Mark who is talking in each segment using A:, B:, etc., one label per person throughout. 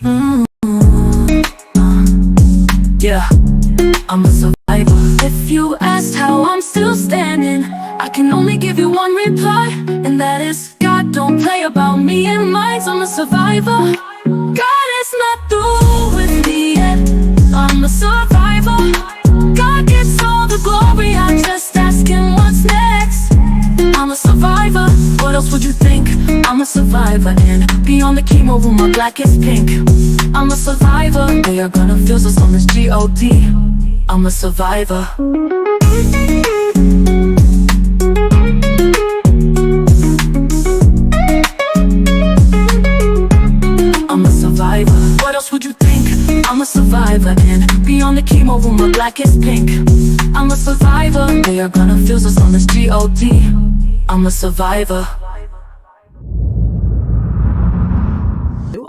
A: Mm, yeah, I'm a survivor. If you asked how I'm still standing, I can only give you one reply, and that is God don't play about me and mine. I'm a survivor. God is not through with me yet. I'm a survivor. God gets all the glory, I just ask him what's next. I'm a survivor, what else would you think? I'm a survivor, and beyond the chemo room my black is pink. I'm a survivor, they are gonna feel us on this G-O-D. I'm a survivor. I'm a survivor, what else would you think? I'm a survivor, and beyond the chemo room my black is pink. I'm a survivor, they are gonna feel us on this G-O-D. I'm a survivor.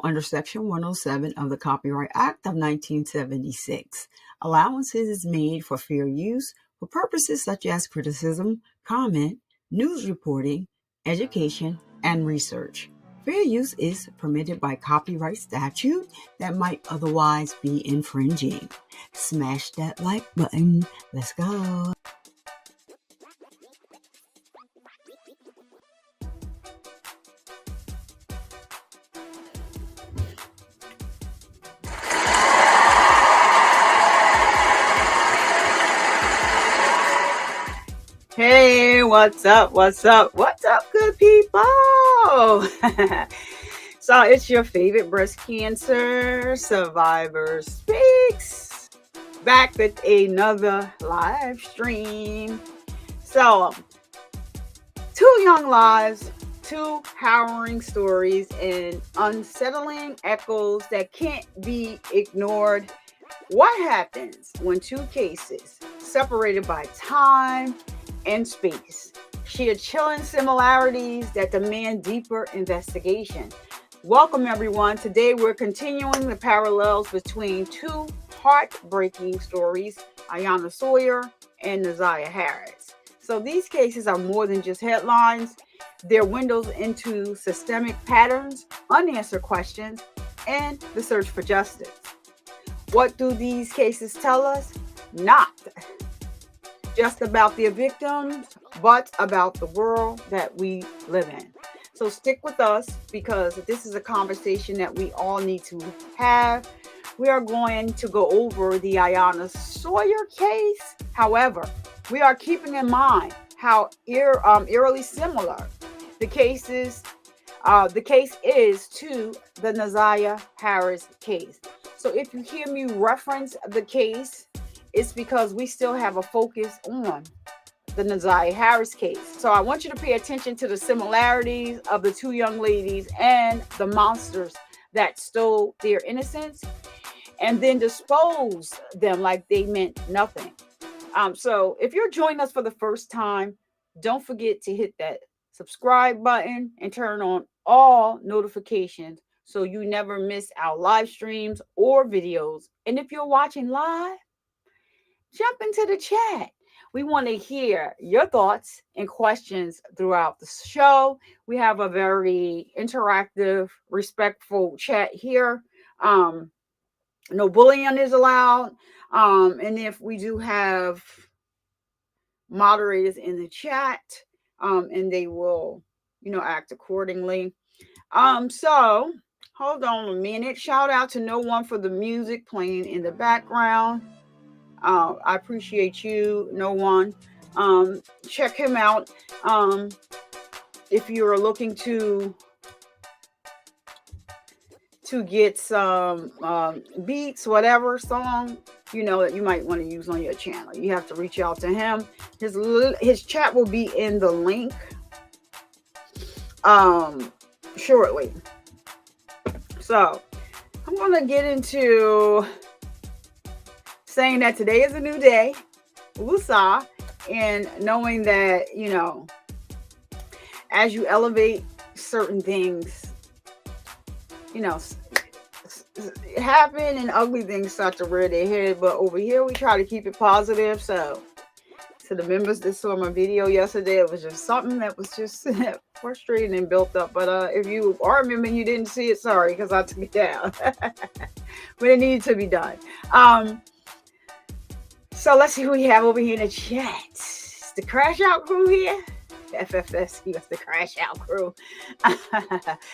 B: Under Section 107 of the Copyright Act of 1976. Allowances is made for fair use for purposes such as criticism, comment, news reporting, education, and research. Fair use is permitted by copyright statute that might otherwise be infringing. Smash that like button. Let's go. Hey, what's up? What's up? What's up, good people? So it's your favorite breast cancer survivor speaks, back with another live stream. So 2 young lives, 2 harrowing stories, and unsettling echoes that can't be ignored. What happens when 2 cases separated by time and space share chilling similarities that demand deeper investigation? Welcome, everyone. Today we're continuing the parallels between 2 heartbreaking stories, Iyana Sawyer and Ziyah Harris. So these cases are more than just headlines. They're windows into systemic patterns, unanswered questions, and the search for justice. What do these cases tell us? Not just about their victims, but about the world that we live in. So stick with us, because this is a conversation that we all need to have. We are going to go over the Iyana Sawyer case. However, we are keeping in mind how eerily similar the case is to the Ziyah Harris case. So if you hear me reference the case, it's because we still have a focus on the Ziyah Harris case. So I want you to pay attention to the similarities of the 2 young ladies and the monsters that stole their innocence, and then dispose them like they meant nothing. So if you're joining us for the first time, don't forget to hit that subscribe button and turn on all notifications so you never miss our live streams or videos. And if you're watching live, jump into the chat. We want to hear your thoughts and questions throughout the show. We have a very interactive, respectful chat here. No bullying is allowed. And if we do have moderators in the chat, and they will, act accordingly. So hold on a minute. Shout out to No One for the music playing in the background. I appreciate you, No One. Check him out. If you're looking to get some beats, whatever song, that you might want to use on your channel, you have to reach out to him. His chat will be in the link shortly. So I'm going to get into saying that today is a new day, Wusa, and knowing that, as you elevate certain things, happen and ugly things start to rear their head. But over here, we try to keep it positive. So to the members that saw my video yesterday, it was just something that was just frustrated and built up. But if you are a member and you didn't see it, sorry, because I took it down. But it needed to be done. Um, so let's see who we have over here in the chat. It's the Crash Out crew here. FFS, he was the Crash Out crew.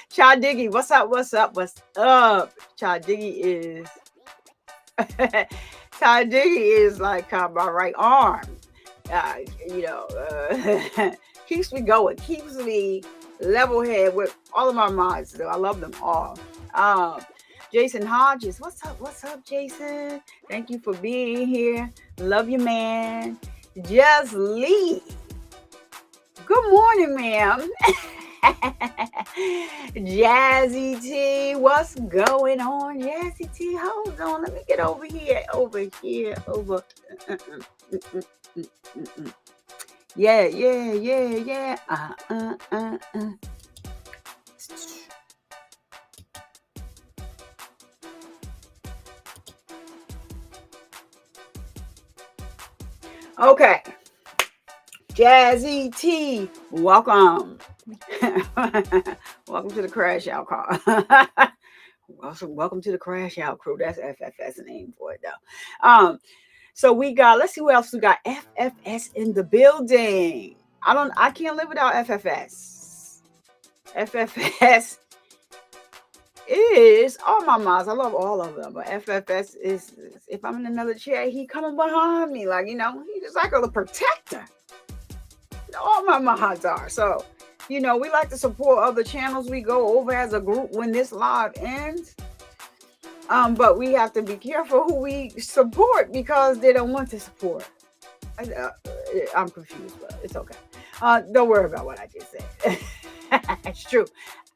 B: Child Diggy, what's up? What's up? What's up? Child Diggy is Child Diggy is like my right arm. Uh, keeps me going, keeps me level head with all of my mods. Though I love them all. Um, Jason Hodges, what's up? What's up, Jason? Thank you for being here. Love you, man. Just Lee. Good morning, ma'am. Jazzy T, what's going on? Jazzy T, hold on. Let me get over here. Yeah. Okay. Jazzy T, welcome. Welcome to the Crash Out car. welcome to the Crash Out crew. That's FFS name for it though. So we got, let's see who else we got. FFS in the building. I can't live without FFS. FFS is all my moms. I love all of them, but FFS is, if I'm in another chair, he coming behind me, like, he's just like a protector. All my mods are. So, we like to support other channels we go over as a group when this live ends. But we have to be careful who we support because they don't want to support. I'm confused, but it's okay. Don't worry about what I just said. It's true.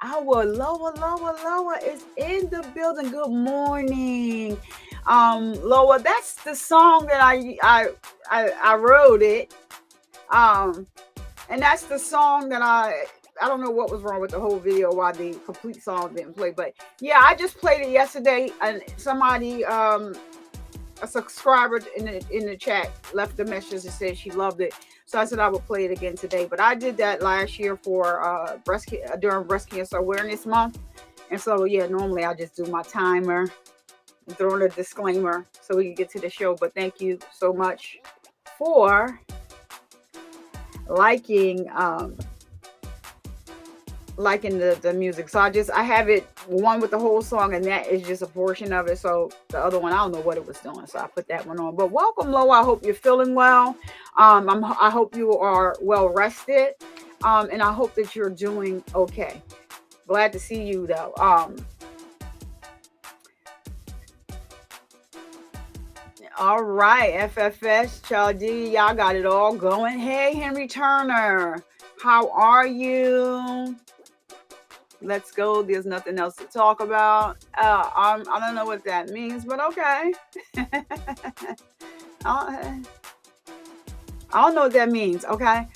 B: Our Lower is in the building. Good morning. Lower, that's the song that I wrote it. And that's the song that I don't know what was wrong with the whole video, why the complete song didn't play. But yeah, I just played it yesterday, and somebody, a subscriber in the chat left a message and said she loved it. So I said I would play it again today. But I did that last year for during Breast Cancer Awareness Month. And so yeah, normally I just do my timer and throw in a disclaimer so we can get to the show. But thank you so much for liking the music. So I have it one with the whole song, and that is just a portion of it. So the other one, I don't know what it was doing, so I put that one on. But welcome, Loa. I hope you're feeling well. I hope you are well rested, and I hope that you're doing okay. Glad to see you though. All right, FFS, Child D, y'all got it all going. Hey, Henry Turner, how are you? Let's go. There's nothing else to talk about. I don't know what that means, but okay. I don't know what that means. Okay.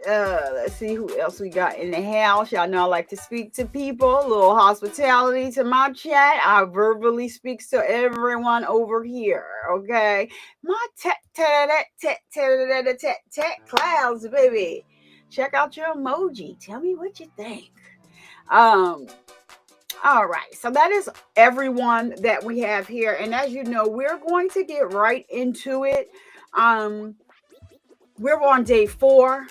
B: Let's see who else we got in the house. Y'all know I like to speak to people. A little hospitality to my chat. I verbally speaks to everyone over here. Okay. My tech clouds, baby. Check out your emoji. Tell me what you think. All right. So that is everyone that we have here. And as you know, we're going to get right into it. We're on day 4.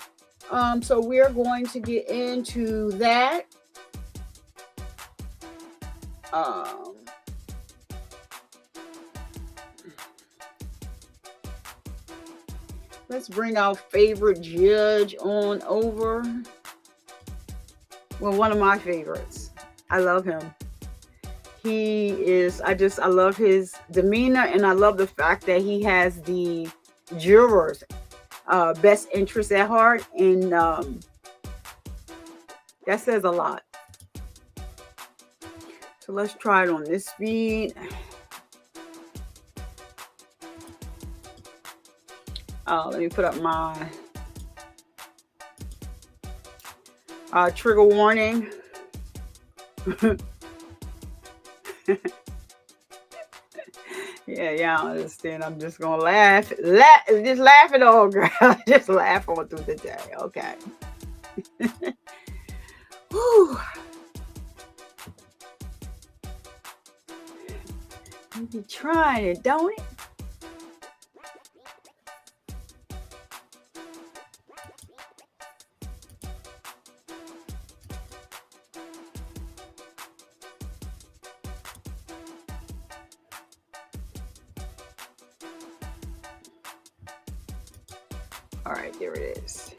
B: So we're going to get into that. Let's bring our favorite judge on over. Well, one of my favorites. I love him. He is, I love his demeanor, and I love the fact that he has the jurors' best interest at heart, and that says a lot. So let's try it on this speed. Let me put up my trigger warning. Yeah, yeah, I understand. I'm just gonna laugh, just laugh it all, girl. Just laugh on through the day. Okay. Whew. You be trying it, don't it? All right, there it is.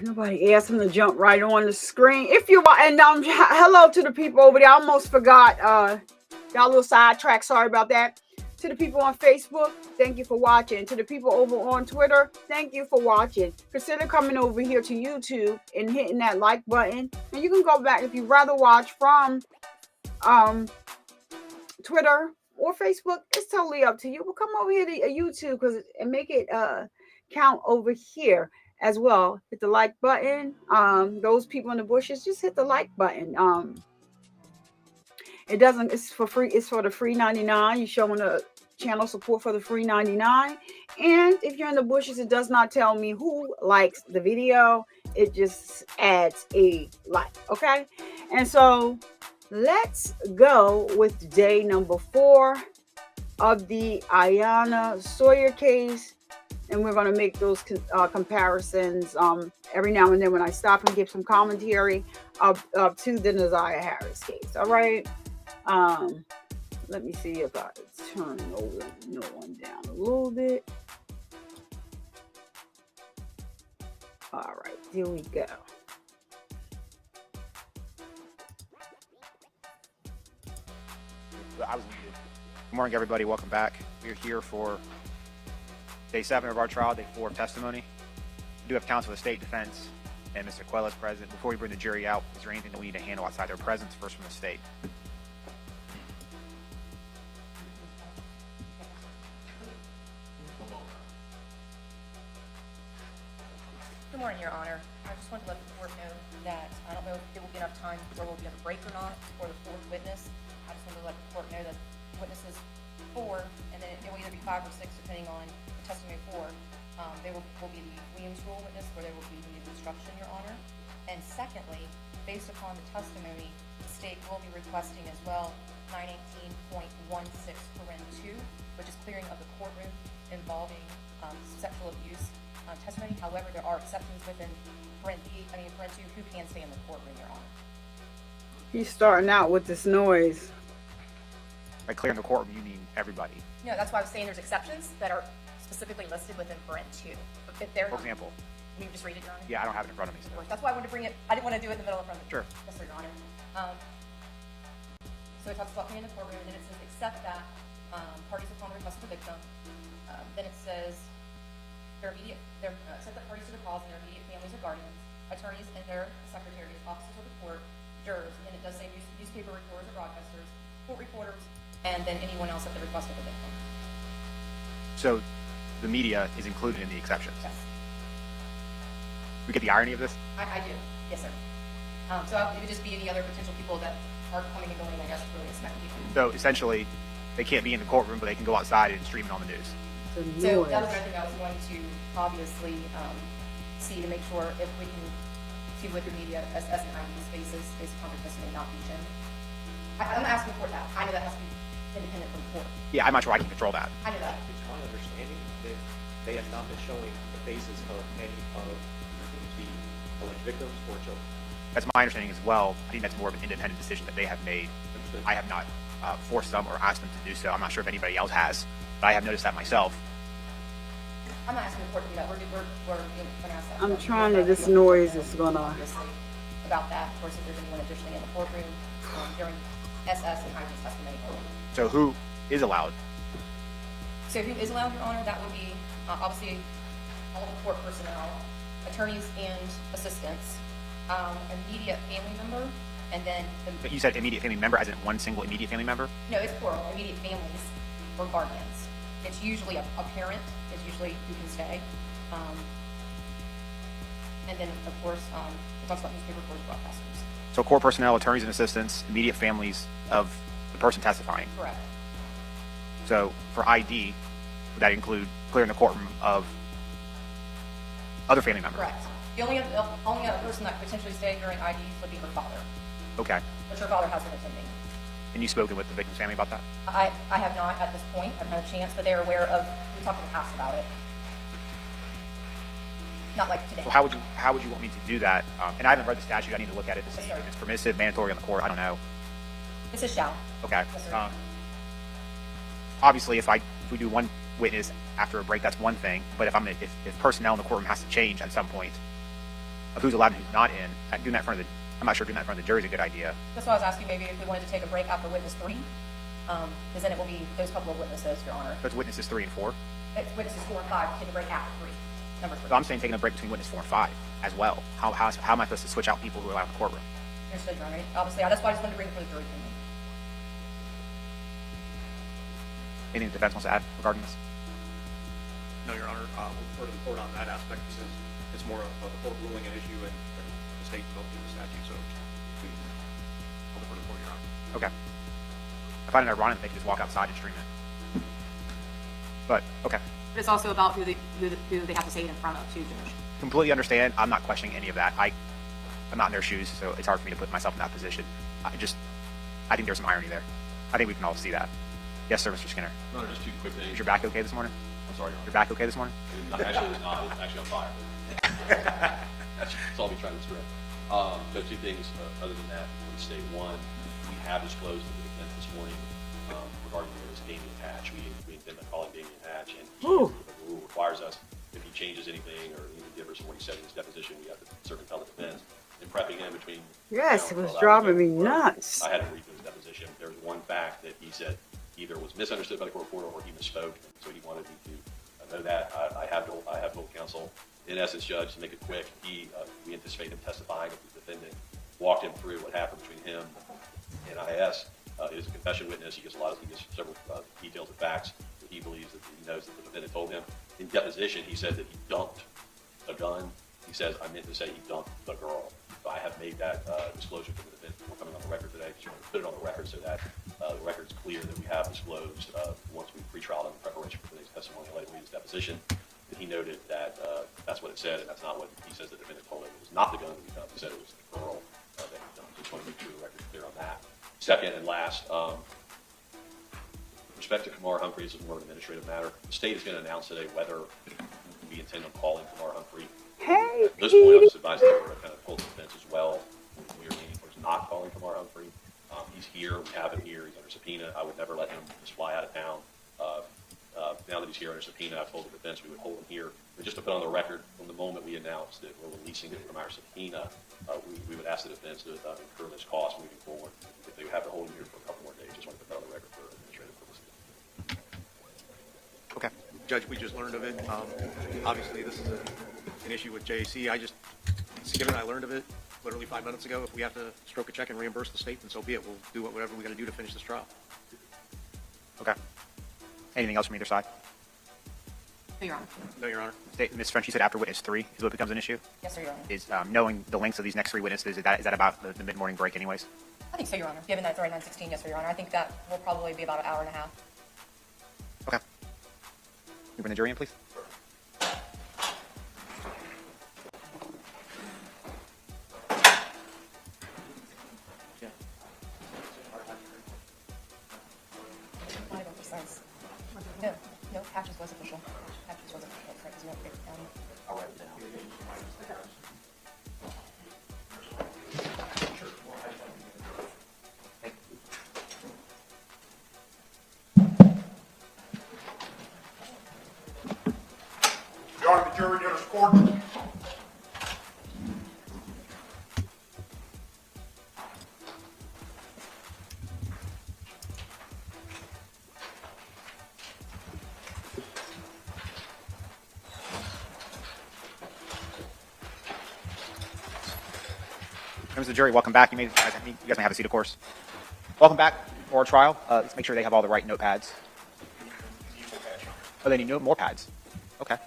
B: Nobody asked him to jump right on the screen. If you want, and hello to the people over there. I almost forgot. Got a little sidetrack. Sorry about that. To the people on Facebook, thank you for watching. To the people over on Twitter, thank you for watching. Consider coming over here to YouTube and hitting that like button. And you can go back if you'd rather watch from Twitter or Facebook. It's totally up to you. But come over here to YouTube and make it count over here as well. Hit the like button. Those people in the bushes, just hit the like button. It doesn't. It's for free. It's for the free 99. You're showing the channel support for the free 99. And if you're in the bushes, it does not tell me who likes the video. It just adds a like. Okay, and so let's go with day number 4 of the Iyana Sawyer case. And we're going to make those comparisons every now and then when I stop and give some commentary up to the Ziyah Harris case. All right. Let me see if I turn over no one down a little bit. All right. Here we go.
C: I was muted. Good morning, everybody. Welcome back. We're here for day 7 of our trial, day 4 of testimony. We do have counsel of the state defense and Mr. Quella's present. Before we bring the jury out, is there anything that we need to handle outside their presence first from the state?
D: Good morning, Your Honor. I just wanted to let the court know that I don't know if it will be enough time where we'll be on a break or not for the 4th witness. I just wanted to let the court know that witnesses 4, and then it will either be 5 or 6 depending on the testimony 4. There will be the Williams rule witness where there will be the instruction, Your Honor. And secondly, based upon the testimony, the state will be requesting as well 918.16 paren 2, which is clearing of the courtroom involving sexual abuse testimony. However, there are exceptions within paren 2 who can stay in the courtroom, Your Honor.
B: He's starting out with this noise.
C: By clearing the courtroom, you mean everybody?
D: No, that's why I was saying there's exceptions that are specifically listed within paren 2. If they're
C: For example?
D: Can you just read it, Your Honor?
C: Yeah, I don't have it in front of me. So.
D: That's why I wanted to bring it. I didn't want to do it in the middle of front of
C: Sure.
D: Yes, sir, Your Honor. So it talks about clearing the courtroom, and then it says except that parties upon the request of the victim. Then it says except that parties to the cause and their immediate families or guardians, attorneys and their secretaries, officers of the court, jurors, and then it does say newspaper reporters or broadcasters, court reporters, and then anyone else at the request of the victim.
C: So the media is included in the exceptions.
D: Yes.
C: We get the irony of this?
D: I do. Yes, sir. So it would just be any other potential people that are coming and going, I guess, really expecting.
C: So essentially, they can't be in the courtroom, but they can go outside and stream it on the news.
D: So that was another thing I was going to obviously see to make sure if we can see with the media as an ID spaces based upon the testimony not be shown. I'm asking for that. I know that has to be independent from court.
C: Yeah, I'm not sure I can control that.
D: I know that.
E: It's my understanding that they have not been showing the faces of any of the alleged victims or children.
C: That's my understanding as well. I think that's more of an independent decision that they have made.
E: Understood.
C: I have not forced them or asked them to do so. I'm not sure if anybody else has, but I have noticed that myself.
D: I'm not asking the court to do that. We're going to ask that.
B: I'm trying to. This noise is gonna.
D: Obviously, about that. Of course, if there's anyone additionally in the courtroom during SS and ID's testimony.
C: So who is allowed?
D: So who is allowed, Your Honor? That would be obviously all the court personnel, attorneys and assistants, immediate family member, and then
C: But you said immediate family member, as in one single immediate family member?
D: no, it's plural, immediate families or guardians. It's usually a parent is usually who can stay. And then, of course, it talks about newspaper reporters, broadcasters.
C: So court personnel, attorneys and assistants, immediate families of the person testifying.
D: Correct.
C: So for ID, would that include clearing the courtroom of other family members?
D: Correct. The only other person that could potentially stay during IDs would be her father,
C: Okay.
D: which her father has been attending.
C: And you spoken with the victim's family about that?
D: I have not at this point. I've had a chance, but they're aware of, we talked in the past about it. Not like today.
C: Well, how would you want me to do that? And I haven't read the statute. I need to look at it to see
D: Yes, sir.
C: if it's permissive, mandatory on the court. I don't know.
D: This is shall.
C: Okay.
D: Yes, sir.
C: Obviously, if we do one witness after a break, that's one thing. But if personnel in the courtroom has to change at some point of who's allowed and who's not in, doing that in front of I'm not sure doing that in front of the jury is a good idea.
D: That's why I was asking maybe if we wanted to take a break after witness 3, because then it will be those couple of witnesses, Your Honor.
C: So it's witnesses 3 and 4.
D: It's witnesses 4 and 5, take a break after 3. Number 3.
C: So I'm saying taking a break between witness 4 and 5 as well. How am I supposed to switch out people who are allowed in the courtroom?
D: Understood, Your Honor. Obviously, that's why I just wanted to bring it for the jury.
C: Anything the defense wants to add regarding this?
E: No, Your Honor, we'll refer to the court on that aspect because it's more of a court ruling an issue and the state developed the statute, so I'll defer to the court, Your Honor.
C: Okay. I find it ironic that they can just walk outside and stream it. But, okay.
D: But it's also about who they have to say it in front of, too, Judge.
C: Completely understand. I'm not questioning any of that. I'm not in their shoes, so it's hard for me to put myself in that position. I think there's some irony there. I think we can all see that. Yes, sir, Mr. Skinner.
F: No, just 2 quick things.
C: Is your back okay this morning?
F: I'm sorry.
C: Your back okay this morning?
F: Actually, it's not. It's actually on fire. That's all me trying to strip. But 2 things other than that. I would say, 1, we have disclosed to the defense this morning regarding this Damian Hatch. We intend on calling Damian Hatch, and the rule requires us, if he changes anything or anything differs from what he said in his deposition, we have to certainly tell the defense. In prepping him between...
B: Yes, it was driving me nuts.
F: I had to read through his deposition. There's one fact that he said either was misunderstood by the court reporter or he misspoke, so he wanted me to know that. I have told counsel, in essence, Judge, to make it quick, we anticipate him testifying if the defendant walked him through what happened between him and IS. It is a confession witness. He gives several details and facts that he believes that he knows that the defendant told him. In deposition, he said that he dumped a gun. He says, I meant to say he dumped the girl. So I have made that disclosure to the defense. We're coming on the record today. Just want to put it on the record so that the record's clear that we have disclosed once we pre-trialed in preparation for today's testimony and later read his deposition. And he noted that that's what it said, and that's not what he says the defendant told him. It was not the gun that he dumped. He said it was the girl that he dumped. So just want to make sure the record's clear on that. Second and last, with respect to Kamar Humphrey, this is more of an administrative matter. The state is going to announce today whether we intend on calling Kamar Humphrey.
B: Hey,
F: At this point, I was advised that we're going to kind of pull the defense as well. We are leaning towards not calling Kamar Humphrey. He's here. We have him here. He's under subpoena. I would never let him just fly out of town. Now that he's here under subpoena, I've told the defense we would hold him here. But just to put on the record, from the moment we announced that we're releasing him from our subpoena, we would ask the defense to incur this cost moving forward. If they would have to hold him here for a couple more days, just want to put that on the record for administrative purposes.
C: Okay.
E: Judge, we just learned of it. Obviously, this is an issue with JAC. Given I learned of it literally 5 minutes ago, if we have to stroke a check and reimburse the state, then so be it. We'll do whatever we got to do to finish this trial.
C: Okay. Anything else from either side?
D: No, Your Honor.
E: No, Your Honor.
C: Ms. French, you said after witness 3 is what becomes an issue?
D: Yes, sir, Your Honor.
C: Is knowing the lengths of these next 3 witnesses, is that about the mid-morning break anyways?
D: I think so, Your Honor. Given that it's already 9:16, yes, sir, Your Honor. I think that will probably be about an hour and a half.
C: Okay. You bring the jury in, please?
D: No, Patches was official. Patches was official, right, because you won't break it down.
F: I'll write it down.
G: Your Honor, the jury enters court.
C: Members of the jury, welcome back. You guys may have a seat, of course. Welcome back for our trial. Let's make sure they have all the right notepads. Oh, they need more pads. Okay.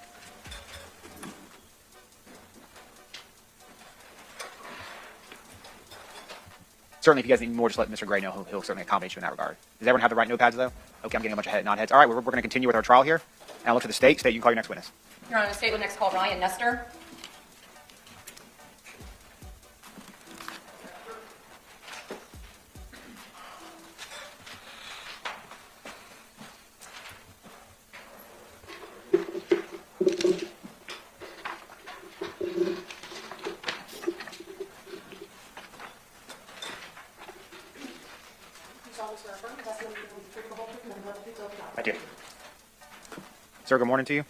C: Certainly, if you guys need more, just let Mr. Gray know. He'll certainly accommodate you in that regard. Does everyone have the right notepads, though? Okay, I'm getting a bunch of nod heads. All right, we're going to continue with our trial here. And I'll look to the state. State, you can call your next witness.
D: Your Honor, the state would next call Ryan Nestor.
C: I do. Sir, good morning to you.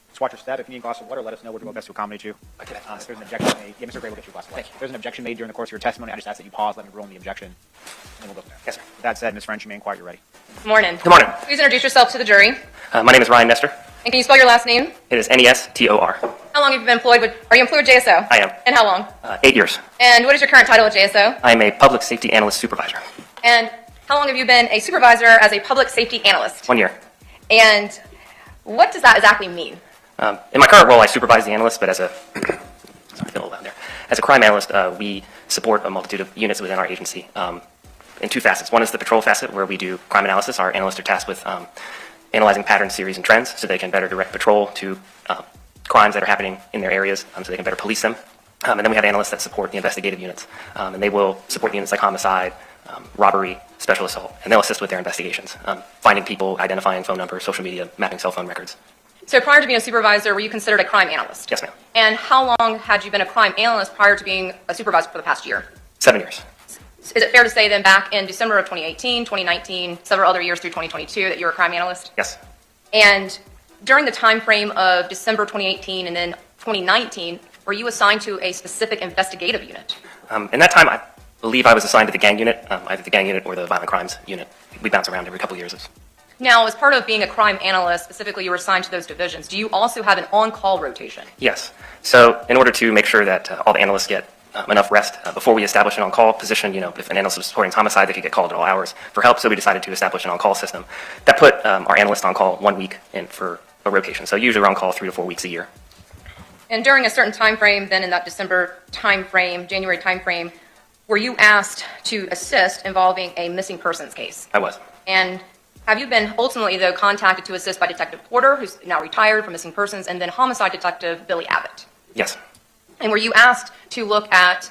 C: Just watch your step. If you need a glass of water, let us know. We'll do our best to accommodate you. If there's an objection made, yeah, Mr. Gray will get you a glass of water. If there's an objection made during the course of your testimony, I just ask that you pause, let me rule on the objection, and then we'll go from there. Yes, sir. With that said, Ms. French, you may inquire. You're ready.
D: Good morning.
H: Good morning.
D: Please introduce yourself to the jury.
H: My name is Ryan Nestor.
D: And can you spell your last name?
H: It is Nestor.
D: How long have you been employed with, are you employed with JSO?
H: I am.
D: And how long?
H: 8 years.
D: And what is your current title at JSO?
H: I am a public safety analyst supervisor.
D: And how long have you been a supervisor as a public safety analyst?
H: 1 year.
D: And what does that exactly mean?
H: In my current role, I supervise the analyst, but as a sorry, I feel a little loud there. As a crime analyst, we support a multitude of units within our agency in two facets. One is the patrol facet, where we do crime analysis. Our analysts are tasked with analyzing patterns, series, and trends, so they can better direct patrol to crimes that are happening in their areas, so they can better police them. And then we have analysts that support the investigative units, and they will support units like homicide, robbery, special assault, and they'll assist with their investigations, finding people, identifying phone numbers, social media, mapping cell phone records.
D: So prior to being a supervisor, were you considered a crime analyst?
H: Yes, ma'am.
D: And how long had you been a crime analyst prior to being a supervisor for the past year?
H: 7 years.
D: Is it fair to say then back in December of 2018, 2019, several other years through 2022 that you were a crime analyst?
H: Yes.
D: And during the time frame of December 2018 and then 2019, were you assigned to a specific investigative unit?
H: In that time, I believe I was assigned to the gang unit, either the gang unit or the violent crimes unit. We bounce around every couple of years.
D: Now, as part of being a crime analyst, specifically you were assigned to those divisions. Do you also have an on-call rotation?
H: Yes. So in order to make sure that all the analysts get enough rest before we establish an on-call position, if an analyst was supporting homicide, they could get called at all hours for help. So we decided to establish an on-call system that put our analysts on call 1 week in for a rotation. So usually we're on call 3 to 4 weeks a year.
D: And during a certain time frame, then in that December time frame, January time frame, were you asked to assist involving a missing persons case?
H: I was.
D: And have you been ultimately, though, contacted to assist by Detective Porter, who's now retired from missing persons, and then homicide detective Billy Abbott?
H: Yes.
D: And were you asked to look at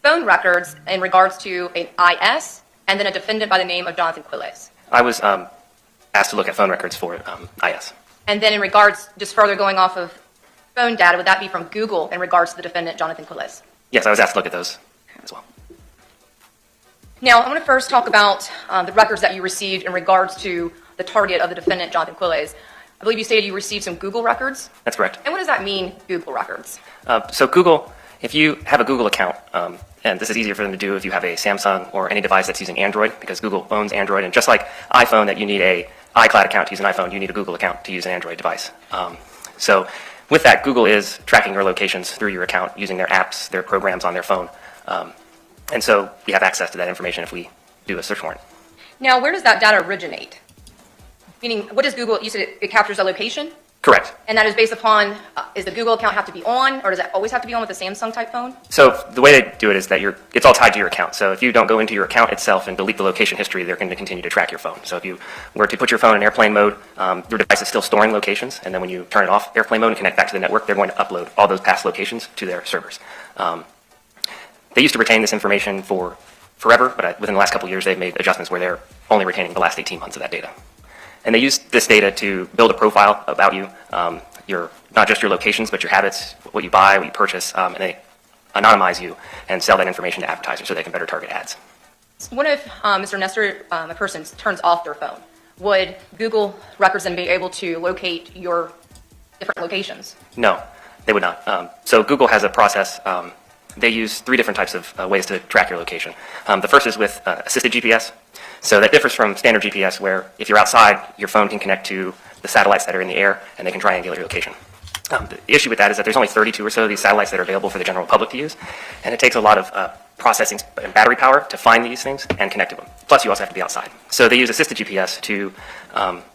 D: phone records in regards to an IS and then a defendant by the name of Jonathan Quiles?
H: I was asked to look at phone records for IS.
D: And then in regards, just further going off of phone data, would that be from Google in regards to the defendant, Jonathan Quiles?
H: Yes, I was asked to look at those as well.
D: Now, I want to first talk about the records that you received in regards to the target of the defendant, Jonathan Quiles. I believe you stated you received some Google records.
H: That's correct.
D: And what does that mean, Google records?
H: So Google, if you have a Google account, and this is easier for them to do if you have a Samsung or any device that's using Android, because Google owns Android, and just like iPhone that you need a iCloud account to use an iPhone, you need a Google account to use an Android device. So with that, Google is tracking your locations through your account using their apps, their programs on their phone. And so we have access to that information if we do a search warrant.
D: Now, where does that data originate? Meaning, what does Google, you said it captures a location?
H: Correct.
D: And that is based upon, is the Google account have to be on, or does it always have to be on with a Samsung type phone?
H: So the way they do it is that it's all tied to your account. So if you don't go into your account itself and delete the location history, they're going to continue to track your phone. So if you were to put your phone in airplane mode, your device is still storing locations, and then when you turn it off airplane mode and connect back to the network, they're going to upload all those past locations to their servers. They used to retain this information for forever, but within the last couple of years, they've made adjustments where they're only retaining the last 18 months of that data. And they use this data to build a profile about you, not just your locations, but your habits, what you buy, what you purchase, and they anonymize you and sell that information to advertisers so they can better target ads.
D: What if, Mr. Nestor, a person turns off their phone? Would Google records then be able to locate your different locations?
H: No, they would not. So Google has a process. They use 3 different types of ways to track your location. The first is with assisted GPS. So that differs from standard GPS, where if you're outside, your phone can connect to the satellites that are in the air, and they can triangulate your location. The issue with that is that there's only 32 or so of these satellites that are available for the general public to use, and it takes a lot of processing and battery power to find these things and connect to them. Plus, you also have to be outside. So they use assisted GPS to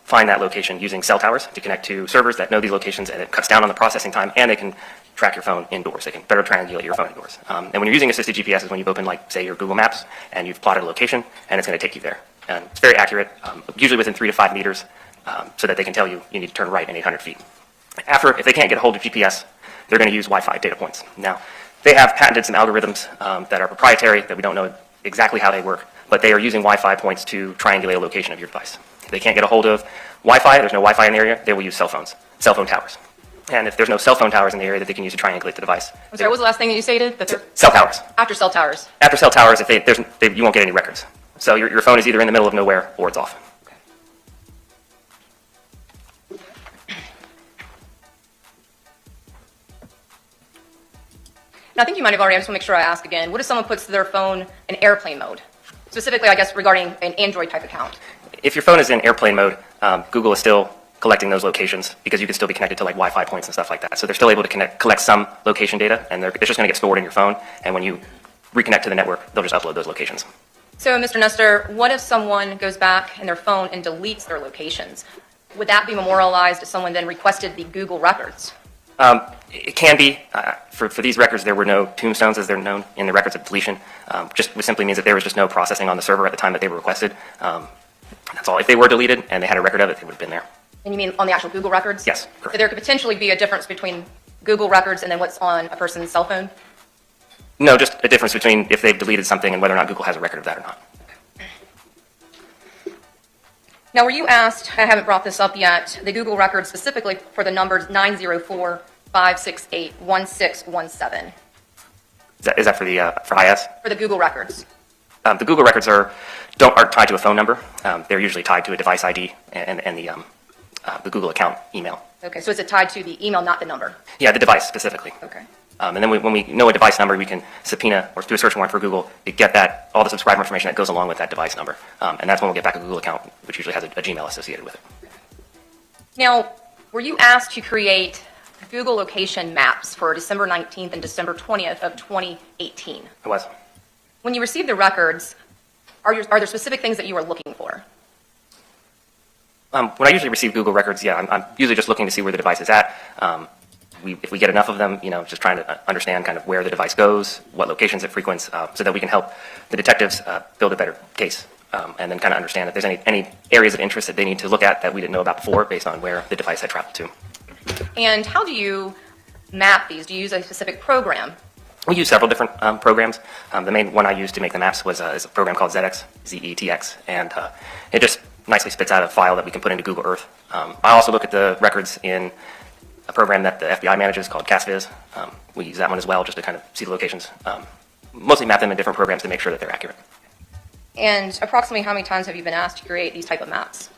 H: find that location using cell towers to connect to servers that know these locations, and it cuts down on the processing time, and they can track your phone indoors. They can better triangulate your phone indoors. And when you're using assisted GPS is when you've opened, like, say, your Google Maps, and you've plotted a location, and it's going to take you there. And it's very accurate, usually within 3 to 5 meters, so that they can tell you need to turn right in 800 feet. If they can't get a hold of GPS, they're going to use Wi-Fi data points. Now, they have patented some algorithms that are proprietary that we don't know exactly how they work, but they are using Wi-Fi points to triangulate a location of your device. If they can't get a hold of Wi-Fi, there's no Wi-Fi in the area, they will use cell phone towers. And if there's no cell phone towers in the area that they can use to triangulate the device.
D: I'm sorry, what was the last thing that you stated?
H: Cell towers.
D: After cell towers.
H: After cell towers, you won't get any records. So your phone is either in the middle of nowhere or it's off.
D: And I think you might have already, I just want to make sure I ask again. What if someone puts their phone in airplane mode? Specifically, I guess, regarding an Android type account.
H: If your phone is in airplane mode, Google is still collecting those locations because you can still be connected to, like, Wi-Fi points and stuff like that. So they're still able to collect some location data, and it's just going to get stored in your phone. And when you reconnect to the network, they'll just upload those locations.
D: So, Mr. Nestor, what if someone goes back in their phone and deletes their locations? Would that be memorialized if someone then requested the Google records?
H: It can be. For these records, there were no tombstones, as they're known, in the records of deletion. Just simply means that there was just no processing on the server at the time that they were requested. That's all. If they were deleted and they had a record of it, they would have been there.
D: And you mean on the actual Google records?
H: Yes, correct.
D: So there could potentially be a difference between Google records and then what's on a person's cell phone?
H: No, just a difference between if they've deleted something and whether or not Google has a record of that or not.
D: Now, were you asked, I haven't brought this up yet, the Google records specifically for the numbers 904-568-1617?
H: Is that for IS?
D: For the Google records.
H: The Google records aren't tied to a phone number. They're usually tied to a device ID and the Google account email.
D: Okay, so is it tied to the email, not the number?
H: Yeah, the device specifically.
D: Okay.
H: And then when we know a device number, we can subpoena or do a search warrant for Google to get all the subscriber information that goes along with that device number. And that's when we'll get back a Google account, which usually has a Gmail associated with it.
D: Now, were you asked to create Google location maps for December 19th and December 20th of 2018?
H: I was.
D: When you received the records, are there specific things that you were looking for?
H: When I usually receive Google records, yeah, I'm usually just looking to see where the device is at. If we get enough of them, just trying to understand kind of where the device goes, what locations it frequents, so that we can help the detectives build a better case, and then kind of understand if there's any areas of interest that they need to look at that we didn't know about before based on where the device had traveled to.
D: And how do you map these? Do you use a specific program?
H: We use several different programs. The main one I used to make the maps is a program called ZX, Z-E-T-X, and it just nicely spits out a file that we can put into Google Earth. I also look at the records in a program that the FBI manages called CASVIZ. We use that one as well just to kind of see the locations. Mostly map them in different programs to make sure that they're accurate.
D: And approximately how many times have you been asked to create these type of maps?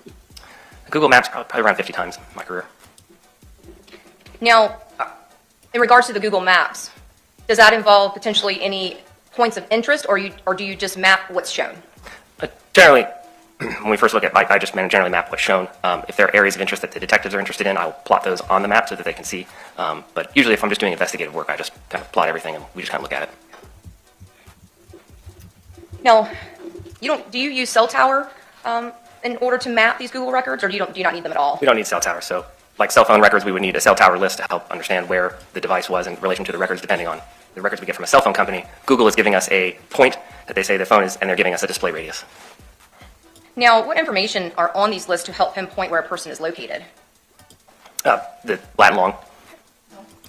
H: Google Maps probably around 50 times in my career.
D: Now, in regards to the Google Maps, does that involve potentially any points of interest, or do you just map what's shown?
H: Generally, when we first look at, I just generally map what's shown. If there are areas of interest that the detectives are interested in, I'll plot those on the map so that they can see. But usually if I'm just doing investigative work, I just kind of plot everything and we just kind of look at it.
D: Now, do you use cell tower in order to map these Google records, or do you not need them at all?
H: We don't need cell towers. So like cell phone records, we would need a cell tower list to help understand where the device was in relation to the records, depending on the records we get from a cell phone company. Google is giving us a point that they say the phone is, and they're giving us a display radius.
D: Now, what information are on these lists to help pinpoint where a person is located?
H: The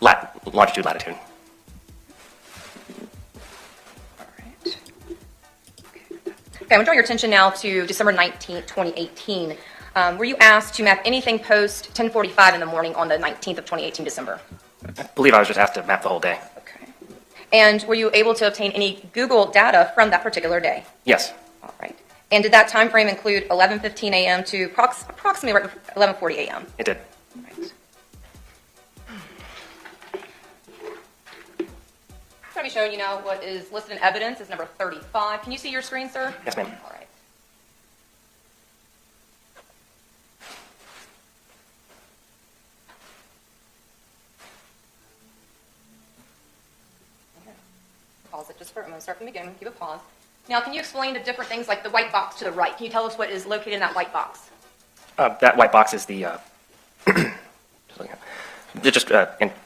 H: longitude, latitude.
D: All right. Okay, I'm going to draw your attention now to December 19th, 2018. Were you asked to map anything post 10:45 in the morning on the 19th of 2018 December?
H: I believe I was just asked to map the whole day.
D: Okay. And were you able to obtain any Google data from that particular day?
H: Yes.
D: All right. And did that time frame include 11:15 a.m. to approximately 11:40 a.m.?
H: It did.
D: Right. I'm going to be showing you now what is listed in evidence as number 35. Can you see your screen, sir?
H: Yes, ma'am.
D: All right. Pause it just for a moment. Start from the beginning. Give a pause. Now, can you explain the different things like the white box to the right? Can you tell us what is located in that white box?
H: That white box is the It just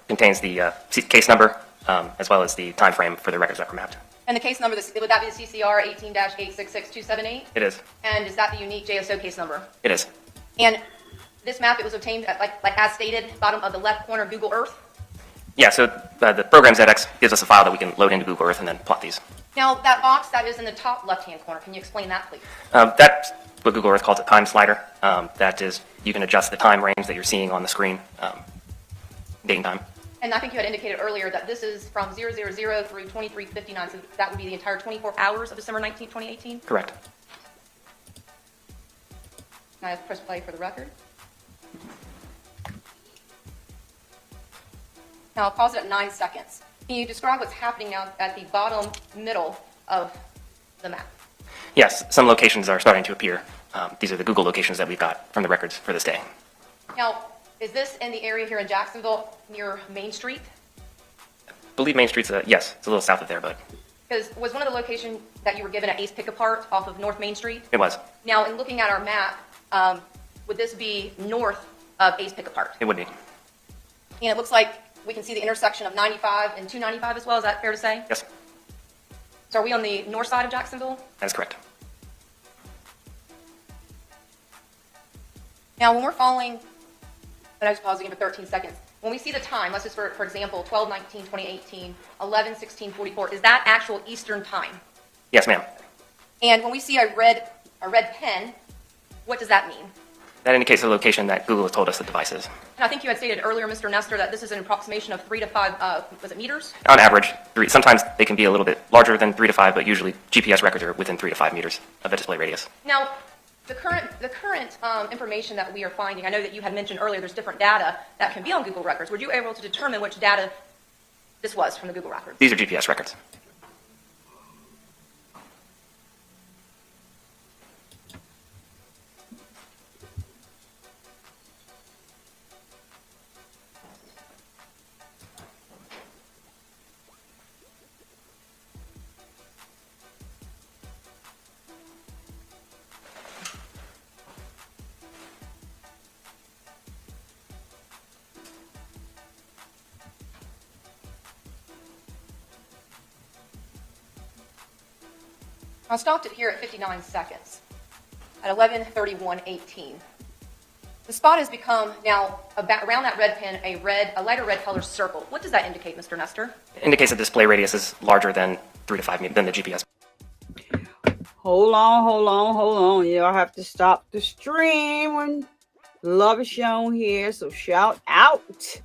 H: contains the case number as well as the time frame for the records that were mapped.
D: And the case number, would that be the CCR 18-866278?
H: It is.
D: And is that the unique JSO case number?
H: It is.
D: And this map, it was obtained, like as stated, bottom of the left corner of Google Earth?
H: Yeah, so the program ZX gives us a file that we can load into Google Earth and then plot these.
D: Now, that box that is in the top left-hand corner, can you explain that, please?
H: That's what Google Earth calls a time slider. That is, you can adjust the time range that you're seeing on the screen, date and time.
D: And I think you had indicated earlier that this is from 000 through 2359, so that would be the entire 24 hours of December 19, 2018?
H: Correct.
D: Can I press play for the record? Now, I'll pause it at 9 seconds. Can you describe what's happening now at the bottom middle of the map?
H: Yes, some locations are starting to appear. These are the Google locations that we've got from the records for this day.
D: Now, is this in the area here in Jacksonville near Main Street?
H: I believe Main Street's, yes, it's a little south of there, but
D: Because was one of the locations that you were given at Ace Pick-a-Part off of North Main Street?
H: it was.
D: Now, in looking at our map, would this be north of Ace Pick-a-Part?
H: It would be.
D: And it looks like we can see the intersection of 95 and 295 as well. Is that fair to say?
H: Yes,
D: So are we on the north side of Jacksonville?
H: that is correct.
D: Now, when we're following, and I was pausing it for 13 seconds. When we see the time, let's just for example, 12/19/2018, 11/16/44, is that actual Eastern time?
H: Yes, ma'am.
D: And when we see a red pen, what does that mean?
H: That indicates the location that Google has told us the device is.
D: And I think you had stated earlier, Mr. Nestor, that this is an approximation of 3 to 5, was it meters?
H: On average, 3. Sometimes they can be a little bit larger than 3 to 5, but usually GPS records are within 3 to 5 meters of a display radius.
D: Now, the current information that we are finding, I know that you had mentioned earlier there's different data that can be on Google records. Were you able to determine which data this was from the Google records?
H: These are GPS records.
D: I stopped it here at 59 seconds, at 11:31:18. The spot has become now, around that red pin, a lighter red color circle. What does that indicate, Mr. Nestor?
H: It indicates the display radius is larger than 3 to 5 than the GPS.
B: Hold on. Y'all have to stop the stream when love is shown here. So shout out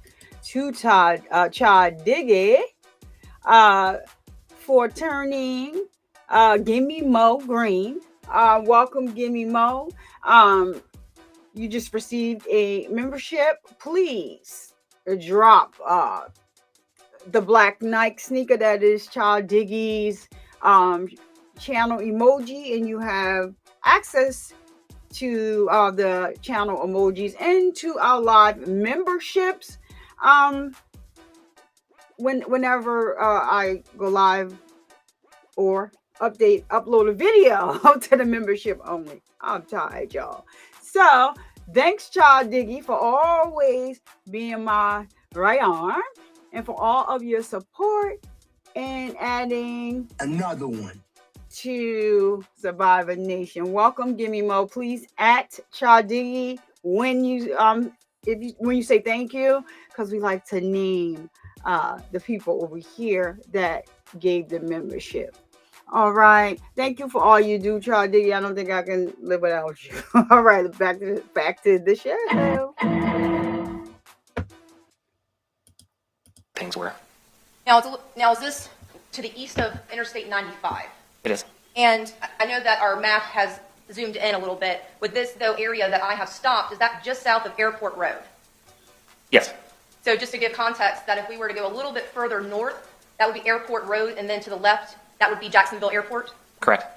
B: to Chad Diggy for turning Gimme Mo green. Welcome, Gimme Mo. You just received a membership. Please drop the black Nike sneaker that is Chad Diggy's channel emoji, and you have access to the channel emojis and to our live memberships. Whenever I go live or upload a video to the membership only. I'm tired, y'all. So thanks, Chad Diggy, for always being my right arm and for all of your support and adding
I: another one
B: to Survivor Nation. Welcome, Gimme Mo. Please at Chad Diggy when you say thank you, because we like to name the people over here that gave the membership. All right. Thank you for all you do, Chad Diggy. I don't think I can live without you. All right, back to the show.
H: Things were.
D: Now is this to the east of Interstate 95?
H: It is.
D: And I know that our map has zoomed in a little bit. With this, though, area that I have stopped, is that just south of Airport Road?
H: Yes.
D: So just to give context, that if we were to go a little bit further north, that would be Airport Road, and then to the left, that would be Jacksonville Airport?
H: Correct.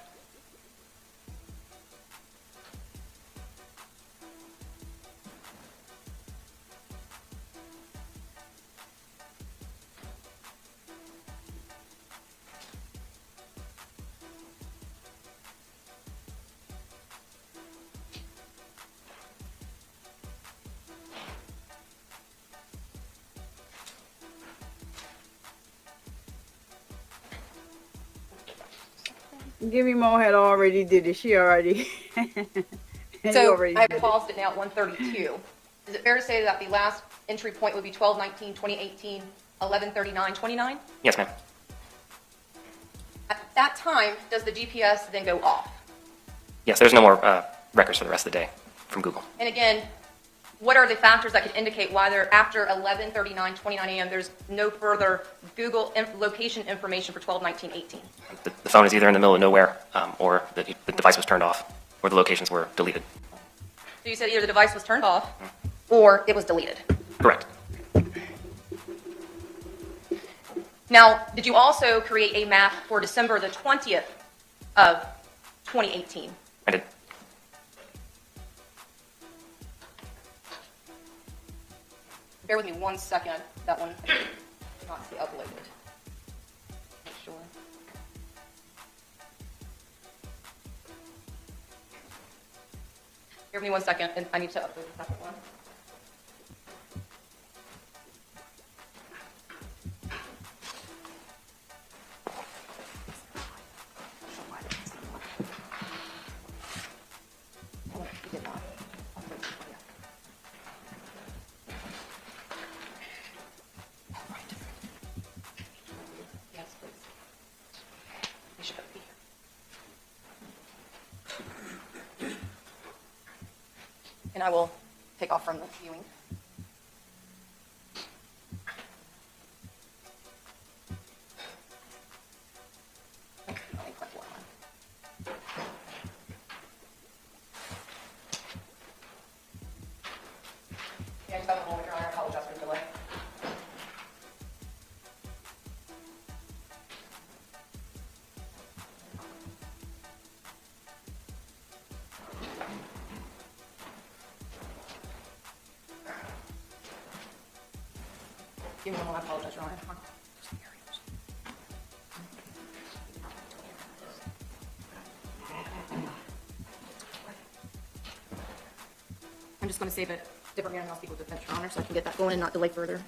B: Gimme Mo had already did it. She already. You
D: So
B: already
D: I
B: did it.
D: paused it now at 1:32. Is it fair to say that the last entry point would be 12/19/2018, 11:39:29?
H: Yes, ma'am.
D: At that time, does the GPS then go off?
H: Yes, there's no more records for the rest of the day from Google.
D: And again, what are the factors that could indicate why there, after 11:39:29 a.m., there's no further Google location information for 12/19/18?
H: The phone is either in the middle of nowhere, or the device was turned off, or the locations were deleted.
D: So you said either the device was turned off or it was deleted.
H: Correct.
D: Now, did you also create a map for December the 20th of 2018?
H: I did.
D: Bear with me 1 second. That one did not see uploaded. Make sure. Bear with me 1 second, and I need to upload the second one. Oh, it did not. Yeah. Yes, please. You should be here. And I will take off from the viewing. Yeah, I just got the moment, Your Honor. I apologize for the delay. Give me one moment. I apologize, Your Honor. Come on. I'm just going to save it different manner and I'll speak with defense, Your Honor, so I can get that going and not delay further.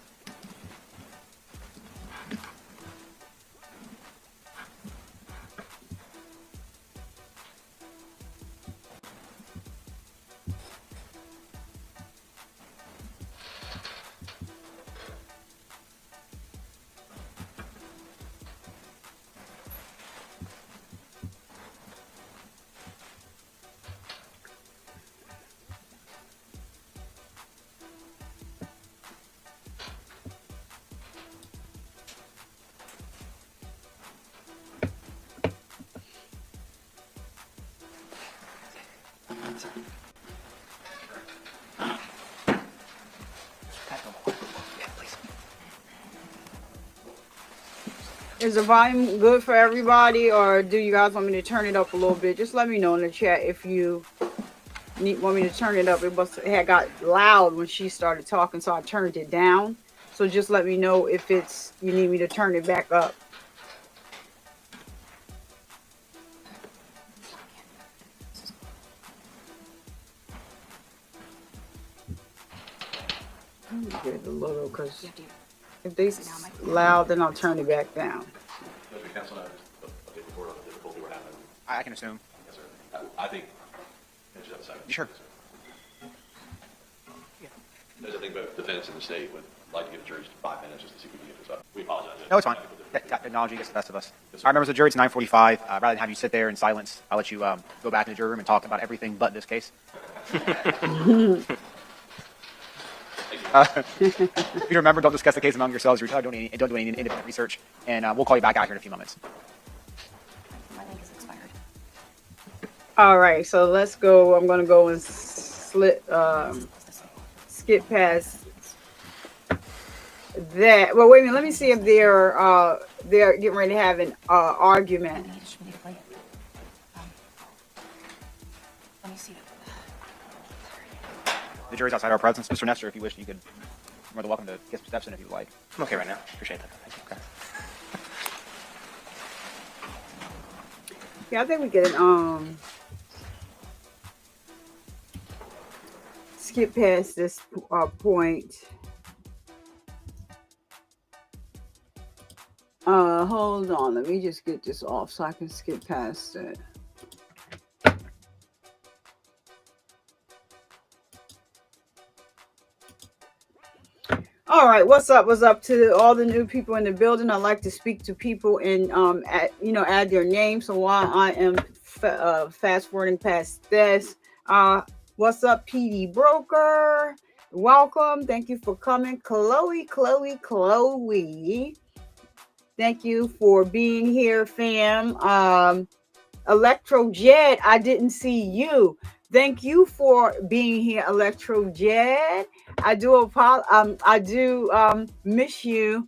B: Is the volume good for everybody, or do you guys want me to turn it up a little bit? Just let me know in the chat if you want me to turn it up. It had got loud when she started talking, so I turned it down. So just let me know if you need me to turn it back up. Let me get it a little, because if they loud, then I'll turn it back down.
F: Does the council know a bit report on the difficulty we're having?
C: I can assume.
F: Yes, sir. I think, just have a second.
C: Sure.
F: As I think both defense and the state would like to give the jury 5 minutes just to see if we can get this up. We apologize.
C: No, it's fine. Technology gets the best of us. All right, members of the jury, it's 9:45. Rather than have you sit there in silence, I'll let you go back in the jury room and talk about everything but this case. If you remember, don't discuss the case among yourselves. Don't do any independent research, and we'll call you back out here in a few moments.
D: My link is expired.
B: All right, so let's go. I'm going to go and skip past that. Well, wait a minute. Let me see if they're getting ready to have an argument.
D: Let me see that.
C: The jury's outside our presence. Mr. Nestor, if you wish, you could. You're more than welcome to get some steps in if you'd like.
H: I'm okay right now. Appreciate that. Thank you.
C: Okay.
B: Yeah, I think we can skip past this point. Hold on. Let me just get this off so I can skip past it. All right, what's up? What's up to all the new people in the building? I like to speak to people and add their name. So while I am fast forwarding past this, what's up, PD Broker? Welcome. Thank you for coming, Chloe. Thank you for being here, fam. Electro Jed, I didn't see you. Thank you for being here, Electro Jed. I do miss you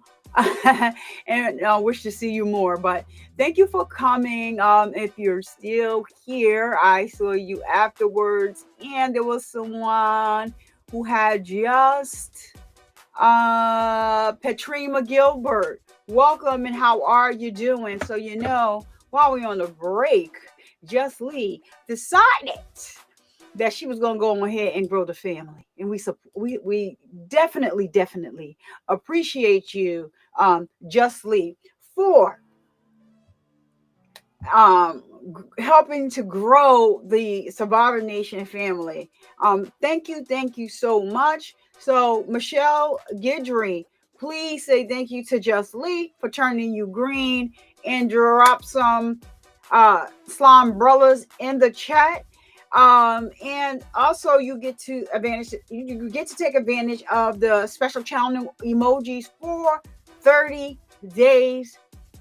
B: and wish to see you more. But thank you for coming. If you're still here, I saw you afterwards, and there was someone who had just Petrina Gilbert. Welcome, and how are you doing? So while we're on the break, Just Lee decided that she was going to go ahead and grow the family, and we definitely appreciate you, Just Lee, for helping to grow the Survivor Nation family. Thank you so much. So Michelle Guidry, please say thank you to Just Lee for turning you green, and drop some slime umbrellas in the chat. And also you get to take advantage of the special channel emojis for 30 days.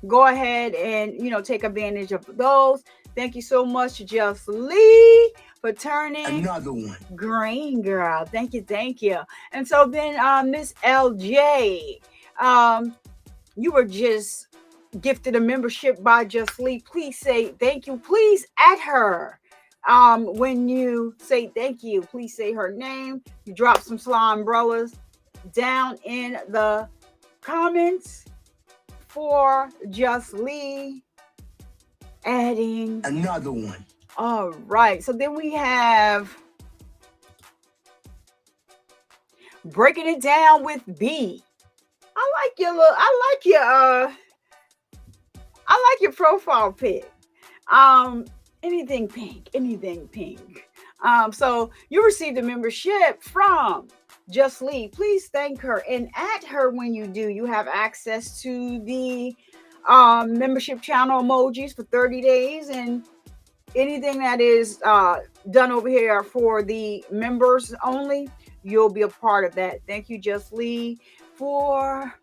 B: Go ahead and take advantage of those. Thank you so much, Just Lee, for turning another one green, girl. Thank you. And so then Miss LJ, you were just gifted a membership by Just Lee. Please say thank you. Please add her. When you say thank you, please say her name. You drop some slime umbrellas down in the comments for Just Lee, adding another one. All right. So then we have breaking it down with B. I like your profile pic. Anything pink. So you received a membership from Just Lee. Please thank her and add her when you do. You have access to the membership channel emojis for 30 days, and anything that is done over here for the members only, you'll be a part of that. Thank you, Just Lee, for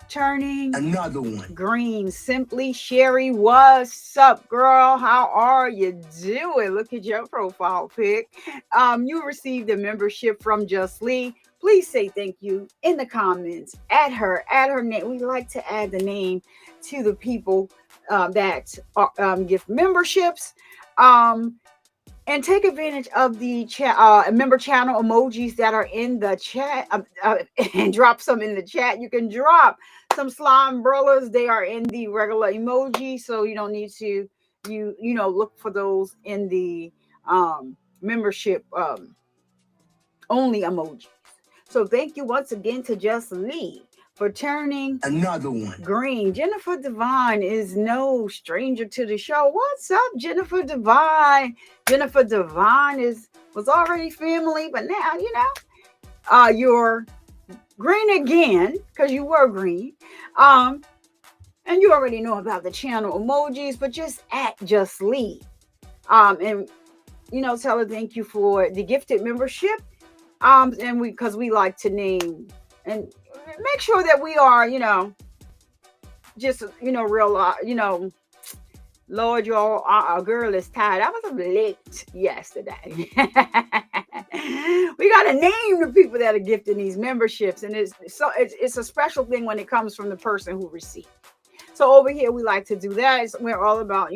B: turning another one green. Simply Sherry, what's up, girl? How are you doing? Look at your profile pic. You received a membership from Just Lee. Please say thank you in the comments. Add her name. We like to add the name to the people that give memberships. And take advantage of the member channel emojis that are in the chat, and drop some in the chat. You can drop some slime umbrellas. They are in the regular emoji, so you don't need to look for those in the membership only emoji. So thank you once again to Just Lee for turning another one green. Jennifer Devine is no stranger to the show. What's up, Jennifer Devine? Jennifer Devine was already family, but now you're green again because you were green. And you already know about the channel emojis, but just at Just Lee. And tell her thank you for the gifted membership. And because we like to name and make sure that we are, just, real, Lord, y'all, our girl is tired. I was up late yesterday. We got to name the people that are gifting these memberships. And it's a special thing when it comes from the person who received. So over here, we like to do that. We're all about,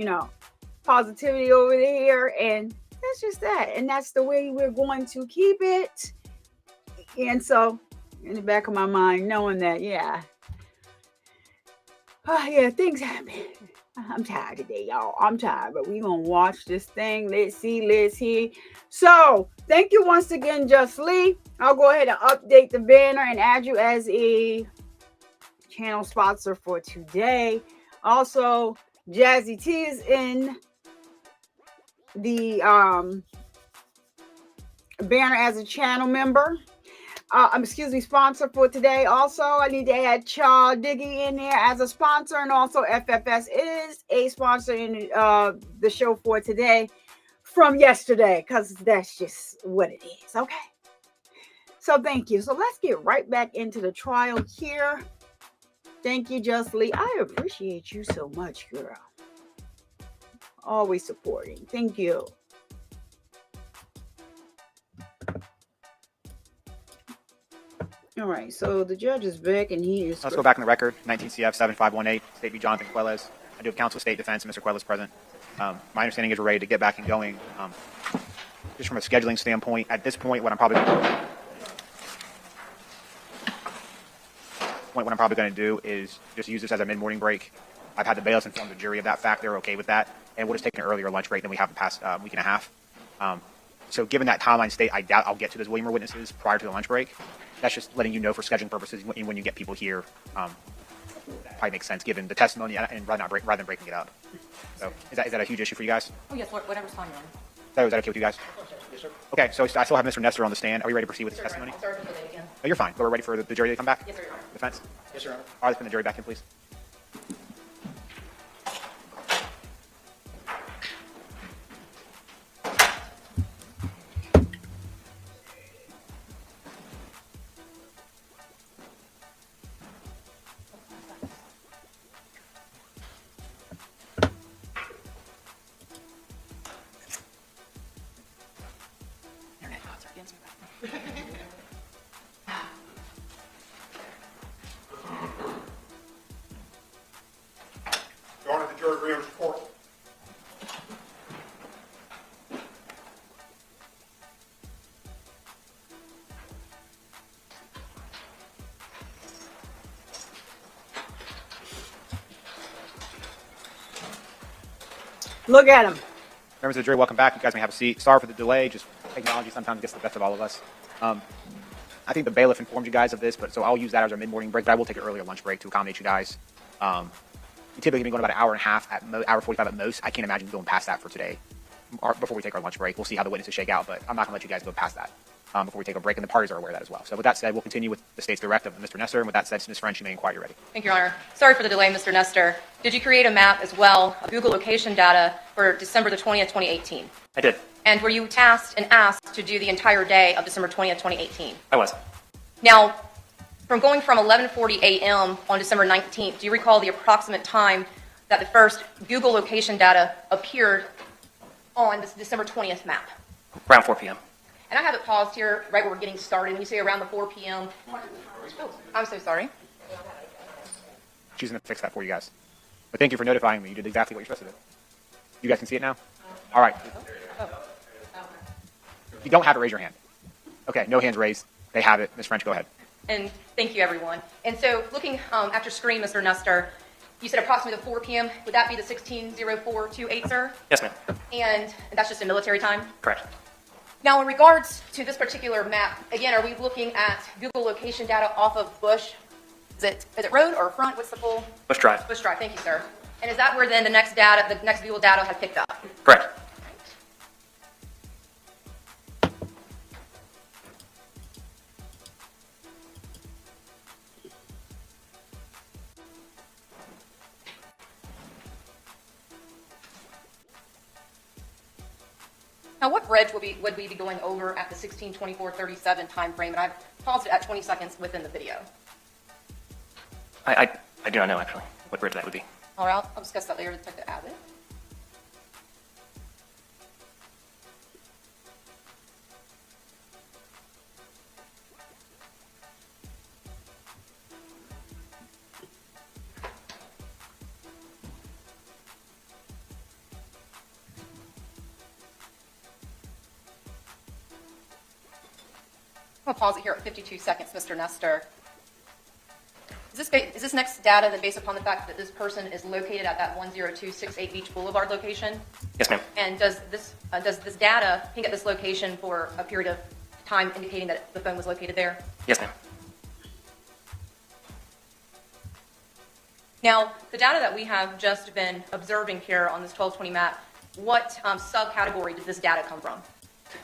B: positivity over here. And that's just that. And that's the way we're going to keep it. And so in the back of my mind, knowing that, things happen. I'm tired today, y'all. I'm tired, but we're going to watch this thing. Let's see. So thank you once again, Just Lee. I'll go ahead and update the banner and add you as a channel sponsor for today. Also, Jazzy T is in the banner as a channel member. Sponsor for today. Also, I need to add Chaw Diggy in there as a sponsor, and also FFS is a sponsor in the show for today from yesterday, because that's just what it is. Okay. So thank you. So let's get right back into the trial here. Thank you, Just Lee. I appreciate you so much, girl. Always supporting. Thank you. All right, so the judge is back, and he is...
C: Let's go back in the record. 19 CF 7518, State v. Jonathan Quelez. I do have counsel of state defense, and Mr. Quelez present. My understanding is we're ready to get back and going. Just from a scheduling standpoint, at this point, what I'm probably going to do is just use this as a mid-morning break. I've had the bailiffs inform the jury of that fact. They're okay with that, and we'll just take an earlier lunch break than we have the past week and a half. So given that timeline state, I doubt I'll get to those Williamer witnesses prior to the lunch break. That's just letting you know for scheduling purposes when you get people here. Probably makes sense given the testimony and rather than breaking it up. So is that a huge issue for you guys?
D: Oh, yes, whatever's fine, Your Honor.
C: So is that okay with you guys? Yes, sir. Okay, so I still have Mr. Nestor on the stand. Are you ready to proceed with the testimony?
D: Sorry for that again.
C: No, you're fine. So we're ready for the jury to come back?
D: Yes, sir, Your Honor.
C: Defense?
E: Yes, Your Honor.
C: All right, let's bring the jury back in, please.
G: Your Honor, the jury reenters the court.
B: Look at him.
C: Members of the jury, welcome back. You guys may have a seat. Sorry for the delay. Just technology sometimes gets the best of all of us. I think the bailiff informed you guys of this, so I'll use that as our mid-morning break, but I will take an earlier lunch break to accommodate you guys. You typically be going about an hour and a half, hour 45 at most. I can't imagine going past that for today before we take our lunch break. We'll see how the witnesses shake out, but I'm not going to let you guys go past that before we take a break, and the parties are aware of that as well. So with that said, we'll continue with the state's directive of Mr. Nestor, and with that said, Ms. French, you may inquire. You're ready.
D: Thank you, Your Honor. Sorry for the delay, Mr. Nestor. Did you create a map as well of Google location data for December the 20th, 2018?
H: I did.
D: And were you tasked and asked to do the entire day of December 20th, 2018?
H: I was.
D: Now, from going from 11:40 a.m. on December 19th, do you recall the approximate time that the first Google location data appeared on this December 20th map?
H: Around 4 p.m.
D: And I have it paused here right where we're getting started. When you say around the 4 p.m. Oh, I'm so sorry.
C: She's going to fix that for you guys. But thank you for notifying me. You did exactly what you're supposed to do. You guys can see it now? All right. If you don't have it, raise your hand. Okay, no hands raised. They have it. Ms. French, go ahead.
D: And thank you, everyone. And so looking at your screen, Mr. Nestor, you said approximately the 4 p.m. Would that be the 16:0428, sir?
H: Yes, ma'am.
D: And that's just a military time?
H: Correct.
D: Now, in regards to this particular map, again, are we looking at Google location data off of Bush? Is it road or front? What's the full?
H: Bush Drive.
D: Bush Drive, thank you, sir. And is that where then the next Google data has picked up?
H: Correct.
D: Now, what bridge would we be going over at the 16:24:37 time frame? And I've paused it at 20 seconds within the video.
H: I do not know, actually, what bridge that would be.
D: All right, I'll discuss that later with Detective Abbott. I'm going to pause it here at 52 seconds, Mr. Nestor. Is this next data then based upon the fact that this person is located at that 10268 Beach Boulevard location?
H: Yes, ma'am.
D: And does this data ping at this location for a period of time indicating that the phone was located there?
H: Yes, ma'am.
D: Now, the data that we have just been observing here on this 1220 map, what subcategory does this data come from?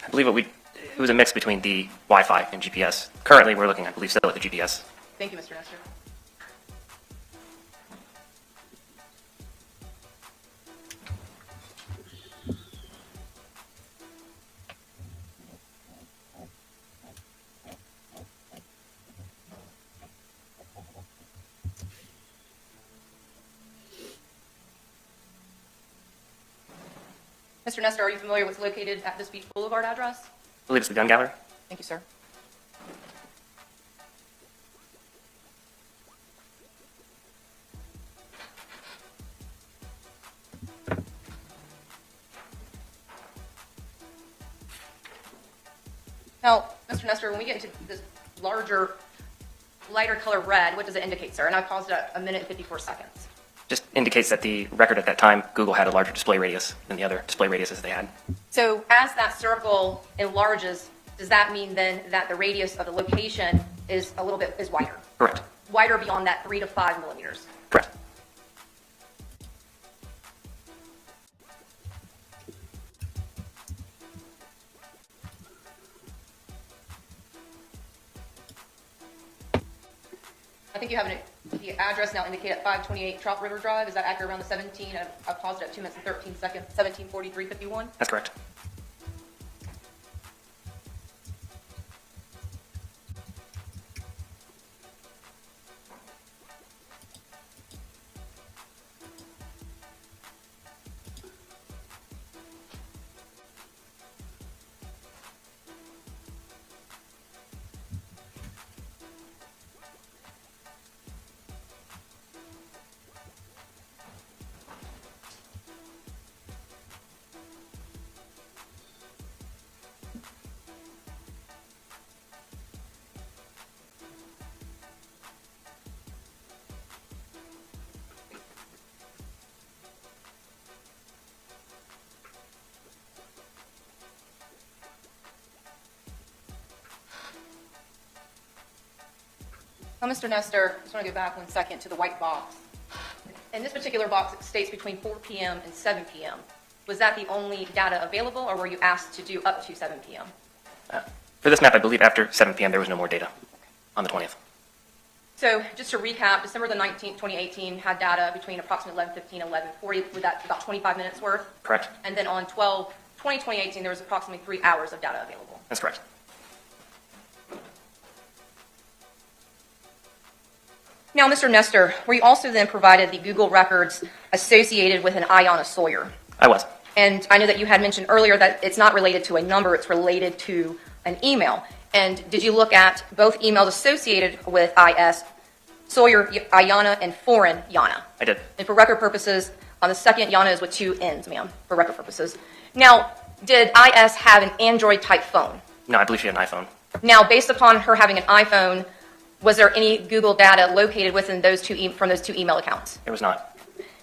H: I believe it was a mix between the Wi-Fi and GPS. Currently, we're looking, I believe, still at the GPS.
D: Thank you, Mr. Nestor. Mr. Nestor, are you familiar with what's located at this Beach Boulevard address?
H: I believe it's the gun gallery.
D: Thank you, sir. Now, Mr. Nestor, when we get into this larger, lighter color red, what does it indicate, sir? And I paused at 1 minute and 54 seconds.
H: Just indicates that the record at that time, Google had a larger display radius than the other display radiuses they had.
D: So as that circle enlarges, does that mean then that the radius of the location is a little bit wider?
H: Correct.
D: Wider beyond that 3 to 5 millimeters?
H: Correct.
D: I think you have the address now indicated at 528 Trout River Drive. Is that accurate around the 17? I paused it at 2 minutes and 13 seconds, 17:43:51.
H: That's correct.
D: Now, Mr. Nestor, I just want to go back 1 second to the white box. In this particular box, it states between 4 p.m. and 7 p.m. Was that the only data available, or were you asked to do up to 7 p.m.?
H: For this map, I believe after 7 p.m. there was no more data on the 20th.
D: So just to recap, December the 19th, 2018 had data between approximately 11:15 and 11:40. Was that about 25 minutes worth?
H: Correct.
D: And then on 12/20/2018, there was approximately 3 hours of data available.
H: That's correct.
D: Now, Mr. Nestor, were you also then provided the Google records associated with an Iyana Sawyer?
H: I was.
D: And I know that you had mentioned earlier that it's not related to a number, it's related to an email. And did you look at both emails associated with IS, Sawyer, Iyana, and foreign Yana?
H: I did.
D: And for record purposes, on the second, Yana is with 2 N's, ma'am, for record purposes. Now, did IS have an Android-type phone?
H: No, I believe she had an iPhone.
D: Now, based upon her having an iPhone, was there any Google data located within those from those 2 email accounts?
H: It was not.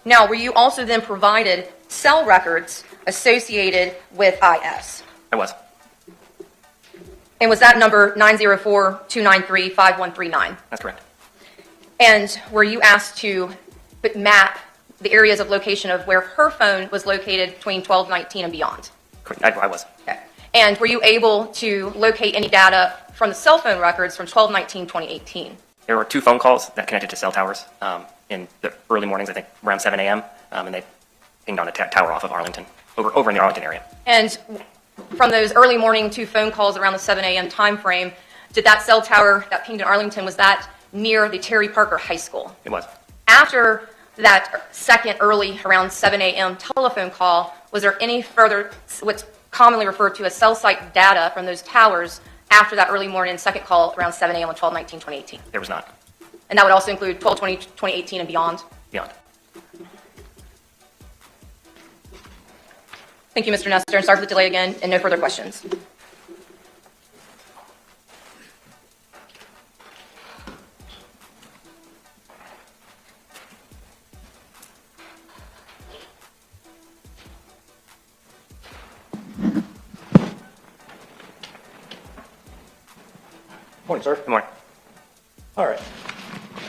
D: Now, were you also then provided cell records associated with IS?
H: I was.
D: And was that number 904-293-5139?
H: That's correct.
D: And were you asked to map the areas of location of where her phone was located between 1219 and beyond?
H: Correct. I was.
D: Okay. And were you able to locate any data from the cell phone records from 12/19/2018?
H: There were 2 phone calls that connected to cell towers in the early mornings, I think around 7 a.m., and they pinged on a tower off of Arlington, over in the Arlington area.
D: And from those early morning 2 phone calls around the 7 a.m. time frame, did that cell tower that pinged in Arlington, was that near the Terry Parker High School?
H: It was.
D: After that second early around 7 a.m. telephone call, was there any further, what's commonly referred to as cell site data from those towers after that early morning second call around 7 a.m. on 12/19/2018?
H: There was not.
D: And that would also include 12/20/2018 and beyond?
H: Beyond.
D: Thank you, Mr. Nestor, and sorry for the delay again, and no further questions.
I: Morning, sir.
H: Good morning.
I: All right.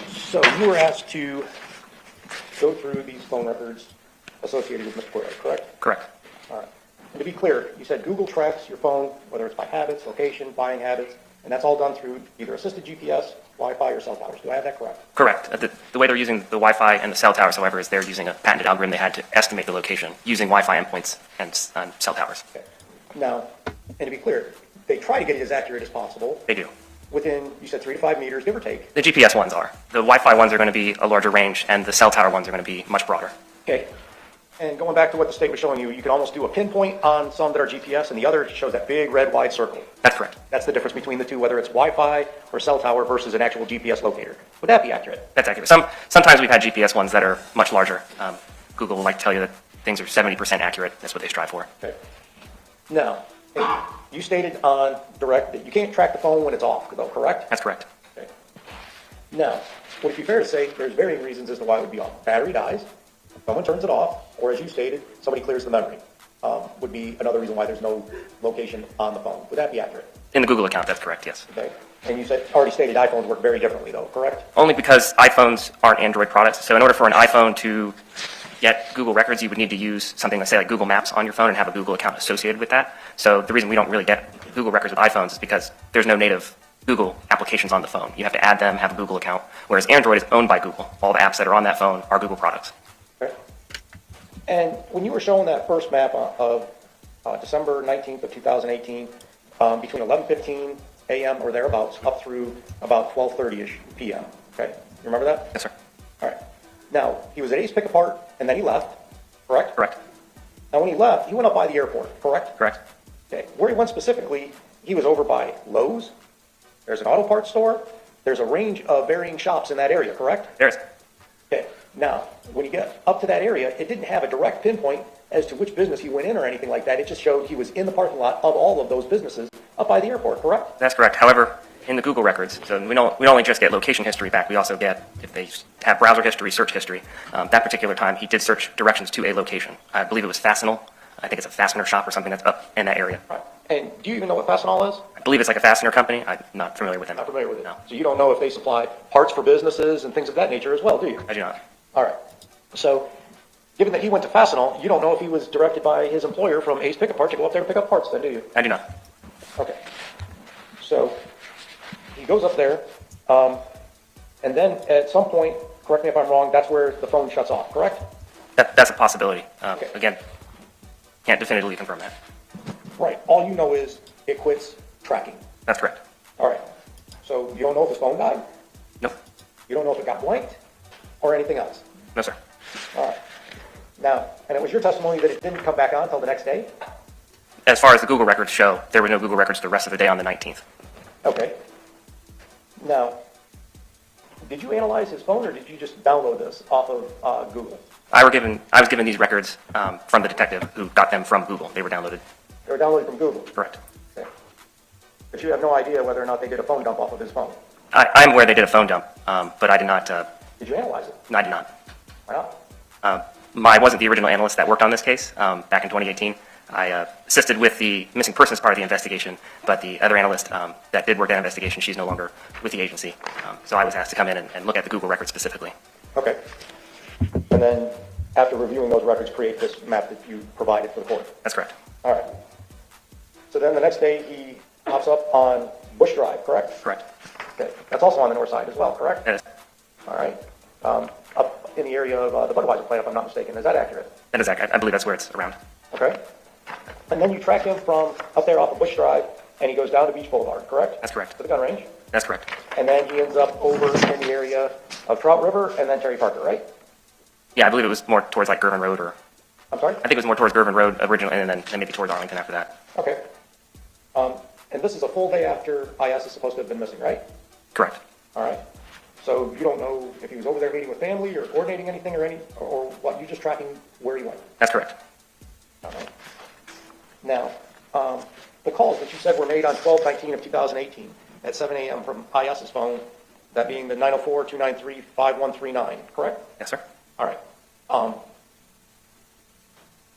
I: So you were asked to
E: go through these phone records associated with Mr. Query, correct?
H: Correct.
E: All right. And to be clear, you said Google tracks your phone, whether it's by habits, location, buying habits, and that's all done through either assisted GPS, Wi-Fi, or cell towers. Do I have that correct?
H: Correct. The way they're using the Wi-Fi and the cell towers, however, is they're using a patented algorithm they had to estimate the location using Wi-Fi endpoints and cell towers.
E: Okay. Now, and to be clear, they try to get it as accurate as possible.
H: They do.
E: Within, you said 3 to 5 meters, give or take.
H: The GPS ones are. The Wi-Fi ones are going to be a larger range, and the cell tower ones are going to be much broader.
E: Okay. And going back to what the state was showing you, you can almost do a pinpoint on some that are GPS, and the other shows that big red wide circle.
H: That's correct.
E: That's the difference between the two, whether it's Wi-Fi or cell tower versus an actual GPS locator. Would that be accurate?
H: That's accurate. Sometimes we've had GPS ones that are much larger. Google will like to tell you that things are 70% accurate. That's what they strive for.
E: Okay. Now, you stated on direct that you can't track the phone when it's off, though, correct?
H: That's correct.
E: Okay. Now, would it be fair to say there's varying reasons as to why it would be off? Battery dies, someone turns it off, or as you stated, somebody clears the memory. Would be another reason why there's no location on the phone. Would that be accurate?
H: In the Google account, that's correct, yes.
E: Okay. And you said already stated iPhones work very differently, though, correct?
H: Only because iPhones aren't Android products. So in order for an iPhone to get Google records, you would need to use something like, say, like Google Maps on your phone and have a Google account associated with that. So the reason we don't really get Google records with iPhones is because there's no native Google applications on the phone. You have to add them, have a Google account, whereas Android is owned by Google. All the apps that are on that phone are Google products.
E: Okay. And when you were showing that first map of December 19th of 2018, between 11:15 a.m. or thereabouts up through about 12:30ish p.m., okay? You remember that?
H: Yes, sir.
E: All right. Now, he was at Ace Pick Apart, and then he left, correct?
H: Correct.
E: Now, when he left, he went up by the airport, correct?
H: Correct.
E: Okay. Where he went specifically, he was over by Lowe's. There's an auto parts store. There's a range of varying shops in that area, correct?
H: There's.
E: Okay. Now, when you get up to that area, it didn't have a direct pinpoint as to which business he went in or anything like that. It just showed he was in the parking lot of all of those businesses up by the airport, correct?
H: That's correct. However, in the Google records, so we don't only just get location history back, we also get, if they have browser history, search history. That particular time, he did search directions to a location. I believe it was Fastenal. I think it's a fastener shop or something that's up in that area.
E: Right. And do you even know what Fastenal is?
H: I believe it's like a fastener company. I'm not familiar with them.
E: Not familiar with it.
H: No,
E: So you don't know if they supply parts for businesses and things of that nature as well, do you?
H: I do not.
E: All right. So, given that he went to Fastenal, you don't know if he was directed by his employer from Ace Pick Apart to go up there and pick up parts then, do you?
H: I do not.
E: Okay. So, he goes up there, and then at some point, correct me if I'm wrong, that's where the phone shuts off, correct?
H: That's a possibility.
E: Okay.
H: Again, can't definitively confirm that.
E: Right. All you know is it quits tracking.
H: That's correct.
E: All right. So, you don't know if his phone died?
H: Nope.
E: You don't know if it got blanked? Or anything else?
H: No, sir.
E: All right. Now, and it was your testimony that it didn't come back on until the next day?
H: As far as the Google records show, there were no Google records the rest of the day on the 19th.
E: Okay. Now, did you analyze his phone, or did you just download this off of Google?
H: I was given these records from the detective who got them from Google. They were downloaded.
E: They were downloaded from Google?
H: Correct.
E: Okay. But you have no idea whether or not they did a phone dump off of his phone?
H: I'm aware they did a phone dump, but I did not.
E: Did you analyze it?
H: I did not.
E: Why not?
H: I wasn't the original analyst that worked on this case back in 2018. I assisted with the missing persons part of the investigation, but the other analyst that did work that investigation, she's no longer with the agency. So I was asked to come in and look at the Google records specifically.
E: Okay. And then, after reviewing those records, create this map that you provided for the court?
H: That's correct.
E: All right. So then the next day, he pops up on Bush Drive, correct?
H: Correct.
E: Okay. That's also on the north side as well, correct?
H: That is,
E: All right. Up in the area of the Budweiser plant, if I'm not mistaken. Is that accurate?
H: that is accurate. I believe that's where it's around.
E: Okay. And then you track him from up there off of Bush Drive, and he goes down to Beach Boulevard, correct?
H: That's correct.
E: To the gun range?
H: That's correct.
E: And then he ends up over in the area of Trout River and then Terry Parker, right?
H: Yeah, I believe it was more towards like Girvan Road, or
E: I'm sorry?
H: I think it was more towards Girvan Road originally, and then maybe towards Arlington after that.
E: Okay. And this is a full day after IS is supposed to have been missing, right?
H: Correct.
E: All right. So you don't know if he was over there meeting with family or coordinating anything or what? You just tracking where he went?
H: That's correct.
E: All right. Now, the calls that you said were made on 12/19 of 2018 at 7 a.m. from IS's phone, that being the 904-293-5139, correct?
H: Yes, sir.
E: All right.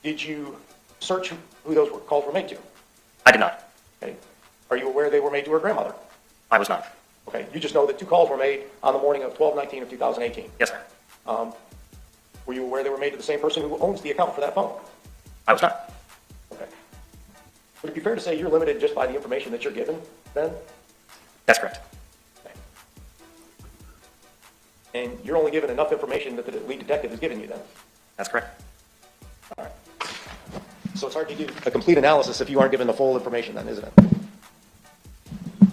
E: Did you search who those calls were made to?
H: I did not.
E: Okay. Are you aware they were made to her grandmother?
H: I was not.
E: Okay. You just know that 2 calls were made on the morning of 12/19 of 2018.
H: Yes, sir.
E: Were you aware they were made to the same person who owns the account for that phone?
H: I was not.
E: Okay. Would it be fair to say you're limited just by the information that you're given then?
H: That's correct.
E: Okay. And you're only given enough information that the lead detective has given you then?
H: That's correct.
E: All right. So it's hard to do a complete analysis if you aren't given the full information then, isn't it?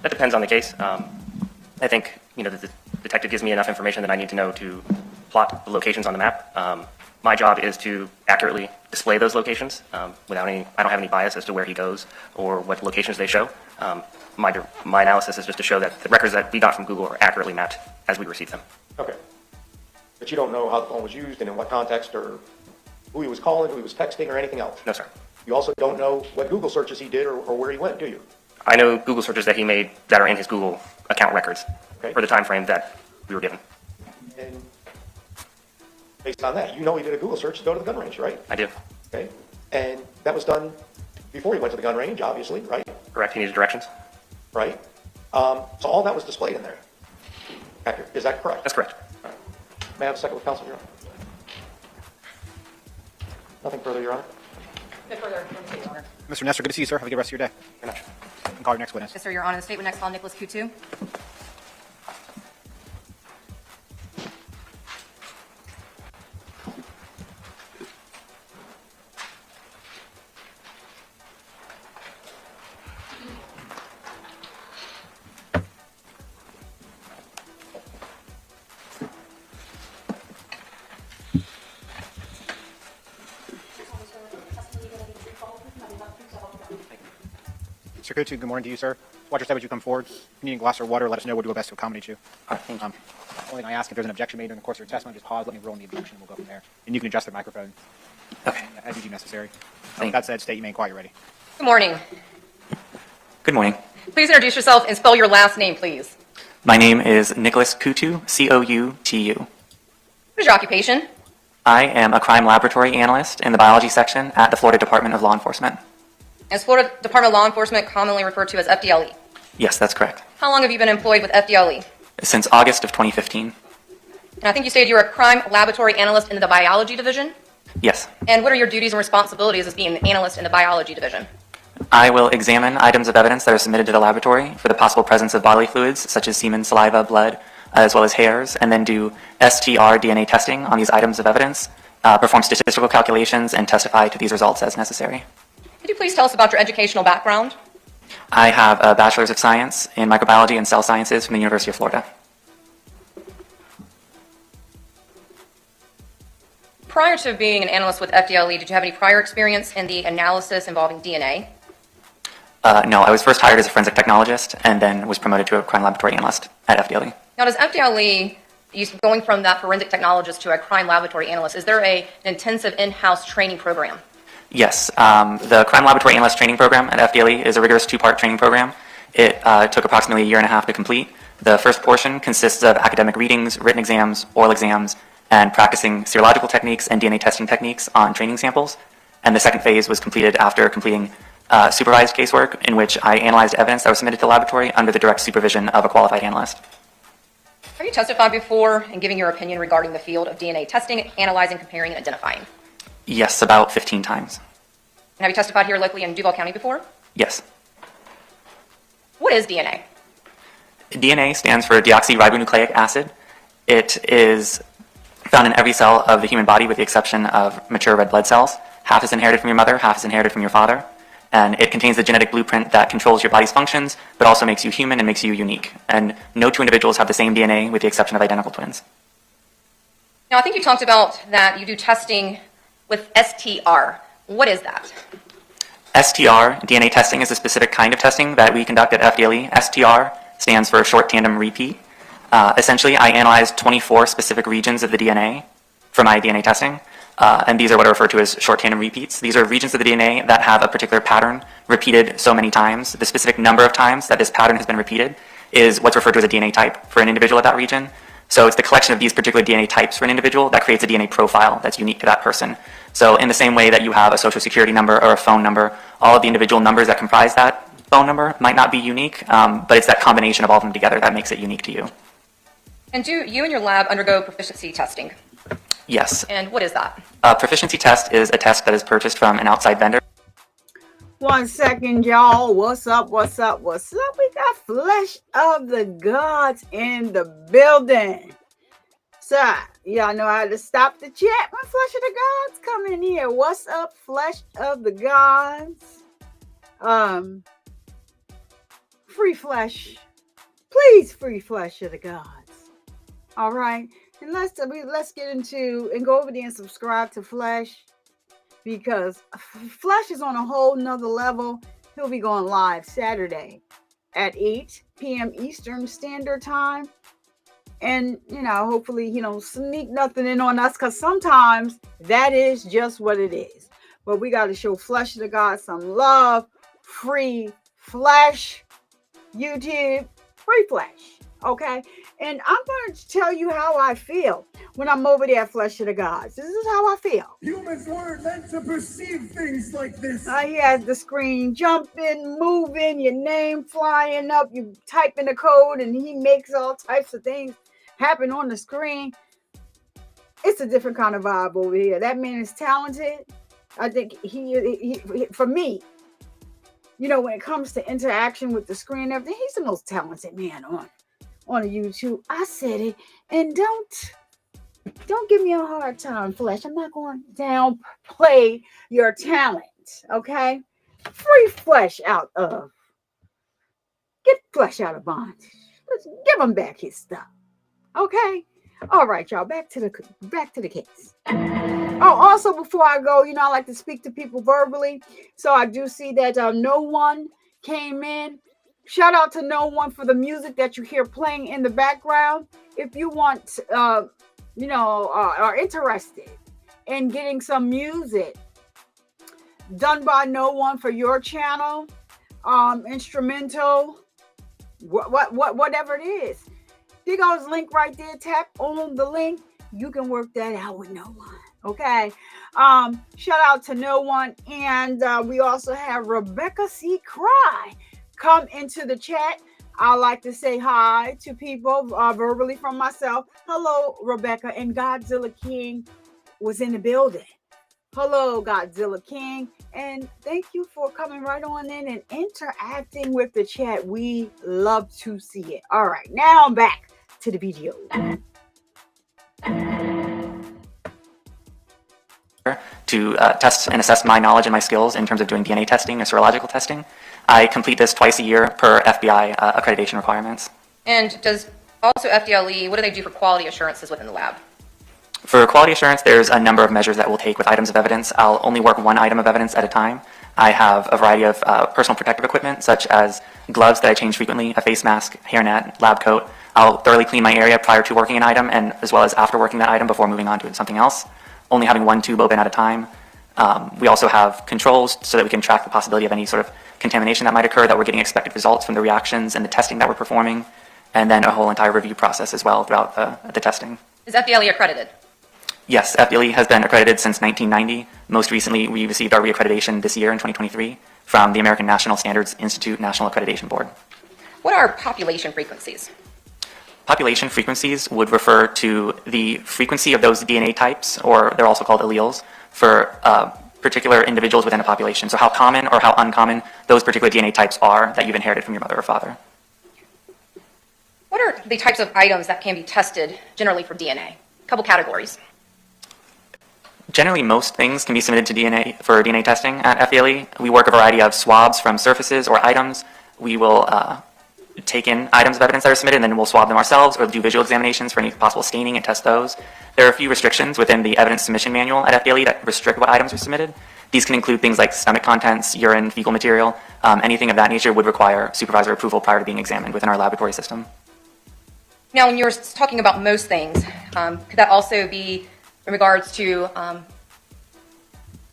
H: That depends on the case. I think, the detective gives me enough information that I need to know to plot the locations on the map. My job is to accurately display those locations without I don't have any bias as to where he goes or what locations they show. My analysis is just to show that the records that we got from Google are accurately mapped as we receive them.
E: Okay. But you don't know how the phone was used and in what context or who he was calling, who he was texting, or anything else?
H: No, sir.
E: You also don't know what Google searches he did or where he went, do you?
H: I know Google searches that he made that are in his Google account records for the time frame that we were given.
E: And based on that, you know he did a Google search to go to the gun range, right?
H: I do.
E: Okay. And that was done before he went to the gun range, obviously, right?
H: Correct. He needed directions.
E: Right. So all that was displayed in there. Accurate. Is that correct?
H: That's correct.
E: All right. May I have a second with counsel, Your Honor? Nothing further, Your Honor?
D: No further from the state, Your Honor.
C: Mr. Nestor, good to see you, sir. Have a good rest of your day.
H: Very much.
C: You can call your next witness.
D: Yes, sir, Your Honor. The state would next call Nicholas Kutu.
C: Mr. Kutu, good morning to you, sir. Watch your step as you come forward. If you need a glass of water, let us know. We'll do our best to accommodate you.
H: All right, thank you.
C: Only thing I ask, if there's an objection made during the course of your testimony, just pause, let me roll in the objection, and we'll go from there. And you can adjust the microphone
H: Okay.
C: as you deem necessary.
H: Thank
C: With that said, state your name quiet, you're ready.
D: Good morning.
I: Good morning.
D: Please introduce yourself and spell your last name, please.
I: My name is Nicholas Kutu, Coutu.
D: What is your occupation?
I: I am a crime laboratory analyst in the biology section at the Florida Department of Law Enforcement.
D: Is Florida Department of Law Enforcement commonly referred to as FDLE?
I: Yes, that's correct.
D: How long have you been employed with FDLE?
I: Since August of 2015.
D: And I think you stated you were a crime laboratory analyst in the biology division.
I: Yes.
D: And what are your duties and responsibilities as being an analyst in the biology division?
I: I will examine items of evidence that are submitted to the laboratory for the possible presence of bodily fluids such as semen, saliva, blood, as well as hairs, and then do STR DNA testing on these items of evidence, perform statistical calculations, and testify to these results as necessary.
D: Could you please tell us about your educational background?
I: I have a Bachelor's of Science in Microbiology and Cell Sciences from the University of Florida.
D: Prior to being an analyst with FDLE, did you have any prior experience in the analysis involving DNA?
I: No, I was first hired as a forensic technologist and then was promoted to a crime laboratory analyst at FDLE.
D: Now, does FDLE, going from that forensic technologist to a crime laboratory analyst, is there an intensive in-house training program?
I: Yes, the crime laboratory analyst training program at FDLE is a rigorous two-part training program. It took approximately a year and a half to complete. The first portion consists of academic readings, written exams, oral exams, and practicing serological techniques and DNA testing techniques on training samples. And the second phase was completed after completing supervised casework in which I analyzed evidence that was submitted to the laboratory under the direct supervision of a qualified analyst.
D: Have you testified before in giving your opinion regarding the field of DNA testing, analyzing, comparing, and identifying?
I: Yes, about 15 times.
D: And have you testified here locally in Duval County before?
I: Yes.
D: What is DNA?
I: DNA stands for deoxyribonucleic acid. It is found in every cell of the human body with the exception of mature red blood cells. Half is inherited from your mother, half is inherited from your father. And it contains the genetic blueprint that controls your body's functions, but also makes you human and makes you unique. And no two individuals have the same DNA with the exception of identical twins.
D: Now, I think you talked about that you do testing with STR. What is that?
I: STR, DNA testing, is a specific kind of testing that we conduct at FDLE. STR stands for short tandem repeat. Essentially, I analyzed 24 specific regions of the DNA for my DNA testing. And these are what are referred to as short tandem repeats. These are regions of the DNA that have a particular pattern repeated so many times. The specific number of times that this pattern has been repeated is what's referred to as a DNA type for an individual at that region. So it's the collection of these particular DNA types for an individual that creates a DNA profile that's unique to that person. So in the same way that you have a social security number or a phone number, all of the individual numbers that comprise that phone number might not be unique, but it's that combination of all of them together that makes it unique to you.
D: And do you and your lab undergo proficiency testing?
I: Yes.
D: And what is that?
I: A proficiency test is a test that is purchased from an outside vendor.
B: 1 second, y'all. What's up? What's up? What's up? We got Flesh of the Gods in the building. So, y'all know how to stop the chat when Flesh of the Gods come in here. What's up, Flesh of the Gods? Free flesh. Please, free Flesh of the Gods. All right. And let's get into and go over there and subscribe to Flesh, because Flesh is on a whole nother level. He'll be going live Saturday at 8 p.m. Eastern Standard Time. And, hopefully he don't sneak nothing in on us, because sometimes that is just what it is. But we got to show Flesh of the God some love. Free Flesh. YouTube. Free Flesh. Okay? And I'm going to tell you how I feel when I'm over there at Flesh of the Gods. This is how I feel.
J: Humans weren't meant to perceive things like this.
B: He has the screen jumping, moving, your name flying up. You type in the code and he makes all types of things happen on the screen. It's a different kind of vibe over here. That man is talented. I think he for me, when it comes to interaction with the screen and everything, he's the most talented man on YouTube. I said it, and don't give me a hard time, Flesh. I'm not going to downplay your talent, okay? Free Flesh out of. Get Flesh out of bondage. Let's give him back his stuff, okay? All right, y'all. Back to the case. Oh, also before I go, I like to speak to people verbally. So I do see that no one came in. Shout out to No One for the music that you hear playing in the background. If you want, are interested in getting some music done by No One for your channel, instrumental, whatever it is, there goes link right there. Tap on the link. You can work that out with No One. Okay. Shout out to No One, and we also have Rebecca C. Cry come into the chat. I like to say hi to people verbally from myself. Hello, Rebecca. And Godzilla King was in the building. Hello, Godzilla King. And thank you for coming right on in and interacting with the chat. We love to see it. All right, now I'm back to the video.
I: To test and assess my knowledge and my skills in terms of doing DNA testing or serological testing. I complete this twice a year per FBI accreditation requirements.
D: And does also FDLE, what do they do for quality assurances within the lab?
I: For quality assurance, there's a number of measures that we'll take with items of evidence. I'll only work one item of evidence at a time. I have a variety of personal protective equipment, such as gloves that I change frequently, a face mask, hairnet, lab coat. I'll thoroughly clean my area prior to working an item, and as well as after working that item before moving on to something else, only having one tube open at a time. We also have controls so that we can track the possibility of any sort of contamination that might occur, that we're getting expected results from the reactions and the testing that we're performing, and then a whole entire review process as well throughout the testing.
D: Is FDLE accredited?
I: Yes, FDLE has been accredited since 1990. Most recently, we received our reaccreditation this year in 2023 from the American National Standards Institute National Accreditation Board.
D: What are population frequencies?
I: Population frequencies would refer to the frequency of those DNA types, or they're also called alleles, for particular individuals within a population. So how common or how uncommon those particular DNA types are that you've inherited from your mother or father.
D: What are the types of items that can be tested generally for DNA? A couple categories.
I: Generally, most things can be submitted to DNA testing at FDLE. We work a variety of swabs from surfaces or items. We will take in items of evidence that are submitted, and then we'll swab them ourselves or do visual examinations for any possible staining and test those. There are a few restrictions within the evidence submission manual at FDLE that restrict what items are submitted. These can include things like stomach contents, urine, fecal material. Anything of that nature would require supervisor approval prior to being examined within our laboratory system.
D: Now, when you're talking about most things, could that also be in regards to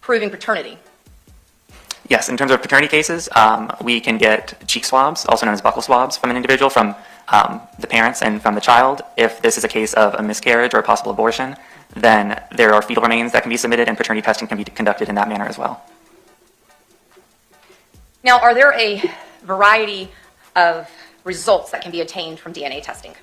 D: proving paternity?
I: Yes, in terms of paternity cases, we can get cheek swabs, also known as buccal swabs, from an individual, from the parents and from the child. If this is a case of a miscarriage or a possible abortion, then there are fetal remains that can be submitted, and paternity testing can be conducted in that manner as well.
D: Now, are there a variety of results that can be obtained from DNA testing?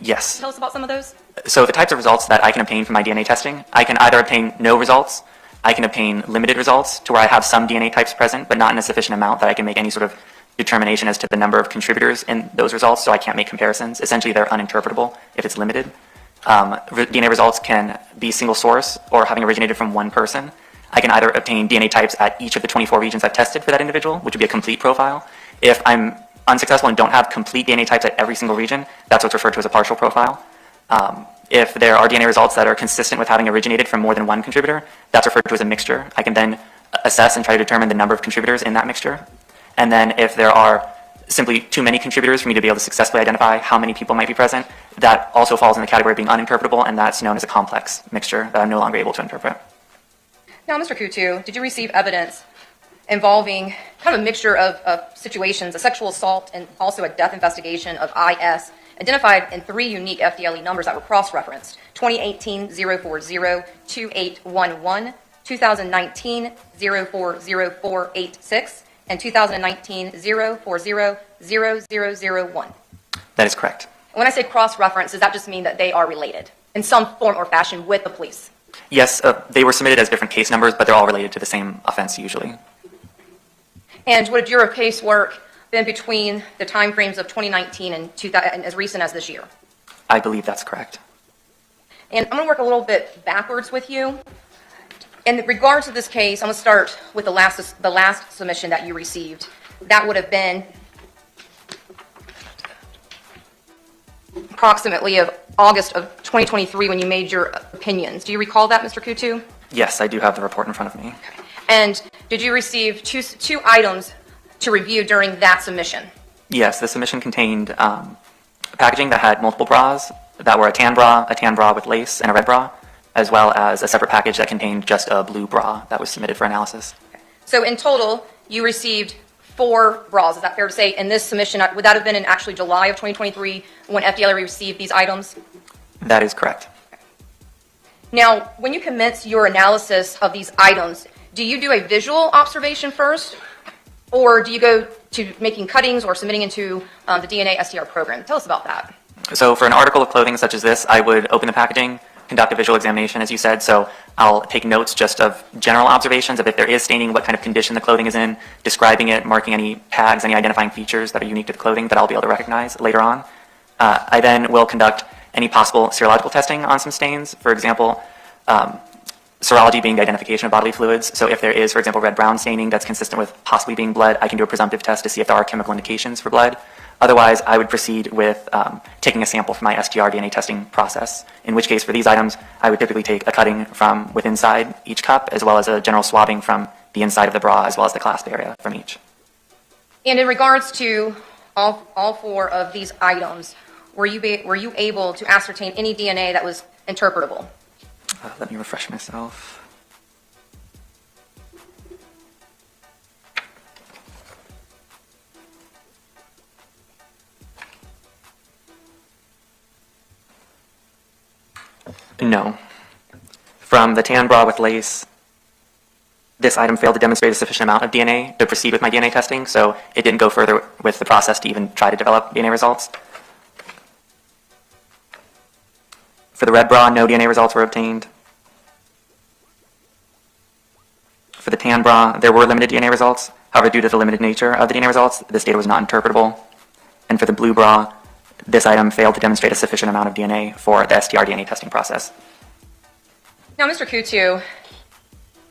I: Yes.
D: Tell us about some of those.
I: So the types of results that I can obtain from my DNA testing, I can either obtain no results, I can obtain limited results to where I have some DNA types present, but not in a sufficient amount that I can make any sort of determination as to the number of contributors in those results, so I can't make comparisons. Essentially, they're uninterpretable if it's limited. DNA results can be single source or having originated from one person. I can either obtain DNA types at each of the 24 regions I've tested for that individual, which would be a complete profile. If I'm unsuccessful and don't have complete DNA types at every single region, that's what's referred to as a partial profile. If there are DNA results that are consistent with having originated from more than one contributor, that's referred to as a mixture. I can then assess and try to determine the number of contributors in that mixture. And then if there are simply too many contributors for me to be able to successfully identify how many people might be present, that also falls in the category of being uninterpretable, and that's known as a complex mixture that I'm no longer able to interpret.
D: Now, Mr. Kutu, did you receive evidence involving kind of a mixture of situations, a sexual assault and also a death investigation of IS, identified in 3 unique FDLE numbers that were cross-referenced: 2018-040-2811, 2019-040-486, and 2019-040-0001?
I: That is correct.
D: When I say cross-reference, does that just mean that they are related in some form or fashion with the police?
I: Yes, they were submitted as different case numbers, but they're all related to the same offense usually.
D: And would your casework been between the time frames of 2019 and as recent as this year?
I: I believe that's correct.
D: And I'm going to work a little bit backwards with you. In regards to this case, I'm going to start with the last submission that you received. That would have been approximately of August of 2023 when you made your opinions. Do you recall that, Mr. Kutu?
I: Yes, I do have the report in front of me.
D: And did you receive two items to review during that submission?
I: Yes, the submission contained packaging that had multiple bras that were a tan bra with lace, and a red bra, as well as a separate package that contained just a blue bra that was submitted for analysis.
D: So in total, you received 4 bras. Is that fair to say? In this submission, would that have been in actually July of 2023 when FDLE received these items?
I: That is correct.
D: Now, when you commence your analysis of these items, do you do a visual observation first, or do you go to making cuttings or submitting into the DNA STR program? Tell us about that.
I: So for an article of clothing such as this, I would open the packaging, conduct a visual examination, as you said. So I'll take notes just of general observations of if there is staining, what kind of condition the clothing is in, describing it, marking any tags, any identifying features that are unique to the clothing that I'll be able to recognize later on. I then will conduct any possible serological testing on some stains. For example, serology being the identification of bodily fluids. So if there is, for example, red-brown staining that's consistent with possibly being blood, I can do a presumptive test to see if there are chemical indications for blood. Otherwise, I would proceed with taking a sample from my STR DNA testing process, in which case for these items, I would typically take a cutting from within inside each cup, as well as a general swabbing from the inside of the bra, as well as the clasp area from each.
D: And in regards to all 4 of these items, were you able to ascertain any DNA that was interpretable?
I: Let me refresh myself. No. From the tan bra with lace, this item failed to demonstrate a sufficient amount of DNA to proceed with my DNA testing, so it didn't go further with the process to even try to develop DNA results. For the red bra, no DNA results were obtained. For the tan bra, there were limited DNA results. However, due to the limited nature of the DNA results, this data was not interpretable. And for the blue bra, this item failed to demonstrate a sufficient amount of DNA for the STR DNA testing process.
D: Now, Mr. Kutu,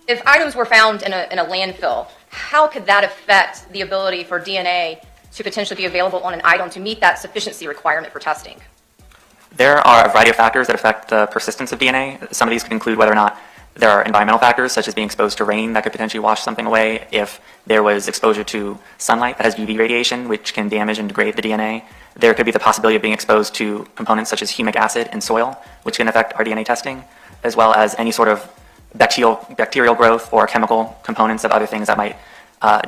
D: if items were found in a landfill, how could that affect the ability for DNA to potentially be available on an item to meet that sufficiency requirement for testing?
I: There are a variety of factors that affect the persistence of DNA. Some of these could include whether or not there are environmental factors, such as being exposed to rain that could potentially wash something away. If there was exposure to sunlight that has UV radiation, which can damage and degrade the DNA, there could be the possibility of being exposed to components such as humic acid in soil, which can affect our DNA testing, as well as any sort of bacterial growth or chemical components of other things that might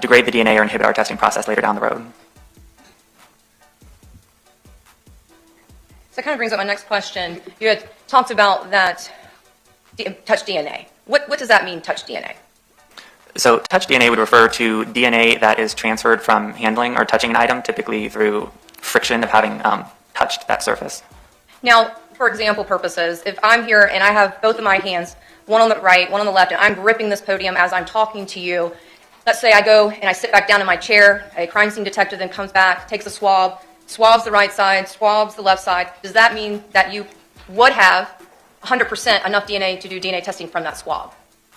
I: degrade the DNA or inhibit our testing process later down the road.
D: So that kind of brings up my next question. You had talked about that touch DNA. What does that mean, touch DNA?
I: So touch DNA would refer to DNA that is transferred from handling or touching an item, typically through friction of having touched that surface.
D: Now, for example purposes, if I'm here and I have both of my hands, one on the right, one on the left, and I'm gripping this podium as I'm talking to you, let's say I go and I sit back down in my chair, a crime scene detective then comes back, takes a swab, swabs the right side, swabs the left side. Does that mean that you would have 100% enough DNA to do DNA testing from that swab?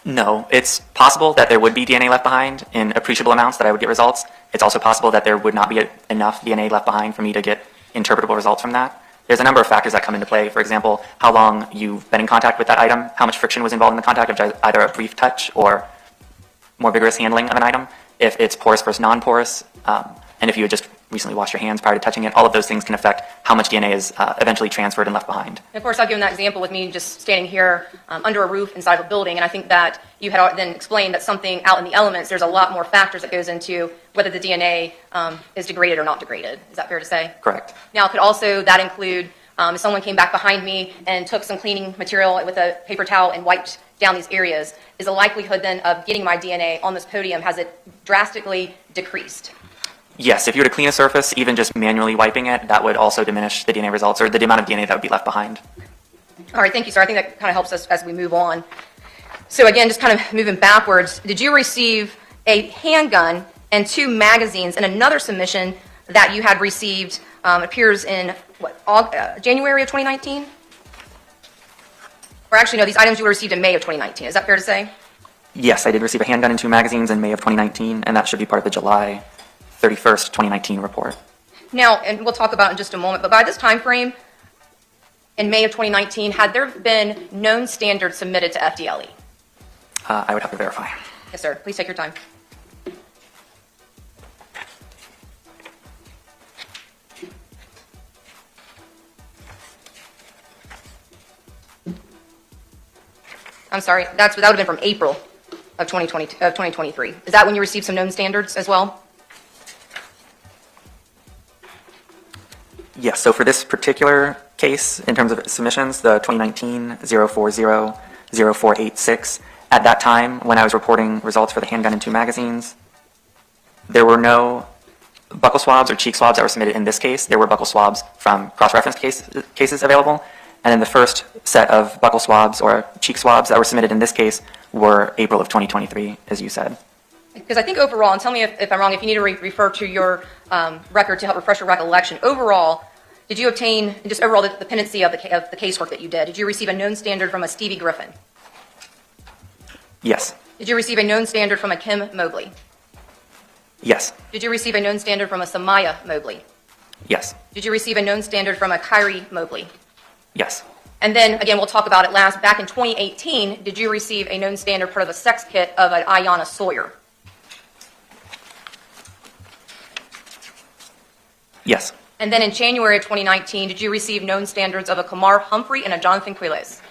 I: No, it's possible that there would be DNA left behind in appreciable amounts that I would get results. It's also possible that there would not be enough DNA left behind for me to get interpretable results from that. There's a number of factors that come into play. For example, how long you've been in contact with that item, how much friction was involved in the contact of either a brief touch or more vigorous handling of an item, if it's porous versus non-porous, and if you had just recently washed your hands prior to touching it. All of those things can affect how much DNA is eventually transferred and left behind.
D: And of course, I've given that example with me just standing here under a roof inside of a building, and I think that you had then explained that something out in the elements, there's a lot more factors that goes into whether the DNA is degraded or not degraded. Is that fair to say?
I: Correct.
D: Now, could also that include if someone came back behind me and took some cleaning material with a paper towel and wiped down these areas, is the likelihood then of getting my DNA on this podium, has it drastically decreased?
I: Yes, if you were to clean a surface, even just manually wiping it, that would also diminish the DNA results or the amount of DNA that would be left behind.
D: All right, thank you, sir. I think that kind of helps us as we move on. So again, just kind of moving backwards, did you receive a handgun and 2 magazines and another submission that you had received, appears in January of 2019? Or actually, no, these items you received in May of 2019. Is that fair to say?
I: Yes, I did receive a handgun and 2 magazines in May of 2019, and that should be part of the July 31st, 2019 report.
D: Now, and we'll talk about it in just a moment, but by this time frame, in May of 2019, had there been known standards submitted to FDLE?
I: I would have to verify.
D: Yes, sir. Please take your time. I'm sorry, that would have been from April of 2023. Is that when you received some known standards as well?
I: Yes, so for this particular case, in terms of submissions, the 2019-040-0486, at that time, when I was reporting results for the handgun and 2 magazines, there were no buccal swabs or cheek swabs that were submitted in this case. There were buccal swabs from cross-reference cases available, and then the first set of buccal swabs or cheek swabs that were submitted in this case were April of 2023, as you said.
D: Because I think overall, and tell me if I'm wrong, if you need to refer to your record to help refresh your recollection, overall, did you obtain, just overall, the dependency of the casework that you did, did you receive a known standard from a Stevie Griffin?
I: Yes.
D: Did you receive a known standard from a Kim Mobley?
I: Yes.
D: Did you receive a known standard from a Samaya Mobley?
I: Yes.
D: Did you receive a known standard from a Kyrie Mobley?
I: Yes.
D: And then, again, we'll talk about it last. Back in 2018, did you receive a known standard part of a sex kit of an Iyana Sawyer?
I: Yes.
D: And then in January of 2019, did you receive known standards of a Kamar Humphrey and a Jonathan Quiles?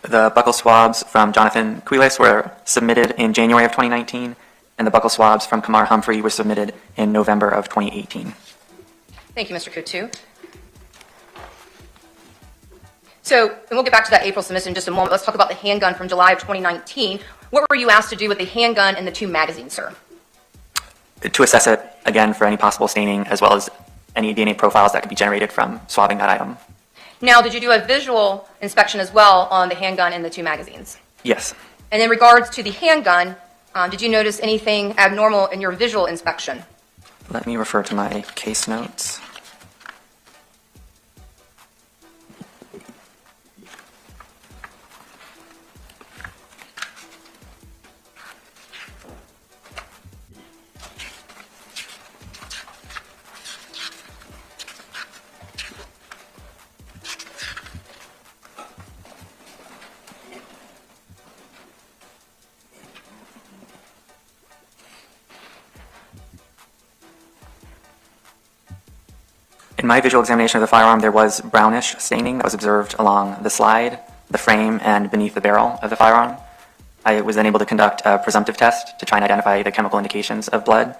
I: The buccal swabs from Jonathan Quiles were submitted in January of 2019, and the buccal swabs from Kamar Humphrey were submitted in November of 2018.
D: Thank you, Mr. Coutu. So, and we'll get back to that April submission in just a moment. Let's talk about the handgun from July of 2019. What were you asked to do with the handgun and the 2 magazines, sir?
I: To assess it, again, for any possible staining, as well as any DNA profiles that could be generated from swabbing that item.
D: Now, did you do a visual inspection as well on the handgun and the 2 magazines?
I: Yes.
D: And in regards to the handgun, did you notice anything abnormal in your visual inspection?
I: Let me refer to my case notes. In my visual examination of the firearm, there was brownish staining that was observed along the slide, the frame, and beneath the barrel of the firearm. I was then able to conduct a presumptive test to try and identify the chemical indications of blood,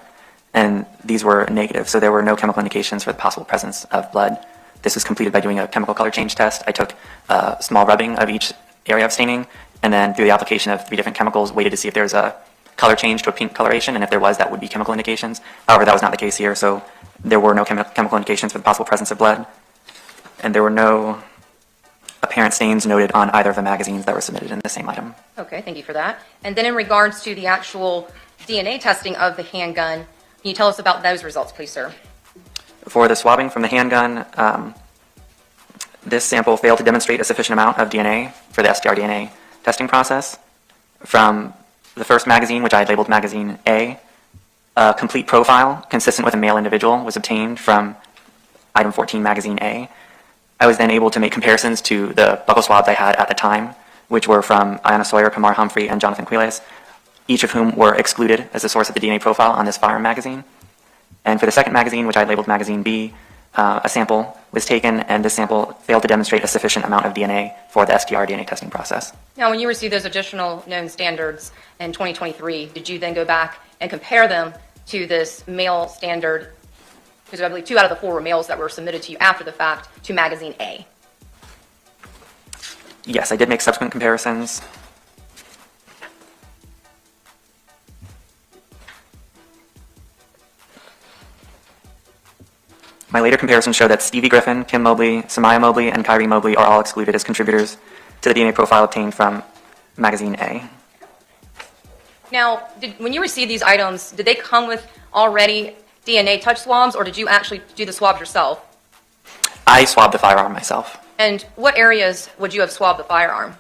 I: and these were negative, so there were no chemical indications for the possible presence of blood. This was completed by doing a chemical color change test. I took a small rubbing of each area of staining, and then through the application of 3 different chemicals, waited to see if there was a color change to a pink coloration, and if there was, that would be chemical indications. However, that was not the case here, so there were no chemical indications for the possible presence of blood, and there were no apparent stains noted on either of the magazines that were submitted in the same item.
D: Okay, thank you for that. And then in regards to the actual DNA testing of the handgun, can you tell us about those results, please, sir?
I: For the swabbing from the handgun, this sample failed to demonstrate a sufficient amount of DNA for the STR DNA testing process. From the first magazine, which I had labeled magazine A, a complete profile consistent with a male individual was obtained from item 14, magazine A. I was then able to make comparisons to the buccal swabs I had at the time, which were from Iyana Sawyer, Kamar Humphrey, and Jonathan Quiles, each of whom were excluded as the source of the DNA profile on this firearm magazine. And for the second magazine, which I labeled magazine B, a sample was taken, and this sample failed to demonstrate a sufficient amount of DNA for the STR DNA testing process.
D: Now, when you received those additional known standards in 2023, did you then go back and compare them to this male standard? Because I believe 2 out of the 4 were males that were submitted to you after the fact to magazine A.
I: Yes, I did make subsequent comparisons. My later comparisons show that Stevie Griffin, Kim Mobley, Samaya Mobley, and Kyrie Mobley are all excluded as contributors to the DNA profile obtained from magazine A.
D: Now, when you received these items, did they come with already DNA touch swabs, or did you actually do the swabs yourself?
I: I swabbed the firearm myself.
D: And what areas would you have swabbed the firearm?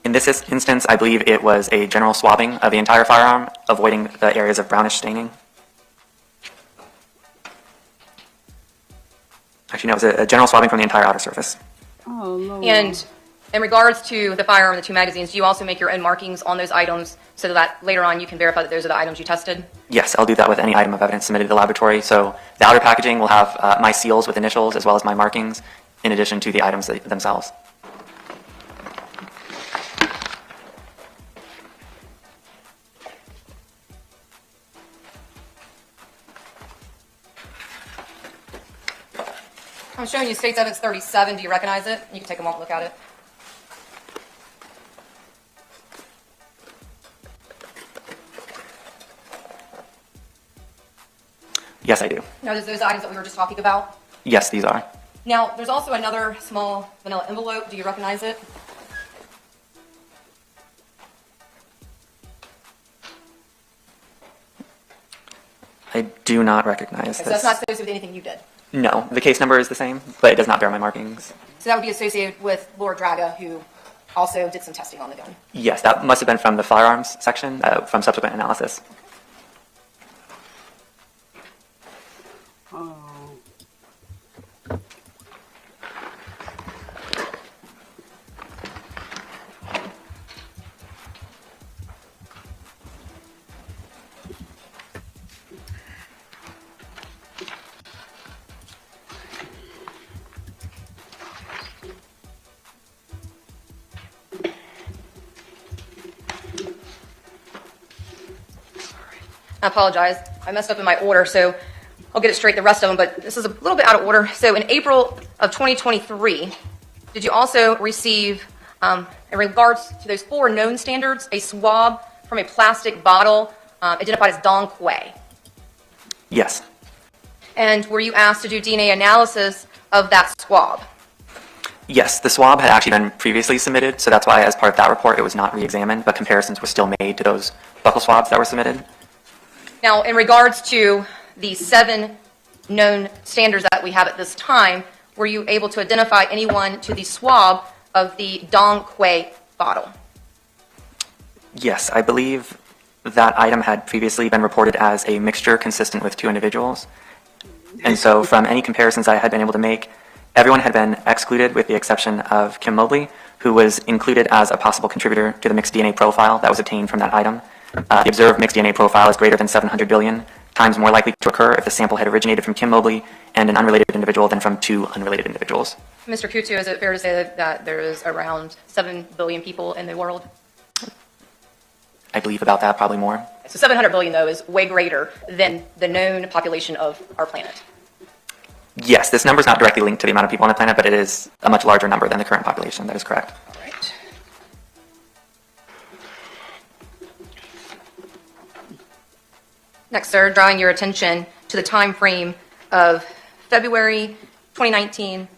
I: In this instance, I believe it was a general swabbing of the entire firearm, avoiding the areas of brownish staining. Actually, no, it was a general swabbing from the entire outer surface.
B: Oh, Lord.
D: And in regards to the firearm and the 2 magazines, do you also make your own markings on those items so that later on you can verify that those are the items you tested?
I: Yes, I'll do that with any item of evidence submitted to the laboratory. So the outer packaging will have my seals with initials as well as my markings, in addition to the items themselves.
D: I'm showing you State's Evidence 37. Do you recognize it? You can take a moment and look at it.
I: Yes, I do.
D: Now, those items that we were just talking about?
I: Yes, these are.
D: Now, there's also another small vanilla envelope. Do you recognize it?
I: I do not recognize
D: Okay, so
I: this.
D: that's not associated with anything you did.
I: No, the case number is the same, but it does not bear my markings.
D: So that would be associated with Laura Draga, who also did some testing on the gun.
I: Yes, that must have been from the firearms section, from subsequent analysis.
B: Oh.
D: I apologize. I messed up in my order, so I'll get it straight, the rest of them, but this is a little bit out of order. So in April of 2023, did you also receive, in regards to those 4 known standards, a swab from a plastic bottle identified as Dong Quai?
I: Yes.
D: And were you asked to do DNA analysis of that swab?
I: Yes, the swab had actually been previously submitted, so that's why as part of that report it was not re-examined, but comparisons were still made to those buccal swabs that were submitted.
D: Now, in regards to the 7 known standards that we have at this time, were you able to identify anyone to the swab of the Dong Quai bottle?
I: Yes, I believe that item had previously been reported as a mixture consistent with 2 individuals. And so from any comparisons I had been able to make, everyone had been excluded with the exception of Kim Mobley, who was included as a possible contributor to the mixed DNA profile that was obtained from that item. The observed mixed DNA profile is greater than 700 billion times more likely to occur if the sample had originated from Kim Mobley and an unrelated individual than from 2 unrelated individuals.
D: Mr. Kutu, is it fair to say that there is around 7 billion people in the world?
I: I believe about that, probably more.
D: So 700 billion, though, is way greater than the known population of our planet.
I: Yes, this number is not directly linked to the amount of people on the planet, but it is a much larger number than the current population. That is correct.
D: All right. Next, sir, drawing your attention to the time frame of February 2019,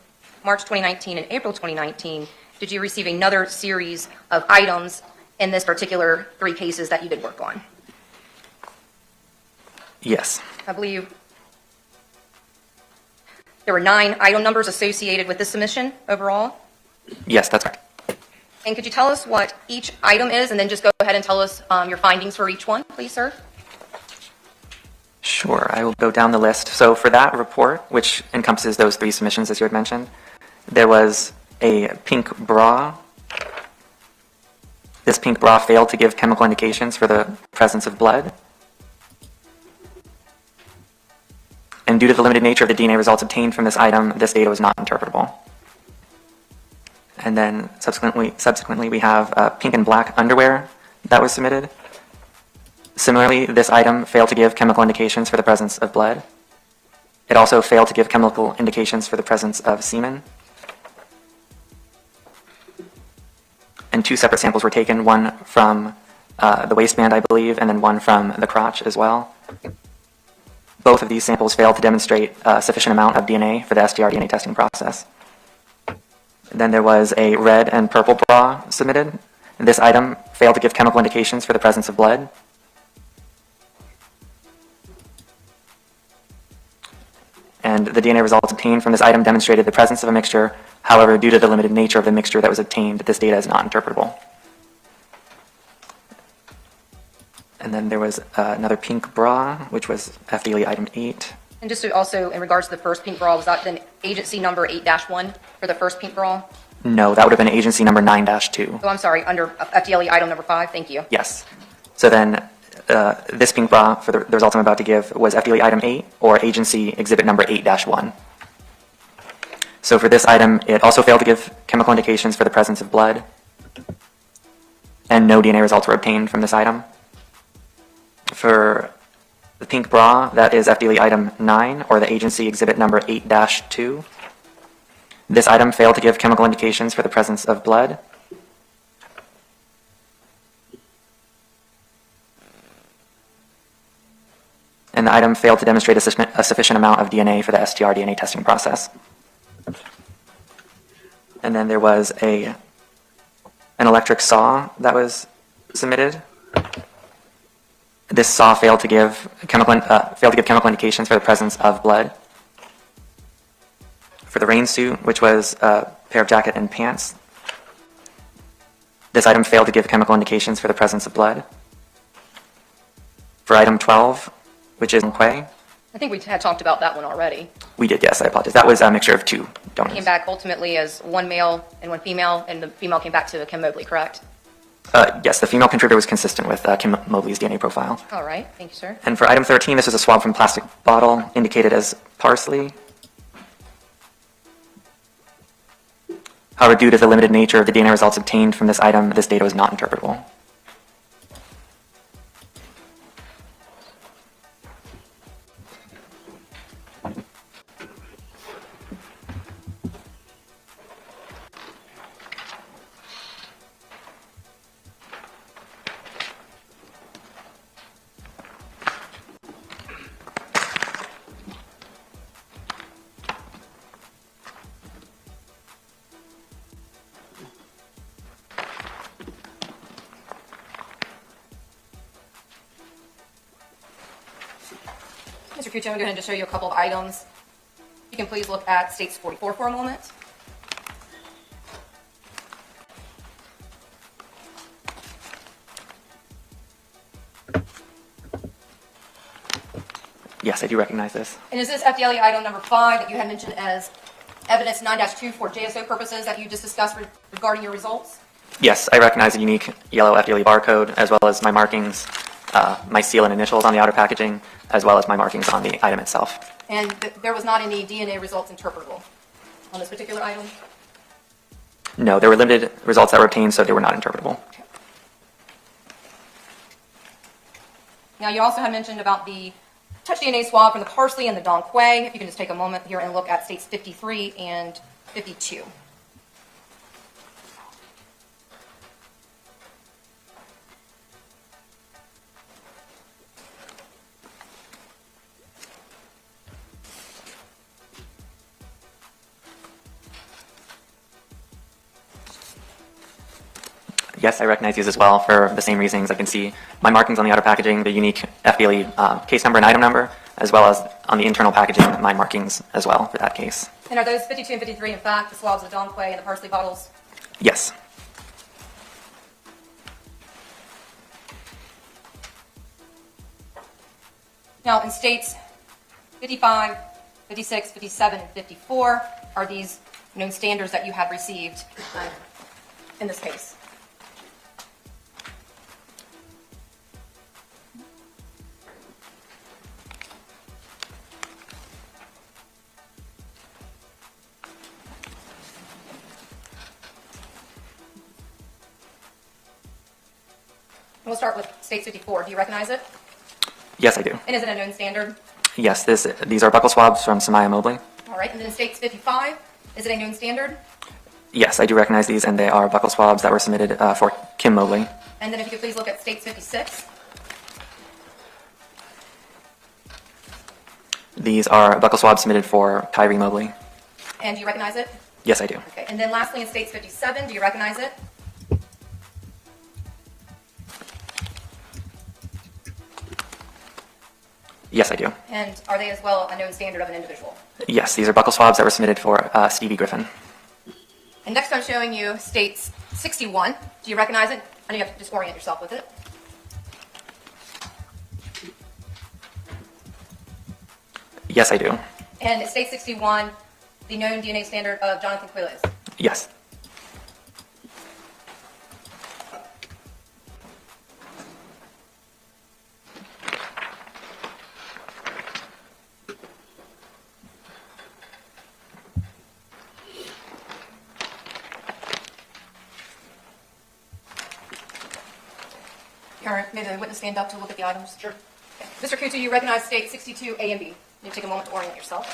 D: March 2019, and April 2019, did you receive another series of items in this particular 3 cases that you did work on?
I: Yes.
D: I believe there were 9 item numbers associated with this submission overall.
I: Yes, that's correct.
D: And could you tell us what each item is, and then just go ahead and tell us your findings for each one, please, sir?
I: Sure, I will go down the list. So for that report, which encompasses those 3 submissions as you had mentioned, there was a pink bra. This pink bra failed to give chemical indications for the presence of blood. And due to the limited nature of the DNA results obtained from this item, this data was not interpretable. And then subsequently we have pink and black underwear that was submitted. Similarly, this item failed to give chemical indications for the presence of blood. It also failed to give chemical indications for the presence of semen. And 2 separate samples were taken, one from the waistband, I believe, and then one from the crotch as well. Both of these samples failed to demonstrate a sufficient amount of DNA for the STR DNA testing process. Then there was a red and purple bra submitted. This item failed to give chemical indications for the presence of blood. And the DNA results obtained from this item demonstrated the presence of a mixture. However, due to the limited nature of the mixture that was obtained, this data is not interpretable. And then there was another pink bra, which was FDLE item 8.
D: And just to also, in regards to the first pink bra, was that then agency number 8-1 for the first pink bra?
I: No, that would have been agency number 9-2.
D: Oh, I'm sorry, under FDLE item number 5, thank you.
I: Yes. So then this pink bra, for the results I'm about to give, was FDLE item 8 or agency exhibit number 8-1. So for this item, it also failed to give chemical indications for the presence of blood, and no DNA results were obtained from this item. For the pink bra, that is FDLE item 9 or the agency exhibit number 8-2. This item failed to give chemical indications for the presence of blood. And the item failed to demonstrate a sufficient amount of DNA for the STR DNA testing process. And then there was an electric saw that was submitted. This saw failed to give chemical indications for the presence of blood. For the rain suit, which was a pair of jacket and pants, this item failed to give chemical indications for the presence of blood. For item 12, which is Quay,
D: I think we had talked about that one already.
I: we did, yes, I apologize. That was a mixture of 2 donors.
D: Came back ultimately as 1 male and 1 female, and the female came back to Kim Mobley, correct?
I: Yes, the female contributor was consistent with Kim Mobley's DNA profile.
D: All right, thank you, sir.
I: And for item 13, this is a swab from plastic bottle indicated as parsley. However, due to the limited nature of the DNA results obtained from this item, this data was not interpretable.
D: Mr. Cucci, I'm going to go ahead and just show you a couple of items. You can please look at States 44 for a moment.
I: Yes, I do recognize this.
D: And is this FDLE item number 5 that you had mentioned as evidence 9-2 for JSO purposes that you just discussed regarding your results?
I: Yes, I recognize the unique yellow FDLE barcode, as well as my markings, my seal and initials on the outer packaging, as well as my markings on the item itself.
D: And there was not any DNA results interpretable on this particular item?
I: No, there were limited results that were obtained, so they were not interpretable.
D: Now, you also had mentioned about the touch DNA swab from the parsley and the Don Quay. If you can just take a moment here and look at States 53 and 52.
I: Yes, I recognize these as well for the same reasons. I can see my markings on the outer packaging, the unique FDLE case number and item number, as well as on the internal packaging, my markings as well for that case.
D: And are those 52 and 53, in fact, the swabs of the Donquay and the parsley bottles?
I: Yes.
D: Now, in states 55, 56, 57, and 54, are these known standards that you have received in this case? We'll start with states 54. Do you recognize it?
I: Yes, I do.
D: And is it a known standard?
I: Yes, these are buckle swabs from Samaya Mobley.
D: All right. And then in states 55, is it a known standard?
I: Yes, I do recognize these, and they are buckle swabs that were submitted for Kim Mobley.
D: And then if you could please look at states 56.
I: These are buckle swabs submitted for Tyree Mobley.
D: And do you recognize it?
I: Yes, I do.
D: Okay. And then lastly, in states 57, do you recognize it?
I: Yes, I do.
D: And are they as well a known standard of an individual?
I: Yes, these are buckle swabs that were submitted for Stevie Griffin.
D: And next I'm showing you states 61. Do you recognize it? I know you have to just orient yourself with it.
I: Yes, I do.
D: And at state 61, the known DNA standard of Jonathan Quiles.
I: Yes.
D: Karen, may the witness stand up to look at the items? Sure. Okay. Mr. Kutu, you recognize state 62 A and B. You take a moment to orient yourself.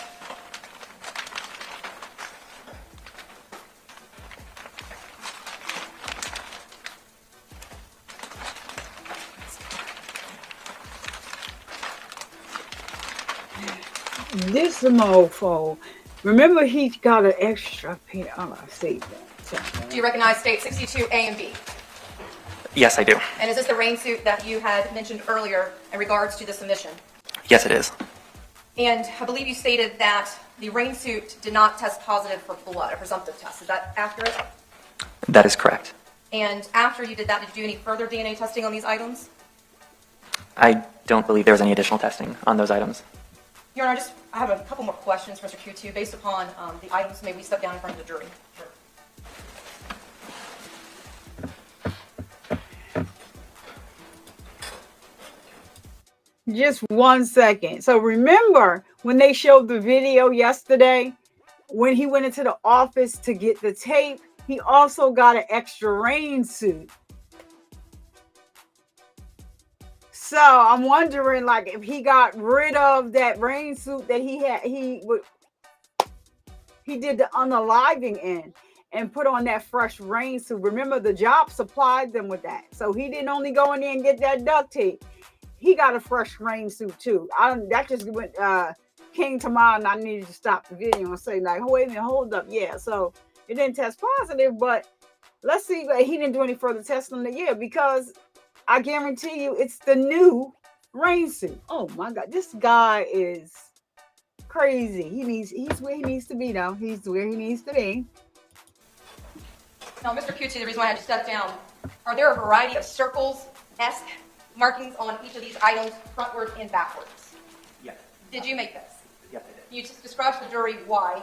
B: This mofo. Remember, he got an extra pin. Oh, I see that.
D: Do you recognize state 62 A and B?
I: Yes, I do.
D: And is this the rain suit that you had mentioned earlier in regards to the submission?
I: Yes, it is.
D: And I believe you stated that the rain suit did not test positive for blood, a presumptive test. Is that accurate?
I: That is correct.
D: And after you did that, did you do any further DNA testing on these items?
I: I don't believe there was any additional testing on those items.
D: Your Honor, I have a couple more questions, Mr. Q2, based upon the items. May we step down in front of the jury? Sure.
B: Just 1 second. So remember when they showed the video yesterday, when he went into the office to get the tape, he also got an extra rain suit. So I'm wondering, like, if he got rid of that rain suit that he had, he did the unaliving in and put on that fresh rain suit. Remember, the job supplied them with that. So he didn't only go in there and get that duct tape. He got a fresh rain suit too. That just went came to mind. I needed to stop the video and say, like, wait a minute, hold up. Yeah, so it didn't test positive, but let's see. But he didn't do any further testing on the year, because I guarantee you it's the new rain suit. Oh my God, this guy is crazy. He's where he needs to be now. He's where he needs to be.
D: Now, Mr. Q2, the reason why I had to step down, are there a variety of circles-esque markings on each of these items, frontward and backwards?
I: Yes.
D: Did you make this?
I: Yes, I did.
D: You just described to the jury why.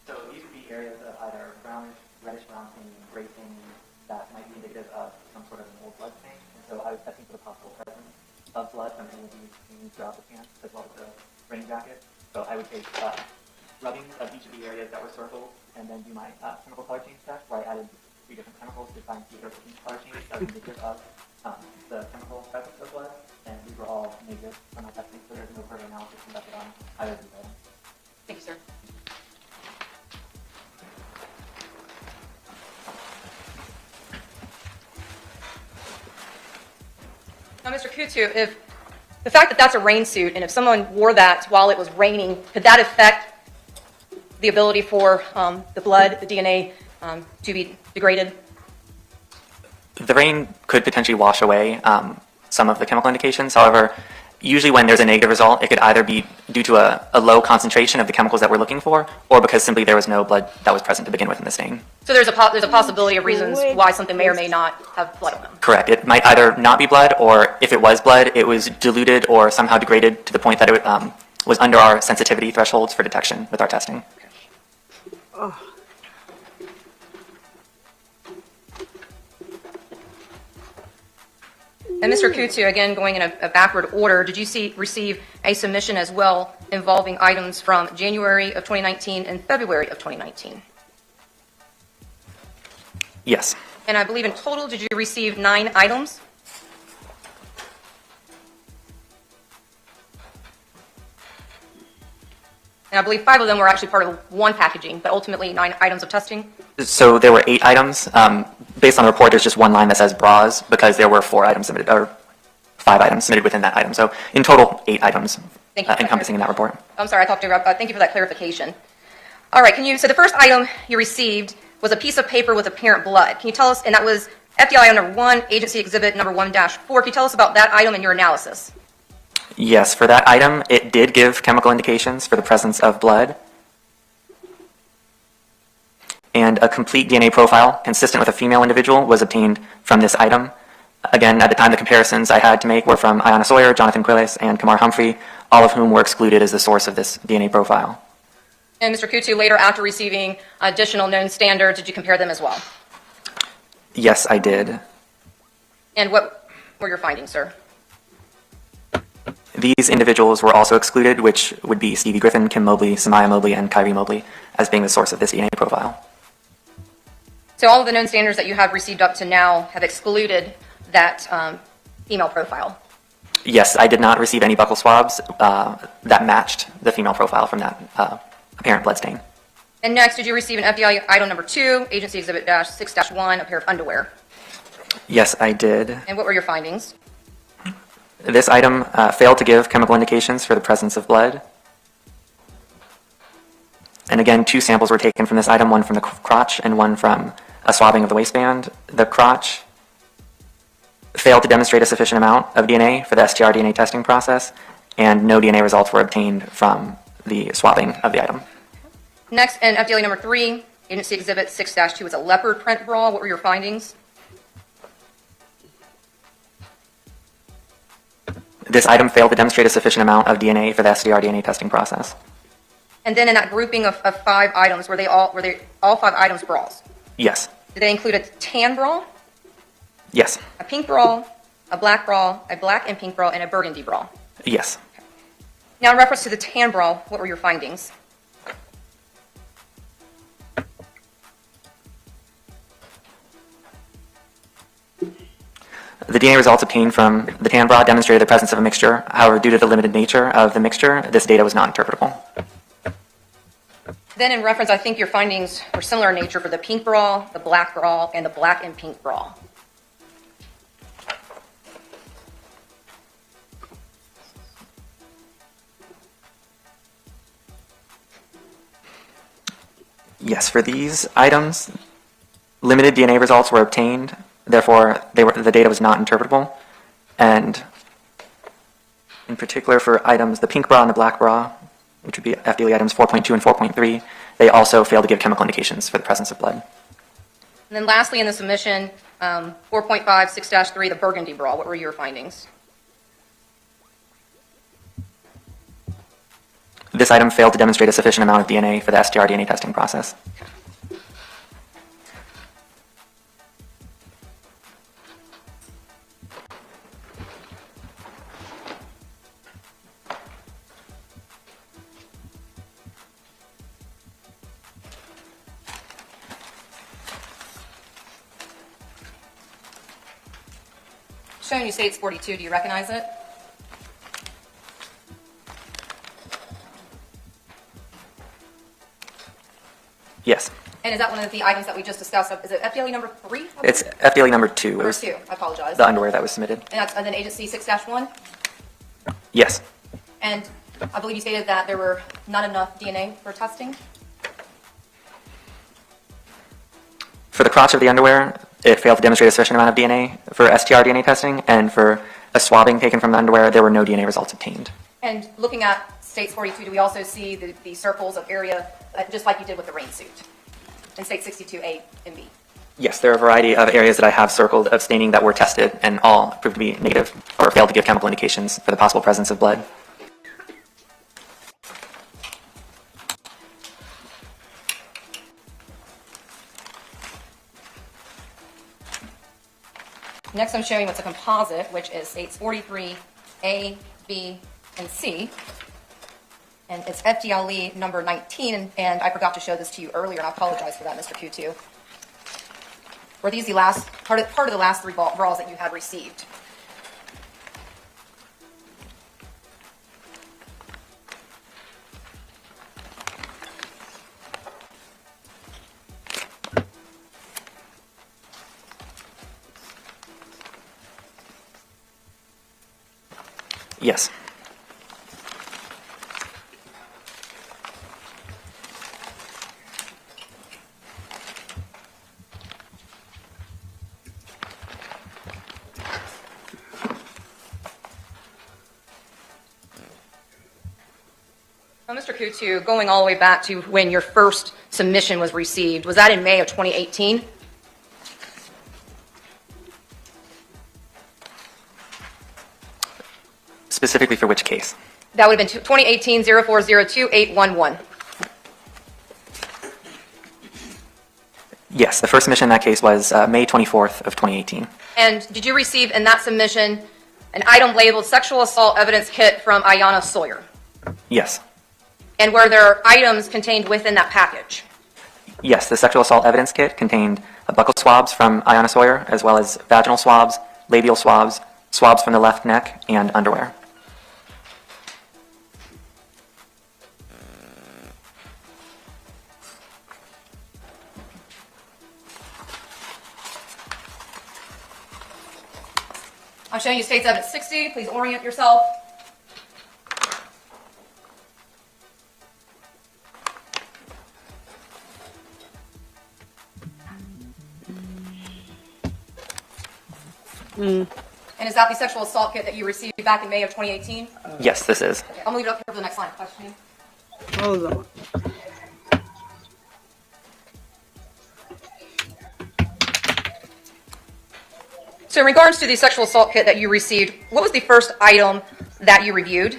I: So these would be areas of either brownish, reddish-brown staining, gray staining that might be indicative of some sort of an old blood stain. And so I was testing for the possible presence of blood from any of these stains throughout the pants, as well as the rain jacket. So I would take rubbings of each of the areas that were circled, and then do my chemical color change test, where I added 3 different chemicals to find see if there was any color change that was indicative of the chemical presence of blood, and these were all negative on my testing, so there's no further analysis conducted on either of these items.
D: Thank you, sir. Now, Mr. Kutu, if the fact that that's a rain suit, and if someone wore that while it was raining, could that affect the ability for the blood, the DNA, to be degraded?
I: The rain could potentially wash away some of the chemical indications. However, usually when there's a negative result, it could either be due to a low concentration of the chemicals that we're looking for, or because simply there was no blood that was present to begin with in the stain.
D: So there's a possibility of reasons why something may or may not have blood on them.
I: Correct. It might either not be blood, or if it was blood, it was diluted or somehow degraded to the point that it was under our sensitivity thresholds for detection with our testing.
B: Oh.
D: And Mr. Kutu, again, going in a backward order, did you receive a submission as well involving items from January of 2019 and February of 2019?
I: Yes.
D: And I believe in total, did you receive 9 items? And I believe 5 of them were actually part of one packaging, but ultimately 9 items of testing?
I: So there were 8 items. Based on the report, there's just one line that says bras because there were 4 items submitted, or 5 items submitted within that item. So in total, 8 items encompassing in that report.
D: I'm sorry, I talked to you. Thank you for that clarification. All right, so the first item you received was a piece of paper with apparent blood. Can you tell us, and that was FDLI item number 1, agency exhibit number 1-4. Can you tell us about that item and your analysis?
I: Yes, for that item, it did give chemical indications for the presence of blood. And a complete DNA profile consistent with a female individual was obtained from this item. Again, at the time, the comparisons I had to make were from Iyana Sawyer, Jonathan Quilles, and Kamar Humphrey, all of whom were excluded as the source of this DNA profile.
D: And Mr. Kutu, later after receiving additional known standards, did you compare them as well?
I: Yes, I did.
D: And what were your findings, sir?
I: These individuals were also excluded, which would be Stevie Griffin, Kim Mobley, Samaya Mobley, and Kyrie Mobley, as being the source of this DNA profile.
D: So all of the known standards that you have received up to now have excluded that female profile?
I: Yes, I did not receive any buccal swabs that matched the female profile from that apparent blood stain.
D: And next, did you receive an FDI item number 2, agency exhibit -6-1, a pair of underwear?
I: Yes, I did.
D: And what were your findings?
I: This item failed to give chemical indications for the presence of blood. And again, 2 samples were taken from this item, one from the crotch and one from a swabbing of the waistband. The crotch failed to demonstrate a sufficient amount of DNA for the STR DNA testing process, and no DNA results were obtained from the swabbing of the item.
D: Next, and FDLA number 3, agency exhibit 6-2 is a leopard print bra. What were your findings?
I: This item failed to demonstrate a sufficient amount of DNA for the STR DNA testing process.
D: And then in that grouping of 5 items, were they all 5 items bras?
I: Yes.
D: Did they include a tan bra,
I: Yes.
D: a pink bra, a black and pink bra, and a burgundy bra?
I: Yes.
D: Now, in reference to the tan bra, what were your findings?
I: The DNA results obtained from the tan bra demonstrated the presence of a mixture. However, due to the limited nature of the mixture, this data was not interpretable.
D: Then in reference, I think your findings were similar in nature for the pink bra, the black bra, and the black and pink bra.
I: Yes, for these items, limited DNA results were obtained. Therefore, the data was not interpretable. And in particular for items, the pink bra and the black bra, which would be FDLE items 4.2 and 4.3, they also failed to give chemical indications for the presence of blood.
D: And then lastly in the submission, 4.5, 6-3, the burgundy bra, what were your findings?
I: This item failed to demonstrate a sufficient amount of DNA for the STR DNA testing process.
D: Showing you say it's 42, do you recognize it?
I: Yes.
D: And is that one of the items that we just discussed? Is it FDLE number 3?
I: It's FDLE number 2. It
D: Number
I: was
D: 2, I apologize.
I: the underwear that was submitted.
D: And then agency 6-1?
I: Yes.
D: And I believe you stated that there were not enough DNA for testing?
I: For the crotch of the underwear, it failed to demonstrate a sufficient amount of DNA for STR DNA testing, and for a swabbing taken from the underwear, there were no DNA results obtained.
D: And looking at States 42, do we also see the circles of area, just like you did with the rain suit in State 62A and B?
I: Yes, there are a variety of areas that I have circled of staining that were tested and all proved to be negative or failed to give chemical indications for the possible presence of blood.
D: Next, I'm showing what's a composite, which is States 43A, B, and C. And it's FDLE number 19, and I forgot to show this to you earlier, and I apologize for that, Mr. Q2. Were these the last part of the last 3 bras that you had received?
I: Yes.
D: Well, Mr. Kutu, going all the way back to when your first submission was received, was that in May of 2018?
I: Specifically for which case?
D: That would have been 2018-0402-811.
I: Yes, the first submission in that case was May 24th of 2018.
D: And did you receive in that submission an item labeled sexual assault evidence kit from Iyana Sawyer?
I: Yes.
D: And were there items contained within that package?
I: Yes, the sexual assault evidence kit contained buccal swabs from Iyana Sawyer, as well as vaginal swabs, labial swabs, swabs from the left neck, and underwear.
D: I'm showing you State's Evidence 60. Please orient yourself. And is that the sexual assault kit that you received back in May of 2018?
I: Yes, this is.
D: Okay, I'm going to leave it up here for the next line of questioning.
B: Hold on.
D: So in regards to the sexual assault kit that you received, what was the first item that you reviewed?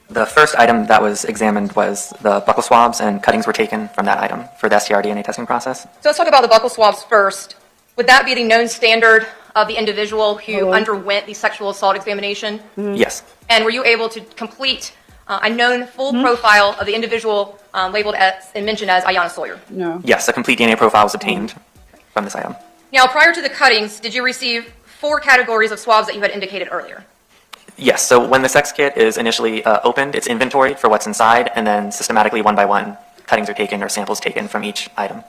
I: The first item that was examined was the buccal swabs, and cuttings were taken from that item for the STR DNA testing process.
D: So let's talk about the buccal swabs first. Would that be the known standard of the individual who underwent the sexual assault examination?
I: Yes.
D: And were you able to complete a known full profile of the individual labeled as and mentioned as Iyana Sawyer?
B: No.
I: Yes, a complete DNA profile was obtained from this item.
D: Now, prior to the cuttings, did you receive 4 categories of swabs that you had indicated earlier?
I: Yes, so when the sex kit is initially opened, it's inventoried for what's inside, and then systematically, one by one, cuttings are taken or samples taken from each item.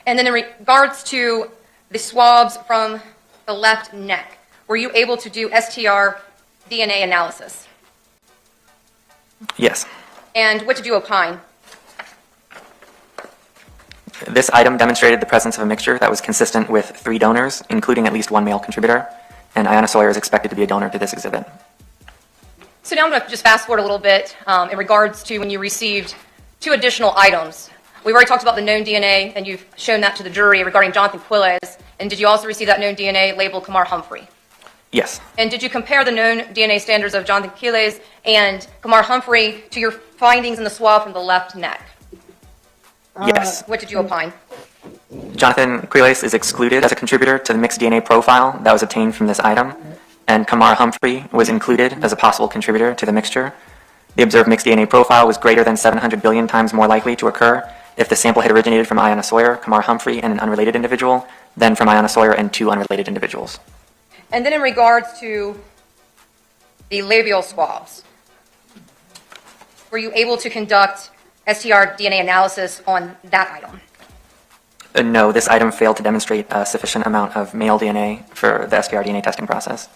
D: And then in regards to the swabs from the left neck, were you able to do STR DNA analysis?
I: Yes.
D: And what did you opine?
I: This item demonstrated the presence of a mixture that was consistent with 3 donors, including at least 1 male contributor, and Iyana Sawyer is expected to be a donor to this exhibit.
D: So now I'm going to just fast forward a little bit in regards to when you received 2 additional items. We've already talked about the known DNA, and you've shown that to the jury regarding Jonathan Quiles. And did you also receive that known DNA labeled Kamar Humphrey?
I: Yes.
D: And did you compare the known DNA standards of Jonathan Quiles and Kamar Humphrey to your findings in the swab from the left neck?
I: Yes.
D: What did you opine?
I: Jonathan Quiles is excluded as a contributor to the mixed DNA profile that was obtained from this item, and Kamar Humphrey was included as a possible contributor to the mixture. The observed mixed DNA profile was greater than 700 billion times more likely to occur if the sample had originated from Iyana Sawyer, Kamar Humphrey, and an unrelated individual, than from Iyana Sawyer and 2 unrelated individuals.
D: And then in regards to the labial swabs, were you able to conduct STR DNA analysis on that item?
I: No, this item failed to demonstrate a sufficient amount of male DNA for the STR DNA testing process.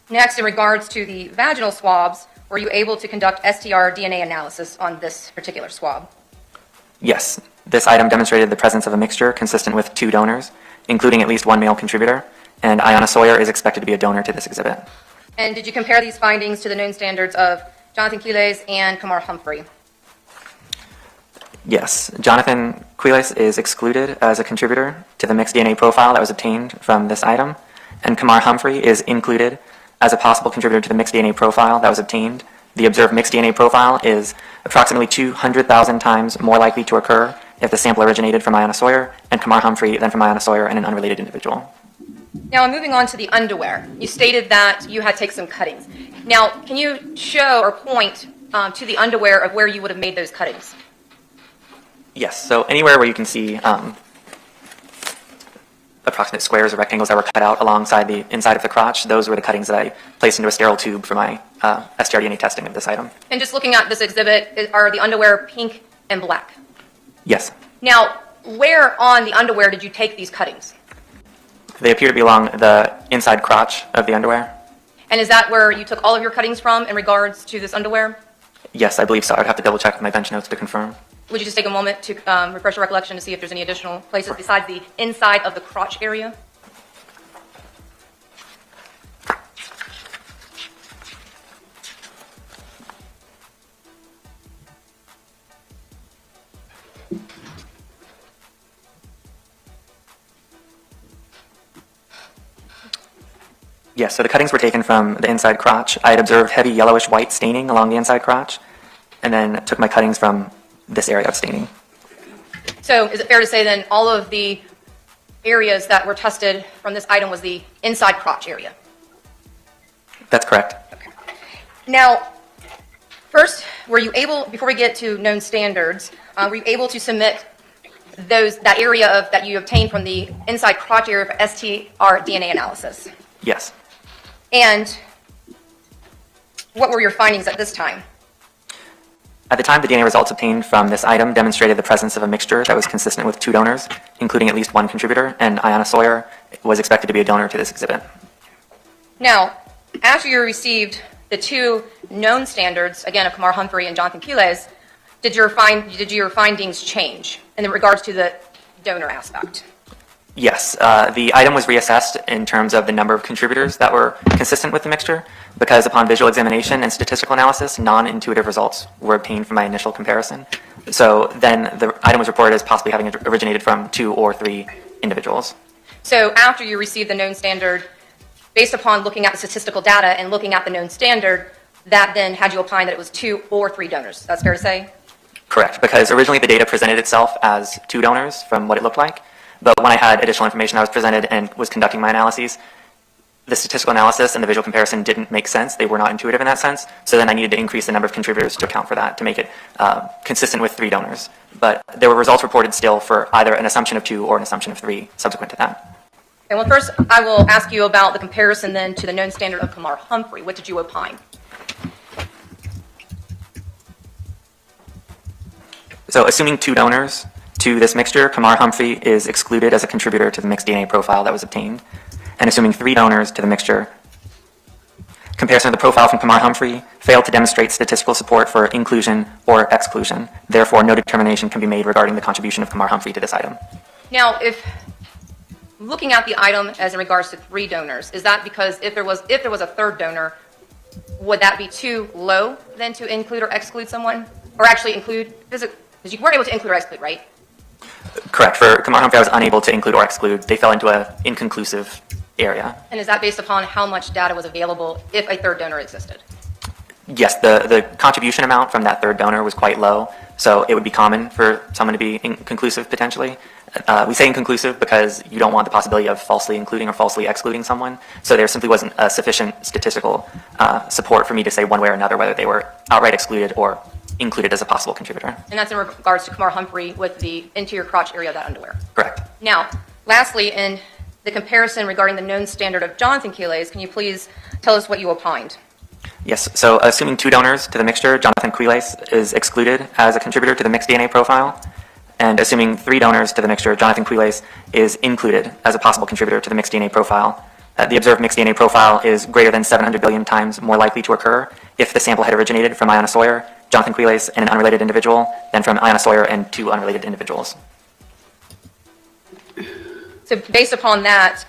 D: Next, in regards to the vaginal swabs, were you able to conduct STR DNA analysis on this particular swab?
I: Yes, This item demonstrated the presence of a mixture consistent with 2 donors, including at least 1 male contributor, and Iyana Sawyer is expected to be a donor to this exhibit.
D: And did you compare these findings to the known standards of Jonathan Quiles and Kamar Humphrey?
I: Yes, Jonathan Quiles is excluded as a contributor to the mixed DNA profile that was obtained from this item, and Kamar Humphrey is included as a possible contributor to the mixed DNA profile that was obtained. The observed mixed DNA profile is approximately 200,000 times more likely to occur if the sample originated from Iyana Sawyer and Kamar Humphrey than from Iyana Sawyer and an unrelated individual.
D: Now, moving on to the underwear. You stated that you had taken some cuttings. Now, can you show or point to the underwear of where you would have made those cuttings?
I: Yes, so anywhere where you can see approximate squares or rectangles that were cut out alongside the inside of the crotch, those were the cuttings that I placed into a sterile tube for my STR DNA testing of this item.
D: And just looking at this exhibit, are the underwear pink and black?
I: Yes.
D: Now, where on the underwear did you take these cuttings?
I: They appear to be along the inside crotch of the underwear.
D: And is that where you took all of your cuttings from in regards to this underwear?
I: Yes, I believe so. I'd have to double check with my bench notes to confirm.
D: Would you just take a moment to refresh your recollection to see if there's any additional places besides the inside of the crotch area?
I: Yes, so the cuttings were taken from the inside crotch. I had observed heavy yellowish-white staining along the inside crotch, and then took my cuttings from this area of staining.
D: So is it fair to say then all of the areas that were tested from this item was the inside crotch area?
I: That's correct.
D: Okay. Now, first, were you able, before we get to known standards, were you able to submit that area that you obtained from the inside crotch area for STR DNA analysis?
I: Yes.
D: And what were your findings at this time?
I: At the time, the DNA results obtained from this item demonstrated the presence of a mixture that was consistent with 2 donors, including at least 1 contributor, and Iyana Sawyer was expected to be a donor to this exhibit.
D: Now, after you received the 2 known standards, again, of Kamar Humphrey and Jonathan Quiles, did your findings change in regards to the donor aspect?
I: Yes, the item was reassessed in terms of the number of contributors that were consistent with the mixture, because upon visual examination and statistical analysis, non-intuitive results were obtained from my initial comparison. So then the item was reported as possibly having originated from 2 or 3 individuals.
D: So after you received the known standard, based upon looking at the statistical data and looking at the known standard, that then had you opine that it was 2 or 3 donors. That's fair to say?
I: Correct, because originally the data presented itself as 2 donors from what it looked like. But when I had additional information I was presented and was conducting my analyses, the statistical analysis and the visual comparison didn't make sense. They were not intuitive in that sense. So then I needed to increase the number of contributors to account for that, to make it consistent with 3 donors. But there were results reported still for either an assumption of 2 or an assumption of 3 subsequent to that.
D: Okay, well, first I will ask you about the comparison then to the known standard of Kamar Humphrey. What did you opine?
I: So assuming 2 donors to this mixture, Kamar Humphrey is excluded as a contributor to the mixed DNA profile that was obtained. And assuming 3 donors to the mixture, comparison of the profile from Kamar Humphrey failed to demonstrate statistical support for inclusion or exclusion. Therefore, no determination can be made regarding the contribution of Kamar Humphrey to this item.
D: Now, if looking at the item as in regards to 3 donors, is that because if there was a 3rd donor, would that be too low then to include or exclude someone? Or actually include, because you weren't able to include or exclude, right?
I: Correct. For Kamar Humphrey, I was unable to include or exclude. They fell into an inconclusive area.
D: And is that based upon how much data was available if a 3rd donor existed?
I: Yes, the contribution amount from that 3rd donor was quite low, so it would be common for someone to be inconclusive potentially. We say inconclusive because you don't want the possibility of falsely including or falsely excluding someone, so there simply wasn't a sufficient statistical support for me to say one way or another whether they were outright excluded or included as a possible contributor.
D: And that's in regards to Kamar Humphrey with the interior crotch area of that underwear.
I: Correct.
D: Now, lastly, in the comparison regarding the known standard of Jonathan Quiles, can you please tell us what you opined?
I: Yes, so assuming 2 donors to the mixture, Jonathan Quiles is excluded as a contributor to the mixed DNA profile. And assuming 3 donors to the mixture, Jonathan Quiles is included as a possible contributor to the mixed DNA profile. The observed mixed DNA profile is greater than 700 billion times more likely to occur if the sample had originated from Iyana Sawyer Jonathan Quiles and an unrelated individual, then from Iyana Sawyer and 2 unrelated individuals.
D: So based upon that,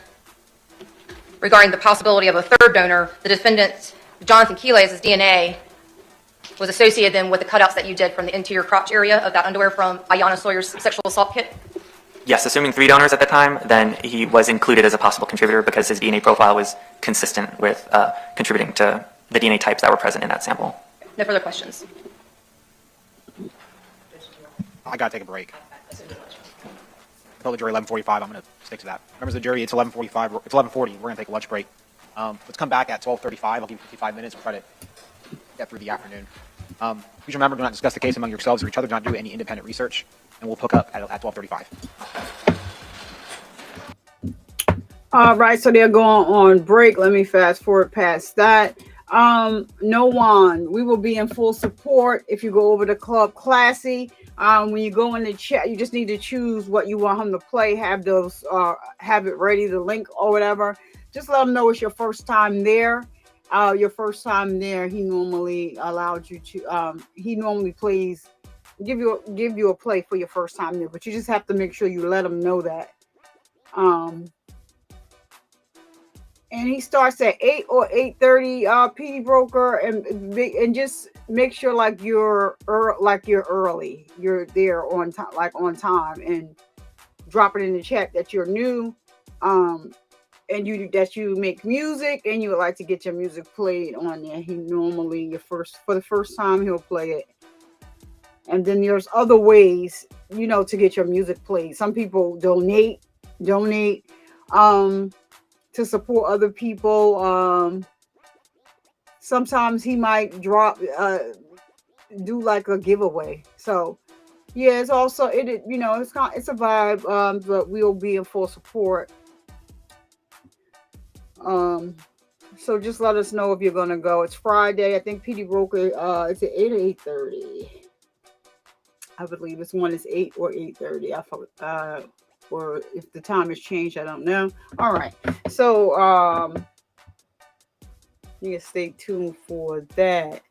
D: regarding the possibility of a third donor, the defendant, Jonathan Quiles' DNA was associated then with the cutouts that you did from the interior crotch area of that underwear from Iyana Sawyer's sexual assault kit?
I: Yes, assuming 3 donors at the time, then he was included as a possible contributor because his DNA profile was consistent with contributing to the DNA types that were present in that sample.
D: No further questions.
C: I gotta take a break. I told the jury 11:45. I'm gonna stick to that. Members of the jury, it's 11:45. It's 11:40. We're gonna take a lunch break. Let's come back at 12:35. I'll give you 55 minutes. We'll try to get through the afternoon. Please remember, do not discuss the case among yourselves or each other. Do not do any independent research, and we'll hook up at 12:35.
B: All right, so they're going on break. Let me fast forward past that. No one. We will be in full support if you go over to Club Classy. When you go in the chat, you just need to choose what you want him to play. Have those, have it ready, the link or whatever. Just let him know it's your first time there. Your first time there, he normally allowed you to. He normally plays, give you a play for your first time there, but you just have to make sure you let him know that. And he starts at 8 or 8:30. PD Broker, and just make sure like you're early. You're there on time, on time, and drop it in the chat that you're new. And that you make music and you would like to get your music played on there. He normally for the first time he'll play it. And then there's other ways, to get your music played. Some people donate to support other people. Sometimes he might do like a giveaway. So yeah, it's also it's a vibe, but we'll be in full support. So just let us know if you're gonna go. It's Friday. I think PD Broker, it's at 8 or 8:30. I believe this one is 8 or 8:30. I forgot, or if the time has changed, I don't know. All right. So you can stay tuned for that.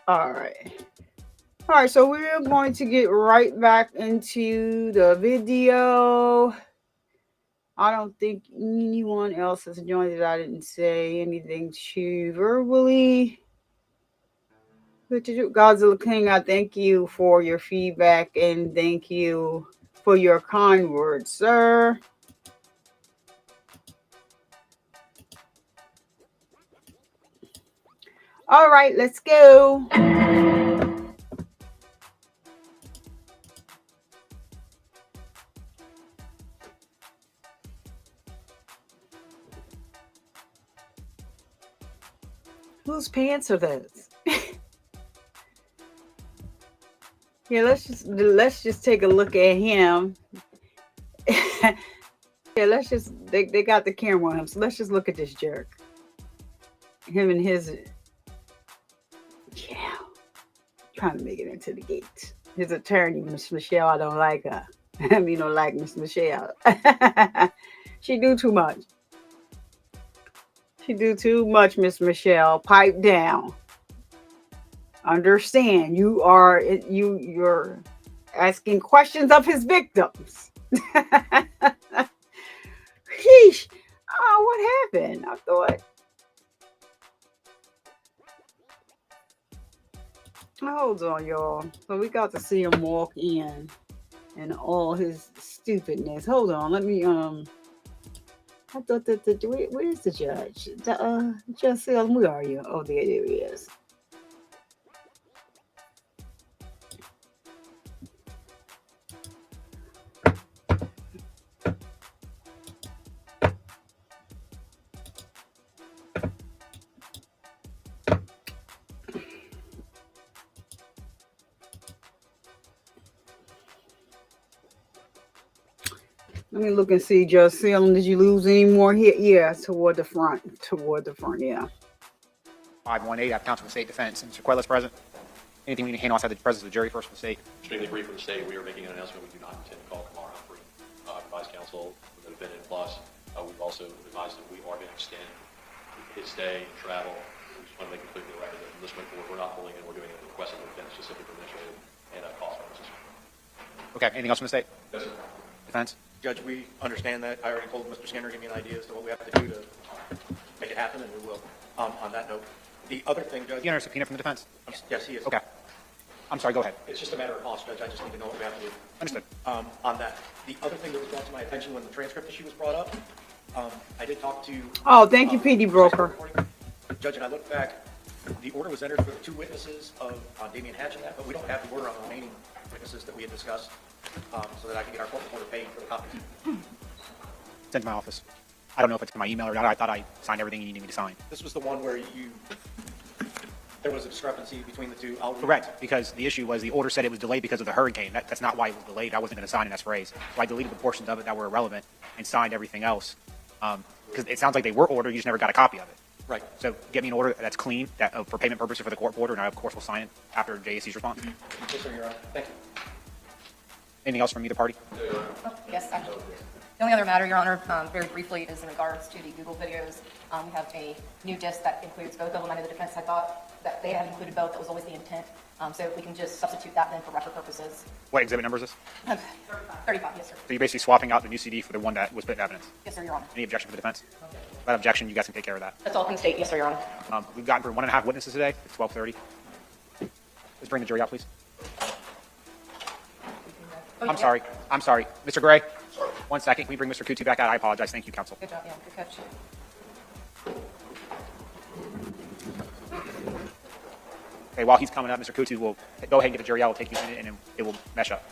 B: All right, so we're going to get right back into the video. I don't think anyone else has joined it. I didn't say anything to verbally. Godzilla King, I thank you for your feedback and thank you for your kind words, sir. All right, let's go. Whose pants are those? Yeah, let's just take a look at him. Yeah, they got the camera on him, so let's just look at this jerk. Him and his, yeah, trying to make it into the gate. His attorney, Miss Michelle, I don't like her. I mean, don't like Miss Michelle. She do too much. She do too much, Miss Michelle. Pipe down. Understand, you're asking questions of his victims. Sheesh. Oh, what happened? I thought. Hold on, y'all. So we got to see him walk in and all his stupidness. Hold on, let me I thought that where's the judge? Judge Salem, where are you? Oh, there he is. Let me look and see, Judge Salem. Did you lose any more here? Yeah, toward the front, yeah.
C: 518, I have counsel for the state defense. Mr. Quellis present. Anything we can handle outside the presence of the jury first for the state?
F: Extremely brief for the state. We are making an announcement. We do not intend to call tomorrow for advice counsel with the defendant. Plus, we've also advised that we are going to extend his stay and travel. We just want to make it clear to the record that from this point forward, we're not pulling in, we're doing it at the request of the defense, just simply for administrative and cost purposes.
C: Okay, anything else from the state?
F: Yes, sir.
C: Defense?
E: Judge, we understand that. I already told Mr. Skinner, give me an idea as to what we have to do to make it happen, and we will. On that note, the other thing, Judge.
C: You under subpoena from the defense?
E: Yes, he is.
C: Okay. I'm sorry, go ahead.
E: It's just a matter of cost, Judge. I just need to know what we have to do.
C: Understood.
E: On that, the other thing that was brought to my attention when the transcript issue was brought up, I did talk to.
B: Oh, thank you, PD Broker.
E: Judge, and I looked back. The order was entered for the 2 witnesses of Damian Hatch and that, but we don't have the order on the remaining witnesses that we had discussed, so that I can get our court reporter paid for the copies.
C: Sent to my office. I don't know if it's in my email or not. I thought I signed everything you needed me to sign.
E: This was the one where there was a discrepancy between the two.
C: Correct, because the issue was the order said it was delayed because of the hurricane. That's not why it was delayed. I wasn't going to sign an S phrase. So I deleted the portions of it that were irrelevant and signed everything else. Because it sounds like they were ordered, you just never got a copy of it.
E: Right.
C: So get me an order that's clean, that for payment purposes for the court reporter, and I, of course, will sign it after JAC's response.
E: Yes, sir, Your Honor. Thank you.
C: Anything else from either party?
D: Yes, actually. The only other matter, Your Honor, very briefly, is in regards to the Google videos. We have a new disc that includes both of them. I know the defense had thought that they had included both. That was always the intent. So if we can just substitute that then for record purposes.
C: What exhibit number is this?
D: 35, yes, sir.
C: So you're basically swapping out the new CD for the one that was put in evidence.
D: Yes, sir, Your Honor.
C: Any objection for the defense? Without objection, you guys can take care of that.
D: That's all from the state. Yes, sir, Your Honor.
C: We've gotten through 1.5 witnesses today. It's 12:30. Let's bring the jury out, please. I'm sorry. Mr. Gray, 1 second. Can we bring Mr. Kutu back out? I apologize. Thank you, counsel.
D: Good job, yeah, good catch.
C: Okay, while he's coming up, Mr. Kutu will go ahead and get the jury out. It'll take you a minute, and it will mesh up.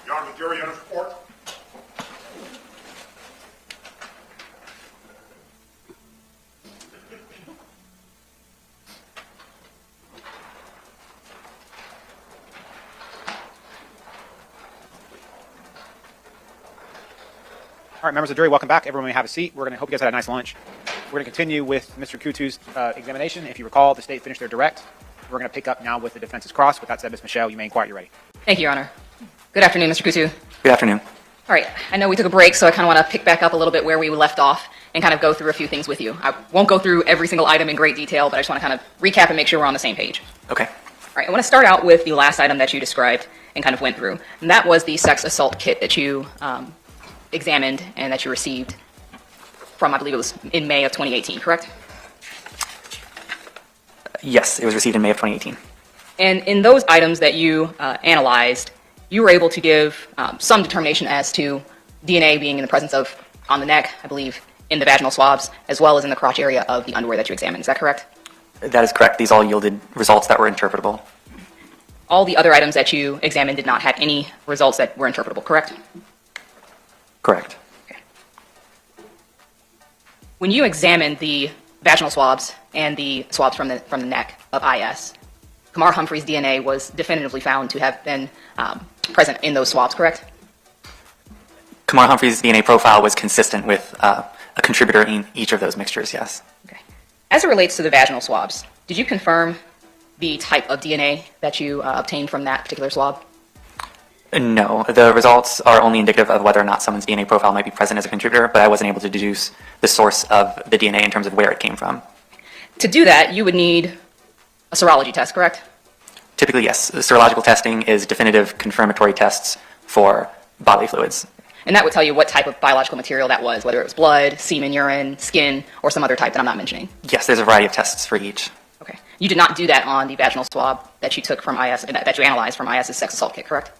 G: Your Honor, the jury enters court.
C: All right, members of the jury, welcome back. Everyone may have a seat. We're going to hope you guys had a nice lunch. We're going to continue with Mr. Kutu's examination. If you recall, the state finished their direct. We're going to pick up now with the defense's cross. With that said, Ms. Michelle, you may inquire. You're ready.
K: Thank you, Your Honor. Good afternoon, Mr. Kutu.
I: Good afternoon.
K: All right, I know we took a break, so I kind of want to pick back up a little bit where we left off and kind of go through a few things with you. I won't go through every single item in great detail, but I just want to kind of recap and make sure we're on the same page.
I: Okay.
K: All right, I want to start out with the last item that you described and kind of went through, and that was the sex assault kit that you examined and that you received from, I believe it was in May of 2018, correct?
I: Yes, it was received in May of 2018.
K: And in those items that you analyzed, you were able to give some determination as to DNA being in the presence of, on the neck, I believe, in the vaginal swabs, as well as in the crotch area of the underwear that you examined. Is that correct?
I: That is correct. These all yielded results that were interpretable.
K: All the other items that you examined did not have any results that were interpretable, correct?
I: Correct.
K: Okay. When you examined the vaginal swabs and the swabs from the neck of IS, Kamar Humphrey's DNA was definitively found to have been present in those swabs, correct?
I: Kamar Humphrey's DNA profile was consistent with a contributor in each of those mixtures, yes.
K: Okay. As it relates to the vaginal swabs, did you confirm the type of DNA that you obtained from that particular swab?
I: No, the results are only indicative of whether or not someone's DNA profile might be present as a contributor, but I wasn't able to deduce the source of the DNA in terms of where it came from.
K: To do that, you would need a serology test, correct?
I: Typically, yes. Serological testing is definitive confirmatory tests for bodily fluids.
K: And that would tell you what type of biological material that was, whether it was blood, semen, urine, skin, or some other type that I'm not mentioning.
I: Yes, there's a variety of tests for each.
K: Okay. You did not do that on the vaginal swab that you took from IS, that you analyzed from IS's sex assault kit, correct?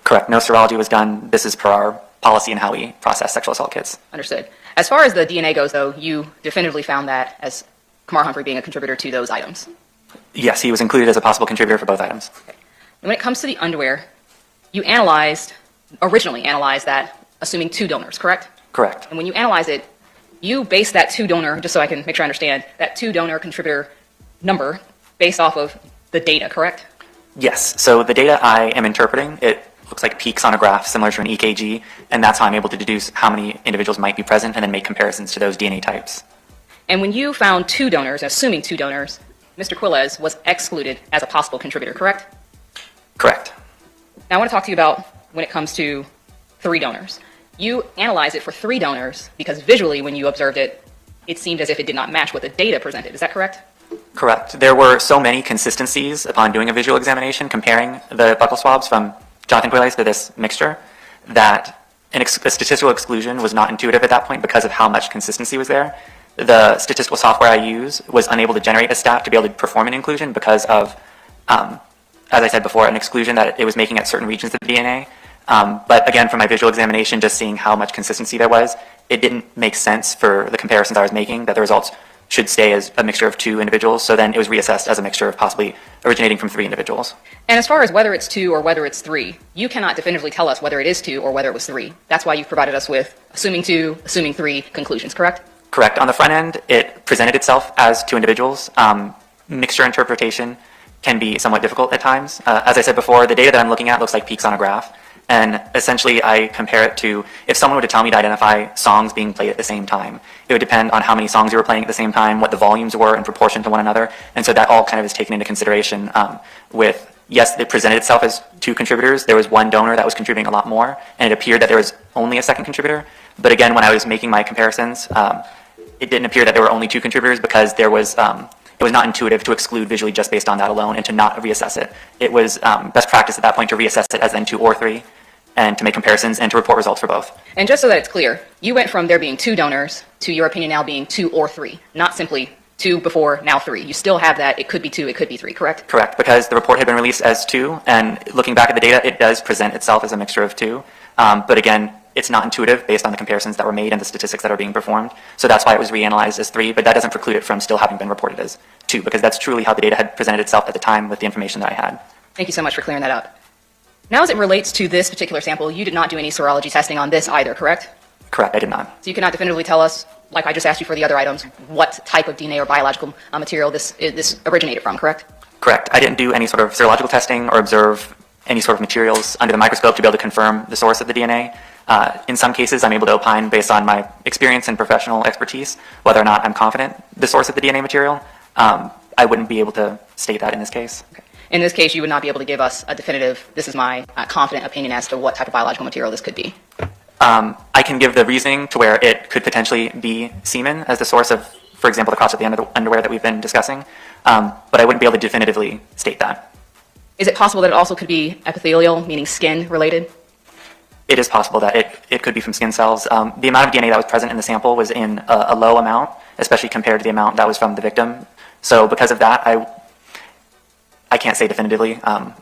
I: Correct. No serology was done. This is per our policy and how we process sexual assault kits.
K: Understood. As far as the DNA goes, though, you definitively found that as Kamar Humphrey being a contributor to those items.
I: Yes, he was included as a possible contributor for both items.
K: Okay. And when it comes to the underwear, you originally analyzed that assuming 2 donors, correct?
I: Correct.
K: And when you analyze it, you base that 2 donor, just so I can make sure I understand, that 2 donor contributor number based off of the data, correct?
I: Yes. So the data I am interpreting, it looks like peaks on a graph similar to an EKG, and that's how I'm able to deduce how many individuals might be present and then make comparisons to those DNA types.
K: And when you found 2 donors, assuming 2 donors, Mr. Quillez was excluded as a possible contributor, correct?
I: Correct.
K: Now I want to talk to you about when it comes to 3 donors. You analyze it for 3 donors because visually when you observed it, it seemed as if it did not match what the data presented. Is that correct?
I: Correct. There were so many consistencies upon doing a visual examination comparing the buccal swabs from Jonathan Quillez to this mixture that a statistical exclusion was not intuitive at that point because of how much consistency was there. The statistical software I use was unable to generate a stat to be able to perform an inclusion because of, as I said before, an exclusion that it was making at certain regions of the DNA. But again, from my visual examination, just seeing how much consistency there was, it didn't make sense for the comparisons I was making that the results should stay as a mixture of 2 individuals. So then it was reassessed as a mixture of possibly originating from 3 individuals.
K: And as far as whether it's 2 or whether it's 3, you cannot definitively tell us whether it is 2 or whether it was 3. That's why you've provided us with assuming 2, assuming 3 conclusions, correct?
I: Correct. On the front end, it presented itself as 2 individuals. Mixture interpretation can be somewhat difficult at times. As I said before, the data that I'm looking at looks like peaks on a graph. And essentially, I compare it to if someone were to tell me to identify songs being played at the same time. It would depend on how many songs you were playing at the same time, what the volumes were in proportion to one another. And so that all kind of is taken into consideration with, yes, it presented itself as 2 contributors. There was 1 donor that was contributing a lot more, and it appeared that there was only a second contributor. But again, when I was making my comparisons, it didn't appear that there were only 2 contributors because there was it was not intuitive to exclude visually just based on that alone and to not reassess it. It was best practice at that point to reassess it as then 2 or 3 and to make comparisons and to report results for both.
K: And just so that it's clear, you went from there being 2 donors to your opinion now being 2 or 3, not simply 2 before, now 3. You still have that, it could be 2, it could be 3, correct?
I: Correct, because the report had been released as 2, and looking back at the data, it does present itself as a mixture of 2. But again, it's not intuitive based on the comparisons that were made and the statistics that are being performed. So that's why it was reanalyzed as 3, but that doesn't preclude it from still having been reported as 2, because that's truly how the data had presented itself at the time with the information that I had.
K: Thank you so much for clearing that up. Now as it relates to this particular sample, you did not do any serology testing on this either, correct?
I: Correct, I did not.
K: So you cannot definitively tell us, like I just asked you for the other items, what type of DNA or biological material this originated from, correct?
I: Correct. I didn't do any sort of serological testing or observe any sort of materials under the microscope to be able to confirm the source of the DNA. In some cases, I'm able to opine based on my experience and professional expertise, whether or not I'm confident the source of the DNA material. I wouldn't be able to state that in this case.
K: Okay. In this case, you would not be able to give us a definitive, this is my confident opinion as to what type of biological material this could be.
I: I can give the reasoning to where it could potentially be semen as the source of, for example, the crotch of the underwear that we've been discussing, but I wouldn't be able to definitively state that.
K: Is it possible that it also could be epithelial, meaning skin related?
I: It is possible that it could be from skin cells. The amount of DNA that was present in the sample was in a low amount, especially compared to the amount that was from the victim. So because of that, I can't say definitively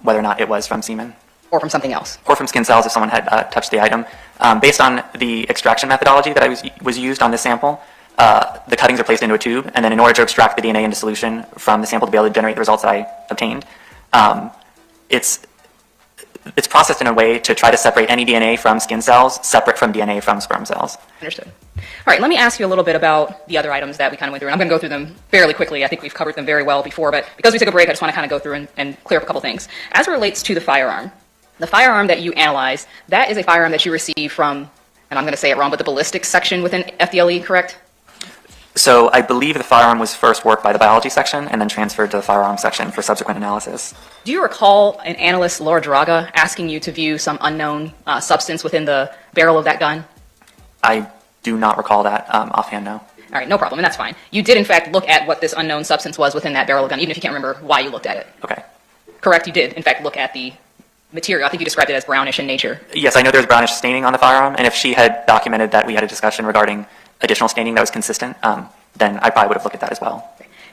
I: whether or not it was from semen.
K: Or from something else?
I: Or from skin cells if someone had touched the item. Based on the extraction methodology that was used on this sample, the cuttings are placed into a tube, and then in order to extract the DNA into solution from the sample to be able to generate the results that I obtained, it's processed in a way to try to separate any DNA from skin cells separate from DNA from sperm cells.
K: Understood. All right, let me ask you a little bit about the other items that we kind of went through. And I'm going to go through them fairly quickly. I think we've covered them very well before, but because we took a break, I just want to kind of go through and clear up a couple things. As it relates to the firearm that you analyzed, that is a firearm that you received from, and I'm going to say it wrong, but the ballistics section within FDLE, correct?
I: So I believe the firearm was first worked by the biology section and then transferred to the firearm section for subsequent analysis.
K: Do you recall an analyst, Laura Draga, asking you to view some unknown substance within the barrel of that gun?
I: I do not recall that offhand, no.
K: All right, no problem, and that's fine. You did, in fact, look at what this unknown substance was within that barrel of the gun, even if you can't remember why you looked at it.
I: Okay.
K: Correct, you did, in fact, look at the material. I think you described it as brownish in nature.
I: Yes, I know there was brownish staining on the firearm, and if she had documented that we had a discussion regarding additional staining that was consistent, then I probably would have looked at that as well.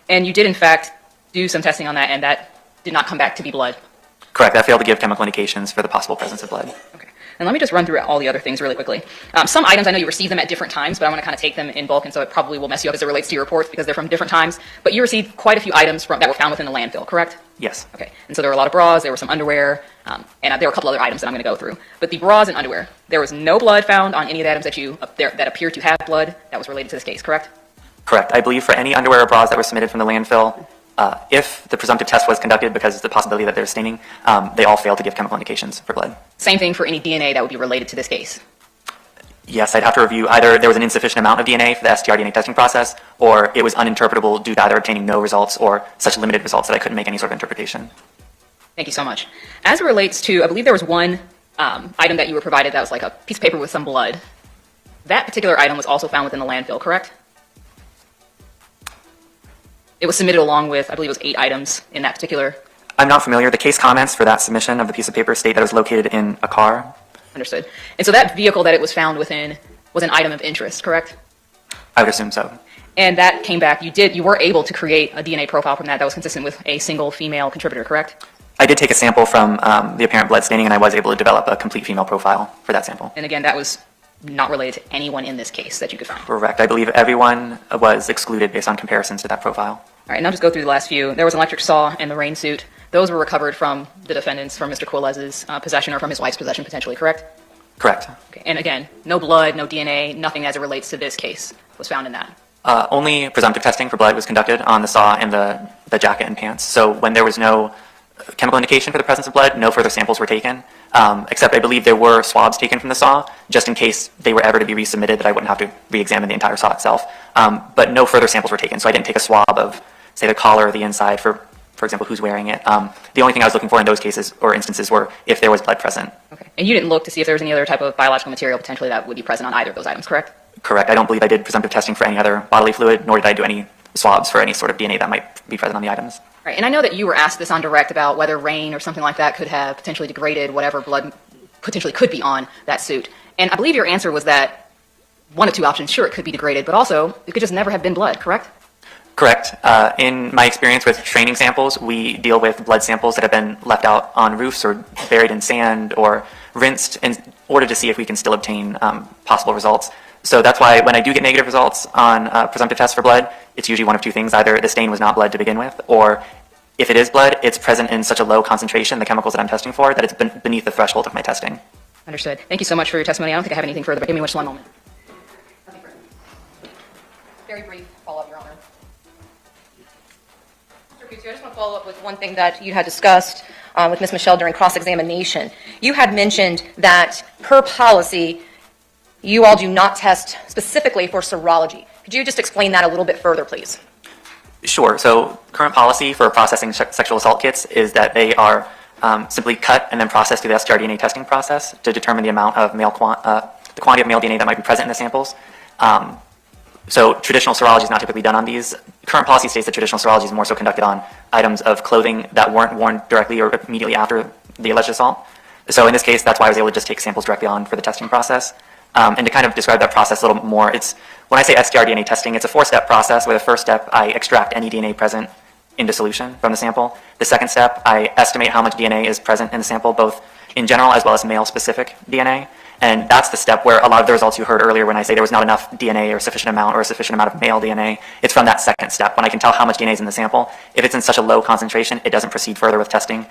K: And you did, in fact, do some testing on that, and that did not come back to be blood?
I: Correct. I failed to give chemical indications for the possible presence of blood.
K: Okay. And let me just run through all the other things really quickly. Some items, I know you received them at different times, but I want to kind of take them in bulk, and so it probably will mess you up as it relates to your reports because they're from different times. But you received quite a few items that were found within the landfill, correct?
I: Yes.
K: Okay. And so there were a lot of bras, there were some underwear, and there were a couple other items that I'm going to go through. But the bras and underwear, there was no blood found on any of the items that appeared to have blood that was related to this case, correct?
I: Correct. I believe for any underwear or bras that were submitted from the landfill, If the presumptive test was conducted because of the possibility that there's staining, they all failed to give chemical indications for blood.
K: Same thing for any DNA that would be related to this case.
I: Yes, I'd have to review either there was an insufficient amount of DNA for the STR DNA testing process, or it was uninterpretable due to either obtaining no results or such limited results that I couldn't make any sort of interpretation.
K: Thank you so much. As it relates to, I believe there was one item that you were provided that was like a piece of paper with some blood. That particular item was also found within the landfill, correct? It was submitted along with, I believe it was 8 items in that particular.
I: I'm not familiar. The case comments for that submission of the piece of paper state that it was located in a car.
K: Understood. And so that vehicle that it was found within was an item of interest, correct?
I: I would assume so.
K: And that came back, you were able to create a DNA profile from that was consistent with a single female contributor, correct?
I: I did take a sample from the apparent blood staining, and I was able to develop a complete female profile for that sample.
K: And again, that was not related to anyone in this case that you could find.
I: Correct. I believe everyone was excluded based on comparisons to that profile.
K: All right, and I'll just go through the last few. There was an electric saw and the rain suit. Those were recovered from the defendants, from Mr. Quillez's possession or from his wife's possession potentially, correct?
I: Correct.
K: Okay. And again, no blood, no DNA, nothing as it relates to this case was found in that.
I: Only presumptive testing for blood was conducted on the saw and the jacket and pants. So when there was no chemical indication for the presence of blood, no further samples were taken, except I believe there were swabs taken from the saw, just in case they were ever to be resubmitted that I wouldn't have to re-examine the entire saw itself. But no further samples were taken, so I didn't take a swab of, say, the collar or the inside for example, who's wearing it. The only thing I was looking for in those cases or instances were if there was blood present.
K: Okay. And you didn't look to see if there was any other type of biological material potentially that would be present on either of those items, correct?
I: Correct. I don't believe I did presumptive testing for any other bodily fluid, nor did I do any swabs for any sort of DNA that might be present on the items.
K: Right. And I know that you were asked this on direct about whether rain or something like that could have potentially degraded whatever blood potentially could be on that suit. And I believe your answer was that one of 2 options, sure, it could be degraded, but also it could just never have been blood, correct?
I: Correct. In my experience with training samples, we deal with blood samples that have been left out on roofs or buried in sand or rinsed in order to see if we can still obtain possible results. So that's why when I do get negative results on presumptive tests for blood, it's usually one of 2 things. Either the stain was not blood to begin with, or if it is blood, it's present in such a low concentration, the chemicals that I'm testing for, that it's beneath the threshold of my testing.
K: Understood. Thank you so much for your testimony. I don't think I have anything further, but give me just one moment. Very brief follow-up, Your Honor.
D: Mr. Kutu, I just want to follow up with one thing that you had discussed with Ms. Michelle during cross-examination. You had mentioned that per policy, you all do not test specifically for serology. Could you just explain that a little bit further, please?
I: Sure. So current policy for processing sexual assault kits is that they are simply cut and then processed through the STR DNA testing process to determine the amount of the quantity of male DNA that might be present in the samples. So traditional serology is not typically done on these. Current policy states that traditional serology is more so conducted on items of clothing that weren't worn directly or immediately after the alleged assault. So in this case, that's why I was able to just take samples directly on for the testing process. And to kind of describe that process a little bit more, when I say STR DNA testing, it's a 4-step process where the first step, I extract any DNA present into solution from the sample. The second step, I estimate how much DNA is present in the sample, both in general as well as male-specific DNA. And that's the step where a lot of the results you heard earlier when I say there was not enough DNA or sufficient amount or a sufficient amount of male DNA, it's from that second step when I can tell how much DNA is in the sample. If it's in such a low concentration, it doesn't proceed further with testing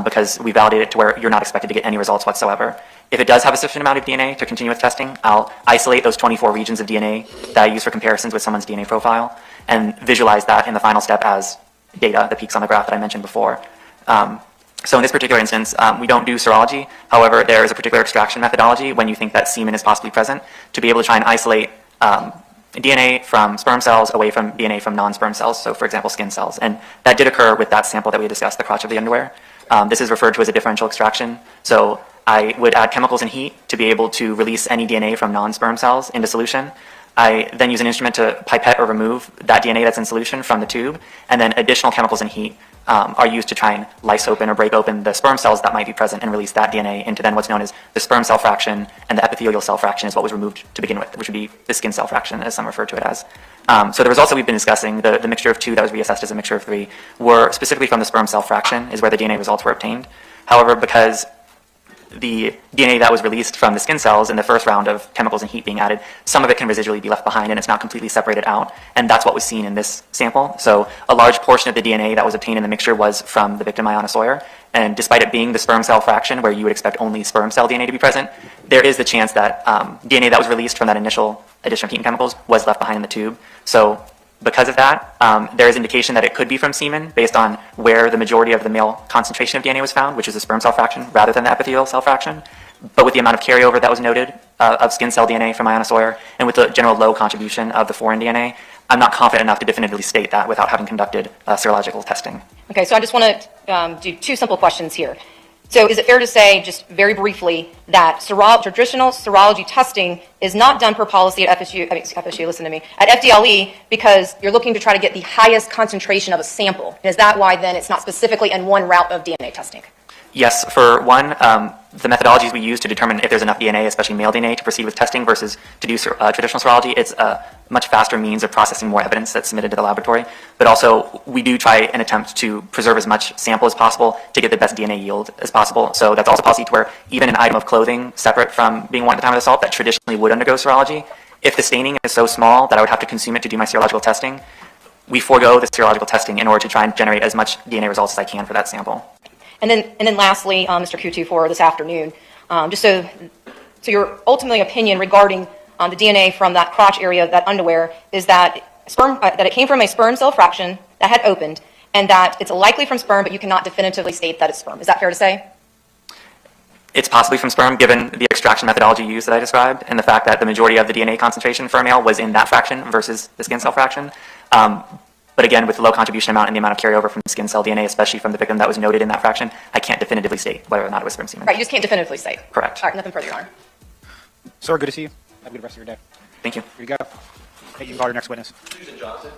I: because we validate it to where you're not expected to get any results whatsoever. If it does have a sufficient amount of DNA to continue with testing, I'll isolate those 24 regions of DNA that I use for comparisons with someone's DNA profile and visualize that in the final step as data, the peaks on the graph that I mentioned before. So in this particular instance, we don't do serology. However, there is a particular extraction methodology when you think that semen is possibly present to be able to try and isolate DNA from sperm cells away from DNA from non-sperm cells, so for example, skin cells. And that did occur with that sample that we discussed, the crotch of the underwear. This is referred to as a differential extraction. So I would add chemicals and heat to be able to release any DNA from non-sperm cells into solution. I then use an instrument to pipette or remove that DNA that's in solution from the tube, and then additional chemicals and heat are used to try and lyse open or break open the sperm cells that might be present and release that DNA into then what's known as the sperm cell fraction, and the epithelial cell fraction is what was removed to begin with, which would be the skin cell fraction, as some refer to it as. So the results that we've been discussing, the mixture of 2 that was reassessed as a mixture of 3, were specifically from the sperm cell fraction, is where the DNA results were obtained. However, because the DNA that was released from the skin cells in the first round of chemicals and heat being added, some of it can residually be left behind and it's not completely separated out. And that's what was seen in this sample. So a large portion of the DNA that was obtained in the mixture was from the victim, Iyana Sawyer. And despite it being the sperm cell fraction where you would expect only sperm cell DNA to be present, there is the chance that DNA that was released from that initial addition of heat and chemicals was left behind in the tube. So Because of that, there is indication that it could be from semen based on where the majority of the male concentration of DNA was found, which is the sperm cell fraction rather than the epithelial cell fraction. But with the amount of carryover that was noted of skin cell DNA from Iyana Sawyer, and with the general low contribution of the foreign DNA, I'm not confident enough to definitively state that without having conducted serological testing.
D: Okay, so I just want to do two simple questions here. So is it fair to say, just very briefly, that traditional serology testing is not done per policy at FSU, listen to me, at FDLE because you're looking to try to get the highest concentration of a sample? And is that why then it's not specifically in one route of DNA testing?
I: Yes, for one, the methodologies we use to determine if there's enough DNA, especially male DNA, to proceed with testing versus to do traditional serology, it's a much faster means of processing more evidence that's submitted to the laboratory. But also, we do try and attempt to preserve as much sample as possible to get the best DNA yield as possible. So that's also a policy to where even an item of clothing separate from being worn at the time of assault that traditionally would undergo serology, if the staining is so small that I would have to consume it to do my serological testing, we forego the serological testing in order to try and generate as much DNA results as I can for that sample.
D: And then lastly, Mr. Q2 for this afternoon, just so your ultimate opinion regarding the DNA from that crotch area of that underwear is that that it came from a sperm cell fraction that had opened, and that it's likely from sperm, but you cannot definitively state that it's sperm. Is that fair to say?
I: It's possibly from sperm, given the extraction methodology used that I described, and the fact that the majority of the DNA concentration for a male was in that fraction versus the skin cell fraction. But again, with the low contribution amount and the amount of carryover from skin cell DNA, especially from the victim that was noted in that fraction, I can't definitively state whether or not it was from semen.
D: Right, you just can't definitively state.
I: Correct.
D: All right, nothing further, Your Honor.
C: Sir, good to see you. Have a good rest of your day.
I: Thank you.
C: Here you go. Hey, you can call your next witness.
F: Susan Johnson.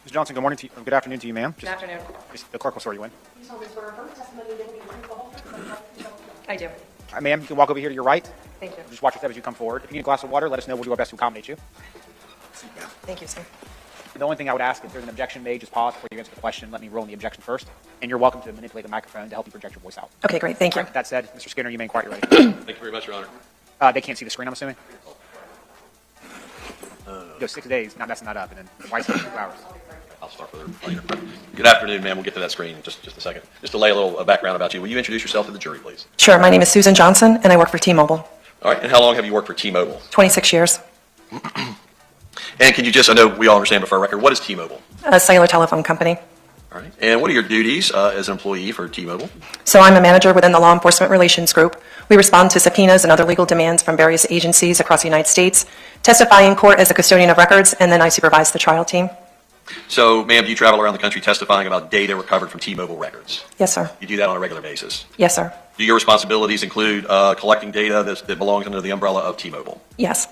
C: Ms. Johnson, good morning to you, or good afternoon to you, ma'am.
D: Good afternoon.
C: The clerk will swear you in.
D: I do.
C: Ma'am, you can walk over here to your right.
D: Thank you.
C: Just watch your step as you come forward. If you need a glass of water, let us know. We'll do our best to accommodate you.
D: Thank you, sir.
C: The only thing I would ask, if there's an objection made, just pause before you answer the question. Let me roll in the objection first. And you're welcome to manipulate the microphone to help you project your voice out.
L: Okay, great. Thank you.
C: All right, that said, Mr. Skinner, you may inquire ready.
F: Thank you very much, Your Honor.
C: They can't see the screen, I'm assuming? Go 6 days, not messing that up, and then why 2 hours?
F: I'll start with her later. Good afternoon, ma'am. We'll get to that screen in just a second. Just to lay a little background about you, will you introduce yourself to the jury, please?
L: Sure. My name is Susan Johnson, and I work for T-Mobile.
F: All right. And how long have you worked for T-Mobile?
L: 26 years.
F: And can you just, I know we all understand, but for our record, what is T-Mobile?
L: A cellular telephone company.
F: All right. And what are your duties as an employee for T-Mobile?
L: So I'm a manager within the Law Enforcement Relations Group. We respond to subpoenas and other legal demands from various agencies across the United States, testify in court as a custodian of records, and then I supervise the trial team.
F: So, ma'am, do you travel around the country testifying about data recovered from T-Mobile records?
L: Yes, sir.
F: You do that on a regular basis?
L: Yes, sir.
F: Do your responsibilities include collecting data that belongs under the umbrella of T-Mobile?
L: Yes.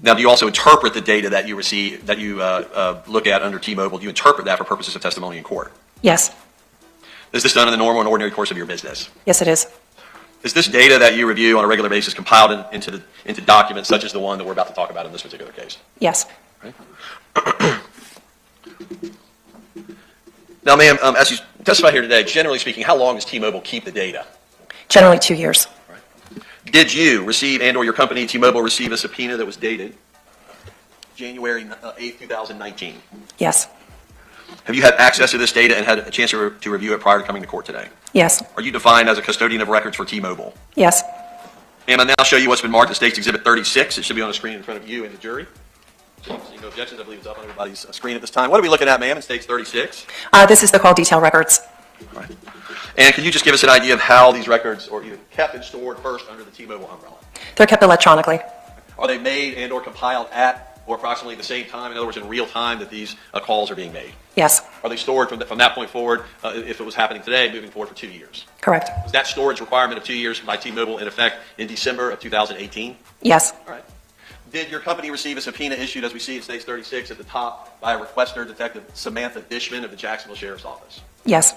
F: Now, do you also interpret the data that you receive, that you look at under T-Mobile? Do you interpret that for purposes of testimony in court?
L: Yes.
F: Is this done in the normal and ordinary course of your business?
L: Yes, it is.
F: Is this data that you review on a regular basis compiled into documents such as the one that we're about to talk about in this particular case?
L: Yes.
F: Right. Now, ma'am, as you testify here today, generally speaking, how long does T-Mobile keep the data?
L: Generally 2 years.
F: Right. Did you receive and or your company, T-Mobile, receive a subpoena that was dated January 8th, 2019?
L: Yes.
F: Have you had access to this data and had a chance to review it prior to coming to court today?
L: Yes.
F: Are you defined as a custodian of records for T-Mobile?
L: Yes.
F: Ma'am, I now show you what's been marked as State's Exhibit 36. It should be on the screen in front of you and the jury. Seeing no objections, I believe it's up on everybody's screen at this time. What are we looking at, ma'am, in State's 36?
L: This is the call detail records.
F: All right. And can you just give us an idea of how these records are either kept and stored first under the T-Mobile umbrella?
L: They're kept electronically.
F: Are they made and or compiled at or approximately the same time, in other words, in real time that these calls are being made?
L: Yes.
F: Are they stored from that point forward, if it was happening today, moving forward for 2 years?
L: Correct.
F: Is that storage requirement of 2 years by T-Mobile in effect in December of 2018?
L: Yes.
F: All right. Did your company receive a subpoena issued, as we see in State's 36 at the top, by a requester, Detective Samantha Dishman of the Jacksonville Sheriff's Office?
L: Yes.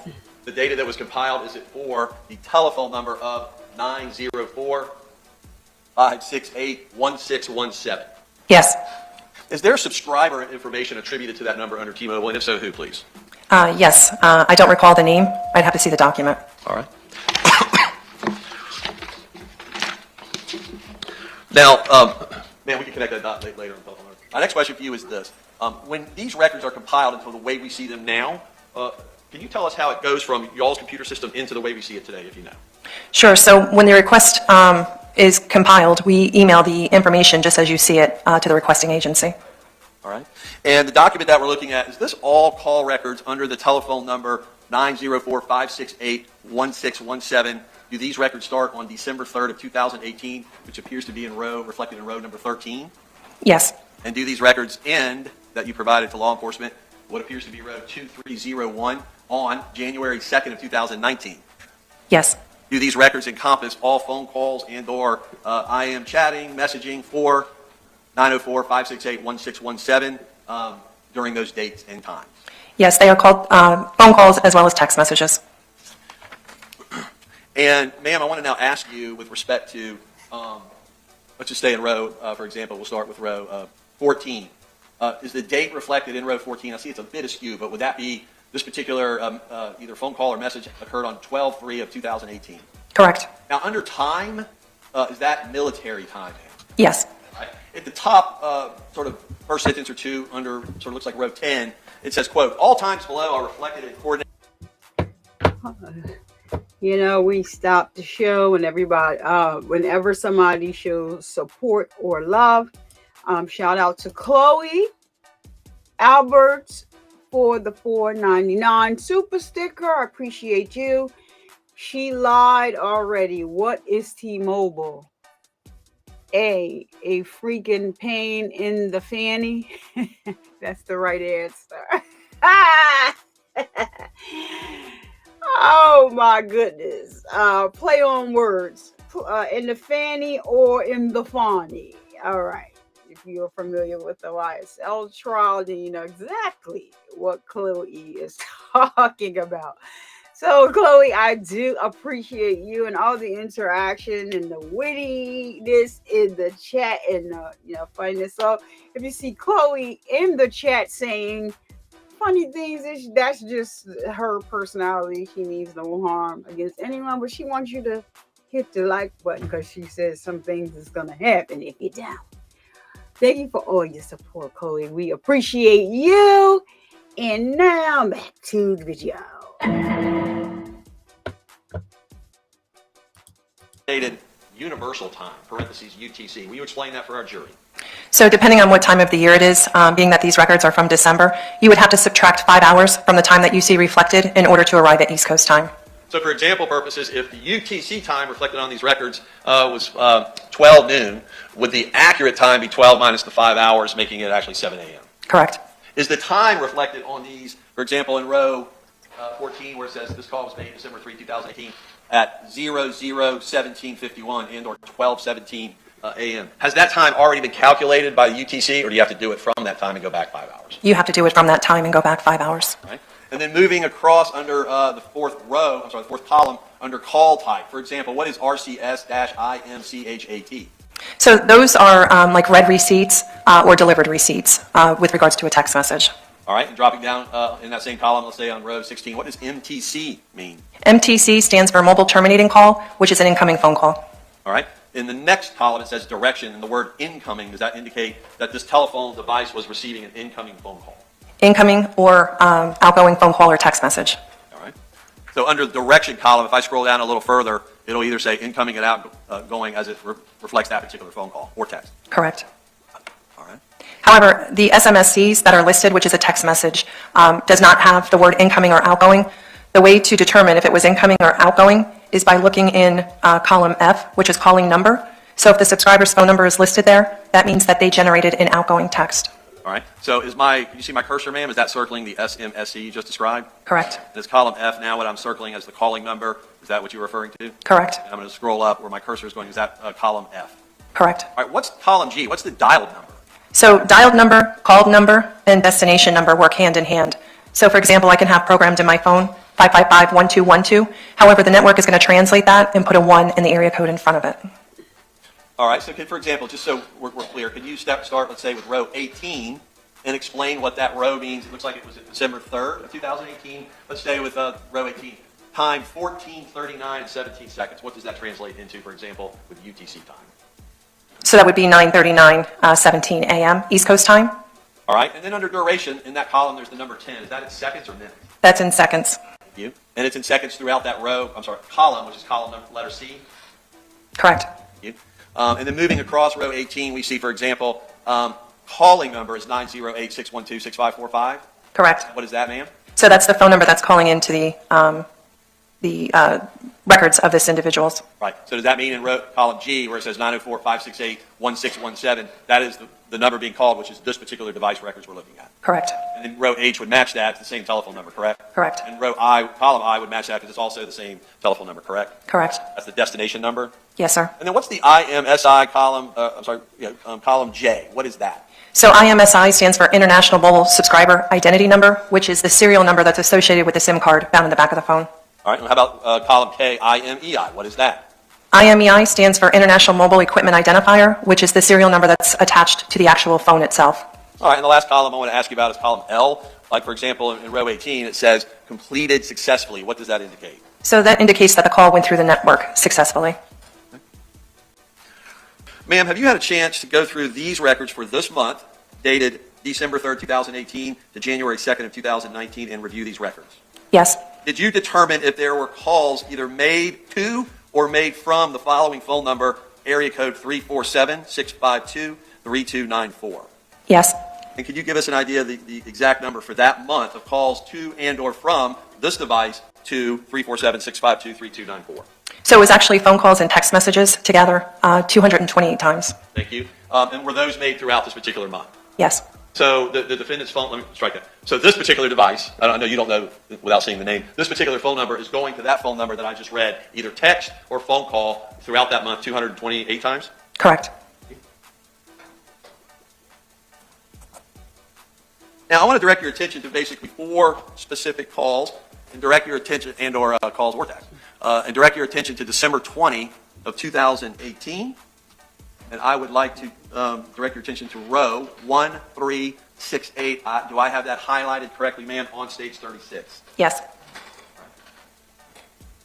F: The data that was compiled, is it for the telephone number of 904-568-1617?
L: Yes.
F: Is there subscriber information attributed to that number under T-Mobile, and if so, who, please?
L: Yes. I don't recall the name. I'd have to see the document.
F: All right.
E: Now, man, we can connect that dot later on telephone. My next question for you is this. When these records are compiled into the way we see them now, can you tell us how it goes from y'all's computer system into the way we see it today, if you know?
L: Sure. So when the request is compiled, we email the information just as you see it to the requesting agency.
E: All right. And the document that we're looking at, is this all call records under the telephone number 904-568-1617? Do these records start on December 3rd of 2018, which appears to be reflected in row number 13?
L: Yes.
E: And do these records end, that you provided to law enforcement, what appears to be row 2301 on January 2nd of 2019?
L: Yes.
E: Do these records encompass all phone calls and or IM chatting, messaging for 904-568-1617 during those dates and times?
L: Yes, they are called phone calls as well as text messages.
E: And, ma'am, I want to now ask you with respect to, let's just stay in row, for example, we'll start with row 14. Is the date reflected in row 14? I see it's a bit askew, but would that be this particular either phone call or message occurred on 12/3 of 2018?
L: Correct.
E: Now, under time, is that military time, ma'am?
L: Yes.
E: Right. At the top, sort of first sentence or two, under sort of looks like row 10, it says, quote, all times below are reflected in coordinates.
B: You know, we stop the show and everybody, whenever somebody shows support or love, shout out to Chloe Alberts for the $4.99 super sticker. I appreciate you. She lied already. What is T-Mobile? A freaking pain in the fanny. That's the right answer. Oh my goodness. Play on words. In the fanny or in the fawny. All right. If you're familiar with the YSL trial, then you know exactly what Chloe is talking about. So, Chloe, I do appreciate you and all the interaction and the wittiness in the chat and funniness. So, if you see Chloe in the chat saying funny things, that's just her personality. She means no harm against anyone, but she wants you to hit the like button because she says some things is gonna happen if you don't. Thank you for all your support, Chloe. We appreciate you. And now back to the video.
E: Universal time, parentheses UTC. Will you explain that for our jury?
L: So depending on what time of the year it is, being that these records are from December, you would have to subtract 5 hours from the time that you see reflected in order to arrive at East Coast time.
E: So for example purposes, if the UTC time reflected on these records was 12 noon, would the accurate time be 12 minus the 5 hours, making it actually 7 a.m.?
L: Correct.
E: Is the time reflected on these, for example, in row 14, where it says this call was made December 3, 2018, at 00:17:51 and or 12:17 a.m. Has that time already been calculated by the UTC, or do you have to do it from that time and go back 5 hours?
L: You have to do it from that time and go back 5 hours.
E: Right. And then moving across under the fourth column, under call type. For example, what is RCS-IMCHAT?
L: So those are like read receipts or delivered receipts with regards to a text message.
E: All right, and dropping down in that same column, let's say on row 16, what does MTC mean?
L: MTC stands for mobile terminating call, which is an incoming phone call.
E: All right. In the next column, it says direction, and the word incoming, does that indicate that this telephone device was receiving an incoming phone call?
L: Incoming or outgoing phone call or text message.
E: All right. So under the direction column, if I scroll down a little further, it'll either say incoming and outgoing as it reflects that particular phone call or text.
L: Correct.
E: All right.
L: However, the SMSCs that are listed, which is a text message, does not have the word incoming or outgoing. The way to determine if it was incoming or outgoing is by looking in column F, which is calling number. So if the subscriber's phone number is listed there, that means that they generated an outgoing text.
E: All right. So can you see my cursor, ma'am? Is that circling the SMSC you just described?
L: Correct.
E: This column F now, what I'm circling as the calling number, is that what you're referring to?
L: Correct.
E: And I'm going to scroll up where my cursor is going. Is that column F?
L: Correct.
E: All right. What's column G? What's the dialed number?
L: So dialed number, called number, and destination number work hand in hand. So for example, I can have programmed in my phone 555-1212. However, the network is going to translate that and put a 1 in the area code in front of it.
E: All right. So for example, just so we're clear, could you start, let's say, with row 18 and explain what that row means? It looks like it was December 3rd of 2018. Let's stay with row 18. Time 14:39 and 17 seconds. What does that translate into, for example, with UTC time?
L: So that would be 9:39:17 a.m. East Coast time.
F: All right, and then under duration, in that column, there's the number 10. Is that in seconds or minutes?
L: That's in seconds.
F: Thank you. And it's in seconds throughout that row, column, which is column number, letter C.
L: Correct.
F: Thank you. And then moving across row 18, we see, for example, calling number is 908-612-6545.
L: Correct.
F: What is that, ma'am?
L: So that's the phone number that's calling into the records of this individual's.
F: Right. So does that mean in row, column G, where it says 904-568-1617, that is the number being called, which is this particular device records we're looking at?
L: Correct.
F: And then row H would match that, it's the same telephone number, correct?
L: Correct.
F: And row I, column I would match that because it's also the same telephone number, correct?
L: Correct.
F: That's the destination number.
L: Yes, sir.
F: And then what's the IMSI column, column J? What is that?
L: So IMSI stands for International Mobile Subscriber Identity Number, which is the serial number that's associated with the SIM card found in the back of the phone.
F: All right, and how about column K, IMEI? What is that?
L: IMEI stands for International Mobile Equipment Identifier, which is the serial number that's attached to the actual phone itself.
F: All right, and the last column I want to ask you about is column L. Like, for example, in row 18, it says completed successfully. What does that indicate?
L: So that indicates that the call went through the network successfully.
F: Ma'am, have you had a chance to go through these records for this month, dated December 3rd, 2018 to January 2nd of 2019, and review these records?
L: Yes.
F: Did you determine if there were calls either made to or made from the following phone number, area code 347-652-3294?
L: Yes.
F: And could you give us an idea of the exact number for that month of calls to and or from this device to 347-652-3294?
L: So it was actually phone calls and text messages together 228 times.
F: Thank you. And were those made throughout this particular month?
L: Yes.
F: So the defendant's phone, let me strike that. So this particular device, I know you don't know without seeing the name, this particular phone number is going to that phone number that I just read, either text or phone call throughout that month 228 times?
L: Correct.
F: Now I want to direct your attention to basically 4 specific calls and direct your attention, and or calls or texts, and direct your attention to December 20 of 2018. And I would like to direct your attention to row 1368. Do I have that highlighted correctly, ma'am, on stage 36?
L: Yes.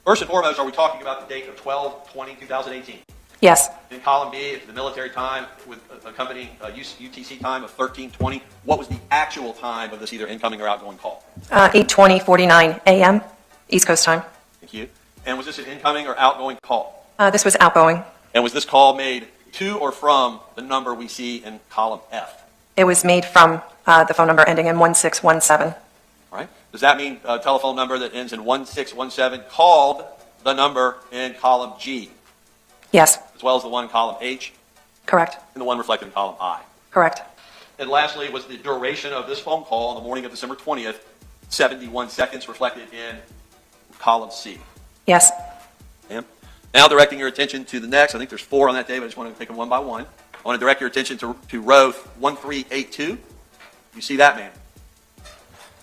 F: First and foremost, are we talking about the date of 12/20/2018?
L: Yes.
F: In column B, it's the military time with accompanying UTC time of 13:20. What was the actual time of this either incoming or outgoing call?
L: 8:20:49 a.m. East Coast time.
F: Thank you. And was this an incoming or outgoing call?
L: This was outgoing.
F: And was this call made to or from the number we see in column F?
L: It was made from the phone number ending in 1617.
F: All right. Does that mean a telephone number that ends in 1617 called the number in column G?
L: Yes.
F: As well as the one in column H?
L: Correct.
F: And the one reflected in column I?
L: Correct.
F: And lastly, was the duration of this phone call on the morning of December 20th 71 seconds reflected in column C?
L: Yes.
F: Ma'am. Now directing your attention to the next, I think there's 4 on that day, but I just want to take them one by one. I want to direct your attention to row 1382. You see that, ma'am?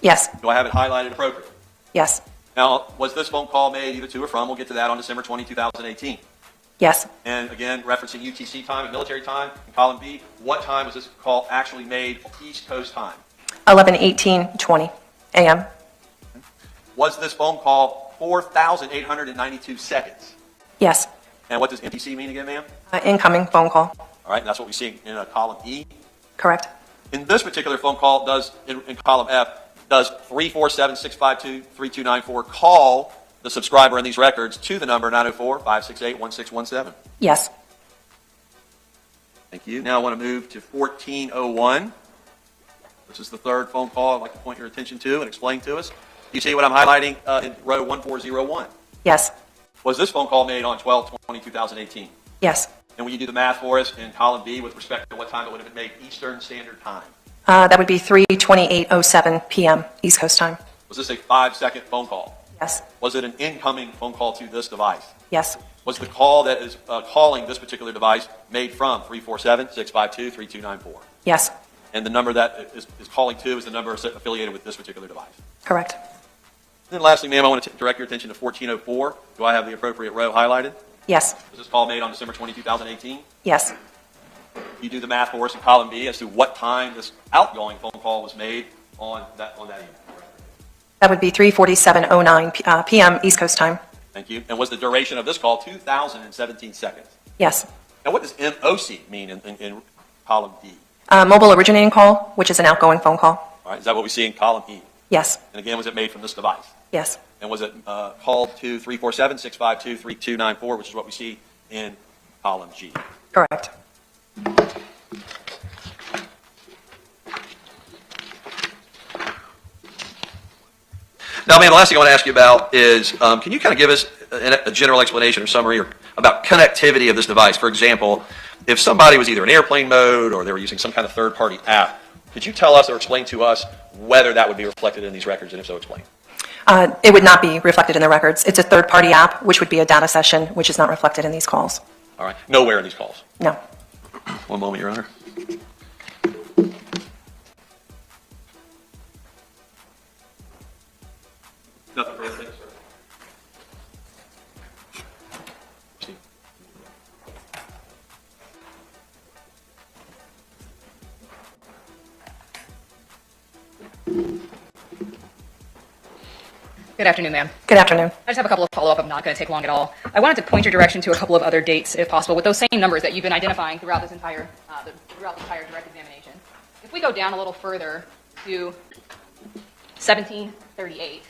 L: Yes.
F: Do I have it highlighted appropriately?
L: Yes.
F: Now, was this phone call made either to or from? We'll get to that on December 20, 2018.
L: Yes.
F: And again, referencing UTC time and military time in column B, what time was this call actually made East Coast time?
L: 11:18:20 a.m.
F: Was this phone call 4,892 seconds?
L: Yes.
F: And what does MTC mean again, ma'am?
L: Incoming phone call.
F: All right, and that's what we see in column E.
L: Correct.
F: In this particular phone call, in column F, does 347-652-3294 call the subscriber in these records to the number 904-568-1617?
L: Yes.
F: Thank you. Now I want to move to 1401. This is the third phone call I'd like to point your attention to and explain to us. You see what I'm highlighting in row 1401?
L: Yes.
F: Was this phone call made on 12/20/2018?
L: Yes.
F: And will you do the math for us in column B with respect to what time it would have been made Eastern Standard Time?
L: That would be 3:28:07 p.m. East Coast time.
F: Was this a 5-second phone call?
L: Yes.
F: Was it an incoming phone call to this device?
L: Yes.
F: Was the call that is calling this particular device made from 347-652-3294?
L: Yes.
F: And the number that is calling to is the number affiliated with this particular device?
L: Correct.
F: And then lastly, ma'am, I want to direct your attention to 1404. Do I have the appropriate row highlighted?
L: Yes.
F: Was this call made on December 20, 2018?
L: Yes.
F: You do the math for us in column B as to what time this outgoing phone call was made on that evening.
L: That would be 3:47:09 p.m. East Coast time.
F: Thank you. And was the duration of this call 2,017 seconds?
L: Yes.
F: Now, what does MOC mean in column D?
L: Mobile originating call, which is an outgoing phone call.
F: All right, is that what we see in column E?
L: Yes.
F: And again, was it made from this device?
L: Yes.
F: And was it called to 347-652-3294, which is what we see in column G?
L: Correct.
F: Now, ma'am, the last thing I want to ask you about is, can you kind of give us a general explanation or summary about connectivity of this device? For example, if somebody was either in airplane mode or they were using some kind of third-party app, could you tell us or explain to us whether that would be reflected in these records, and if so, explain?
L: It would not be reflected in the records. It's a third-party app, which would be a data session, which is not reflected in these calls.
F: All right. Nowhere in these calls?
L: No.
F: One moment, Your Honor. Nothing further, thank you, sir. Steve.
K: Good afternoon, ma'am.
L: Good afternoon.
K: I just have a couple of follow-up. I'm not going to take long at all. I wanted to point your direction to a couple of other dates, if possible, with those same numbers that you've been identifying throughout this entire direct examination. If we go down a little further to 1738.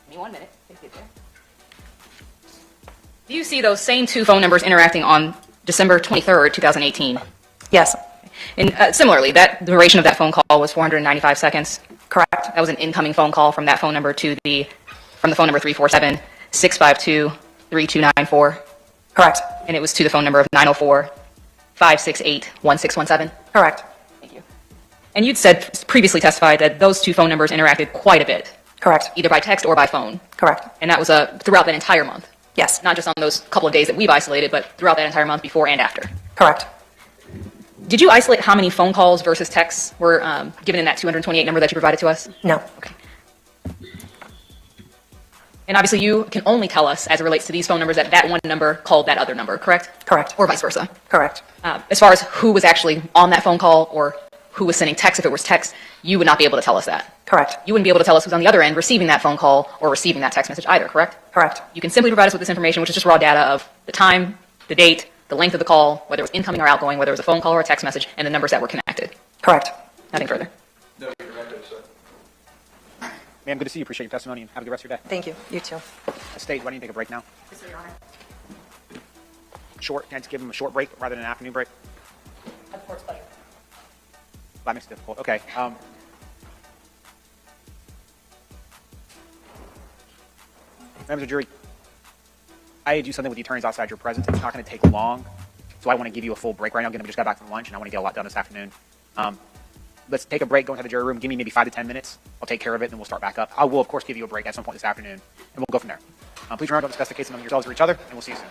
K: Give me 1 minute. Get there. Do you see those same two phone numbers interacting on December 23rd, 2018?
L: Yes.
K: And similarly, that duration of that phone call was 495 seconds.
L: Correct.
K: That was an incoming phone call from that phone number from the phone number 347-652-3294.
L: Correct.
K: And it was to the phone number of 904-568-1617.
L: Correct.
K: Thank you. And you'd said previously testified that those two phone numbers interacted quite a bit.
L: Correct.
K: Either by text or by phone.
L: Correct.
K: And that was throughout that entire month.
L: Yes.
K: Not just on those couple of days that we've isolated, but throughout that entire month before and after.
L: Correct.
K: Did you isolate how many phone calls versus texts were given in that 228 number that you provided to us?
L: No.
K: Okay. And obviously you can only tell us as it relates to these phone numbers that that one number called that other number, correct?
L: Correct.
K: Or vice versa.
L: Correct.
K: As far as who was actually on that phone call or who was sending text, if it was text, you would not be able to tell us that.
L: Correct.
K: You wouldn't be able to tell us who's on the other end receiving that phone call or receiving that text message either, correct?
L: Correct.
K: You can simply provide us with this information, which is just raw data of the time, the date, the length of the call, whether it was incoming or outgoing, whether it was a phone call or a text message, and the numbers that were connected.
L: Correct.
K: Nothing further.
C: Ma'am, good to see you. Appreciate your testimony and have a good rest of your day.
L: Thank you. You too.
C: State, why don't you take a break now?
K: Yes, sir, Your Honor.
C: Short. Can I just give them a short break rather than an afternoon break?
K: Of course, pleasure.
C: That makes it difficult. Okay. Members of the jury, I do something with the attorneys outside your presence. It's not going to take long, so I want to give you a full break right now. Again, we just got back from lunch, and I want to get a lot done this afternoon. Let's take a break, go into the jury room, give me maybe 5 to 10 minutes. I'll take care of it, and then we'll start back up. I will, of course, give you a break at some point this afternoon, and we'll go from there. Please remember, don't discuss the case among yourselves or each other, and we'll see you soon.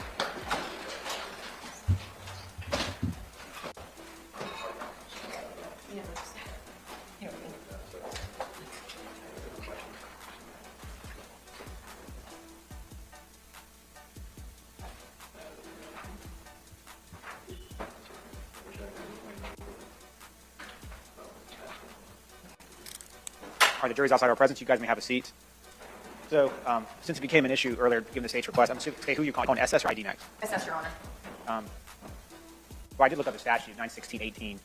C: All right, the jury's outside our presence. You guys may have a seat. So, since it became an issue earlier, given the state's request, I'm assuming, who you're calling SS or ID next?
K: SS, Your Honor.
C: Well, I did look up the statute, 916.18.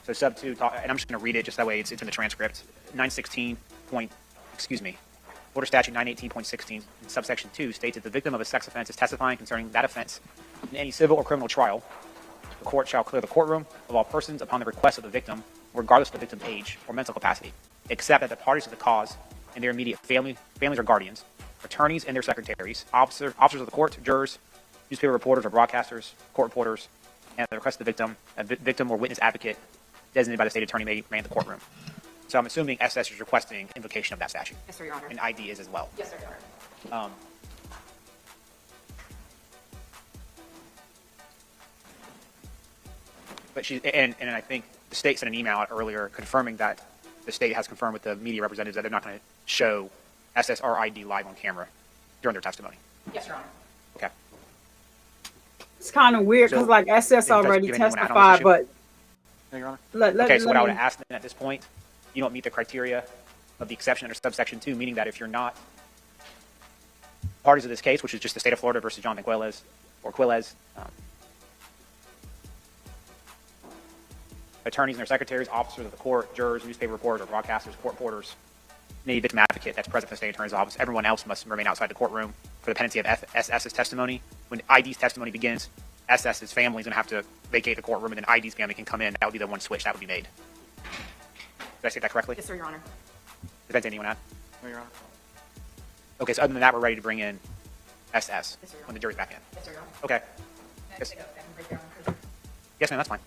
C: So sub 2, and I'm just going to read it just that way it's in the transcript. 916 point, Order statute 918.16, subsection 2 states that the victim of a sex offense is testifying concerning that offense in any civil or criminal trial. The court shall clear the courtroom of all persons upon the request of the victim, regardless of the victim's age or mental capacity, except that the parties to the cause and their immediate families or guardians, attorneys and their secretaries, officers of the court, jurors, newspaper reporters or broadcasters, court reporters, and at the request of the victim, a victim or witness advocate designated by the state attorney may remain in the courtroom. So I'm assuming SS is requesting invocation of that statute.
K: Yes, sir, Your Honor.
C: And ID is as well.
K: Yes, sir, Your Honor.
C: But and I think the state sent an email out earlier confirming that the state has confirmed with the media representatives that they're not going to show SS or ID live on camera during their testimony.
K: Yes, Your Honor.
C: Okay.
B: It's kind of weird because,
C: So,
B: like, SS already
C: give anyone an add-on to
B: testified,
C: this
B: but
C: Your Honor?
B: let
C: Okay, so what I would
B: me-
C: ask then at this point, you don't meet the criteria of the exception under subsection 2, meaning that if you're not parties of this case, which is just the state of Florida versus Jonathan Quillez, or Quillez. Attorneys and their secretaries, officers of the court, jurors, newspaper reporters, or broadcasters, court reporters, any victim advocate that's present in the state attorney's office. Everyone else must remain outside the courtroom for the pendency of SS's testimony. When ID's testimony begins, SS's family is going to have to vacate the courtroom, and then ID's family can come in. That would be the one switch that would be made. Did I say that correctly?
K: Yes, sir, Your Honor.
C: Defense, anyone add?
I: No, Your Honor.
C: Okay, so other than that, we're ready to bring in SS
K: Yes, sir, Your
C: when the jury's back in.
K: Yes, sir, Your Honor.
C: Okay.
D: Can I
C: Yes.
D: take a second break there, Honor?
C: Yes, ma'am, that's fine.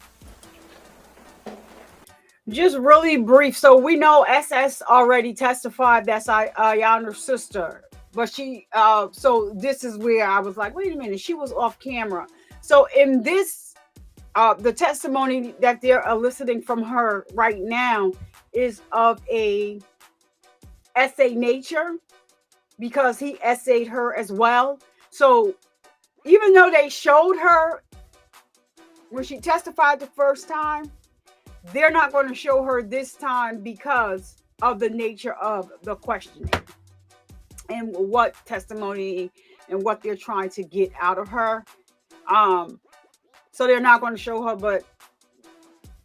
B: Just really brief. So we know SS already testified. That's Iyana's sister. But she, so this is where I was like, wait a minute, she was off camera. So in this, the testimony that they're eliciting from her right now is of a essay nature, because he essayed her as well. So even though they showed her when she testified the first time, they're not going to show her this time because of the nature of the questioning and what testimony and what they're trying to get out of her. So they're not going to show her, but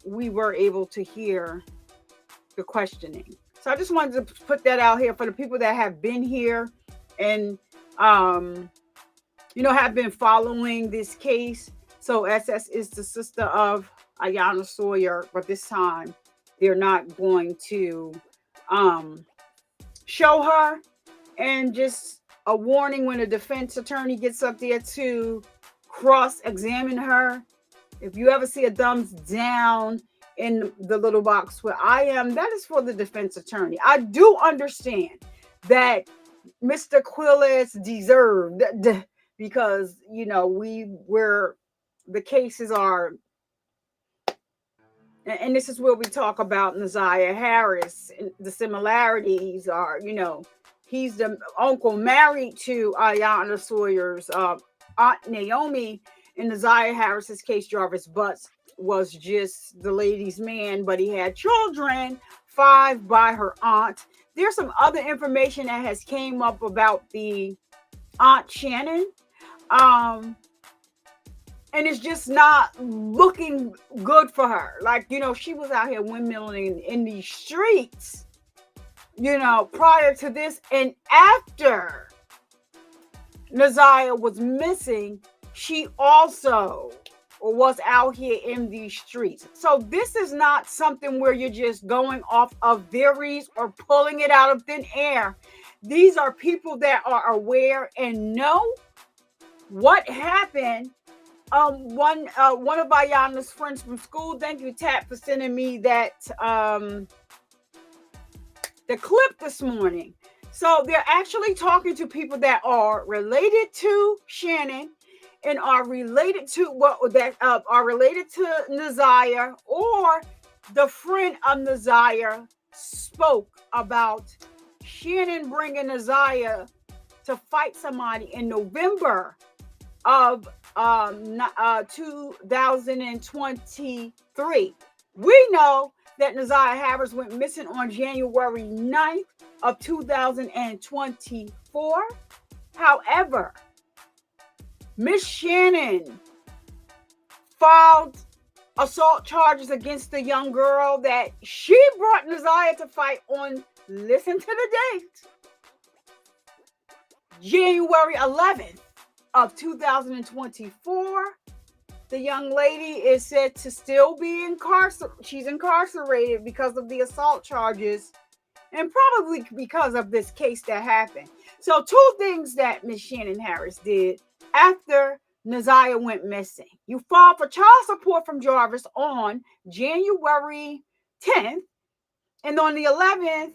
B: we were able to hear the questioning. So I just wanted to put that out here for the people that have been here and, have been following this case. So SS is the sister of Iyana Sawyer, but this time they're not going to show her. And just a warning, when a defense attorney gets up there to cross-examine her, if you ever see a thumbs down in the little box where I am, that is for the defense attorney. I do understand that Mr. Quillez deserved, because the cases are, and this is where we talk about Ziyah Harris. The similarities are, he's the uncle married to Iyana Sawyer's Aunt Naomi. In the Ziyah Harris's case, Jarvis Butts was just the lady's man, but he had children, 5 by her aunt. There's some other information that has came up about the Aunt Shannon. And it's just not looking good for her. Like, she was out here windmilling in these streets, prior to this. And after Ziyah was missing, she also was out here in these streets. So this is not something where you're just going off of theories or pulling it out of thin air. These are people that are aware and know what happened. One of Iyana's friends from school, thank you, Tat, for sending me that the clip this morning. So they're actually talking to people that are related to Shannon and are related to are related to Ziyah, or the friend of Ziyah spoke about Shannon bringing Ziyah to fight somebody in November of 2023. We know that Ziyah Harris went missing on January 9th of 2024. However, Miss Shannon filed assault charges against the young girl that she brought Ziyah to fight on, listen to the date, January 11th of 2024. The young lady is said to still be incarcerated. She's incarcerated because of the assault charges and probably because of this case that happened. So 2 things that Miss Shannon Harris did after Ziyah went missing. You filed for child support from Jarvis on January 10th. And on the 11th,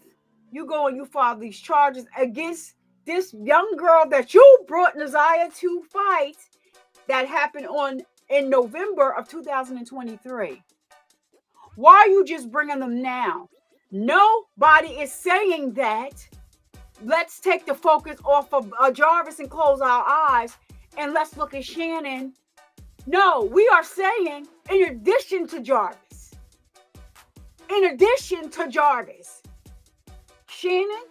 B: you go and you file these charges against this young girl that you brought Ziyah to fight, that happened in November of 2023. Why are you just bringing them now? Nobody is saying that. Let's take the focus off of Jarvis and close our eyes, and let's look at Shannon. No, we are saying, in addition to Jarvis, Shannon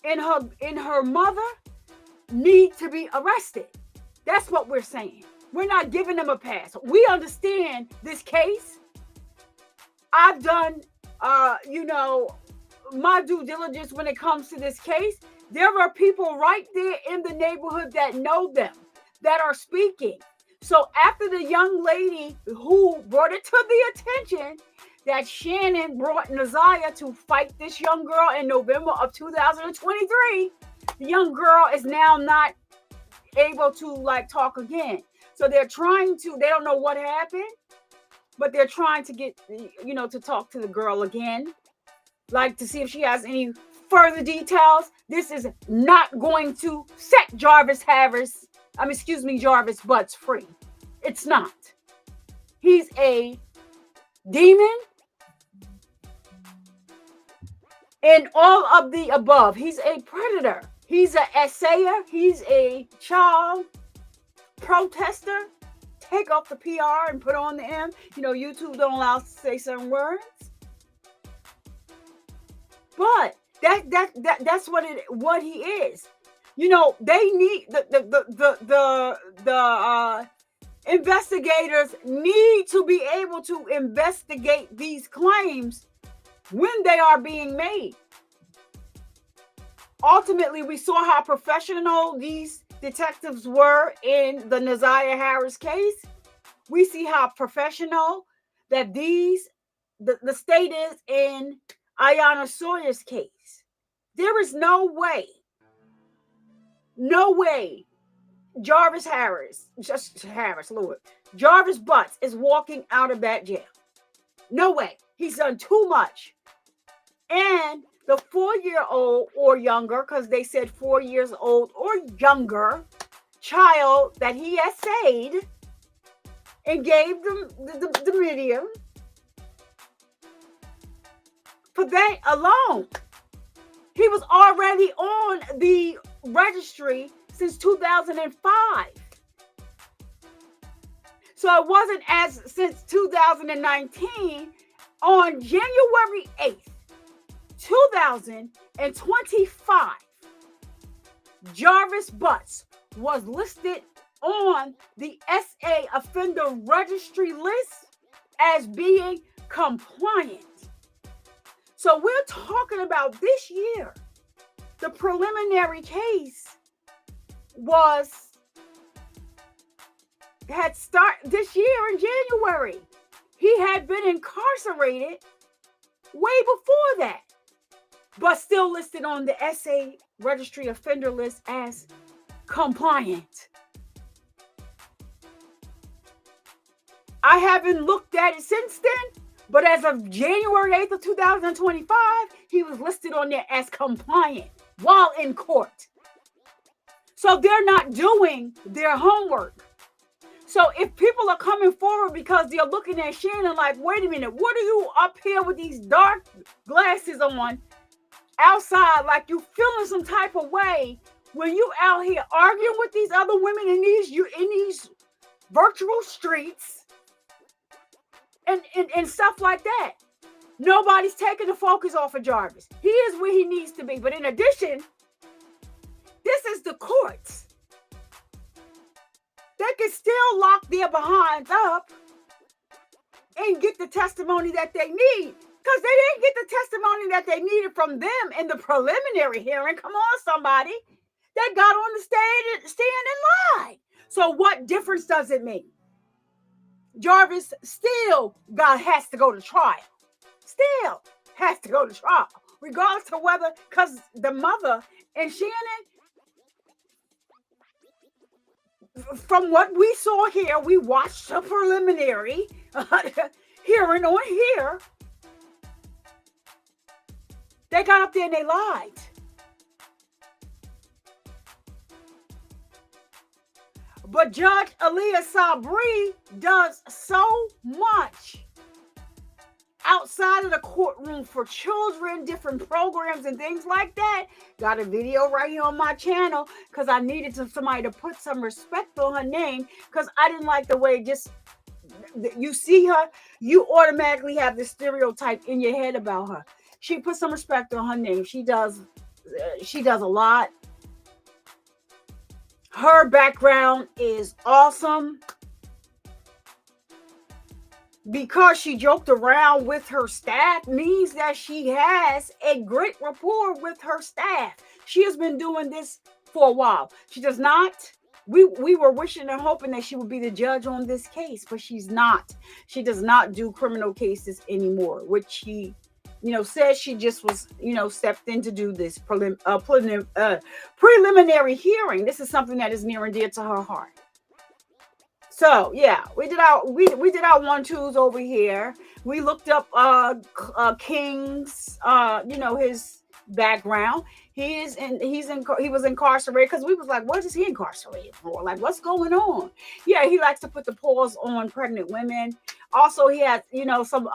B: and her mother need to be arrested. That's what we're saying. We're not giving them a pass. We understand this case. I've done, my due diligence when it comes to this case. There are people right there in the neighborhood that know them, that are speaking. So after the young lady who brought it to the attention that Shannon brought Ziyah to fight this young girl in November of 2023, the young girl is now not able to talk again. So they don't know what happened, but they're trying to get, to talk to the girl again, to see if she has any further details. This is not going to set Jarvis Butts free. It's not. He's a demon and all of the above. He's a predator. He's an assayer. He's a child protester. Take off the PR and put on the M. YouTube don't allow us to say certain words. But that's what he is. They need the investigators need to be able to investigate these claims when they are being made. Ultimately, we saw how professional these detectives were in the Ziyah Harris case. We see how professional that the state is in Iyana Sawyer's case. There is no way Jarvis Butts is walking out of that jail. No way. He's done too much. And the 4-year-old or younger, because they said 4 years old or younger child that he essayed and gave them the medium, for that alone, he was already on the registry since 2005. So it wasn't since 2019. On January 8th, 2025, Jarvis Butts was listed on the SA offender registry list as being compliant. So we're talking about this year. The preliminary case had started this year in January. He had been incarcerated way before that, but still listed on the SA registry offender list as compliant. I haven't looked at it since then, but as of January 8th of 2025, he was listed on there as compliant while in court. So they're not doing their homework. So if people are coming forward because they're looking at Shannon like, wait a minute, what are you up here with these dark glasses on outside, like you feeling some type of way when you out here arguing with these other women in these virtual streets and stuff like that? Nobody's taking the focus off of Jarvis. He is where he needs to be. But in addition, this is the courts. They can still lock their behinds up and get the testimony that they need. Because they didn't get the testimony that they needed from them in the preliminary hearing. Come on, somebody. They got on the stand and lied. So what difference does it make? Jarvis still has to go to trial. Still has to go to trial. Regardless of whether, because the mother and Shannon, from what we saw here, we watched a preliminary hearing on here. They got up there and they lied. But Judge Iyana Sawyer does so much outside of the courtroom for children, different programs and things like that. Got a video right here on my channel because I needed somebody to put some respect on her name, because I didn't like the way you see her, you automatically have this stereotype in your head about her. She put some respect on her name. She does a lot. Her background is awesome. Because she joked around with her staff means that she has a great rapport with her staff. She has been doing this for a while. She does not. We were wishing and hoping that she would be the judge on this case, but she's not. She does not do criminal cases anymore, which she, says she just was, stepped in to do this preliminary hearing. This is something that is near and dear to her heart. So yeah, we did our 1-2s over here. We looked up King's his background. He was incarcerated because we was like, what is he incarcerated for? Like, what's going on? Yeah, he likes to put the pause on pregnant women. Also, he had some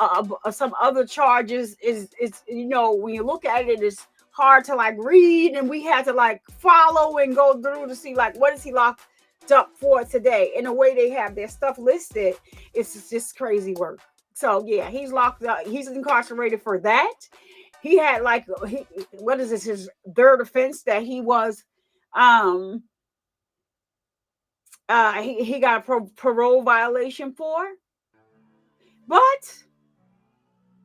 B: other charges. Is when you look at it, it's hard to like read, and we had to like follow and go through to see like what is he locked up for today. And the way they have their stuff listed, it's just crazy work. So yeah, he's locked up. He's incarcerated for that. He had like what is this? His third offense that he was he got a parole violation for. But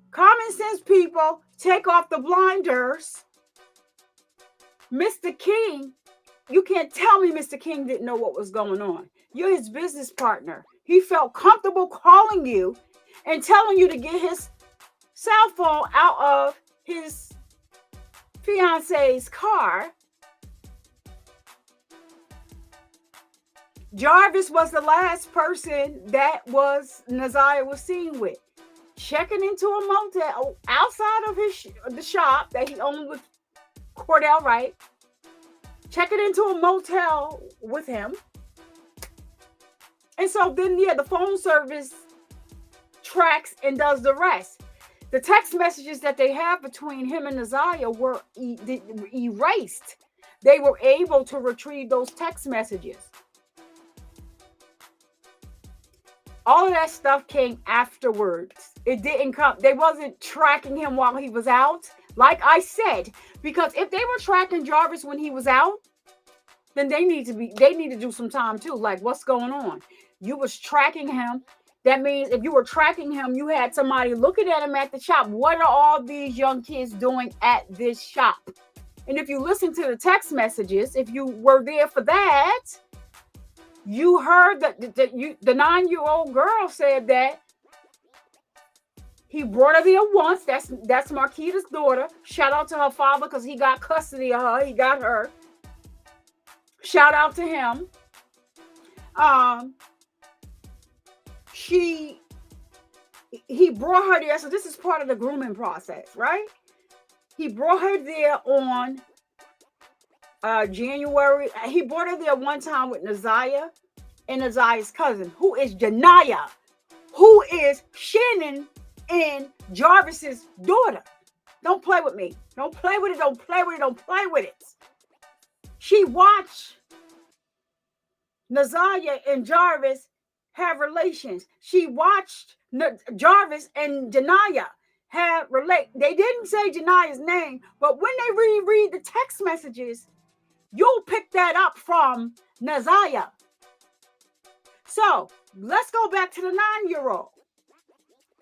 B: common sense people, take off the blinders. Mr. King, you can't tell me Mr. King didn't know what was going on. You're his business partner. He felt comfortable calling you and telling you to get his cell phone out of his fiance's car. Jarvis was the last person that Ziyah was seen with. Checking into a motel outside of the shop that he owned with Cordell Wright. Checking into a motel with him. And so then, yeah, the phone service tracks and does the rest. The text messages that they have between him and Ziyah were erased. They were able to retrieve those text messages. All of that stuff came afterwards. It didn't come. They wasn't tracking him while he was out. Like I said, because if they were tracking Jarvis when he was out, then they need to do some time too. Like, what's going on? You was tracking him. That means if you were tracking him, you had somebody looking at him at the shop. What are all these young kids doing at this shop? And if you listen to the text messages, if you were there for that, you heard that the 9-year-old girl said that he brought her there once. That's Marquita's daughter. Shout out to her father because he got custody of her. He got her. Shout out to him. He brought her there. So this is part of the grooming process, right? He brought her there on January. He brought her there one time with Ziyah and Ziyah's cousin, who is Janiyah, who is Shannon and Jarvis's daughter. Don't play with me. Don't play with it. Don't play with it. Don't play with it. She watched Ziyah and Jarvis have relations. She watched Jarvis and Janiyah they didn't say Janiyah's name, but when they reread the text messages, you'll pick that up from Ziyah. So let's go back to the 9-year-old.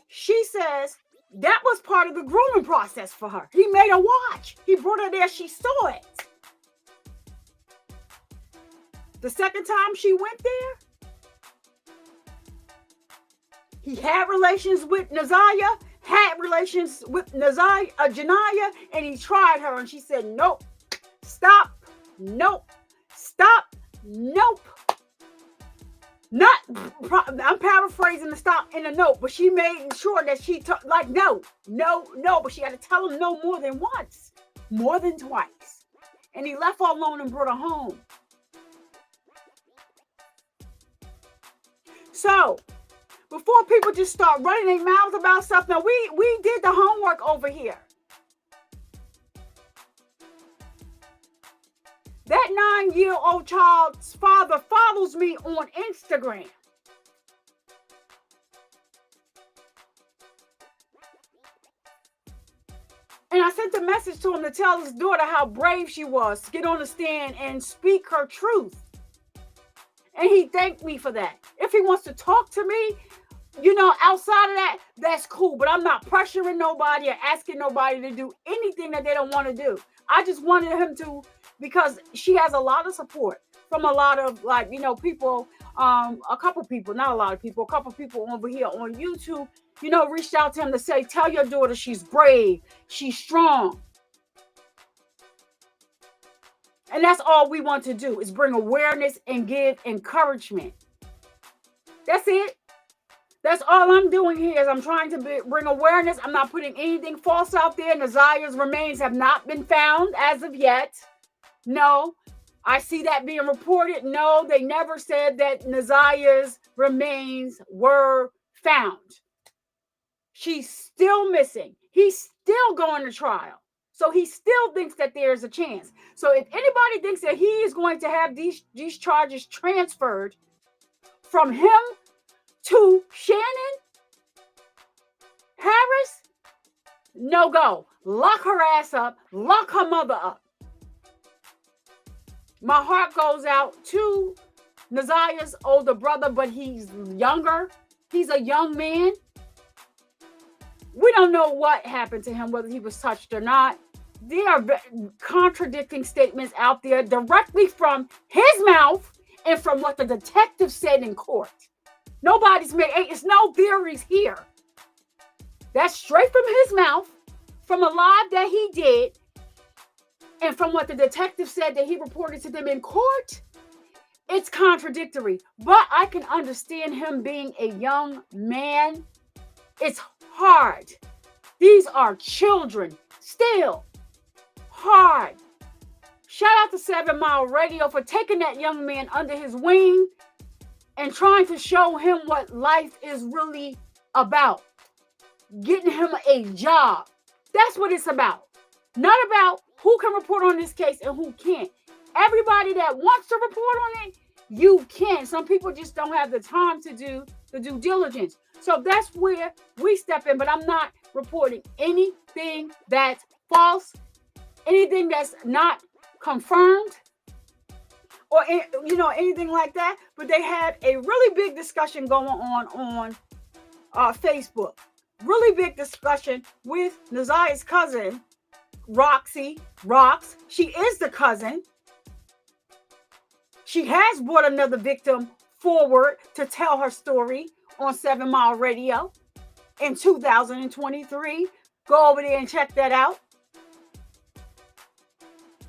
B: She says that was part of the grooming process for her. He made her watch. He brought her there. She saw it. The second time she went there, he had relations with Ziyah, had relations with Janiyah, and he tried her, and she said, nope, stop, nope, stop, nope. I'm paraphrasing the stop in a note, but she made sure that she took, like, no, but she had to tell him no more than once, more than twice. And he left her alone and brought her home. So, before people just start running their mouths about stuff, now we did the homework over here. That 9-year-old child's father follows me on Instagram. And I sent a message to him to tell his daughter how brave she was to get on the stand and speak her truth. And he thanked me for that. If he wants to talk to me, outside of that, that's cool. But I'm not pressuring nobody or asking nobody to do anything that they don't want to do. I just wanted him to, because she has a lot of support from a lot of people, a couple people, not a lot of people, a couple people over here on YouTube, reached out to him to say, tell your daughter she's brave, she's strong. And that's all we want to do, is bring awareness and give encouragement. That's it. That's all I'm doing here, is I'm trying to bring awareness. I'm not putting anything false out there. Ziyah's remains have not been found as of yet. No. I see that being reported. No, they never said that Ziyah's remains were found. She's still missing. He's still going to trial. So he still thinks that there's a chance. So if anybody thinks that he is going to have these charges transferred from him to Shannon Harris, no go. Lock her ass up. Lock her mother up. My heart goes out to Ziyah's older brother, but he's younger. He's a young man. We don't know what happened to him, whether he was touched or not. There are contradicting statements out there directly from his mouth and from what the detective said in court. It's no theories here. That's straight from his mouth, from a live that he did, and from what the detective said that he reported to them in court. It's contradictory, but I can understand him being a young man. It's hard. These are children. Still hard. Shout out to 7 Mile Radio for taking that young man under his wing and trying to show him what life is really about. Getting him a job. That's what it's about. Not about who can report on this case and who can't. Everybody that wants to report on it, you can. Some people just don't have the time to do the due diligence. So that's where we step in. But I'm not reporting anything that's false, anything that's not confirmed, or anything like that. But they had a really big discussion going on Facebook. Really big discussion with Ziyah's cousin, Rox. She is the cousin. She has brought another victim forward to tell her story on 7 Mile Radio in 2023. Go over there and check that out.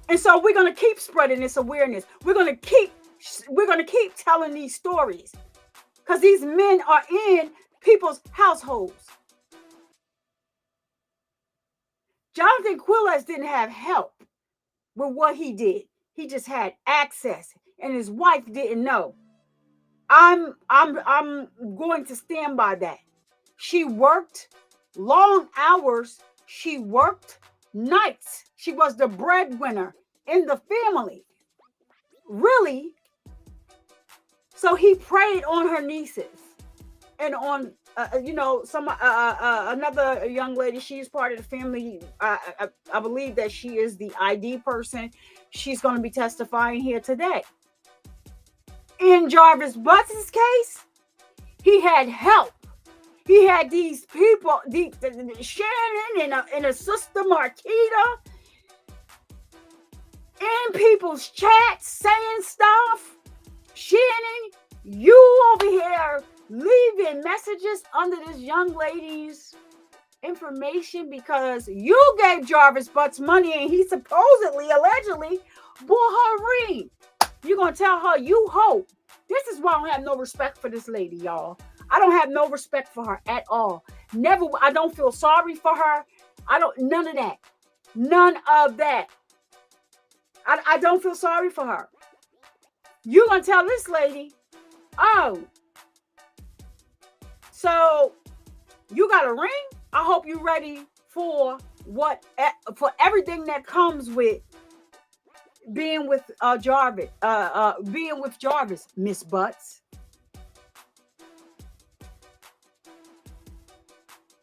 B: And so we're going to keep spreading this awareness. We're going to keep telling these stories, because these men are in people's households. Jonathan Quilles didn't have help with what he did. He just had access, and his wife didn't know. I'm going to stand by that. She worked long hours. She worked nights. She was the breadwinner in the family. Really? So he preyed on her nieces and on another young lady. She's part of the family. I believe that she is the ID person. She's going to be testifying here today. In Jarvis Butts' case, he had help. He had these people, Shannon and her sister Marquita, in people's chats saying stuff. Shannon, you over here leaving messages under this young lady's information because you gave Jarvis Butts money and he supposedly, allegedly, bought her a ring. You're going to tell her you hope. This is why I don't have no respect for this lady, y'all. I don't have no respect for her at all. Never. I don't feel sorry for her. None of that. None of that. I don't feel sorry for her. You're going to tell this lady, oh, so you got a ring? I hope you're ready for everything that comes with being with Jarvis, Miss Butts.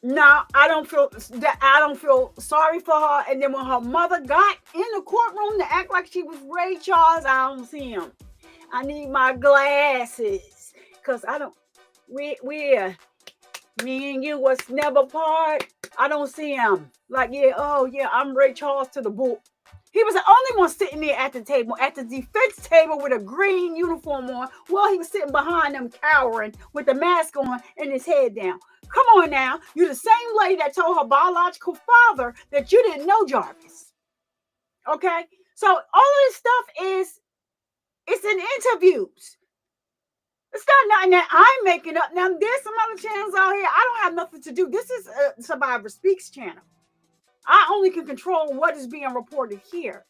B: No, I don't feel sorry for her. And then when her mother got in the courtroom to act like she was Ray Charles, I don't see him. I need my glasses. Because I don't, me and you was never part. I don't see him. Like, yeah, oh yeah, I'm Ray Charles to the book. He was the only one sitting there at the table, at the defense table with a green uniform on, while he was sitting behind them cowering with the mask on and his head down. Come on now. You're the same lady that told her biological father that you didn't know Jarvis. Okay? So all of this stuff it's in interviews. It's not nothing that I'm making up. Now, there's some other channels out here. I don't have nothing to do. This is a Survivor Speaks channel. I only can control what is being reported here.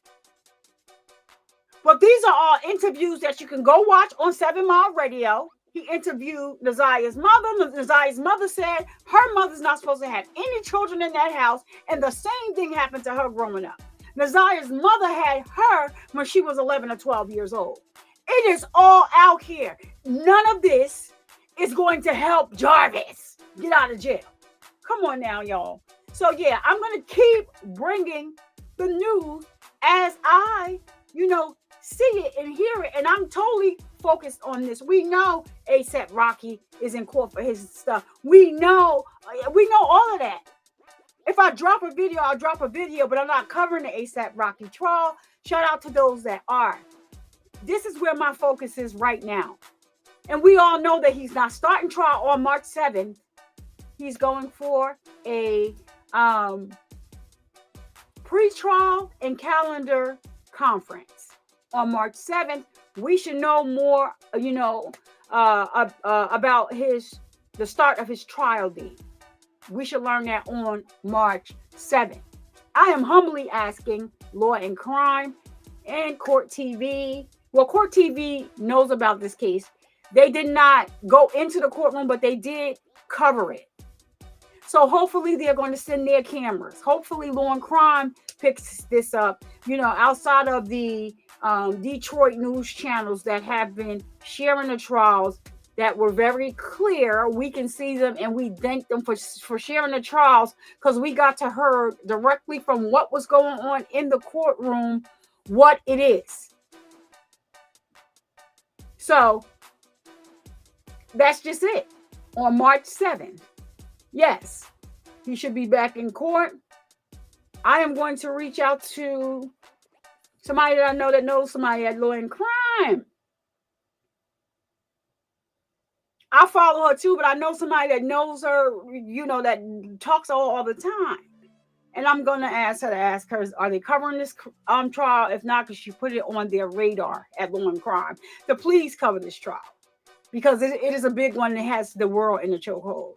B: But these are all interviews that you can go watch on 7 Mile Radio. He interviewed Ziyah's mother. Ziyah's mother said her mother's not supposed to have any children in that house, and the same thing happened to her growing up. Ziyah's mother had her when she was 11 or 12 years old. It is all out here. None of this is going to help Jarvis get out of jail. Come on now, y'all. So, yeah, I'm going to keep bringing the news as I, see it and hear it. And I'm totally focused on this. We know A$AP Rocky is in court for his stuff. We know all of that. If I drop a video, I'll drop a video, but I'm not covering the A$AP Rocky trial. Shout out to those that are. This is where my focus is right now. And we all know that he's not starting trial on March 7th. He's going for a pre-trial and calendar conference on March 7th. We should know more, about the start of his trial date. We should learn that on March 7th. I am humbly asking Law and Crime and Court TV. Well, Court TV knows about this case. They did not go into the courtroom, but they did cover it. So hopefully they're going to send their cameras. Hopefully Law and Crime picks this up, outside of the Detroit news channels that have been sharing the trials that were very clear. We can see them, and we thank them for sharing the trials, because we got to hear directly from what was going on in the courtroom what it is. So that's just it. On March 7th. Yes, he should be back in court. I am going to reach out to somebody that I know that knows somebody at Law and Crime. I follow her too, but I know somebody that knows her, that talks to her all the time. And I'm going to ask her, are they covering this trial? If not, because she put it on their radar at Law and Crime to please cover this trial, because it is a big one that has the world in the chokehold.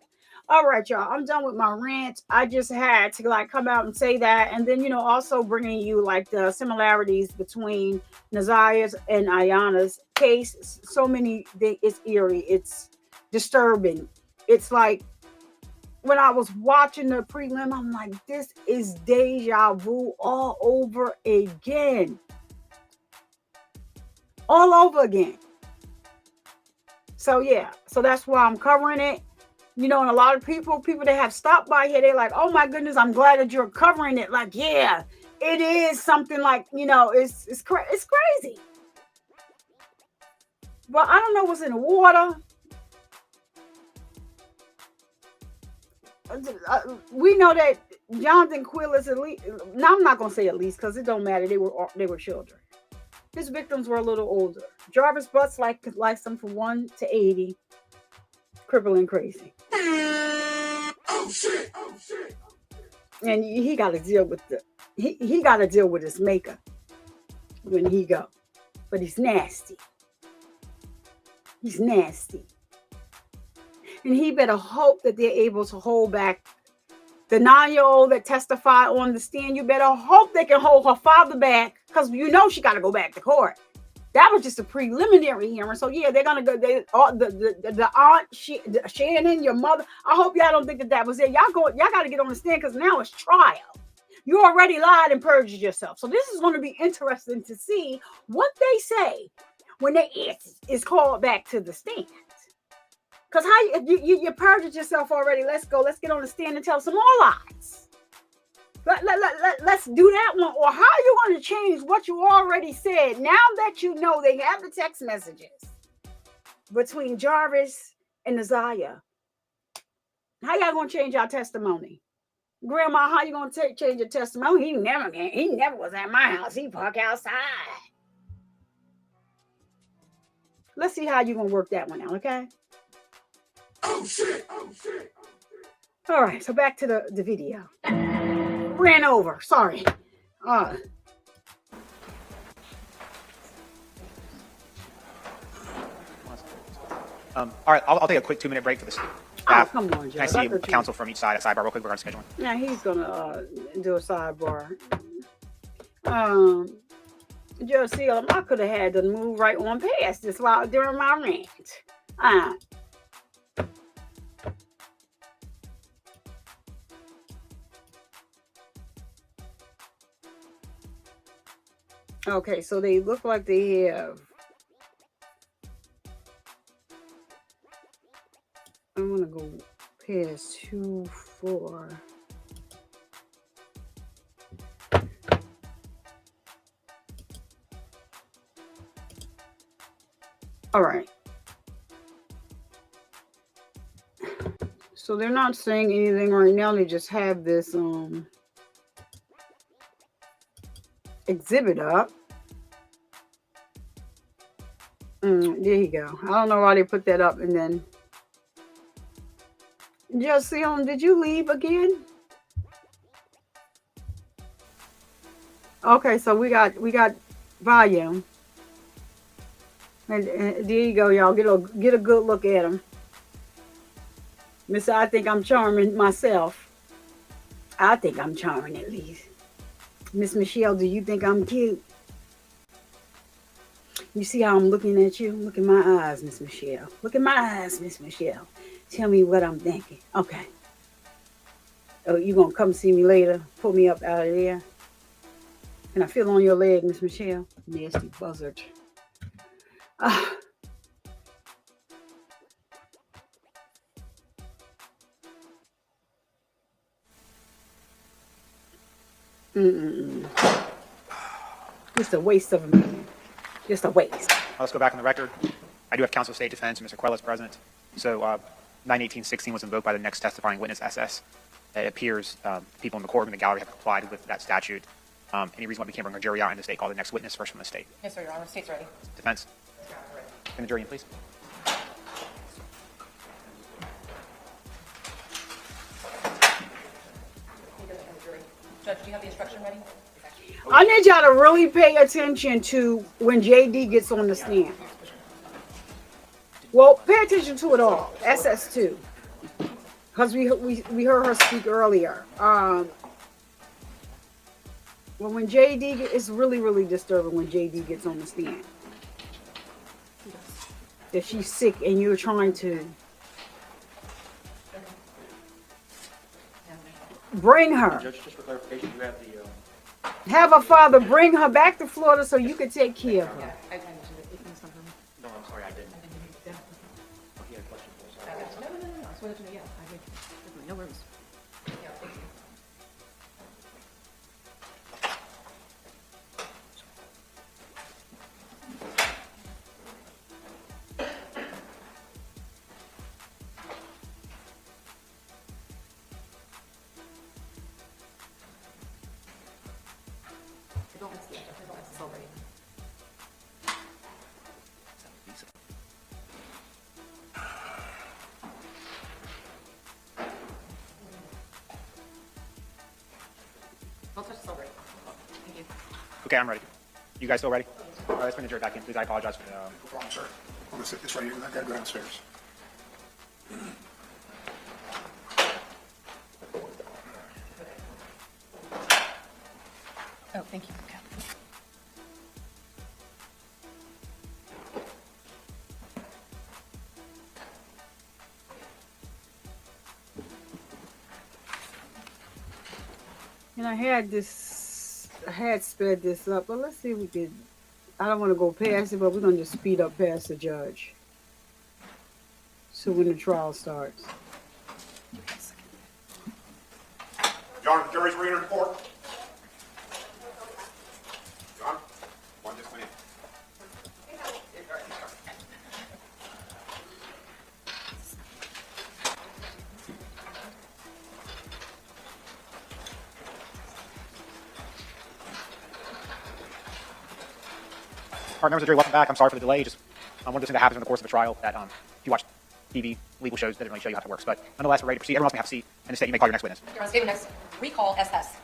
B: All right, y'all, I'm done with my rant. I just had to come out and say that. And then, also bringing you the similarities between Ziyah's and Iyana's case. So many, it's eerie. It's disturbing. It's like, when I was watching the prelim, I'm like, this is deja vu all over again. All over again. So, yeah. So that's why I'm covering it. And a lot of people that have stopped by here, they're like, oh my goodness, I'm glad that you're covering it. Like, yeah, it is something it's crazy. But I don't know what's in the water. We know that Jonathan Quill is at least. Now I'm not gonna say at least, because it don't matter. They were children. His victims were a little older. Jarvis Butts likes them from 1 to 80, crippling crazy.
J: Oh shit!
B: And he got to deal with he got to deal with his maker when he go. But he's nasty. He's nasty. And he better hope that they're able to hold back the 9-year-old that testified on the stand. You better hope they can hold her father back, because she got to go back to court. That was just a preliminary hearing. So yeah, they're gonna go. The aunt, Shannon, your mother. I hope y'all don't think that was it. Y'all got to get on the stand, because now it's trial. You already lied and perjured yourself. So this is going to be interesting to see what they say when they is called back to the stand. Because you perjured yourself already. Let's go. Let's get on the stand and tell some more lies. Let's do that one. Or how are you going to change what you already said now that you know they have the text messages between Jarvis and Ziyah? How y'all going to change our testimony? Grandma, how you going to change your testimony? He never was at my house. He parked outside. Let's see how you're going to work that one out, okay?
J: Oh shit! Oh shit!
B: All right, so back to the video. Ran over, sorry.
C: All right, I'll take a quick 2-minute break for the staff.
B: Come on, Joe.
C: Can I see a counsel from each side at sidebar real quick? We're on scheduling.
B: Yeah, he's gonna do a sidebar. Judge Seal, I could have had to move right on past this while during my rant. Okay, so they look like they have. I'm gonna go past 2, 4. All right. So they're not saying anything right now. They just have this exhibit up. There you go. I don't know why they put that up and then. Just see him. Did you leave again? Okay, so we got volume. And there you go, y'all. Get a good look at him. Mister, I think I'm charming myself. I think I'm charming at least. Miss Michelle, do you think I'm cute? You see how I'm looking at you? Look in my eyes, Miss Michelle. Look in my eyes, Miss Michelle. Tell me what I'm thinking. Okay. Oh, you gonna come see me later? Pull me up out of there? Can I feel on your leg, Miss Michelle? Nasty buzzard. Just a waste of a man. Just a waste.
C: Let's go back on the record. I do have counsel of state defense, Mr. Quella's present. So 918.16 was invoked by the next testifying witness, SS. It appears people in the courtroom and the gallery have complied with that statute. Any reason why we can't bring a jury out in the state? Call the next witness first from the state.
D: Yes, sir, Your Honor. State's ready.
C: Defense. Bring the jury in, please.
D: Judge, do you have the instruction ready?
B: I need y'all to really pay attention to when JD gets on the stand. Well, pay attention to it all. SS2. Because we heard her speak earlier. Well, when JD, it's really, really disturbing when JD gets on the stand. That she's sick and you're trying to bring her.
E: Judge, just for clarification, you have the,
B: Have her father bring her back to Florida so you could take care of her.
E: no, I'm sorry, I didn't. Oh, he had a question for us.
K: No. I swear to you, yeah. I agree. No worries.
D: Yeah, thank you.
C: Okay, I'm ready. You guys still ready? All right, let's bring the jury back in, please. I apologize for the...
G: No problem, sir. I'm gonna sit this right here, and I gotta go downstairs.
K: Oh, thank you. Okay.
B: And I had sped this up, but let's see if we could. I don't want to go past it, but we're going to just speed up past the judge. So when the trial starts.
G: John, jury's ready to report. John, one just went in.
C: All right, members of the jury, welcome back. I'm sorry for the delay. Just one of those things that happens in the course of a trial that if you watch TV, legal shows, doesn't really show you how it works. But nonetheless, we're ready to proceed. Everyone else may have a seat. And the state, you may call your next witness.
D: Your Honor, David, next, recall SS.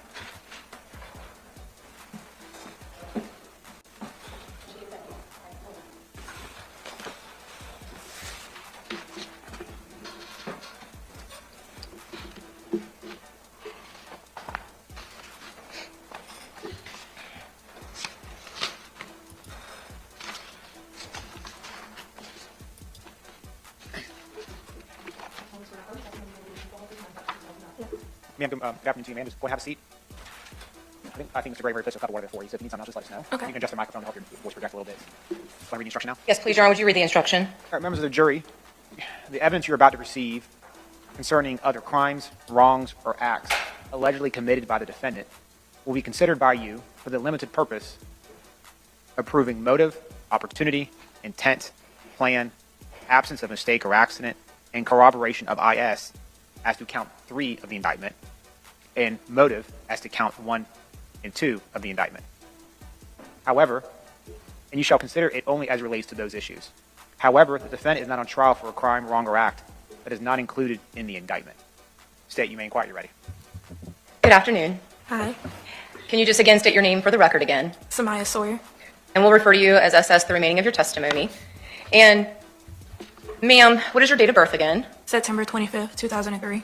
C: Ma'am, good afternoon to you, ma'am. Just go and have a seat. I think Mr. Gray very pleased with water there for you. So if you need something else, just let us know.
K: Okay.
C: You can adjust the microphone to help your voice project a little bit. Want to read the instruction now?
K: Yes, please, Your Honor, would you read the instruction?
C: All right, members of the jury, the evidence you're about to receive concerning other crimes, wrongs, or acts allegedly committed by the defendant will be considered by you for the limited purpose of proving motive, opportunity, intent, plan, absence of mistake or accident, and corroboration of IS as to count 3 of the indictment, and motive as to count 1 and 2 of the indictment. However, and you shall consider it only as relates to those issues. However, the defendant is not on trial for a crime, wrong, or act that is not included in the indictment. State, you may inquire. You're ready.
K: Good afternoon.
M: Hi,
K: Can you just again state your name for the record again?
M: Iyana Sawyer.
K: And we'll refer to you as SS the remaining of your testimony. And, ma'am, what is your date of birth again?
M: September 25th, 2003.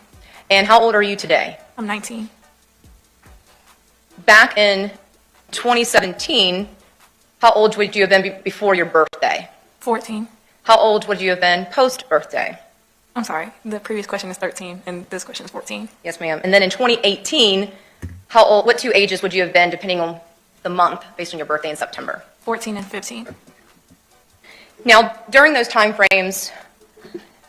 K: And how old are you today?
M: I'm 19.
K: Back in 2017, how old would you have been before your birthday?
M: 14.
K: How old would you have been post-birthday?
M: I'm sorry, the previous question is 13 and this question is 14.
K: Yes, ma'am. And then in 2018, how old, what 2 ages would you have been depending on the month based on your birthday in September?
M: 14 and 15.
K: Now, during those time frames,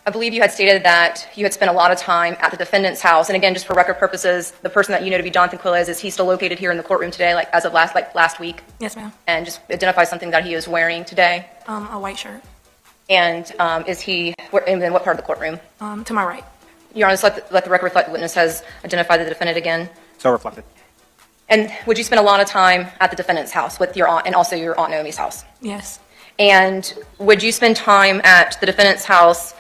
K: I believe you had stated that you had spent a lot of time at the defendant's house. And again, just for record purposes, the person that you know to be Jonathan Quillez, is he still located here in the courtroom today, like as of last week?
M: Yes, ma'am.
K: And just identify something that he is wearing today.
M: A white shirt.
K: And is he in what part of the courtroom?
M: To my right.
K: Your Honor, just let the record reflect the witness has identified the defendant again.
C: So reflected.
K: And would you spend a lot of time at the defendant's house with your aunt and also your Aunt Naomi's house?
M: Yes.
K: And would you spend time at the defendant's house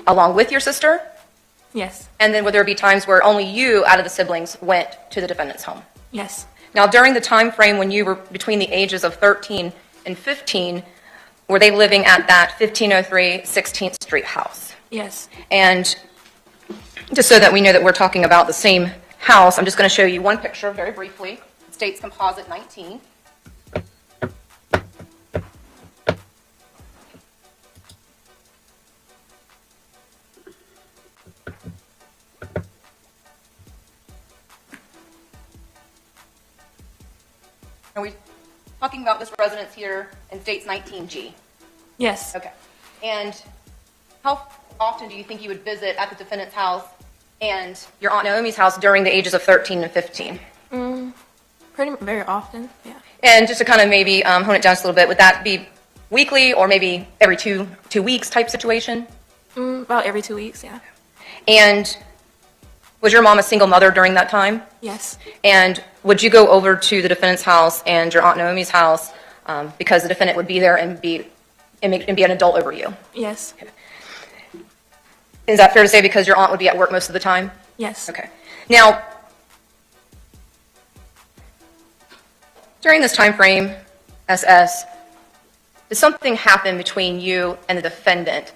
K: along with your sister?
M: Yes.
K: And then would there be times where only you out of the siblings went to the defendant's home?
M: Yes.
K: Now, during the time frame when you were between the ages of 13 and 15, were they living at that 1503 16th Street house?
M: Yes.
K: And just so that we know that we're talking about the same house, I'm just going to show you one picture very briefly. It states Composite 19. Are we talking about this residence here in states 19G?
M: Yes.
K: Okay. And how often do you think you would visit at the defendant's house and your Aunt Naomi's house during the ages of 13 and 15?
M: Very often, yeah.
K: And just to kind of maybe hone it down just a little bit, would that be weekly or maybe every two weeks type situation?
M: About every 2 weeks, yeah.
K: And was your mom a single mother during that time?
M: Yes.
K: And would you go over to the defendant's house and your Aunt Naomi's house because the defendant would be there and be an adult over you?
M: Yes.
K: Is that fair to say because your aunt would be at work most of the time?
M: Yes.
K: Okay. Now, during this time frame, SS, did something happen between you and the defendant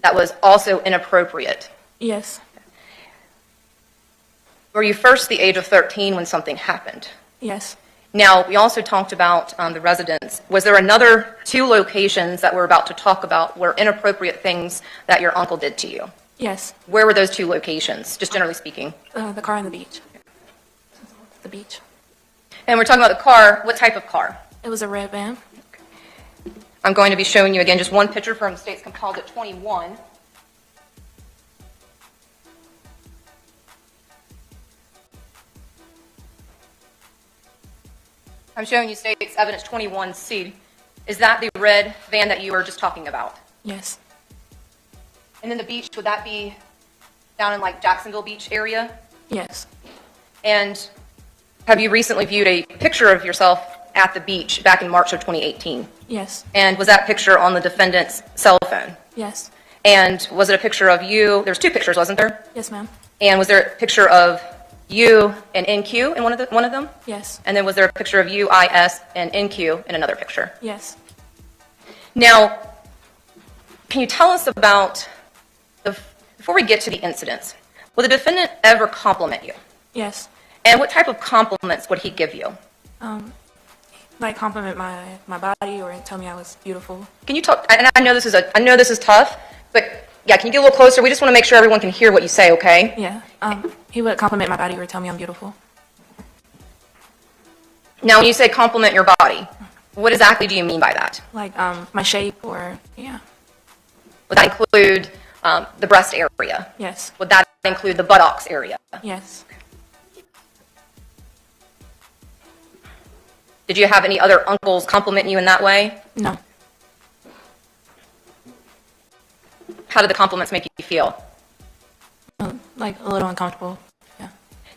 K: that was also inappropriate?
M: Yes.
K: Were you first the age of 13 when something happened?
M: Yes.
K: Now, we also talked about the residence. Was there another 2 locations that we're about to talk about where inappropriate things that your uncle did to you?
M: Yes.
K: Where were those 2 locations, just generally speaking?
M: The car on the beach. The beach.
K: And we're talking about the car. What type of car?
M: It was a red van.
K: I'm going to be showing you again just one picture from States Composite 21.
D: I'm showing you states evidence 21C. Is that the red van that you were just talking about?
M: Yes.
D: And then the beach, would that be down in like Jacksonville Beach area?
M: Yes.
D: And have you recently viewed a picture of yourself at the beach back in March of 2018?
M: Yes.
D: And was that picture on the defendant's cell phone?
M: Yes.
D: And was it a picture of you? There's 2 pictures, wasn't there?
M: Yes, ma'am.
D: And was there a picture of you and NQ in one of them?
M: Yes.
D: And then was there a picture of you, IS, and NQ in another picture?
M: Yes.
D: Now, can you tell us about, before we get to the incidents, will the defendant ever compliment you?
M: Yes.
D: And what type of compliments would he give you?
M: Like compliment my body or tell me I was beautiful.
D: Can you talk, and I know this is tough, but yeah, can you get a little closer? We just want to make sure everyone can hear what you say, okay?
M: Yeah. He would compliment my body or tell me I'm beautiful.
D: Now, when you say compliment your body, what exactly do you mean by that?
M: Like my shape or, yeah.
D: Would that include the breast area?
M: Yes.
D: Would that include the buttocks area?
M: Yes.
D: Did you have any other uncles compliment you in that way?
M: No.
D: How did the compliments make you feel?
M: Like a little uncomfortable. Yeah.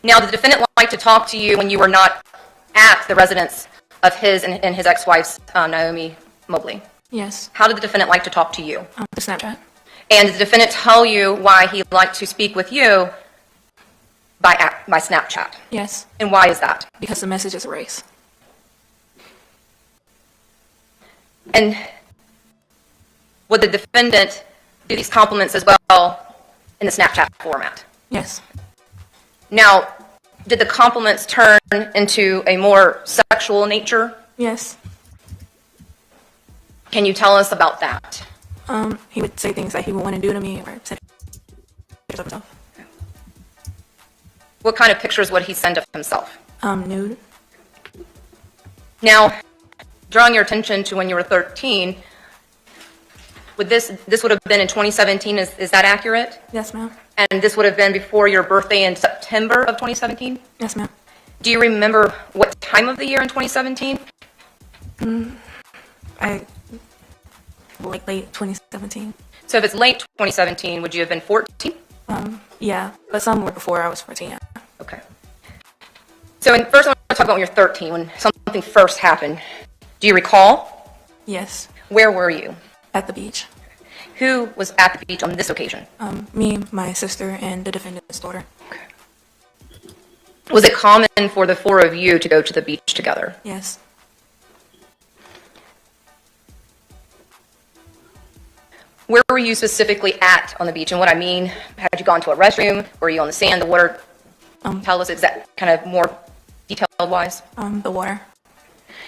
D: Now, did the defendant like to talk to you when you were not at the residence of his and his ex-wife's, Naomi Mobley?
M: Yes.
D: How did the defendant like to talk to you?
M: The Snapchat.
D: And did the defendant tell you why he liked to speak with you by Snapchat?
M: Yes.
D: And why is that?
M: Because the message is a race.
D: And would the defendant do these compliments as well in the Snapchat format?
M: Yes.
D: Now, did the compliments turn into a more sexual nature?
M: Yes.
D: Can you tell us about that?
M: He would say things that he would want to do to me or send pictures of himself.
D: What kind of pictures would he send of himself?
M: Nude.
D: Now, drawing your attention to when you were 13, would this would have been in 2017, is that accurate?
M: Yes, ma'am.
D: And this would have been before your birthday in September of 2017?
M: Yes, ma'am.
D: Do you remember what time of the year in 2017?
M: Like late 2017.
D: So if it's late 2017, would you have been 14?
M: Yeah, but some were before I was 14. Yeah.
D: Okay. So first I want to talk about when you're 13, when something first happened. Do you recall?
M: Yes.
D: Where were you?
M: At the beach.
D: Who was at the beach on this occasion?
M: Me, my sister, and the defendant's daughter.
D: Okay. Was it common for the 4 of you to go to the beach together?
M: Yes.
D: Where were you specifically at on the beach? And what I mean, had you gone to a restroom? Were you on the sand, the water? Tell us exact, kind of more detailed-wise.
M: The water.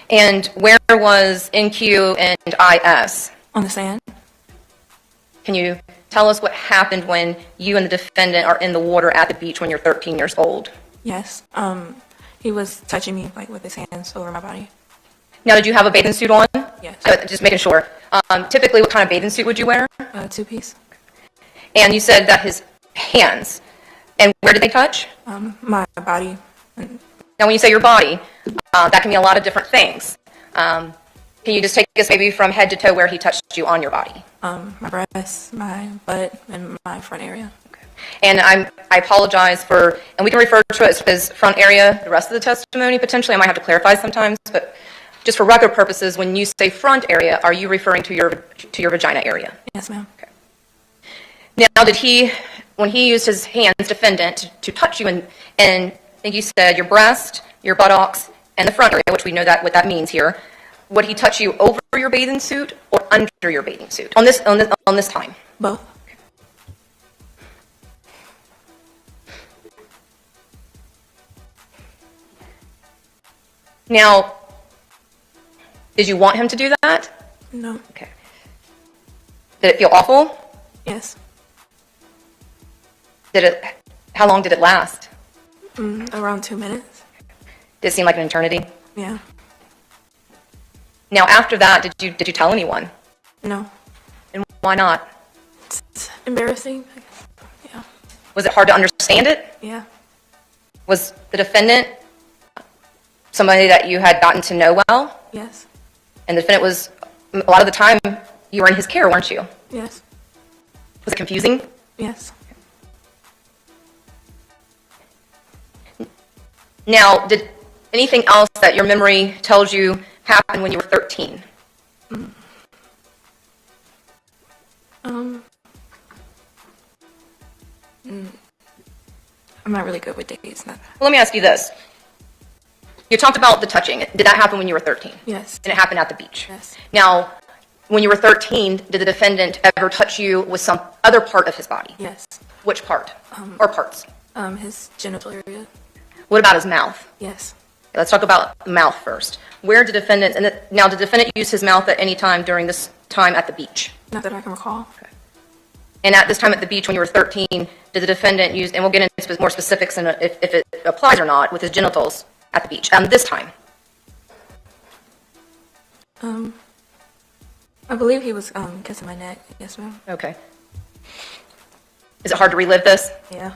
D: And where was NQ and IS?
M: On the sand.
D: Can you tell us what happened when you and the defendant are in the water at the beach when you're 13 years old?
M: Yes. He was touching me like with his hands over my body.
D: Now, did you have a bathing suit on?
M: Yes.
D: Just making sure. Typically, what kind of bathing suit would you wear?
M: 2-piece.
D: And you said that his hands. And where did they touch?
M: My body.
D: Now, when you say your body, that can mean a lot of different things. Can you just take us maybe from head to toe where he touched you on your body?
M: My breasts, my butt, and my front area.
D: Okay. And I apologize for, and we can refer to it as front area, the rest of the testimony. Potentially, I might have to clarify sometimes, but just for record purposes, when you say front area, are you referring to your vagina area?
M: Yes, ma'am.
D: Okay. Now, when he used his hands, defendant, to touch you, and I think you said your breast, your buttocks, and the front area, which we know that what that means here, would he touch you over your bathing suit or under your bathing suit on this time?
M: Both.
D: Okay. Now, did you want him to do that?
M: No.
D: Okay. Did it feel awful?
M: Yes.
D: How long did it last?
M: Around 2 minutes.
D: Did it seem like an eternity?
M: Yeah.
D: Now, after that, did you tell anyone?
M: No.
D: And why not?
M: It's embarrassing. Yeah.
D: Was it hard to understand it?
M: Yeah.
D: Was the defendant
K: somebody that you had gotten to know well?
M: Yes.
K: And the defendant was, a lot of the time, you were in his care, weren't you?
M: Yes.
K: Was it confusing?
M: Yes.
K: Now, did anything else that your memory tells you happened when you were 13?
M: I'm not really good with dates.
K: Well, let me ask you this. You talked about the touching. Did that happen when you were 13?
M: Yes.
K: And it happened at the beach?
M: Yes.
K: Now, when you were 13, did the defendant ever touch you with some other part of his body?
M: Yes.
K: Which part? Or parts?
M: His genital area.
K: What about his mouth?
M: Yes.
K: Let's talk about the mouth first. Where did defendant, now did the defendant use his mouth at any time during this time at the beach?
M: Not that I can recall.
K: Okay. And at this time at the beach when you were 13, did the defendant use, and we'll get into more specifics and if it applies or not, with his genitals at the beach, this time?
M: I believe he was kissing my neck. Yes, ma'am.
K: Okay. Is it hard to relive this?
M: Yeah.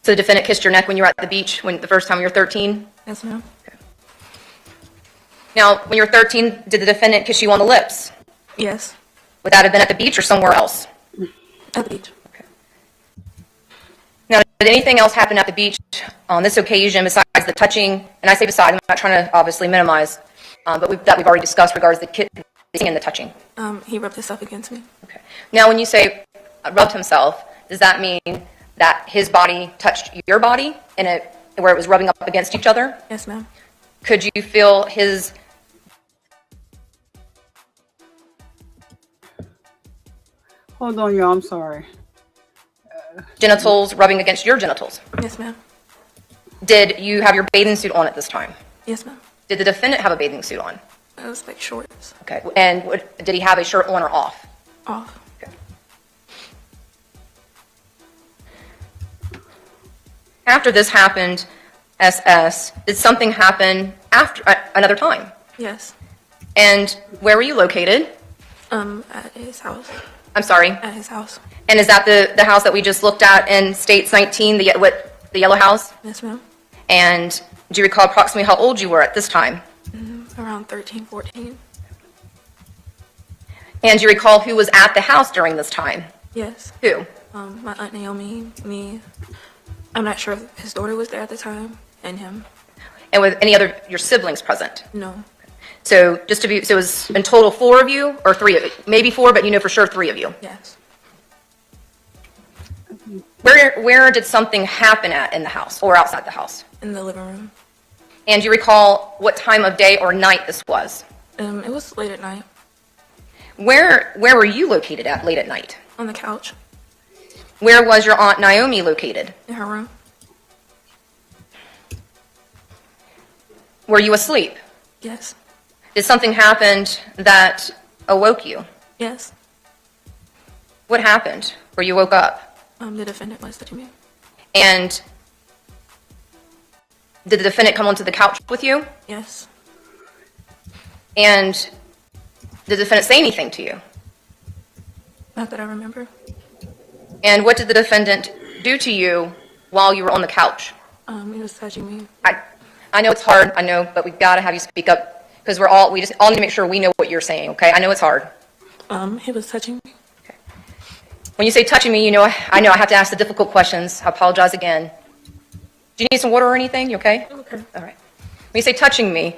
K: So the defendant kissed your neck when you were at the beach when the first time you were 13?
M: Yes, ma'am.
K: Okay. Now, when you were 13, did the defendant kiss you on the lips?
M: Yes.
K: Would that have been at the beach or somewhere else?
M: At the beach.
K: Okay. Now, did anything else happen at the beach on this occasion besides the touching? And I say besides, I'm not trying to obviously minimize, but that we've already discussed regards the kissing and the touching.
M: He rubbed himself against me.
K: Okay. Now, when you say rubbed himself, does that mean that his body touched your body where it was rubbing up against each other?
M: Yes, ma'am.
K: Could you feel his
B: Hold on, y'all. I'm sorry.
K: genitals rubbing against your genitals?
M: Yes, ma'am.
K: Did you have your bathing suit on at this time?
M: Yes, ma'am.
K: Did the defendant have a bathing suit on?
M: It was like shorts.
K: Okay. And did he have a shirt on or off?
M: Off.
K: Okay. After this happened, SS, did something happen after another time?
M: Yes.
K: And where were you located?
M: At his house.
K: I'm sorry.
M: At his house.
K: And is that the house that we just looked at in States 19, the yellow house?
M: Yes, ma'am.
K: And do you recall approximately how old you were at this time?
M: Around 13, 14.
K: And do you recall who was at the house during this time?
M: Yes.
K: Who?
M: My Aunt Naomi, me. I'm not sure if his daughter was there at the time, and him.
K: And with any other your siblings present?
M: No.
K: So just to be, so it was in total 4 of you, or 3 of you? Maybe 4, but you know for sure 3 of you.
M: Yes.
K: Where did something happen at in the house or outside the house?
M: In the living room.
K: And do you recall what time of day or night this was?
M: It was late at night.
K: Where were you located at late at night?
M: On the couch.
K: Where was your Aunt Naomi located?
M: In her room.
K: Were you asleep?
M: Yes.
K: Did something happen that awoke you?
M: Yes.
K: What happened where you woke up?
M: The defendant was touching me.
K: And did the defendant come onto the couch with you?
M: Yes.
K: And did the defendant say anything to you?
M: Not that I remember.
K: And what did the defendant do to you while you were on the couch?
M: He was touching me.
K: I know it's hard, I know, but we've got to have you speak up because we just all need to make sure we know what you're saying, okay? I know it's hard.
M: He was touching me.
K: Okay. When you say touching me, I know I have to ask the difficult questions. I apologize again. Do you need some water or anything? You okay?
M: Okay.
K: All right. When you say touching me,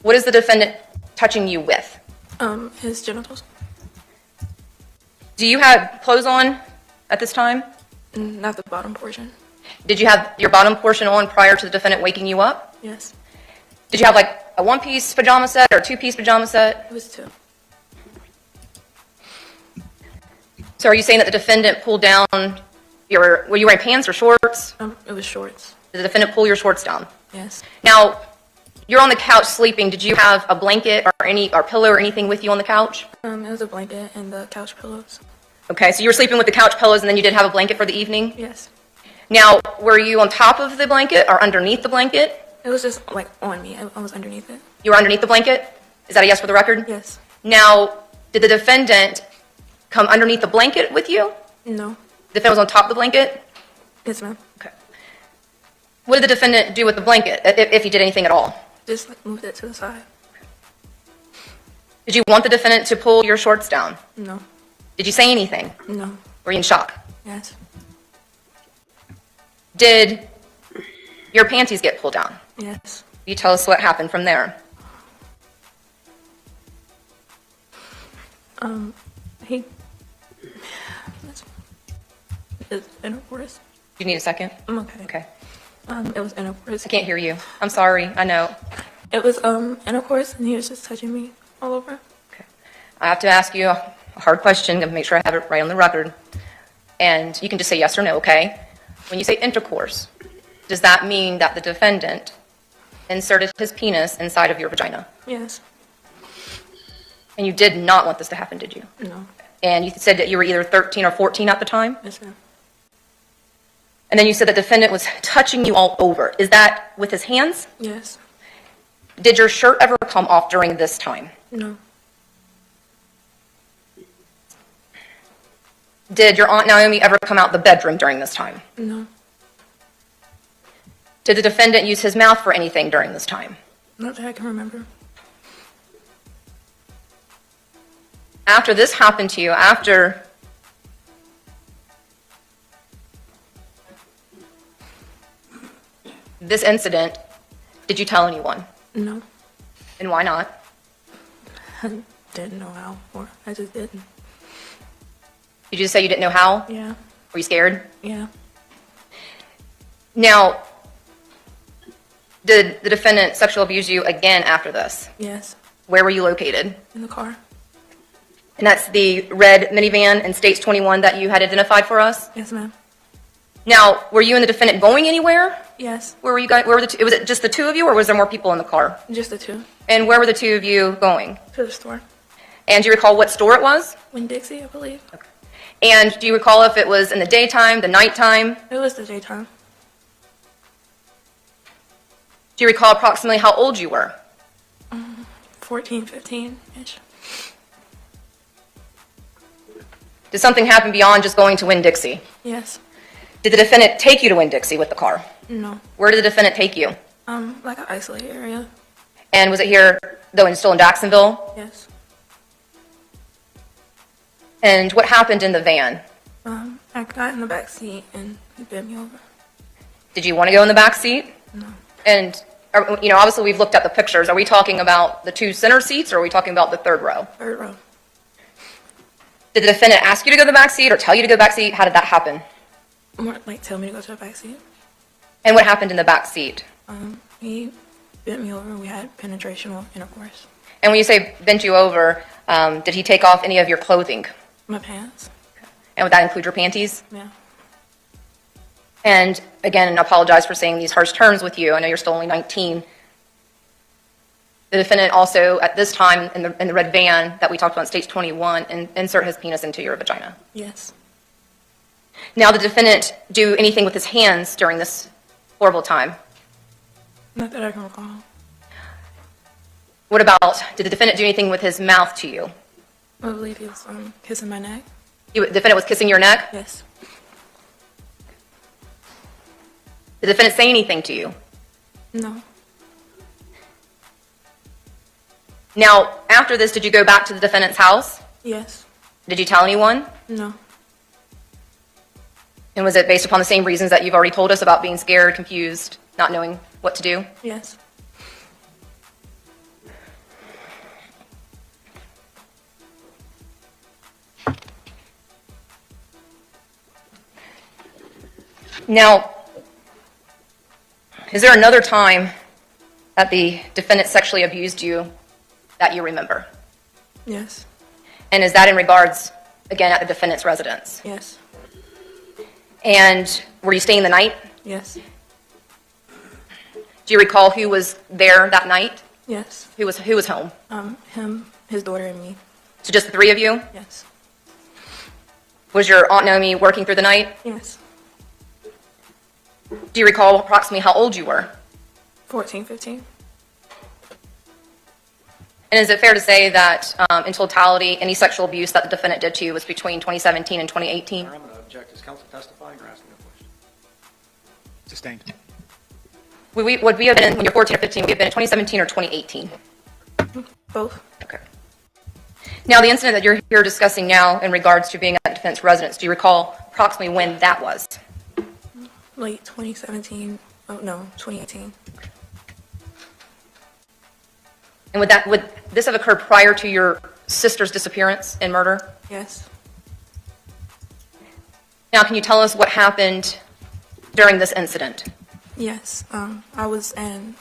K: what is the defendant touching you with?
M: His genitals.
K: Do you have clothes on at this time?
M: Not the bottom portion.
K: Did you have your bottom portion on prior to the defendant waking you up?
M: Yes.
K: Did you have like a 1-piece pajama set or a 2-piece pajama set?
M: It was 2.
K: So are you saying that the defendant pulled down were you wearing pants or shorts?
M: It was shorts.
K: Did the defendant pull your shorts down?
M: Yes.
K: Now, you're on the couch sleeping. Did you have a blanket or pillow or anything with you on the couch?
M: It was a blanket and the couch pillows.
K: Okay, so you were sleeping with the couch pillows and then you did have a blanket for the evening?
M: Yes.
K: Now, were you on top of the blanket or underneath the blanket?
M: It was just like on me. I was underneath it.
K: You were underneath the blanket? Is that a yes for the record?
M: Yes.
K: Now, did the defendant come underneath the blanket with you?
M: No.
K: The defendant was on top of the blanket?
M: Yes, ma'am.
K: Okay. What did the defendant do with the blanket, if he did anything at all?
M: Just like moved it to the side.
K: Did you want the defendant to pull your shorts down?
M: No.
K: Did you say anything?
M: No.
K: Were you in shock?
M: Yes.
K: Did your panties get pulled down?
M: Yes.
K: You tell us what happened from there.
M: He. It's intercourse.
K: You need a second?
M: I'm okay.
K: Okay.
M: It was intercourse.
K: I can't hear you. I'm sorry. I know.
M: It was intercourse, and he was just touching me all over.
K: Okay. I have to ask you a hard question to make sure I have it right on the record. And you can just say yes or no, okay? When you say intercourse, does that mean that the defendant inserted his penis inside of your vagina?
M: Yes.
K: And you did not want this to happen, did you?
M: No.
K: And you said that you were either 13 or 14 at the time?
M: Yes, ma'am.
K: And then you said the defendant was touching you all over. Is that with his hands?
M: Yes.
K: Did your shirt ever come off during this time?
M: No.
K: Did your Aunt Naomi ever come out the bedroom during this time?
M: No.
K: Did the defendant use his mouth for anything during this time?
M: Not that I can remember.
K: After this happened to you, after this incident, did you tell anyone?
M: No.
K: And why not?
M: I didn't know how, or I just didn't.
K: Did you just say you didn't know how?
M: Yeah.
K: Were you scared?
M: Yeah.
K: Now, did the defendant sexually abuse you again after this?
M: Yes.
K: Where were you located?
M: In the car.
K: And that's the red minivan in States 21 that you had identified for us?
M: Yes, ma'am.
K: Now, were you and the defendant going anywhere?
M: Yes.
K: Where were you guys? Where were the two? Was it just the two of you, or was there more people in the car?
M: Just the two.
K: And where were the two of you going?
M: To the store.
K: And do you recall what store it was?
M: Winn-Dixie, I believe.
K: Okay. And do you recall if it was in the daytime, the nighttime?
M: It was the daytime.
K: Do you recall approximately how old you were?
M: 14, 15-ish.
K: Did something happen beyond just going to Winn-Dixie?
M: Yes.
K: Did the defendant take you to Winn-Dixie with the car?
M: No.
K: Where did the defendant take you?
M: Like an isolated area.
K: And was it here, though, still in Jacksonville?
M: Yes.
K: And what happened in the van?
M: I got in the back seat and he bent me over.
K: Did you want to go in the back seat?
M: No.
K: And, obviously we've looked at the pictures. Are we talking about the two center seats, or are we talking about the third row?
M: Third row.
K: Did the defendant ask you to go to the back seat or tell you to go to the back seat? How did that happen?
M: More like tell me to go to the back seat.
K: And what happened in the back seat?
M: He bent me over and we had penetrational intercourse.
K: And when you say bent you over, did he take off any of your clothing?
M: My pants.
K: And would that include your panties?
M: Yeah.
K: And again, I apologize for saying these harsh terms with you. I know you're still only 19. The defendant also, at this time, in the red van that we talked about in States 21, insert his penis into your vagina.
M: Yes.
K: Now, did the defendant do anything with his hands during this horrible time?
M: Not that I can recall.
K: What about, did the defendant do anything with his mouth to you?
M: I believe he was kissing my neck.
K: The defendant was kissing your neck?
M: Yes.
K: Did the defendant say anything to you?
M: No.
K: Now, after this, did you go back to the defendant's house?
M: Yes.
K: Did you tell anyone?
M: No.
K: And was it based upon the same reasons that you've already told us about being scared, confused, not knowing what to do?
M: Yes.
K: Now, is there another time that the defendant sexually abused you that you remember?
M: Yes.
K: And is that in regards, again, at the defendant's residence?
M: Yes.
K: And were you staying the night?
M: Yes.
K: Do you recall who was there that night?
M: Yes.
K: Who was home?
M: Him, his daughter, and me.
K: So just the three of you?
M: Yes.
K: Was your Aunt Naomi working through the night?
M: Yes.
K: Do you recall approximately how old you were?
M: 14, 15.
K: And is it fair to say that, in totality, any sexual abuse that the defendant did to you was between 2017 and 2018?
E: I'm going to object. Is counsel testifying or asking a question?
C: Sustained.
K: Would we have been, when you're 14 or 15, would we have been in 2017 or 2018?
M: Both.
K: Okay. Now, the incident that you're here discussing now in regards to being at the defense residence, do you recall approximately when that was?
M: Late 2017. Oh, no, 2018.
K: And would this have occurred prior to your sister's disappearance and murder?
M: Yes.
K: Now, can you tell us what happened during this incident?
M: Yes. I was in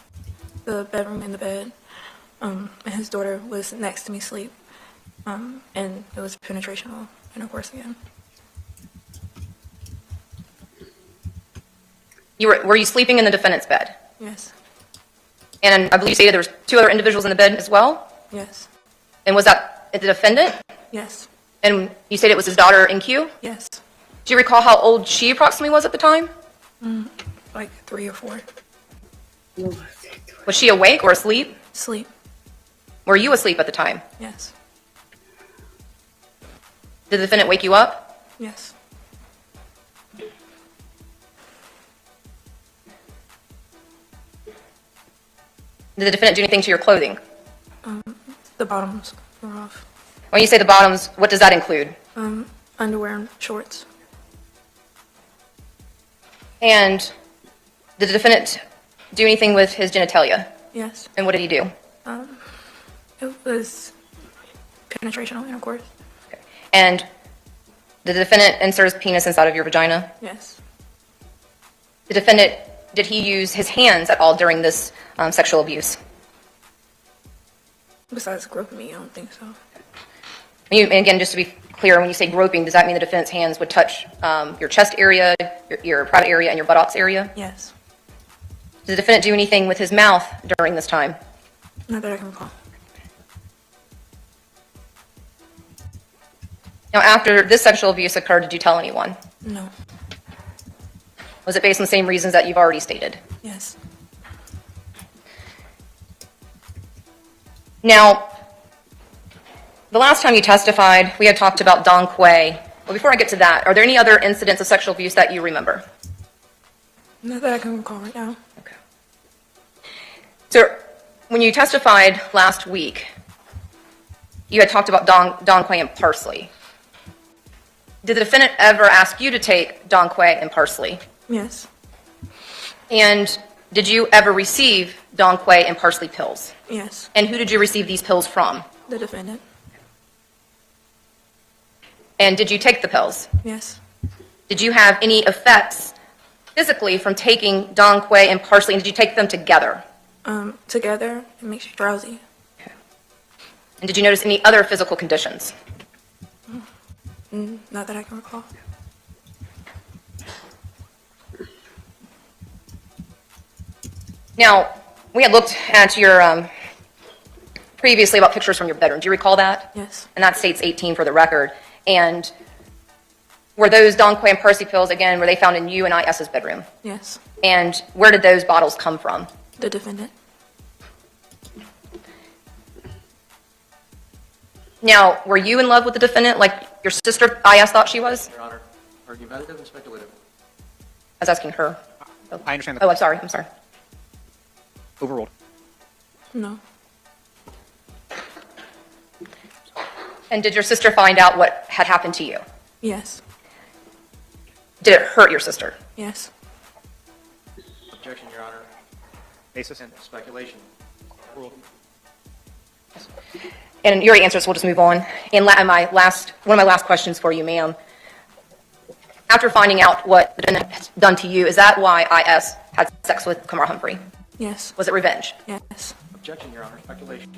M: the bedroom in the bed, and his daughter was next to me asleep, and it was penetrational intercourse again.
K: Were you sleeping in the defendant's bed?
M: Yes.
K: And I believe you stated there were 2 other individuals in the bed as well?
M: Yes.
K: And was that the defendant?
M: Yes.
K: And you stated it was his daughter, NQ?
M: Yes.
K: Do you recall how old she approximately was at the time?
M: Like 3 or 4.
K: Was she awake or asleep?
M: Sleep.
K: Were you asleep at the time?
M: Yes.
K: Did the defendant wake you up?
M: Yes.
K: Did the defendant do anything to your clothing?
M: The bottoms were off.
K: When you say the bottoms, what does that include?
M: Underwear and shorts.
K: And did the defendant do anything with his genitalia?
M: Yes.
K: And what did he do?
M: It was penetrational intercourse.
K: And did the defendant insert his penis inside of your vagina?
M: Yes.
K: The defendant, did he use his hands at all during this sexual abuse?
M: Besides groping me, I don't think so.
K: And again, just to be clear, when you say groping, does that mean the defendant's hands would touch your chest area, your private area, and your buttocks area?
M: Yes.
K: Did the defendant do anything with his mouth during this time?
M: Not that I can recall.
K: Now, after this sexual abuse occurred, did you tell anyone?
M: No.
K: Was it based on the same reasons that you've already stated?
M: Yes.
K: Now, the last time you testified, we had talked about Don Quay. Well, before I get to that, are there any other incidents of sexual abuse that you remember?
M: Not that I can recall right now.
K: Okay. So, when you testified last week, you had talked about Don Quay and parsley. Did the defendant ever ask you to take Don Quay and parsley?
M: Yes.
K: And did you ever receive Don Quay and parsley pills?
M: Yes.
K: And who did you receive these pills from?
M: The defendant.
K: And did you take the pills?
M: Yes.
K: Did you have any effects physically from taking Don Quay and parsley, and did you take them together?
M: Together, it makes you drowsy.
K: And did you notice any other physical conditions?
M: Not that I can recall.
K: Now, we had looked at your previously about pictures from your bedroom. Do you recall that?
M: Yes.
K: And that states 18 for the record. And were those Don Quay and parsley pills, again, were they found in you and IS's bedroom?
M: Yes.
K: And where did those bottles come from?
M: The defendant.
K: Now, were you in love with the defendant like your sister IS thought she was?
E: Your Honor, argumentative and speculative.
K: I was asking her.
C: I understand the
K: Oh, I'm sorry. I'm sorry.
C: overruled.
M: No.
K: And did your sister find out what had happened to you?
M: Yes.
K: Did it hurt your sister?
M: Yes.
E: Objection, Your Honor.
C: Basis?
E: And speculation. Ruled.
K: And your answers, we'll just move on. And one of my last questions for you, ma'am. After finding out what the defendant has done to you, is that why IS had sex with Kamar Humphrey?
M: Yes.
K: Was it revenge?
M: Yes.
E: Objection, Your Honor. Speculation.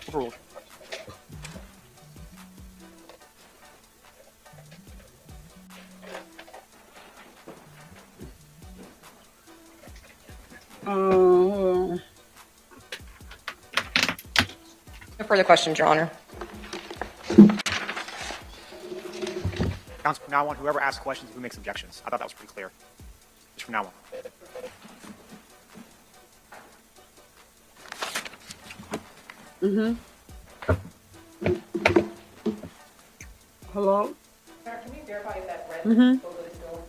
C: Overruled.
K: No further questions, Your Honor.
C: Counsel, from now on, whoever asks questions, who makes objections. I thought that was pretty clear. Just from now on.
B: Hello?
K: Can we verify if that red photo is still?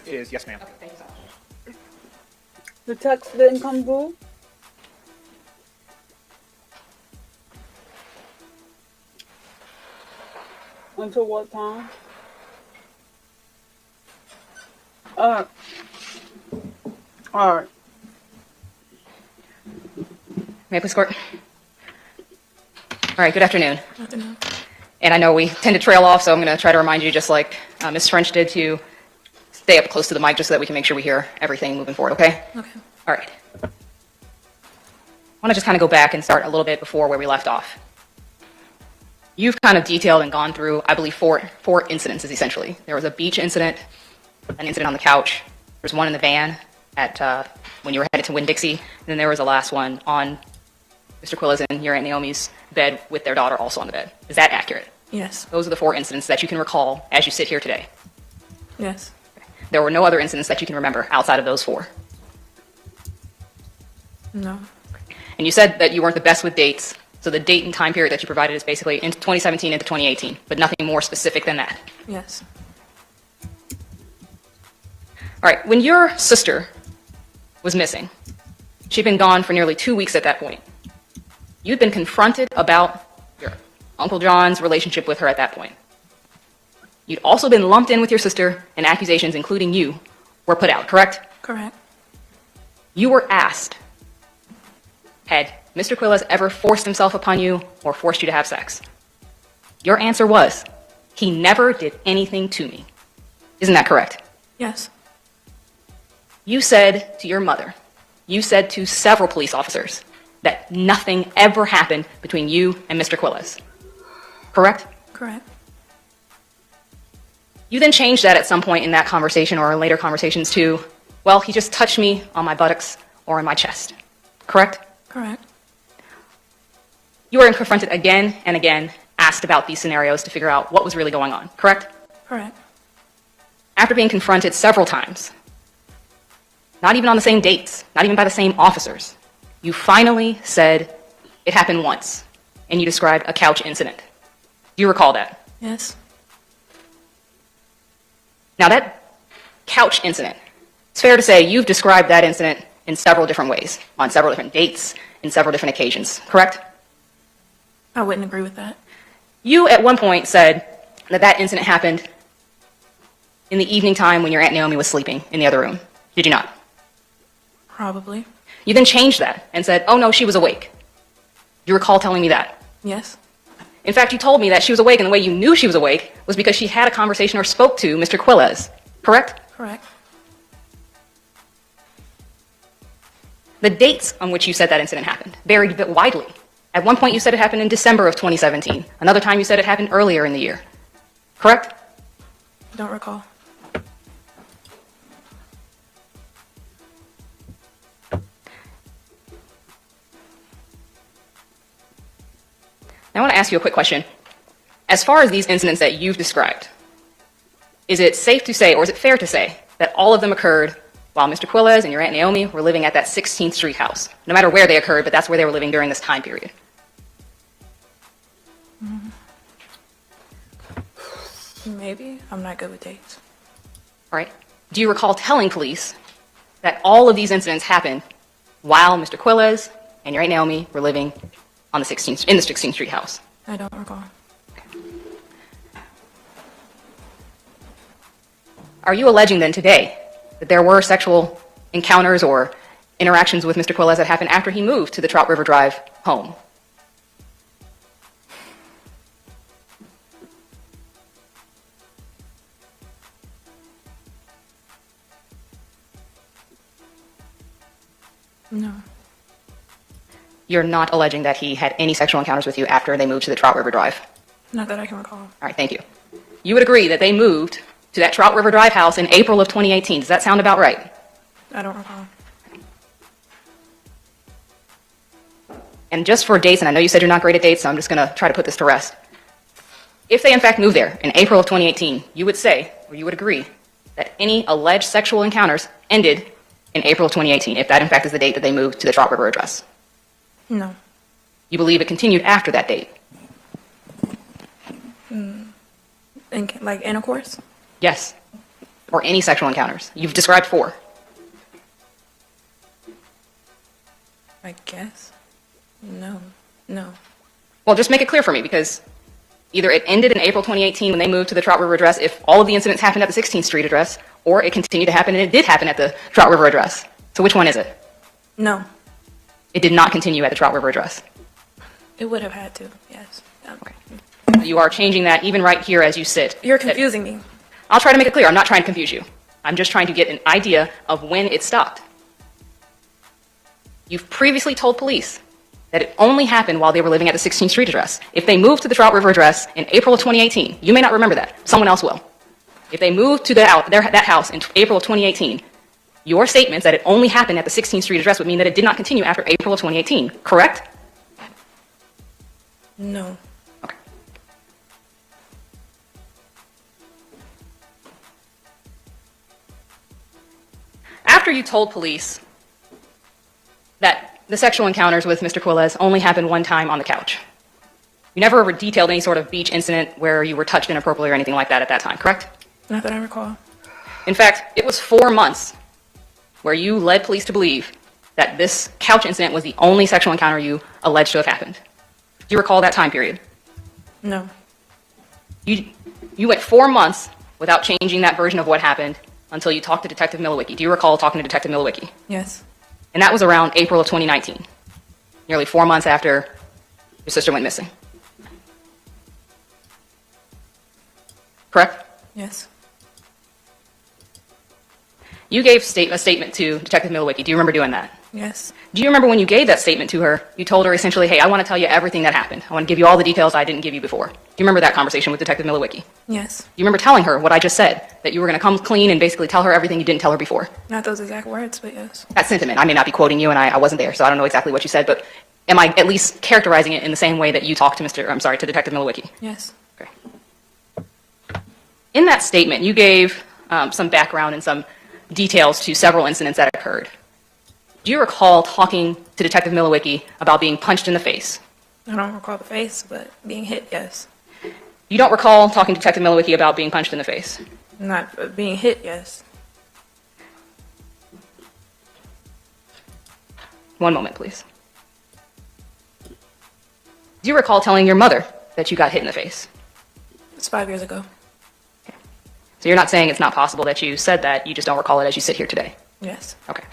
C: is yes, ma'am.
K: Okay, thank you so much.
B: The text didn't come through? Until what time? Alright. Alright.
K: May I please court? All right, good afternoon.
M: Afternoon.
K: And I know we tend to trail off, so I'm going to try to remind you, just like Ms. French did, to stay up close to the mic just so that we can make sure we hear everything moving forward, okay?
M: Okay.
K: All right. I want to just kind of go back and start a little bit before where we left off. You've kind of detailed and gone through, I believe, four incidences, essentially. There was a beach incident, an incident on the couch, there was one in the van at when you were headed to Winn-Dixie, and then there was a last one on Mr. Quilla's and your Aunt Naomi's bed with their daughter also on the bed. Is that accurate?
M: Yes.
K: Those are the 4 incidents that you can recall as you sit here today.
M: Yes.
K: There were no other incidents that you can remember outside of those 4.
M: No.
K: And you said that you weren't the best with dates, so the date and time period that you provided is basically into 2017 into 2018, but nothing more specific than that.
M: Yes.
K: All right, when your sister was missing, she'd been gone for nearly 2 weeks at that point. You'd been confronted about your Uncle John's relationship with her at that point. You'd also been lumped in with your sister, and accusations, including you, were put out, correct?
M: Correct.
K: You were asked, had Mr. Quilla's ever forced himself upon you or forced you to have sex? Your answer was, he never did anything to me. Isn't that correct?
M: Yes.
K: You said to your mother, you said to several police officers, that nothing ever happened between you and Mr. Quilla's. Correct?
M: Correct.
K: You then changed that at some point in that conversation or in later conversations to, well, he just touched me on my buttocks or in my chest. Correct?
M: Correct.
K: You were confronted again and again, asked about these scenarios to figure out what was really going on. Correct?
M: Correct.
K: After being confronted several times, not even on the same dates, not even by the same officers, you finally said it happened once, and you described a couch incident. Do you recall that?
M: Yes.
K: Now that couch incident, it's fair to say you've described that incident in several different ways, on several different dates, in several different occasions, correct?
M: I wouldn't agree with that.
K: You at one point said that that incident happened in the evening time when your Aunt Naomi was sleeping in the other room. Did you not?
M: Probably.
K: You then changed that and said, oh no, she was awake. Do you recall telling me that?
M: Yes.
K: In fact, you told me that she was awake, and the way you knew she was awake was because she had a conversation or spoke to Mr. Quilla's, correct?
M: Correct.
K: The dates on which you said that incident happened varied widely. At one point you said it happened in December of 2017. Another time you said it happened earlier in the year. Correct?
M: Don't recall.
K: Now, I want to ask you a quick question. As far as these incidents that you've described, is it safe to say, or is it fair to say, that all of them occurred while Mr. Quilla's and your Aunt Naomi were living at that 16th Street house? No matter where they occurred, but that's where they were living during this time period.
M: Maybe. I'm not good with dates.
K: All right. Do you recall telling police that all of these incidents happened while Mr. Quilla's and your Aunt Naomi were living on the 16th Street house?
M: I don't recall.
K: Are you alleging then today that there were sexual encounters or interactions with Mr. Quilla's that happened after he moved to the Trout River Drive home?
M: No.
K: You're not alleging that he had any sexual encounters with you after they moved to the Trout River Drive?
M: Not that I can recall.
K: All right, thank you. You would agree that they moved to that Trout River Drive house in April of 2018. Does that sound about right?
M: I don't recall.
K: And just for dates, and I know you said you're not great at dates, so I'm just going to try to put this to rest. If they in fact moved there in April of 2018, you would say, or you would agree, that any alleged sexual encounters ended in April of 2018, if that in fact is the date that they moved to the Trout River address?
M: No.
K: You believe it continued after that date?
M: Like intercourse?
K: Yes. or any sexual encounters? You've described 4.
M: I guess. No. No.
K: Well, just make it clear for me, because either it ended in April 2018 when they moved to the Trout River address if all of the incidents happened at the 16th Street address, or it continued to happen and it did happen at the Trout River address. So which one is it?
M: No.
K: It did not continue at the Trout River address.
M: It would have had to, yes.
K: Okay. You are changing that even right here as you sit.
M: You're confusing me.
K: I'll try to make it clear. I'm not trying to confuse you. I'm just trying to get an idea of when it stopped. You've previously told police that it only happened while they were living at the 16th Street address. If they moved to the Trout River address in April of 2018, you may not remember that. Someone else will. If they moved to that house in April of 2018, your statements that it only happened at the 16th Street address would mean that it did not continue after April of 2018, correct?
M: No.
K: Okay. After you told police that the sexual encounters with Mr. Quiles only happened one time on the couch, you never detailed any sort of beach incident where you were touched inappropriately or anything like that at that time, correct?
M: Not that I recall.
K: In fact, it was 4 months where you led police to believe that this couch incident was the only sexual encounter you alleged to have happened. Do you recall that time period?
M: No.
K: You went 4 months without changing that version of what happened until you talked to Detective Milowicki. Do you recall talking to Detective Milowicki?
M: Yes.
K: And that was around April of 2019, nearly 4 months after your sister went missing. Correct?
M: Yes.
K: You gave a statement to Detective Milowicki. Do you remember doing that?
M: Yes.
K: Do you remember when you gave that statement to her, you told her essentially, hey, I want to tell you everything that happened. I want to give you all the details I didn't give you before. Do you remember that conversation with Detective Milowicki?
M: Yes.
K: Do you remember telling her what I just said, that you were going to come clean and basically tell her everything you didn't tell her before?
M: Not those exact words, but yes.
K: That sentiment. I may not be quoting you, and I wasn't there, so I don't know exactly what you said, but am I at least characterizing it in the same way that you talked to to Detective Milowicki?
M: Yes.
K: Okay. In that statement, you gave some background and some details to several incidents that occurred. Do you recall talking to Detective Milowicki about being punched in the face?
M: I don't recall the face, but being hit, yes.
K: You don't recall talking to Detective Milowicki about being punched in the face?
M: Not being hit, yes.
K: One moment, please. Do you recall telling your mother that you got hit in the face?
M: It's 5 years ago.
K: Okay. So you're not saying it's not possible that you said that, you just don't recall it as you sit here today?
M: Yes.
K: Okay.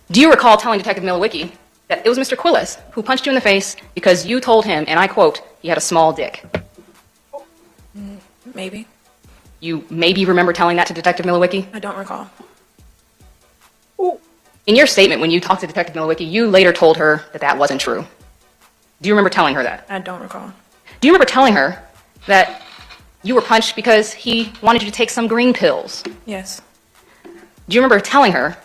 K: Do you recall telling Detective Milowicki that it was Mr. Quiles who punched you in the face because you told him, and I quote, he had a small dick?
M: Maybe.
K: You maybe remember telling that to Detective Milowicki?
M: I don't recall.
K: In your statement, when you talked to Detective Milowicki, you later told her that that wasn't true. Do you remember telling her that?
M: I don't recall.
K: Do you remember telling her that you were punched because he wanted you to take some green pills?
M: Yes.
K: Do you remember telling her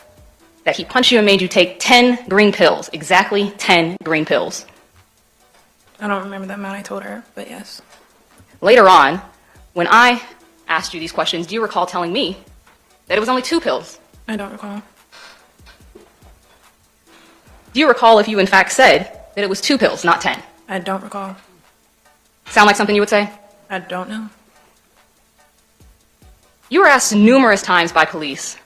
K: that he punched you and made you take 10 green pills, exactly 10 green pills?
M: I don't remember the amount I told her, but yes.
K: Later on, when I asked you these questions, do you recall telling me that it was only 2 pills?
M: I don't recall.
K: Do you recall if you in fact said that it was 2 pills, not 10?
M: I don't recall.
K: Sound like something you would say?
M: I don't know.
K: You were asked numerous times by police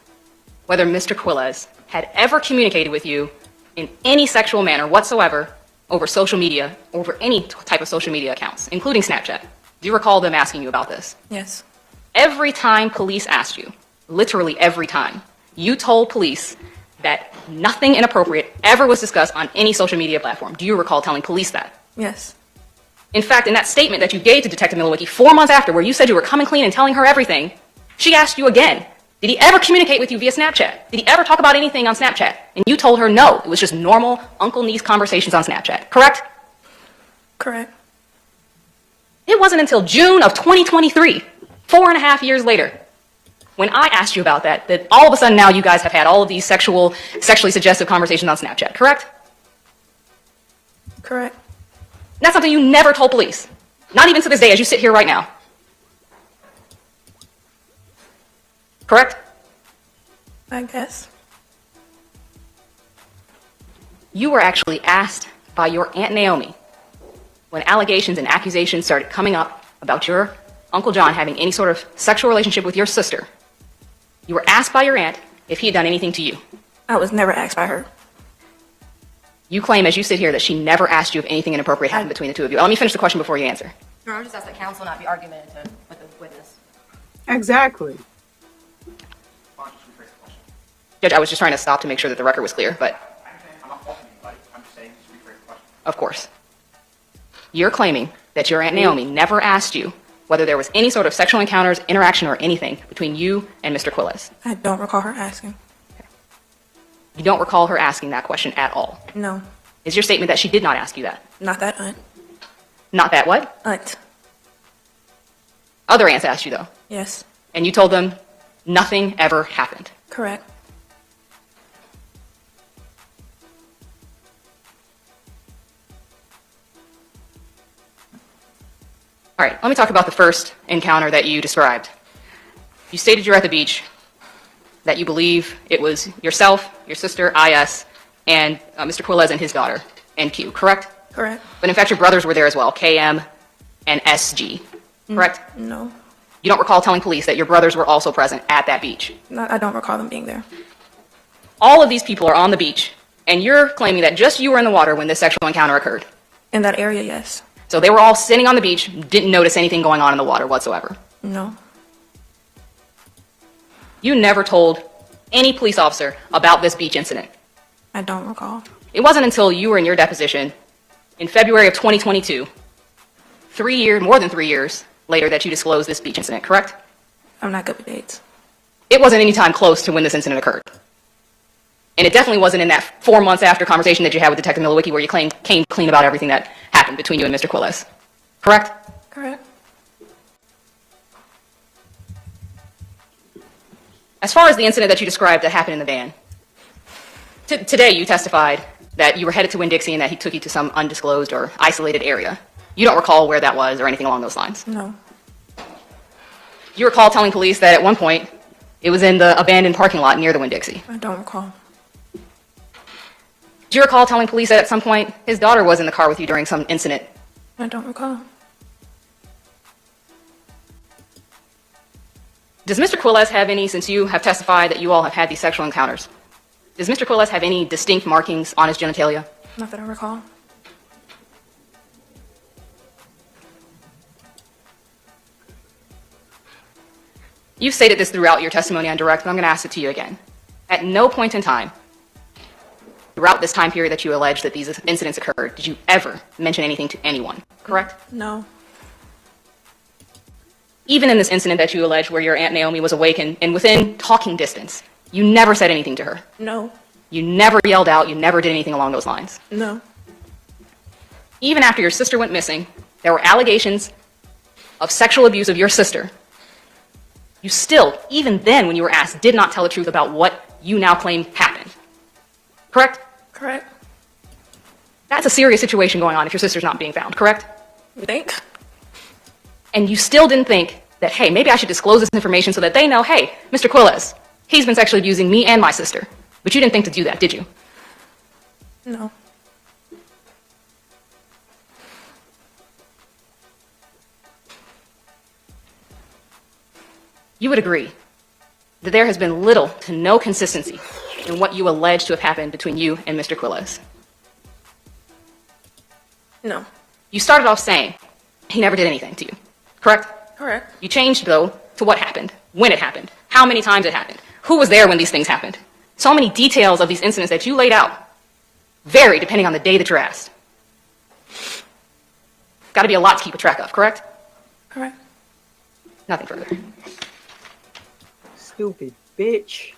K: whether Mr. Quiles had ever communicated with you in any sexual manner whatsoever over social media, over any type of social media accounts, including Snapchat. Do you recall them asking you about this?
M: Yes.
K: Every time police asked you, literally every time, you told police that nothing inappropriate ever was discussed on any social media platform. Do you recall telling police that?
M: Yes.
K: In fact, in that statement that you gave to Detective Milowicki 4 months after, where you said you were coming clean and telling her everything, she asked you again, did he ever communicate with you via Snapchat? Did he ever talk about anything on Snapchat? And you told her no, it was just normal uncle-niece conversations on Snapchat, correct?
M: Correct.
K: It wasn't until June of 2023, 4.5 years later, when I asked you about that, that all of a sudden now you guys have had all of these sexually suggestive conversations on Snapchat, correct?
M: Correct.
K: That's something you never told police. Not even to this day as you sit here right now. Correct?
M: I guess.
K: You were actually asked by your Aunt Naomi when allegations and accusations started coming up about your Uncle John having any sort of sexual relationship with your sister, you were asked by your aunt if he had done anything to you.
M: I was never asked by her.
K: You claim as you sit here that she never asked you if anything inappropriate happened between the two of you. Let me finish the question before you answer.
D: Your Honor, just ask that counsel not be argumentative with the witness.
B: Exactly.
K: Judge, I was just trying to stop to make sure that the record was clear, but
C: I'm not faulting anybody. I'm just saying, just rephrase the question.
K: of course. You're claiming that your Aunt Naomi never asked you whether there was any sort of sexual encounters, interaction, or anything between you and Mr. Quilles.
M: I don't recall her asking.
K: You don't recall her asking that question at all.
M: No,
K: Is your statement that she did not ask you that?
M: not that aunt.
K: Not that what?
M: Aunt.
K: Other aunts asked you, though,
M: Yes,
K: and you told them nothing ever happened.
M: correct.
K: All right, let me talk about the first encounter that you described. You stated you're at the beach, that you believe it was yourself, your sister, IS, and Mr. Quilles and his daughter, NQ, correct?
M: Correct.
K: But in fact, your brothers were there as well, KM and SG, correct?
M: No,
K: You don't recall telling police that your brothers were also present at that beach.
M: I don't recall them being there.
K: All of these people are on the beach, and you're claiming that just you were in the water when this sexual encounter occurred.
M: In that area, yes.
K: So they were all sitting on the beach, didn't notice anything going on in the water whatsoever.
M: No,
K: You never told any police officer about this beach incident.
M: I don't recall.
K: It wasn't until you were in your deposition in February of 2022, more than 3 years later, that you disclosed this beach incident, correct?
M: I'm not good with dates.
K: It wasn't any time close to when this incident occurred. And it definitely wasn't in that 4 months after conversation that you had with Detective Milowicki where you came clean about everything that happened between you and Mr. Quilles. Correct?
M: Correct.
K: As far as the incident that you described that happened in the van, today you testified that you were headed to Winn-Dixie and that he took you to some undisclosed or isolated area. You don't recall where that was or anything along those lines.
M: No,
K: You recall telling police that at one point it was in the abandoned parking lot near the Winn-Dixie.
M: I don't recall.
K: Do you recall telling police that at some point his daughter was in the car with you during some incident?
M: I don't recall.
K: Does Mr. Quilles have any, since you have testified that you all have had these sexual encounters, does Mr. Quilles have any distinct markings on his genitalia?
M: Not that I recall.
K: You've stated this throughout your testimony on direct, but I'm going to ask it to you again. At no point in time, throughout this time period that you allege that these incidents occurred, did you ever mention anything to anyone, correct?
M: No,
K: Even in this incident that you allege where your Aunt Naomi was awake and within talking distance, you never said anything to her.
M: no,
K: You never yelled out, you never did anything along those lines.
M: no,
K: Even after your sister went missing, there were allegations of sexual abuse of your sister. You still, even then when you were asked, did not tell the truth about what you now claim happened. Correct?
M: correct.
K: That's a serious situation going on if your sister's not being found, correct?
M: You think?
K: And you still didn't think that, hey, maybe I should disclose this information so that they know, hey, Mr. Quilles, he's been sexually abusing me and my sister. But you didn't think to do that, did you?
M: No,
K: You would agree that there has been little to no consistency in what you allege to have happened between you and Mr. Quilles.
M: no,
K: You started off saying he never did anything to you, correct?
M: correct.
K: You changed, though, to what happened, when it happened, how many times it happened, who was there when these things happened. So many details of these incidents that you laid out vary depending on the day that you're asked. Got to be a lot to keep a track of, correct?
M: Correct.
K: Nothing further.
B: Stupid bitch.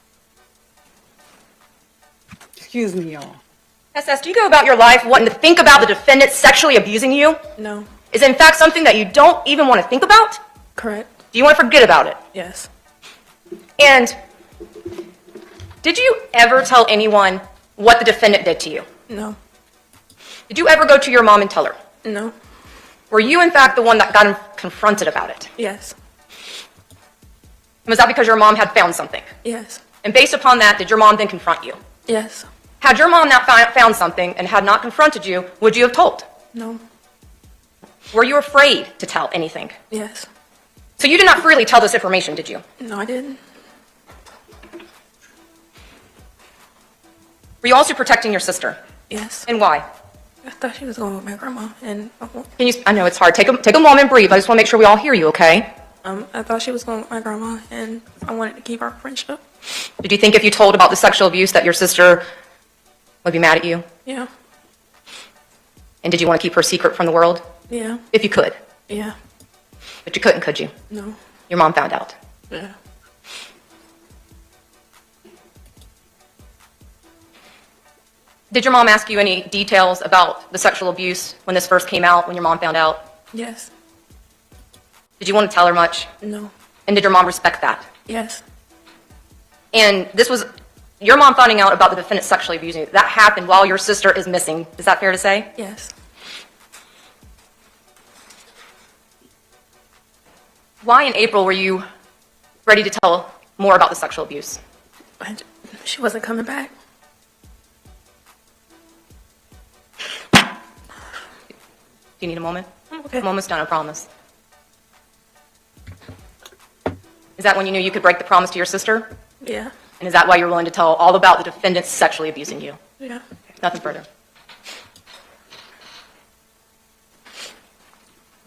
B: Excuse me, y'all.
N: SS, do you go about your life wanting to think about the defendant sexually abusing you?
M: No,
N: Is it in fact something that you don't even want to think about?
M: correct.
N: Do you want to forget about it?
M: Yes.
N: And did you ever tell anyone what the defendant did to you?
M: No,
N: Did you ever go to your mom and tell her?
M: no,
N: Were you in fact the one that got confronted about it?
M: yes,
N: And was that because your mom had found something?
M: yes,
N: And based upon that, did your mom then confront you?
M: yes,
N: Had your mom not found something and had not confronted you, would you have told?
M: no,
N: Were you afraid to tell anything?
M: yes,
N: So you did not freely tell this information, did you?
M: No, I didn't.
N: Were you also protecting your sister?
M: Yes.
N: And why?
M: I thought she was going with my grandma, and
N: I know it's hard. Take a moment, breathe. I just want to make sure we all hear you, okay?
M: I thought she was going with my grandma, and I wanted to keep our friendship.
N: Did you think if you told about the sexual abuse that your sister would be mad at you?
M: Yeah.
N: And did you want to keep her secret from the world?
M: Yeah.
N: If you could.
M: Yeah.
N: But you couldn't, could you?
M: No.
N: Your mom found out.
M: Yeah.
N: Did your mom ask you any details about the sexual abuse when this first came out, when your mom found out?
M: Yes.
N: Did you want to tell her much?
M: No.
N: And did your mom respect that?
M: Yes.
N: And this was your mom finding out about the defendant sexually abusing you. That happened while your sister is missing. Is that fair to say?
M: Yes.
N: Why in April were you ready to tell more about the sexual abuse?
M: She wasn't coming back.
N: Do you need a moment?
M: Okay.
N: I'm almost done, I promise. Is that when you knew you could break the promise to your sister?
M: Yeah.
N: And is that why you're willing to tell all about the defendant sexually abusing you?
M: Yeah.
N: Nothing further.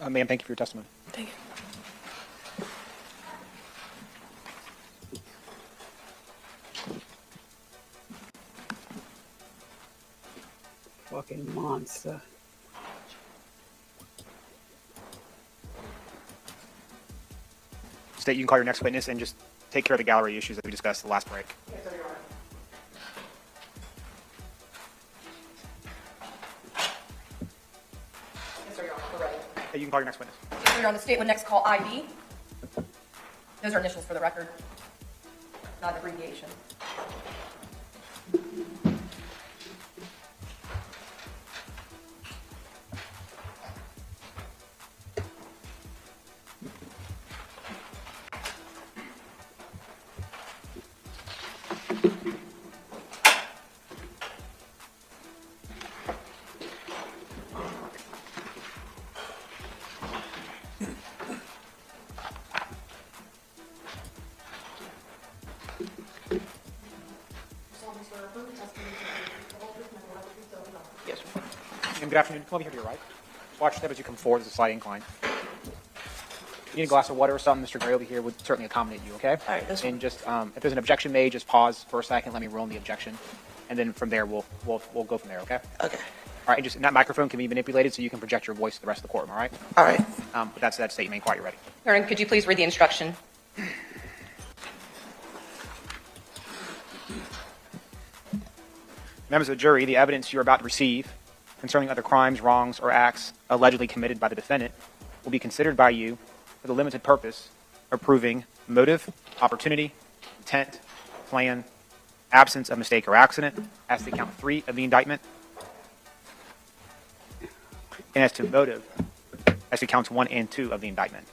C: Ma'am, thank you for your testimony.
M: Thank you.
B: Fucking monster.
C: State, you can call your next witness and just take care of the gallery issues that we discussed the last break.
N: Yes, sir, Your Honor. We're ready.
C: Hey, you can call your next witness.
N: Yes, sir, Your Honor. The state would next call ID. Those are initials for the record, not an abbreviation.
C: Yes, sir. And good afternoon. Come over here to your right. Watch your step as you come forward. There's a slight incline. You need a glass of water or something, Mr. Gray over here would certainly accommodate you, okay?
M: All right, that's fine.
C: And just, if there's an objection made, just pause for a second, let me rule on the objection. And then from there, we'll go from there, okay?
M: Okay.
C: All right, and just, and that microphone can be manipulated so you can project your voice to the rest of the courtroom, all right?
M: All right.
C: With that said, state your main quiet, you're ready.
N: Your Honor, could you please read the instruction?
C: Members of the jury, the evidence you're about to receive concerning other crimes, wrongs, or acts allegedly committed by the defendant will be considered by you for the limited purpose of proving motive, opportunity, intent, plan, absence of mistake or accident, as to count 3 of the indictment, and as to motive, as to counts 1 and 2 of the indictment.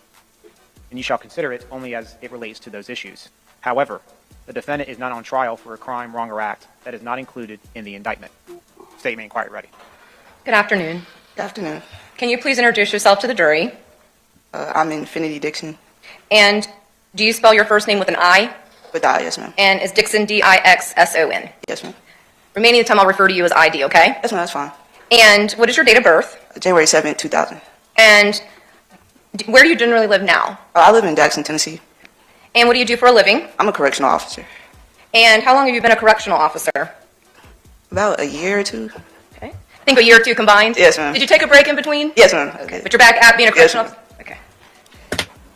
C: And you shall consider it only as it relates to those issues. However, the defendant is not on trial for a crime, wrong, or act that is not included in the indictment. State, main quiet, ready.
N: Good afternoon.
O: Good afternoon.
N: Can you please introduce yourself to the jury?
O: I'm Infinity Dixon.
N: And do you spell your first name with an I?
O: With I, yes, ma'am.
N: And is Dixon D-I-X-S-O-N?
O: Yes, ma'am.
N: Remaining the time, I'll refer to you as ID, okay?
O: Yes, ma'am, that's fine.
N: And what is your date of birth?
O: January 7th, 2000.
N: And where do you generally live now?
O: I live in Jackson, Tennessee.
N: And what do you do for a living?
O: I'm a correctional officer.
N: And how long have you been a correctional officer?
O: About a year or two.
N: Okay. I think a year or two combined?
O: Yes, ma'am.
N: Did you take a break in between?
O: Yes, ma'am.
N: Okay. But you're back at being a correctional
O: Yes,
N: officer? Okay.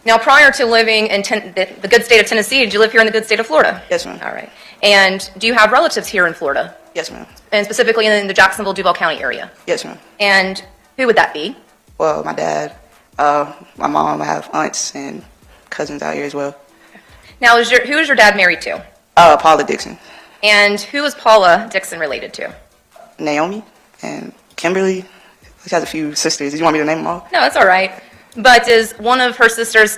N: Now, prior to living in the good state of Tennessee, did you live here in the good state of Florida?
O: Yes, ma'am.
N: All right. And do you have relatives here in Florida?
O: Yes, ma'am.
N: And specifically in the Jacksonville-Duval County area?
O: Yes, ma'am.
N: And who would that be?
O: Well, my dad, my mom, I have aunts and cousins out here as well.
N: Now, who is your dad married to?
O: Paula Dixon.
N: And who is Paula Dixon related to?
O: Naomi and Kimberly. She has a few sisters. Do you want me to name them all?
N: No, that's all right. But is one of her sisters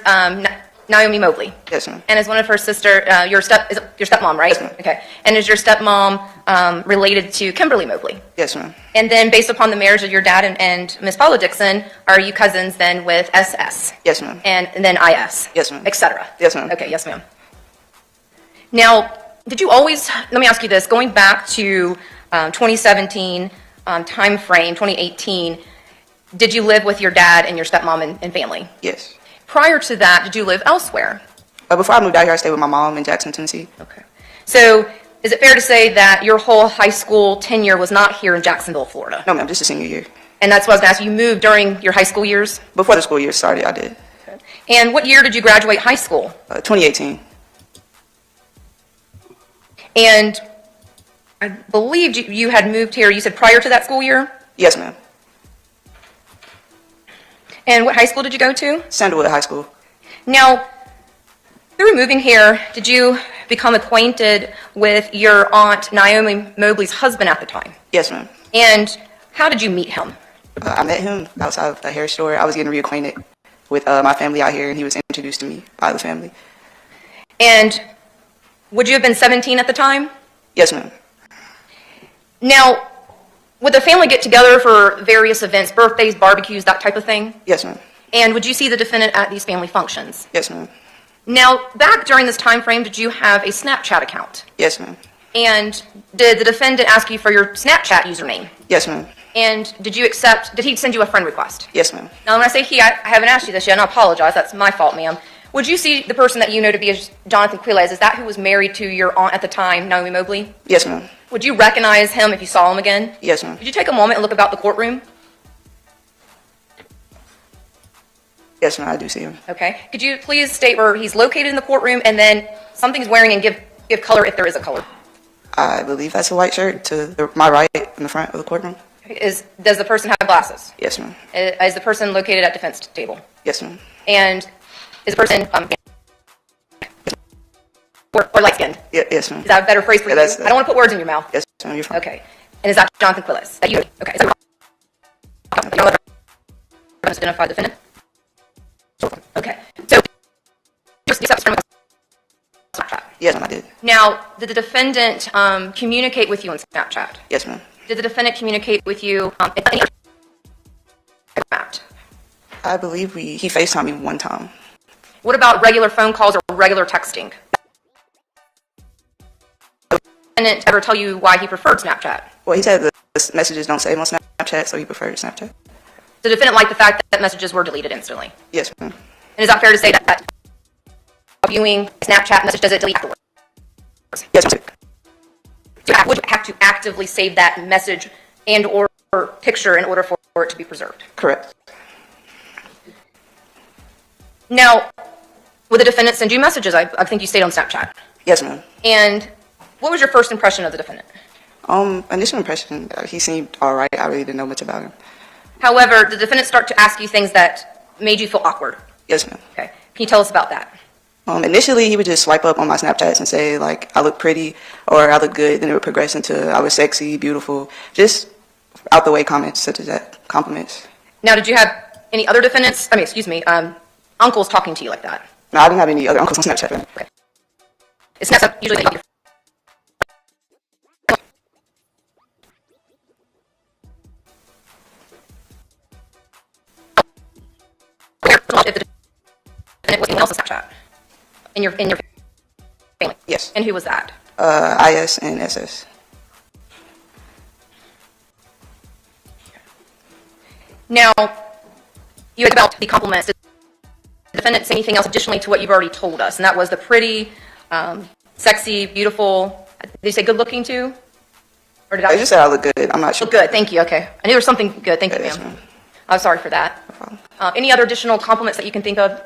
N: Naomi Mobley?
O: Yes, ma'am.
N: And is one of her sister your stepmom, right?
O: Yes, ma'am.
N: Okay. And is your stepmom related to Kimberly Mobley.
O: Yes, ma'am.
N: And then based upon the marriage of your dad and Miss Paula Dixon, are you cousins then with SS?
O: Yes, ma'am.
N: And then IS?
O: Yes, ma'am.
N: Et cetera?
O: Yes, ma'am.
N: Okay, yes, ma'am. Now, did you always, let me ask you this, going back to 2017 time frame, 2018, did you live with your dad and your stepmom and family?
O: Yes.
N: Prior to that, did you live elsewhere?
O: Before I moved out here, I stayed with my mom in Jackson, Tennessee.
N: Okay. So is it fair to say that your whole high school tenure was not here in Jacksonville, Florida?
O: No, ma'am, just a senior year.
N: And that's what I was going to ask. You moved during your high school years?
O: Before the school year started, I did.
N: And what year did you graduate high school?
O: 2018.
N: And I believed you had moved here, you said prior to that school year?
O: Yes, ma'am.
N: And what high school did you go to?
O: Sandalwood High School.
N: Now, through moving here, did you become acquainted with your aunt Naomi Mobley's husband at the time?
O: Yes, ma'am.
N: And how did you meet him?
O: I met him outside of the hair store. I was getting reacquainted with my family out here, and he was introduced to me by the family.
N: And would you have been 17 at the time?
O: Yes, ma'am.
N: Now, would the family get together for various events, birthdays, barbecues, that type of thing?
O: Yes, ma'am.
N: And would you see the defendant at these family functions?
O: Yes, ma'am.
N: Now, back during this time frame, did you have a Snapchat account?
O: Yes, ma'am.
N: And did the defendant ask you for your Snapchat username?
O: Yes, ma'am.
N: And did you accept, did he send you a friend request?
O: Yes, ma'am.
N: Now, when I say he, I haven't asked you this yet, and I apologize, that's my fault, ma'am. Would you see the person that you know to be as Jonathan Quiles, is that who was married to your aunt at the time, Naomi Mobley?
O: Yes, ma'am.
N: Would you recognize him if you saw him again?
O: Yes, ma'am.
N: Could you take a moment and look about the courtroom?
O: Yes, ma'am, I do see him.
N: Okay. Could you please state where he's located in the courtroom and then something he's wearing and give color if there is a color?
O: I believe that's a white shirt to my right in the front of the courtroom.
N: Does the person have glasses?
O: Yes, ma'am.
N: Is the person located at defense table?
O: Yes, ma'am.
N: And is the person or light-skinned?
O: Yes, ma'am.
N: Is that a better phrase for you? I don't want to put words in your mouth.
O: Yes, ma'am, you're fine.
N: Okay. And is that Jonathan Quiles? That you? Okay. So, identify the defendant? Okay. So, just accept from Snapchat.
O: Yes, ma'am, I did.
N: Now, did the defendant communicate with you on Snapchat?
O: Yes, ma'am.
N: Did the defendant communicate with you in any other format?
O: I believe he FaceTimed me one time.
N: What about regular phone calls or regular texting? Did the defendant ever tell you why he preferred Snapchat?
O: Well, he said the messages don't save on Snapchat, so he preferred Snapchat.
N: Did the defendant like the fact that messages were deleted instantly?
O: Yes, ma'am.
N: And is that fair to say that viewing Snapchat message, does it delete afterwards?
O: Yes, ma'am.
N: So would you have to actively save that message and or picture in order for it to be preserved?
O: Correct.
N: Now, would the defendant send you messages? I think you stayed on Snapchat.
O: Yes, ma'am.
N: And what was your first impression of the defendant?
O: Initial impression, he seemed all right. I really didn't know much about him.
N: However, did the defendant start to ask you things that made you feel awkward?
O: Yes, ma'am.
N: Okay. Can you tell us about that?
O: Initially, he would just swipe up on my Snapchats and say, like, I look pretty or I look good. Then it would progress into I was sexy, beautiful, just out the way comments such as that, compliments.
N: Now, did you have any other defendants, uncles talking to you like that?
O: No, I didn't have any other uncles on Snapchat.
N: Okay. Is Snapchat usually if the defendant was anyone else on Snapchat in your family?
O: Yes.
N: And who was that?
O: IS and SS.
N: Now, you asked about the compliments. Did the defendant say anything else additionally to what you've already told us? And that was the pretty, sexy, beautiful. Did you say good looking too? Or did
O: I just said I look good. I'm not sure.
N: Look good. Thank you. Okay. I knew there was something good. Thank you,
O: Yes,
N: ma'am.
O: ma'am.
N: I'm sorry for that.
O: No problem.
N: Any other additional compliments that you can think of?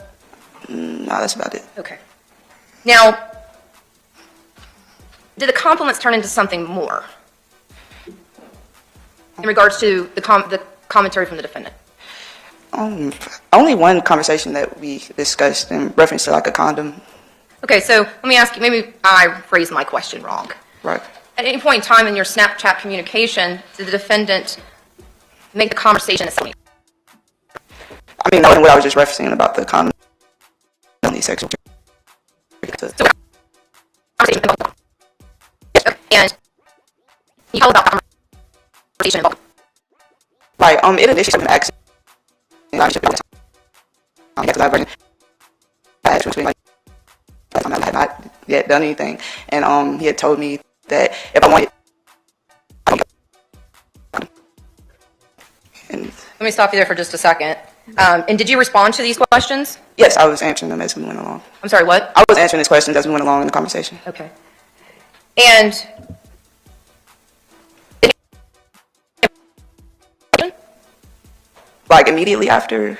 O: No, that's about it.
N: Okay. Now, did the compliments turn into something more in regards to the commentary from the defendant?
O: Only one conversation that we discussed in reference to like a condom.
N: Okay, so let me ask you, maybe I phrased my question wrong.
O: Right.
N: At any point in time in your Snapchat communication, did the defendant make the conversation a selling?
O: I mean, knowing what I was just referencing about the condom, only sexual.
N: And you tell about the conversation involved?
O: Like, it initially an accident. I should be because I've been between like I had not yet done anything, and he had told me that if I wanted. And
N: Let me stop you there for just a second. And did you respond to these questions?
O: yes, I was answering them as we went along.
N: I'm sorry, what?
O: I was answering these questions as we went along in the conversation.
N: Okay. And
O: Like immediately after.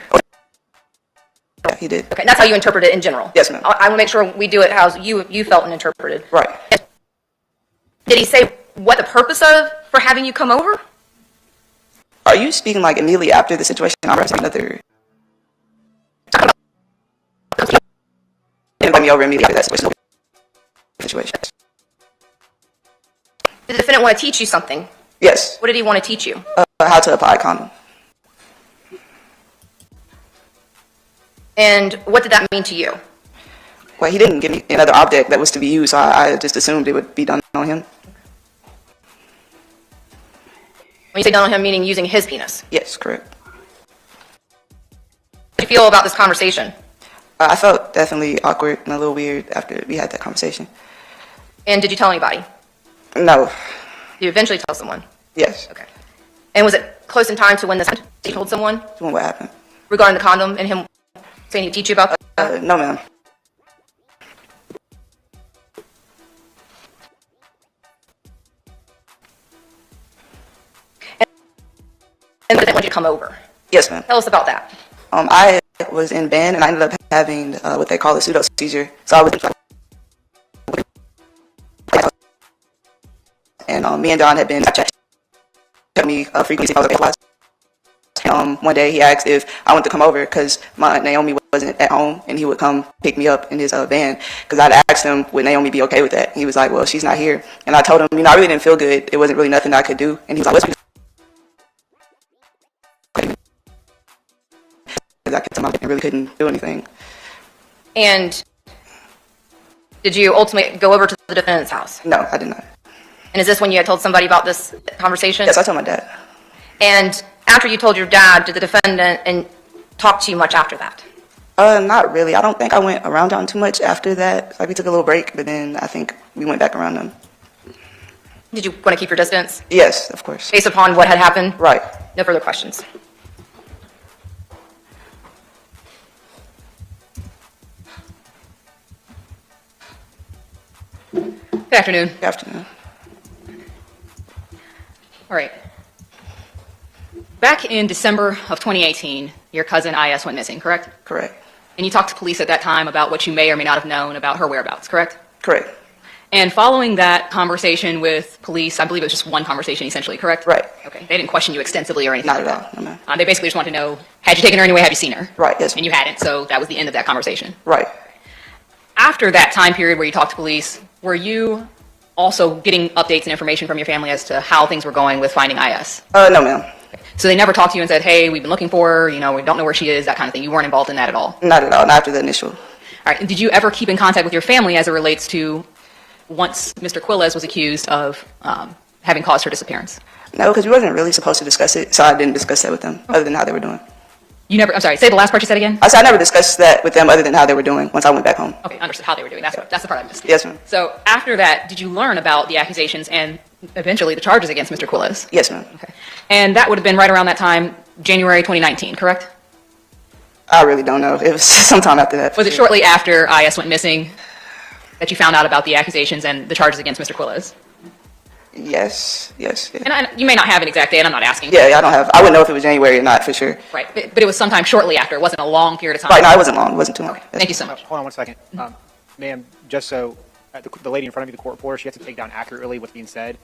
O: Yeah, he did.
N: okay, that's how you interpret it in general.
O: Yes, ma'am.
N: I want to make sure we do it how you felt and interpreted.
O: Right.
N: Did he say what the purpose of for having you come over?
O: Are you speaking like immediately after the situation? I'm another. Invite me over immediately after that situation.
N: Did the defendant want to teach you something?
O: Yes.
N: What did he want to teach you?
O: How to apply a condom.
N: And what did that mean to you?
O: Well, he didn't give me another object that was to be used, so I just assumed it would be done on him.
N: When you say done on him, meaning using his penis.
O: Yes, correct.
N: How did you feel about this conversation?
O: I felt definitely awkward and a little weird after we had that conversation.
N: And did you tell anybody?
O: No.
N: Did you eventually tell someone?
O: Yes.
N: Okay. And was it close in time to when this happened? You told someone?
O: What happened?
N: Regarding the condom and him saying he'd teach you about that?
O: No, ma'am.
N: And then when you come over?
O: Yes, ma'am.
N: Tell us about that.
O: I was in band and I ended up having what they call a pseudo seizure. So I was and me and John had been me frequently otherwise. One day he asked if I wanted to come over because my Naomi wasn't at home and he would come pick me up in his van because I'd asked him would Naomi be okay with that. He was like, well, she's not here. And I told him, I really didn't feel good. It wasn't really nothing I could do. And he was like, what's I kept him up and really couldn't do anything.
N: And did you ultimately go over to the defendant's house?
O: No, I did not.
N: And is this when you had told somebody about this conversation?
O: Yes, I told my dad.
N: And after you told your dad, did the defendant and talk to you much after that?
O: Not really. I don't think I went around John too much after that. Like we took a little break, but then I think we went back around him.
N: Did you want to keep your distance?
O: Yes, of course.
N: Based upon what had happened?
O: Right.
N: No further questions. Good afternoon.
O: Good afternoon.
K: All right. Back in December of 2018, your cousin IS went missing, correct?
O: Correct.
K: And you talked to police at that time about what you may or may not have known about her whereabouts, correct?
O: Correct.
K: And following that conversation with police, I believe it was just one conversation essentially, correct?
O: Right.
K: Okay. They didn't question you extensively or anything
O: Not
K: like
O: at all.
K: that.
O: No, ma'am.
K: They basically just wanted to know, had you taken her anyway, have you seen her?
O: Right, yes.
K: And you hadn't, so that was the end of that conversation.
O: Right.
K: After that time period where you talked to police, were you also getting updates and information from your family as to how things were going with finding IS?
O: No, ma'am.
K: So they never talked to you and said, hey, we've been looking for her, we don't know where she is, that kind of thing. You weren't involved in that at all?
O: Not at all. Not after the initial.
K: All right. And did you ever keep in contact with your family as it relates to once Mr. Quilles was accused of having caused her disappearance?
O: No, because we wasn't really supposed to discuss it, so I didn't discuss that with them, other than how they were doing.
K: You never, I'm sorry, say the last part you said again?
O: I said I never discussed that with them other than how they were doing once I went back home.
K: Okay, understood how they were doing. That's the part I missed.
O: Yes, ma'am.
K: So after that, did you learn about the accusations and eventually the charges against Mr. Quilles?
O: Yes, ma'am.
K: Okay. And that would have been right around that time, January 2019, correct?
O: I really don't know. It was sometime after that.
K: Was it shortly after IS went missing that you found out about the accusations and the charges against Mr. Quilles?
O: Yes.
K: And you may not have an exact date, I'm not asking.
O: Yeah, I don't have. I wouldn't know if it was January or not for sure.
K: Right, but it was sometime shortly after. It wasn't a long period of time.
O: Right, no, it wasn't long. It wasn't too long.
K: Okay. Thank you so much.
C: Hold on one second. Ma'am, just so the lady in front of you, the court reporter, she has to take down accurately what's being said.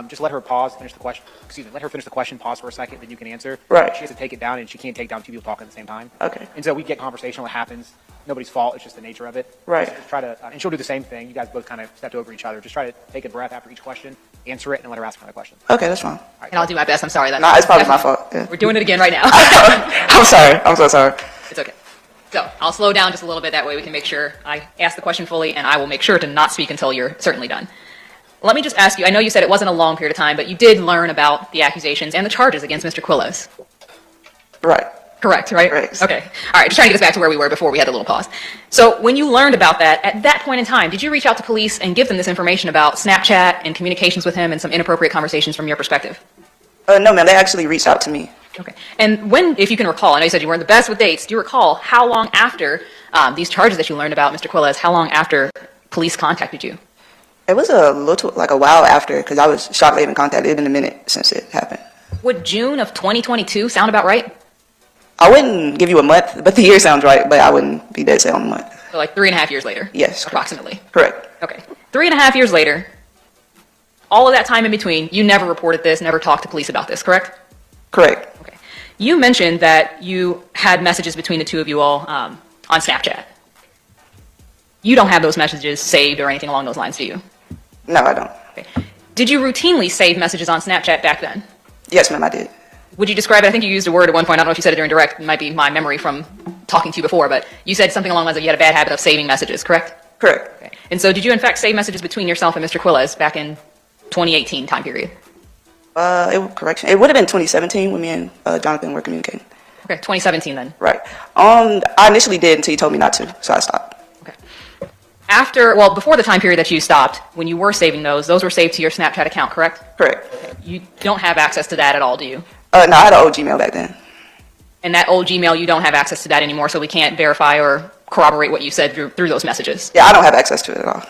C: Just let her pause, finish the question. Excuse me, let her finish the question, pause for a second, then you can answer.
O: Right.
C: She has to take it down, and she can't take down two people talking at the same time.
O: Okay.
C: And so we get conversational. It happens. Nobody's fault. It's just the nature of it.
O: Right.
C: Just try to, and she'll do the same thing. You guys both kind of stepped over each other. Just try to take a breath after each question, answer it, and let her ask another question.
O: Okay, that's fine.
C: Right,
K: And I'll do my best. I'm sorry.
O: No, it's probably my fault. Yeah.
K: We're doing it again right now.
O: I'm sorry. I'm so sorry.
K: It's okay. So I'll slow down just a little bit. That way we can make sure I ask the question fully, and I will make sure to not speak until you're certainly done. let me just ask you, I know you said it wasn't a long period of time, but you did learn about the accusations and the charges against Mr. Quilles.
O: Right.
K: Correct, right?
O: Correct.
K: Okay. All right, just trying to get us back to where we were before we had a little pause. So when you learned about that, at that point in time, did you reach out to police and give them this information about Snapchat and communications with him and some inappropriate conversations from your perspective?
O: No, ma'am. They actually reached out to me.
K: Okay. And when, if you can recall, I know you said you weren't the best with dates, do you recall how long after these charges that you learned about Mr. Quilles, how long after police contacted you?
O: It was a while after, because I was shocked they even contacted. It had been a minute since it happened.
K: Would June of 2022 sound about right?
O: I wouldn't give you a month, but the year sounds right, but I wouldn't be dead set on the month.
K: So like 3.5 years later?
O: Yes.
K: Approximately.
O: Correct.
K: Okay. 3.5 years later, all of that time in between, you never reported this, never talked to police about this, correct?
O: Correct.
K: Okay. You mentioned that you had messages between the two of you all on Snapchat. You don't have those messages saved or anything along those lines, do you?
O: No, I don't.
K: Okay. Did you routinely save messages on Snapchat back then?
O: Yes, ma'am, I did.
K: Would you describe it? I think you used a word at one point. I don't know if you said it during direct. It might be my memory from talking to you before, but you said something along the lines of you had a bad habit of saving messages, correct?
O: Correct.
K: Okay. And so did you in fact save messages between yourself and Mr. Quilles back in 2018 time period?
O: Correction. It would have been 2017 when me and Jonathan were communicating.
K: Okay, 2017 then.
O: Right. I initially did until you told me not to, so I stopped.
K: Okay. After, well, before the time period that you stopped, when you were saving those were saved to your Snapchat account, correct?
O: Correct.
K: Okay. You don't have access to that at all, do you?
O: No, I had an old Gmail back then.
K: And that old Gmail, you don't have access to that anymore, so we can't verify or corroborate what you said through those messages.
O: Yeah, I don't have access to it at all.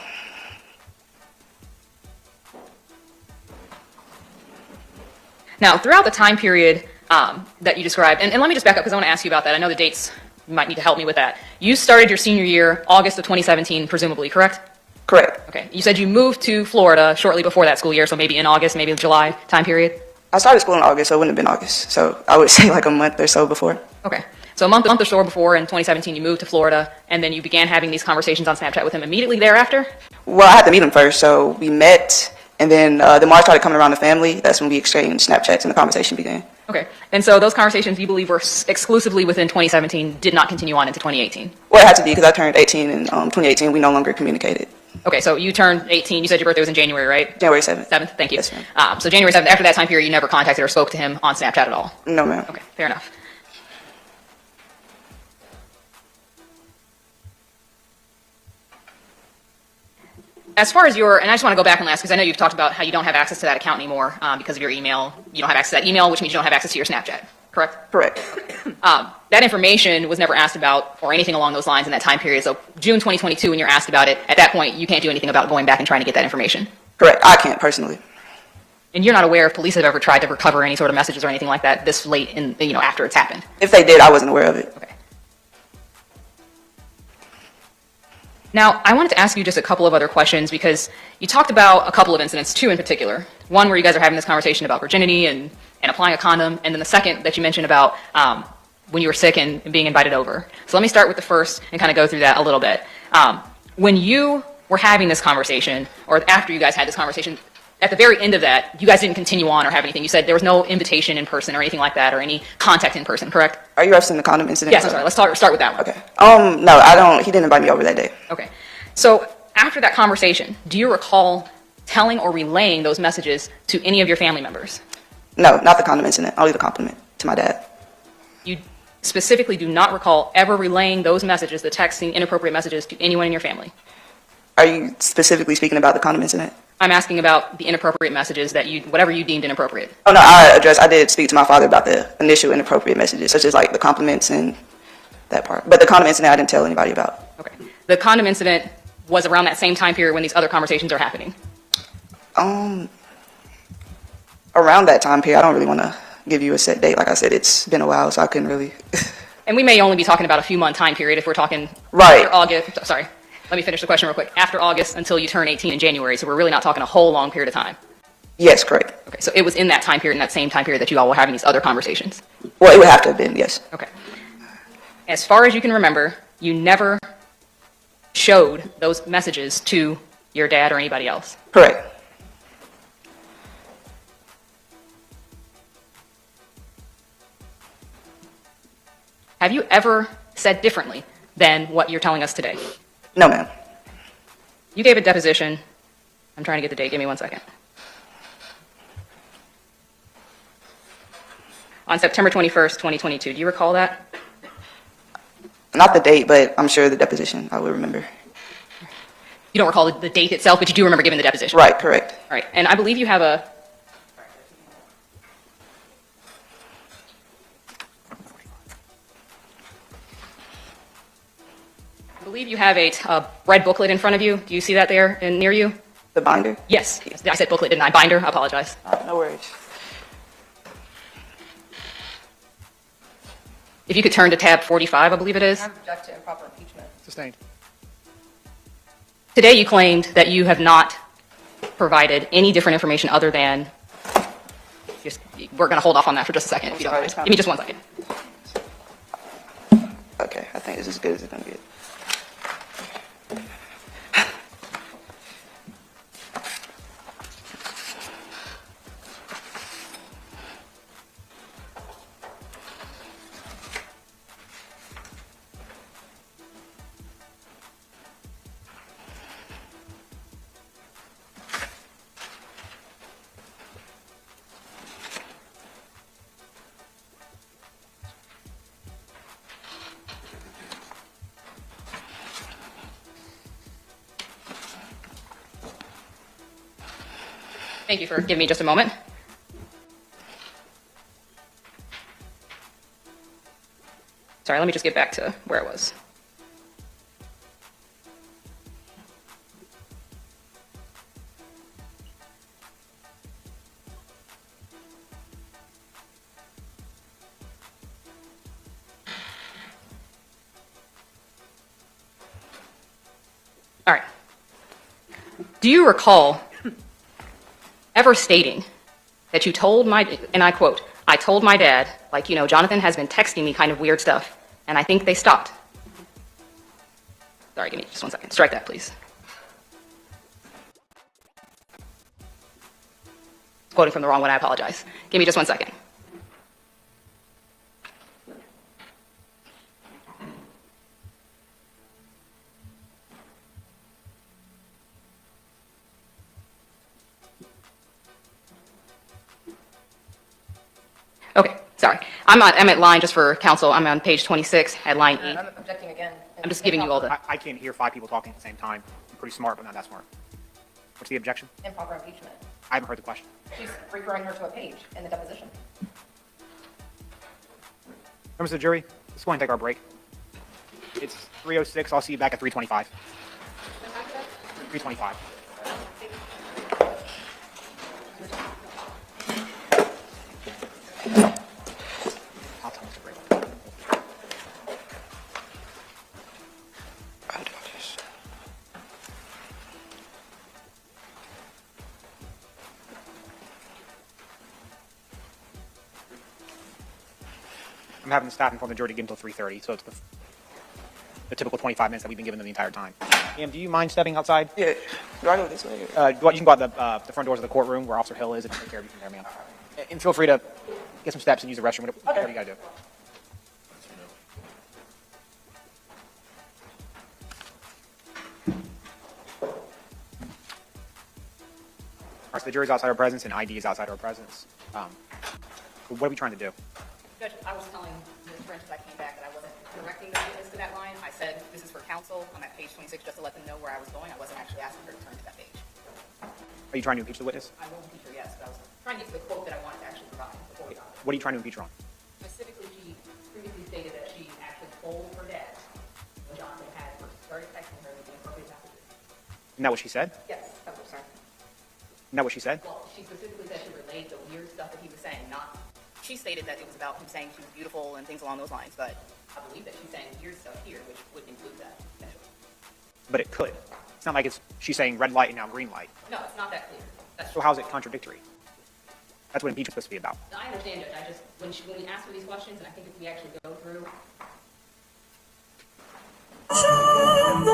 K: Now, throughout the time period that you described, and let me just back up because I want to ask you about that. I know the dates, you might need to help me with that. You started your senior year August of 2017, presumably, correct?
O: Correct.
K: Okay. You said you moved to Florida shortly before that school year, so maybe in August, maybe July time period?
O: I started school in August, so it wouldn't have been August. So I would say like a month or so before.
K: Okay. So a month or so before in 2017, you moved to Florida, and then you began having these conversations on Snapchat with him immediately thereafter?
O: Well, I had to meet him first, so we met, and then the March started coming around the family. That's when we exchanged Snapchats and the conversation began.
K: Okay. And so those conversations you believe were exclusively within 2017, did not continue on into 2018?
O: Well, it had to be because I turned 18 in 2018. We no longer communicated.
K: Okay, so you turned 18. You said your birthday was in January, right?
O: January 7th.
K: 7th, thank you.
O: Yes, ma'am.
K: So January 7th, after that time period, you never contacted or spoke to him on Snapchat at all?
O: No, ma'am.
K: Okay, fair enough. As far as your, and I just want to go back and ask, because I know you've talked about how you don't have access to that account anymore because of your email. You don't have access to that email, which means you don't have access to your Snapchat, correct?
O: Correct.
K: That information was never asked about or anything along those lines in that time period. So June 2022, when you're asked about it, at that point, you can't do anything about going back and trying to get that information.
O: Correct. I can't personally.
K: And you're not aware if police have ever tried to recover any sort of messages or anything like that this late in, after it's happened?
O: If they did, I wasn't aware of it.
K: Okay. Now, I wanted to ask you just a couple of other questions because you talked about a couple of incidents, two in particular. One where you guys are having this conversation about virginity and applying a condom, and then the second that you mentioned about when you were sick and being invited over. So let me start with the first and kind of go through that a little bit. When you were having this conversation, or after you guys had this conversation, at the very end of that, you guys didn't continue on or have anything. You said there was no invitation in person or anything like that, or any contact in person, correct?
O: Are you referencing the condom incident?
K: Yes, I'm sorry. Let's start with that one.
O: Okay. No, I don't. He didn't invite me over that day.
K: Okay. So after that conversation, do you recall telling or relaying those messages to any of your family members?
O: No, not the condom incident. I'll leave a compliment to my dad.
K: You specifically do not recall ever relaying those messages, the texting inappropriate messages, to anyone in your family?
O: Are you specifically speaking about the condom incident?
K: I'm asking about the inappropriate messages that whatever you deemed inappropriate.
O: Oh no, I did speak to my father about the initial inappropriate messages, such as like the compliments and that part. But the condom incident, I didn't tell anybody about.
K: Okay. The condom incident was around that same time period when these other conversations are happening?
O: Around that time period, I don't really want to give you a set date. Like I said, it's been a while, so I couldn't really.
K: And we may only be talking about a few month time period if we're talking
O: right.
K: After August. Sorry. Let me finish the question real quick. After August until you turn 18 in January, so we're really not talking a whole long period of time.
O: Yes, correct.
K: Okay, so it was in that time period, in that same time period that you all were having these other conversations?
O: Well, it would have to have been, yes.
K: Okay. As far as you can remember, you never showed those messages to your dad or anybody else?
O: Correct.
K: Have you ever said differently than what you're telling us today?
O: No, ma'am.
K: You gave a deposition I'm trying to get the date. Give me 1 second. On September 21st, 2022. Do you recall that?
O: Not the date, but I'm sure the deposition I would remember.
K: You don't recall the date itself, but you do remember giving the deposition.
O: Right, correct.
K: All right. And I believe you have a red booklet in front of you. Do you see that there and near you?
O: The binder?
K: Yes. I said booklet, didn't I? Binder. I apologize.
O: No worries.
K: If you could turn to tab 45, I believe it is.
D: I object to improper impeachment.
C: Sustained.
K: Today you claimed that you have not provided any different information other than, we're going to hold off on that for just a second, if you don't mind. Give me just 1 second.
O: Okay, I think it's as good as it's going to get.
K: Thank you for giving me just a moment. Sorry, let me just get back to where it was. All right. Do you recall ever stating that you told and I quote, I told my dad, like, Jonathan has been texting me kind of weird stuff, and I think they stopped. Sorry, give me just 1 second. Strike that, please. Quoting from the wrong one, I apologize. Give me just 1 second. Okay, sorry. I'm at line, just for counsel, I'm on page 26 at line E.
D: I'm objecting again.
K: I'm just giving you all the...
C: I can't hear 5 people talking at the same time. I'm pretty smart, but not that smart. What's the objection?
D: Improper impeachment.
C: I haven't heard the question.
D: She's referring her to a page in the deposition.
C: Members of the jury, let's go ahead and take our break. It's 3:06. I'll see you back at 3:25. 3:25. I'll tell Mr. Brady. I'm having the staff inform the jury to get until 3:30, so it's the typical 25 minutes that we've been giving them the entire time. Ma'am, do you mind stepping outside?
O: Yeah. Do I go this way?
C: You can go out the front doors of the courtroom where Officer Hill is and take care of you from there, ma'am. And feel free to get some steps and use the restroom, whatever you gotta do. All right, so the jury's outside our presence and ID is outside our presence. What are we trying to do?
K: Judge, I was telling Ms. French as I came back that I wasn't directing the witness to that line. I said, this is for counsel. I'm at page 26 just to let them know where I was going. I wasn't actually asking her to turn to that page.
C: Are you trying to impeach the witness?
K: I will impeach her, yes, but I was trying to get to the quote that I wanted to actually provide before we got there.
C: What are you trying to impeach her on?
K: Specifically, she previously stated that she actually told her dad when Jonathan had first started texting her with the inappropriate messages.
C: Isn't that what she said?
K: Yes, that's what, sorry.
C: Isn't that what she said?
K: Well, she specifically said she relayed the weird stuff that he was saying, not... She stated that it was about him saying she was beautiful and things along those lines, but I believe that she's saying weird stuff here, which would include that, potentially.
C: But it could. It's not like she's saying red light and now green light.
K: No, it's not that clear. That's
C: So how's it contradictory? That's what impeachment's supposed to be about.
K: I understand, Judge. I just, when we ask her these questions, and I think if we actually go through... I'm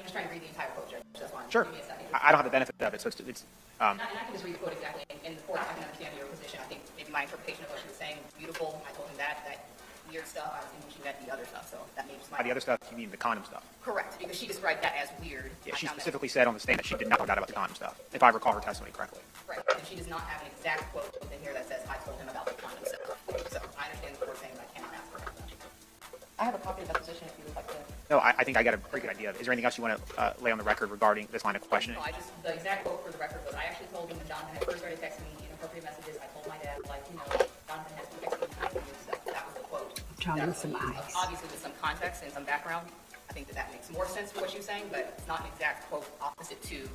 K: just trying to read the entire quote, Judge. That's fine.
C: Sure.
K: Give me a second.
C: I don't have the benefit of it, so it's
K: And I can just read the quote exactly in the court. I can understand your position. I think maybe my interpretation of what she was saying was beautiful. I told him that weird stuff, I assume she meant the other stuff, so that makes my...
C: By the other stuff, you mean the condom stuff?
K: Correct, because she described that as weird.
C: Yeah, she
K: I found that-
C: specifically said on the stand that she did not know that about the condom stuff, if I recall her testimony correctly.
K: Right, and she does not have an exact quote within here that says, I told him about the condom stuff. So I understand the court saying that I cannot ask for that. I have a copy of the deposition if you would like to.
C: No, I think I got a pretty good idea. Is there anything else you want to lay on the record regarding this line of questioning?
K: No, the exact quote for the record was, I actually told him when Jonathan had first started texting me inappropriate messages, I told my dad, like, Jonathan has been texting me weird stuff. That was the quote.
B: Trying to get some ice.
K: Obviously, with some context and some background, I think that makes more sense for what you're saying, but it's not an exact quote opposite to,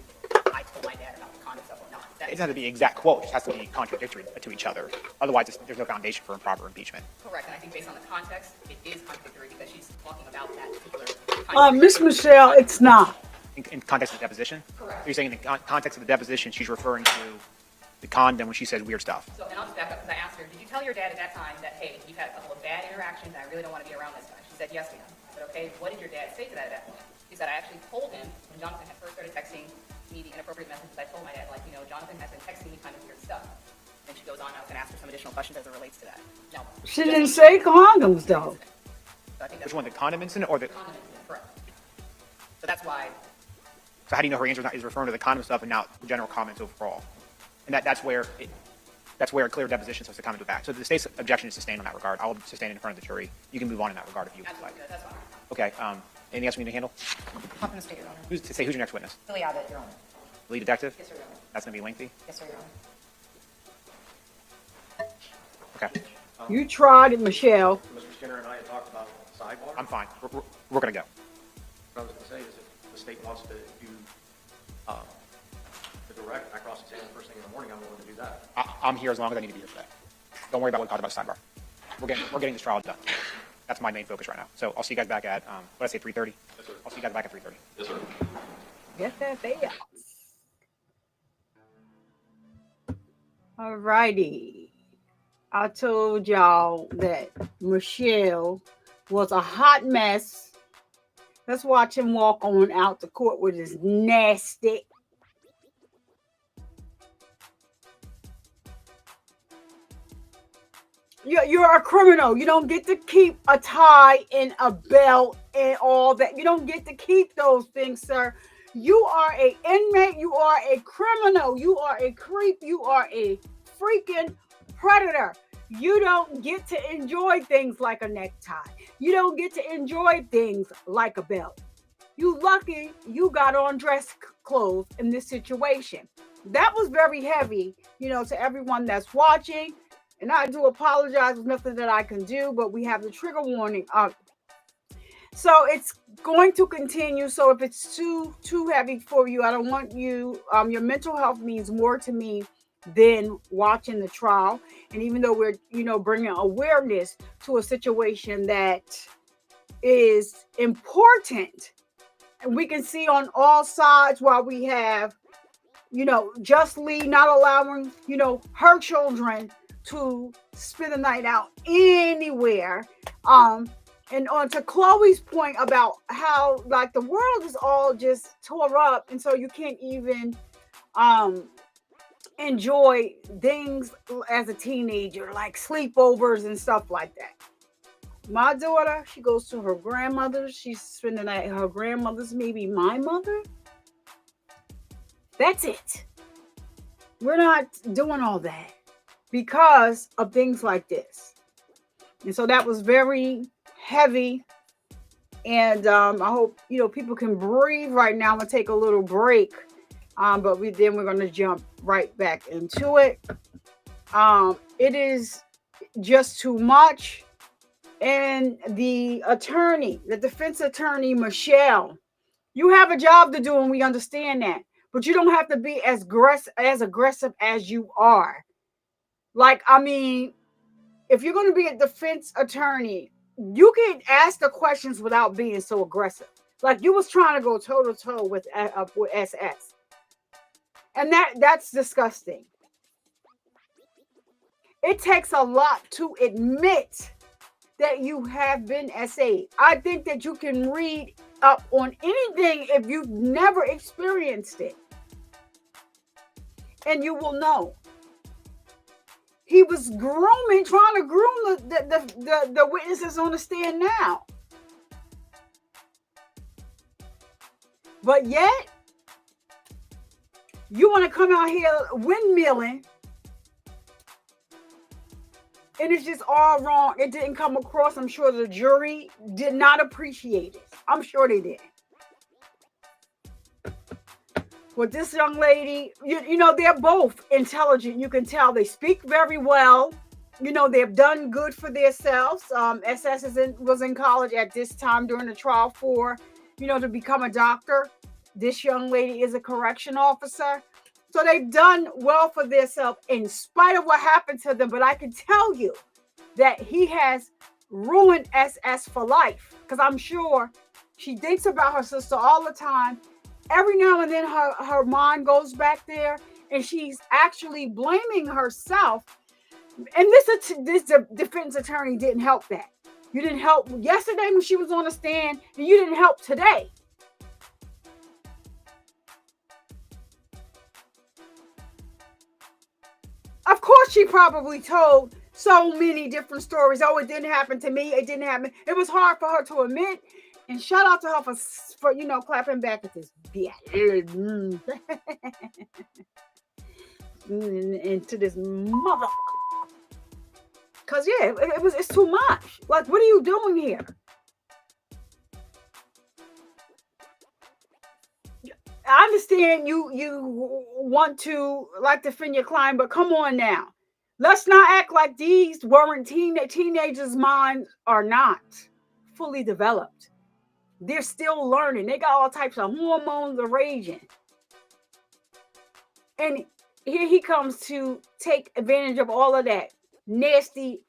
K: I told my dad about the condom stuff or not.
C: It doesn't have to be exact quote. It just has to be contradictory to each other. Otherwise, there's no foundation for improper impeachment.
K: Correct, and I think based on the context, it is contradictory because she's talking about that particular...
B: Miss Michelle, it's not.
C: In context of the deposition?
K: Correct.
C: So you're saying in the context of the deposition, she's referring to the condom when she says weird stuff.
K: So, and I'll just back up because I asked her, did you tell your dad at that time that, hey, you've had a couple of bad interactions and I really don't want to be around this guy? She said, yes, ma'am. I said, okay, what did your dad say to that at that point? She said, I actually told him when Jonathan had first started texting me the inappropriate messages, I told my dad, like, Jonathan has been texting me kind of weird stuff. Then she goes on, I was going to ask her some additional questions as it relates to that. No.
B: She didn't say condoms, though.
K: So I think
C: Which one, the condom incident or the...
K: condom incident, correct. So that's why...
C: So how do you know her answer is referring to the condom stuff and not the general comments overall? And that's where a clear deposition is supposed to come into back. So the state's objection is sustained on that regard. I'll sustain it in front of the jury. You can move on in that regard if you would like.
K: That's fine.
C: Okay. Anything else we need to handle?
K: I'm going to state, Your Honor.
C: Who's your next witness?
K: Billy Abbott, Your Honor.
C: Lead detective?
K: Yes, sir, Your Honor.
C: That's going to be lengthy?
K: Yes, sir, Your Honor.
C: Okay.
B: You tried it, Michelle.
E: Mr. Skinner and I had talked about sidebar.
C: I'm fine. We're going to go.
E: What I was going to say is if the state wants to do the direct, I cross-examine first thing in the morning, I'm willing to do that.
C: I'm here as long as I need to be here today. Don't worry about what we talked about sidebar. We're getting this trial done. That's my main focus right now. So I'll see you guys back at, what did I say, 3:30?
F: Yes, sir.
C: I'll see you guys back at 3:30.
F: Yes, sir.
B: Get that there. All righty. I told y'all that Michelle was a hot mess. Let's watch him walk on out the court with his nasty. You're a criminal. You don't get to keep a tie and a belt and all that. You don't get to keep those things, sir. You are an inmate. You are a criminal. You are a creep. You are a freaking predator. You don't get to enjoy things like a necktie. You don't get to enjoy things like a belt. You lucky you got on dress clothes in this situation. That was very heavy, to everyone that's watching. And I do apologize. There's nothing that I can do, but we have the trigger warning up. So it's going to continue. So if it's too heavy for you, I don't want you, your mental health means more to me than watching the trial. And even though we're, bringing awareness to a situation that is important, and we can see on all sides while we have, justly not allowing, her children to spend the night out anywhere. And on to Chloe's point about how like the world is all just tore up, and so you can't even enjoy things as a teenager, like sleepovers and stuff like that. My daughter, she goes to her grandmother's. She's spending the night at her grandmother's, maybe my mother. That's it. We're not doing all that because of things like this. And so that was very heavy. And I hope, people can breathe right now and take a little break. But then we're going to jump right back into it. It is just too much. And the defense attorney, Michelle, you have a job to do and we understand that. But you don't have to be as aggressive as you are. If you're going to be a defense attorney, you can ask the questions without being so aggressive. Like you was trying to go toe to toe with SS. And that's disgusting. It takes a lot to admit that you have been SA. I think that you can read up on anything if you've never experienced it. And you will know. He was trying to groom have the witnesses on the stand now. But yet, you want to come out here windmilling, and it's just all wrong. It didn't come across. I'm sure the jury did not appreciate it. I'm sure they did. With this young lady, you know, they're both intelligent. You can tell they speak very well. You know, they've done good for themselves. SS was in college at this time during the trial for, you know, to become a doctor. This young lady is a correction officer. So they've done well for themselves in spite of what happened to them. But I can tell you that he has ruined SS for life, because I'm sure she thinks about her sister all the time. Every now and then her mind goes back there, and she's actually blaming herself. And this defense attorney didn't help that. You didn't help yesterday when she was on the stand, and you didn't help today. Of course, she probably told so many different stories. Oh, it didn't happen to me. It didn't happen. It was hard for her to admit. And shout out to her for you know, clapping back at this bitch. And to this mother. Because, yeah, it's too much. Like, what are you doing here? I understand you want to, like, defend your client, but come on now. Let's not act like these weren't teenagers' minds are not fully developed. They're still learning. They got all types of hormones raging. And here he comes to take advantage of all of that nasty.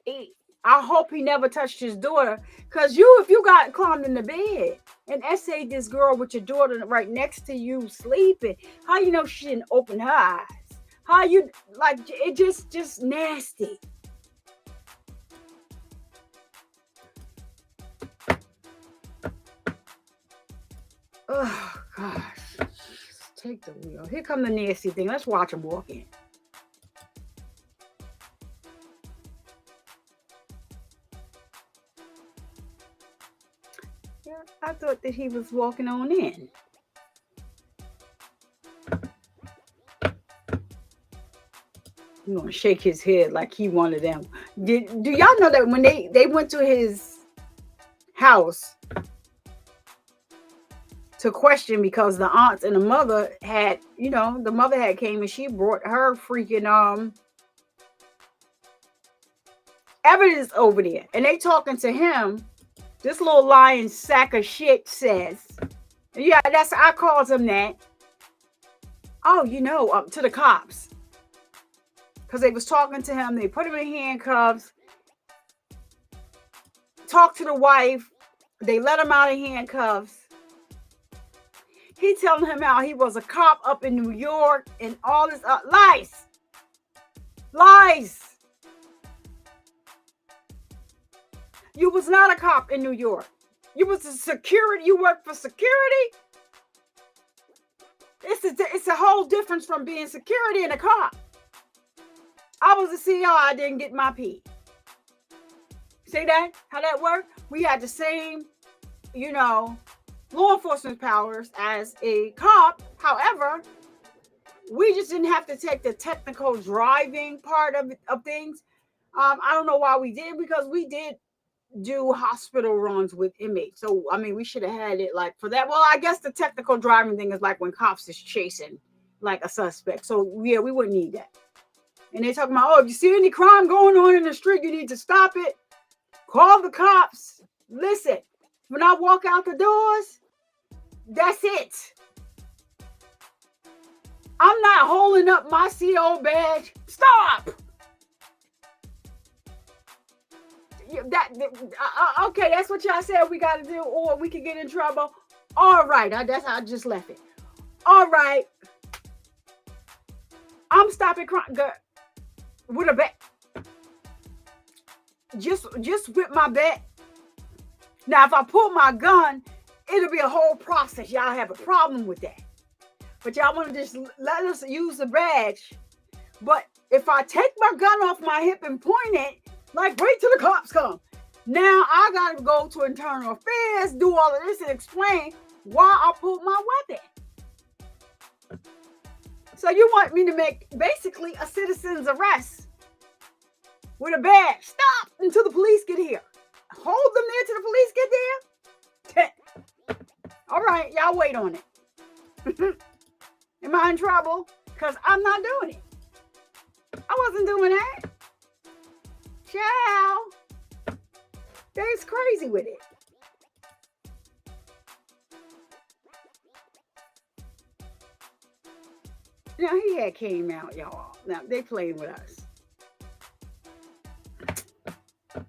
B: I hope he never touched his daughter, because if you got climbed in the bed and essayed this girl with your daughter right next to you sleeping, how you know she didn't open her eyes? How you, like, it just nasty. Oh gosh, take the wheel. Here come the nasty thing. Let's watch him walk in. Yeah, I thought that he was walking on in. He's gonna shake his head like he wanted them. Do y'all know that when they went to his house to question, because the aunts and the mother had, you know, the mother had came and she brought her freaking evidence over there, and they talking to him. This little lying sack of shit says, yeah, I called him that. Oh, you know, to the cops, because they was talking to him. They put him in handcuffs. Talked to the wife. They let him out of handcuffs. He telling him how he was a cop up in New York and all this lies. Lies. You was not a cop in New York. You was a security. You worked for security. It's a whole difference from being security and a cop. I was a CEO. I didn't get my P. See that? How that worked? We had the same, you know, law enforcement powers as a cop. However, we just didn't have to take the technical driving part of things. I don't know why we did, because we did do hospital runs with inmates. So, I mean, we should have had it like for that. Well, I guess the technical driving thing is like when cops is chasing like a suspect. So, yeah, we wouldn't need that. And they talking about, oh, if you see any crime going on in the street, you need to stop it. Call the cops. Listen, when I walk out the doors, that's it. I'm not holding up my CO badge. Stop. Okay, that's what y'all said we got to do, or we could get in trouble. All right, that's how I just left it. All right, I'm stopping crime with a bat. Just with my bat. Now, if I pull my gun, it'll be a whole process. Y'all have a problem with that. But y'all want to just let us use the badge. But if I take my gun off my hip and point it, Like, wait till the cops come. Now I gotta go to internal affairs, do all of this, and explain why I pulled my weapon. So you want me to make basically a citizen's arrest with a badge? Stop until the police get here. Hold them there till the police get there? All right, y'all wait on it. Am I in trouble? Because I'm not doing it. I wasn't doing that. Ciao. They's crazy with it. Now he had came out, y'all. Now they playing with us. I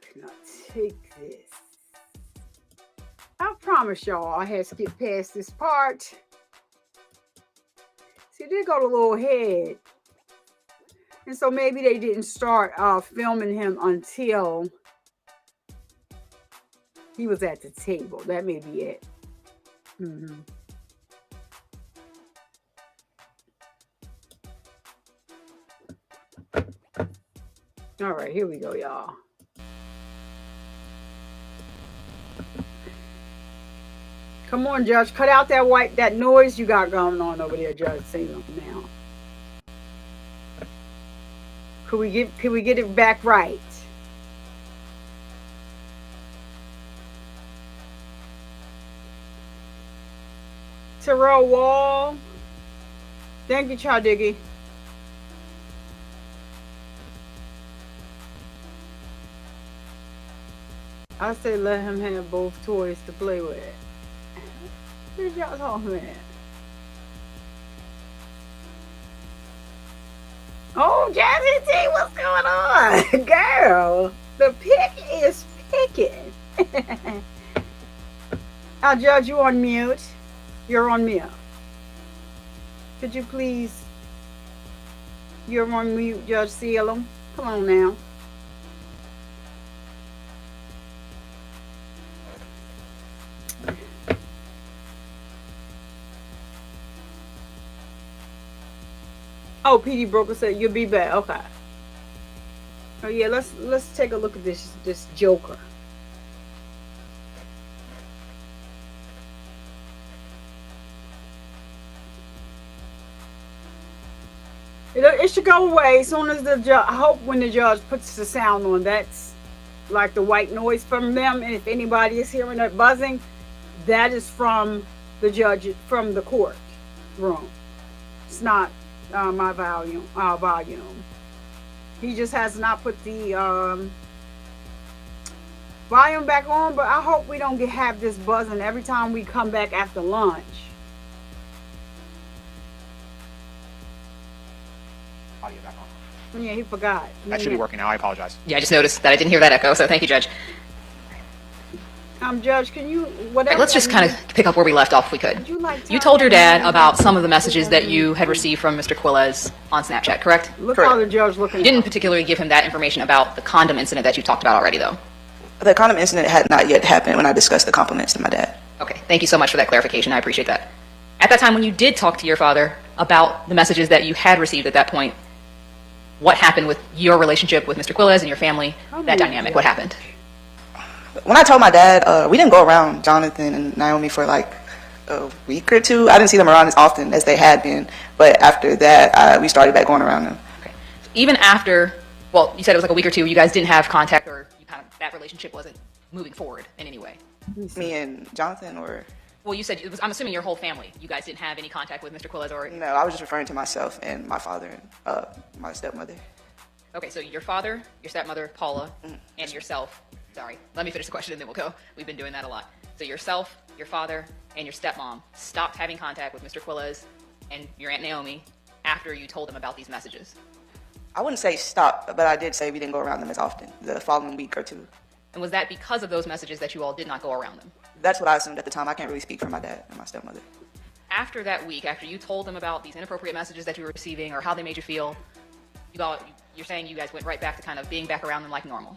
B: cannot take this. I promise y'all I had skipped past this part. See, they got a little head. And so maybe they didn't start filming him until he was at the table. That may be it. All right, here we go, y'all. Come on, Judge. Cut out that noise you got going on over there, Judge Salem. Now, could we get it back right? Terrell Wall. Thank you, Chadiggy. I say let him have both toys to play with. What y'all talking about? Oh, Jazzy T, what's going on? Girl, the pick is picking. I'll Judge, you on mute. You're on mute. Could you please? You're on mute, Judge Salem. Come on now. Oh, PD Broker said you'll be back. Okay. Oh yeah, let's take a look at this Joker. It should go away as soon as the judge. I hope when the judge puts the sound on, that's like the white noise from them. And if anybody is hearing that buzzing, that is from the judge, from the court room. It's not my volume. He just has not put the volume back on. But I hope we don't have this buzzing every time we come back after lunch.
C: Audio back on.
B: Yeah, he forgot.
C: That should be working now. I apologize.
K: Yeah, I just noticed that I didn't hear that echo, so thank you, Judge.
B: Judge, can you, whatever.
K: Right, let's just kind of pick up where we left off if we could. You told your dad about some of the messages that you had received from Mr. Quilles on Snapchat, correct?
B: Look how the judge looking.
K: You didn't particularly give him that information about the condom incident that you talked about already, though.
O: The condom incident had not yet happened when I discussed the compliments to my dad.
K: Okay, thank you so much for that clarification. I appreciate that. At that time, when you did talk to your father about the messages that you had received at that point, what happened with your relationship with Mr. Quilles and your family, that dynamic? What happened?
O: When I told my dad, we didn't go around Jonathan and Naomi for like a week or two. I didn't see them around as often as they had been. But after that, we started back going around them.
K: Okay. So even after, well, you said it was like a week or two, you guys didn't have contact, or you kind of, that relationship wasn't moving forward in any way?
O: Me and Jonathan, or?
K: Well, you said, I'm assuming your whole family, you guys didn't have any contact with Mr. Quilles, or?
O: No, I was just referring to myself and my father and my stepmother.
K: Okay, so your father, your stepmother, Paula, and yourself. Sorry, let me finish the question and then we'll go. We've been doing that a lot. So yourself, your father, and your stepmom stopped having contact with Mr. Quilles and your Aunt Naomi after you told them about these messages.
O: I wouldn't say stop, but I did say we didn't go around them as often the following week or two.
K: And was that because of those messages that you all did not go around them?
O: That's what I assumed at the time. I can't really speak for my dad and my stepmother.
K: After that week, after you told them about these inappropriate messages that you were receiving or how they made you feel, you're saying you guys went right back to kind of being back around them like normal?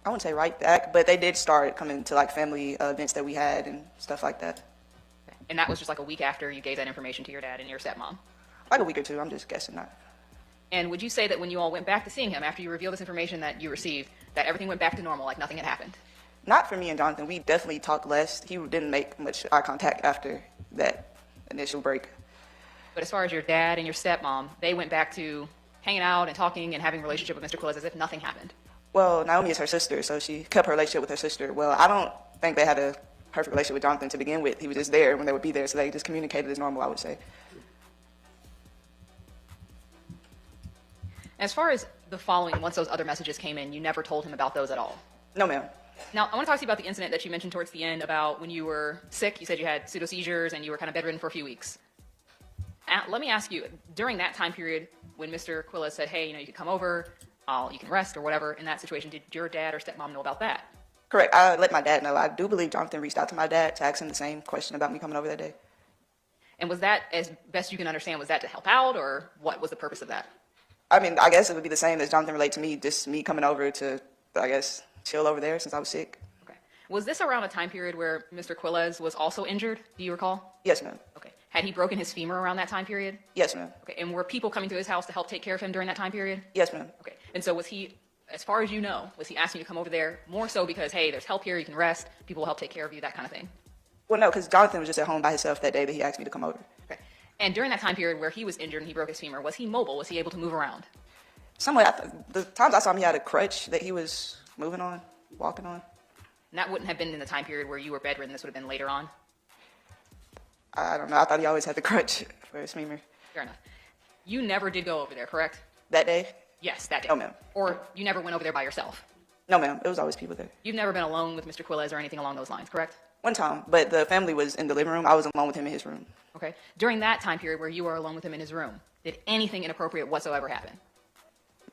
O: I wouldn't say right back, but they did start coming to like family events that we had and stuff like that.
K: And that was just like a week after you gave that information to your dad and your stepmom?
O: Like a week or two, I'm just guessing that.
K: And would you say that when you all went back to seeing him after you revealed this information that you received, that everything went back to normal, like nothing had happened?
O: Not for me and Jonathan. We definitely talked less. He didn't make much eye contact after that initial break.
K: But as far as your dad and your stepmom, they went back to hanging out and talking and having a relationship with Mr. Quiles as if nothing happened.
O: Well, Naomi is her sister, so she kept her relationship with her sister. Well, I don't think they had a perfect relationship with Jonathan to begin with. He was just there when they would be there, so they just communicated as normal, I would say.
K: As far as the following, once those other messages came in, you never told him about those at all?
O: No, ma'am.
K: Now, I want to talk to you about the incident that you mentioned towards the end about when you were sick. You said you had pseudo seizures and you were kind of bedridden for a few weeks. Let me ask you, during that time period when Mr. Quiles said, hey, you can come over, you can rest or whatever, in that situation, did your dad or stepmom know about that?
O: Correct. I let my dad know. I do believe Jonathan reached out to my dad to ask him the same question about me coming over that day.
K: And was that, as best you can understand, was that to help out, or what was the purpose of that?
O: I mean, I guess it would be the same as Jonathan relayed to me, just me coming over to, I guess, chill over there since I was sick.
K: Okay. Was this around a time period where Mr. Quiles was also injured? Do you recall?
O: Yes, ma'am.
K: Okay. Had he broken his femur around that time period?
O: Yes, ma'am.
K: Okay. And were people coming to his house to help take care of him during that time period?
O: Yes, ma'am.
K: Okay. And so was he, as far as you know, was he asking you to come over there more so because, hey, there's help here, you can rest, people will help take care of you, that kind of thing?
O: Well, no, because Jonathan was just at home by himself that day that he asked me to come over.
K: Okay. And during that time period where he was injured and he broke his femur, was he mobile? Was he able to move around?
O: Somewhat. The times I saw him, he had a crutch that he was moving on, walking on.
K: And that wouldn't have been in the time period where you were bedridden. This would have been later on?
O: I don't know. I thought he always had the crutch for his femur.
K: Fair enough. You never did go over there, correct?
O: That day?
K: Yes, that day.
O: No, ma'am.
K: Or you never went over there by yourself?
O: No, ma'am. It was always people there.
K: You've never been alone with Mr. Quiles or anything along those lines, correct?
O: One time, but the family was in the living room. I was alone with him in his room.
K: Okay. During that time period where you were alone with him in his room, did anything inappropriate whatsoever happen?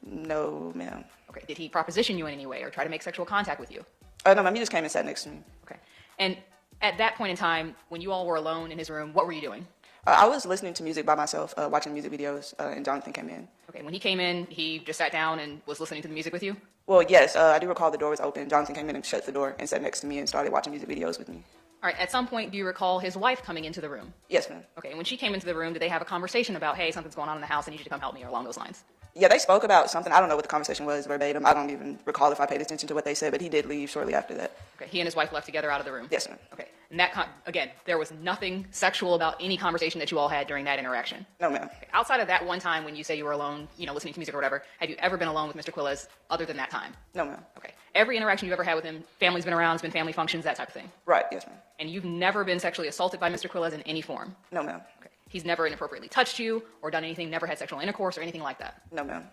O: No, ma'am.
K: Okay. Did he proposition you in any way or try to make sexual contact with you?
O: Oh, no, ma'am. He just came and sat next to me.
K: Okay. And at that point in time, when you all were alone in his room, what were you doing?
O: I was listening to music by myself, watching music videos, and Jonathan came in.
K: Okay. When he came in, he just sat down and was listening to the music with you?
O: Well, yes. I do recall the door was open. Jonathan came in and shut the door and sat next to me and started watching music videos with me.
K: All right. At some point, do you recall his wife coming into the room?
O: Yes, ma'am.
K: Okay. And when she came into the room, did they have a conversation about, hey, something's going on in the house, I need you to come help me, or along those lines?
O: Yeah, they spoke about something. I don't know what the conversation was verbatim. I don't even recall if I paid attention to what they said, but he did leave shortly after that.
K: Okay, he and his wife left together out of the room?
O: Yes, ma'am.
K: Okay, and that, again, there was nothing sexual about any conversation that you all had during that interaction?
O: No, ma'am.
K: Okay. Outside of that one time when you say you were alone, listening to music or whatever, have you ever been alone with Mr. Quiles other than that time?
O: No, ma'am.
K: Okay. Every interaction you've ever had with him, family's been around, it's been family functions, that type of thing?
O: Right, yes, ma'am.
K: And you've never been sexually assaulted by Mr. Quiles in any form?
O: No, ma'am.
K: Okay. He's never inappropriately touched you or done anything, never had sexual intercourse or anything like that?
O: No, ma'am.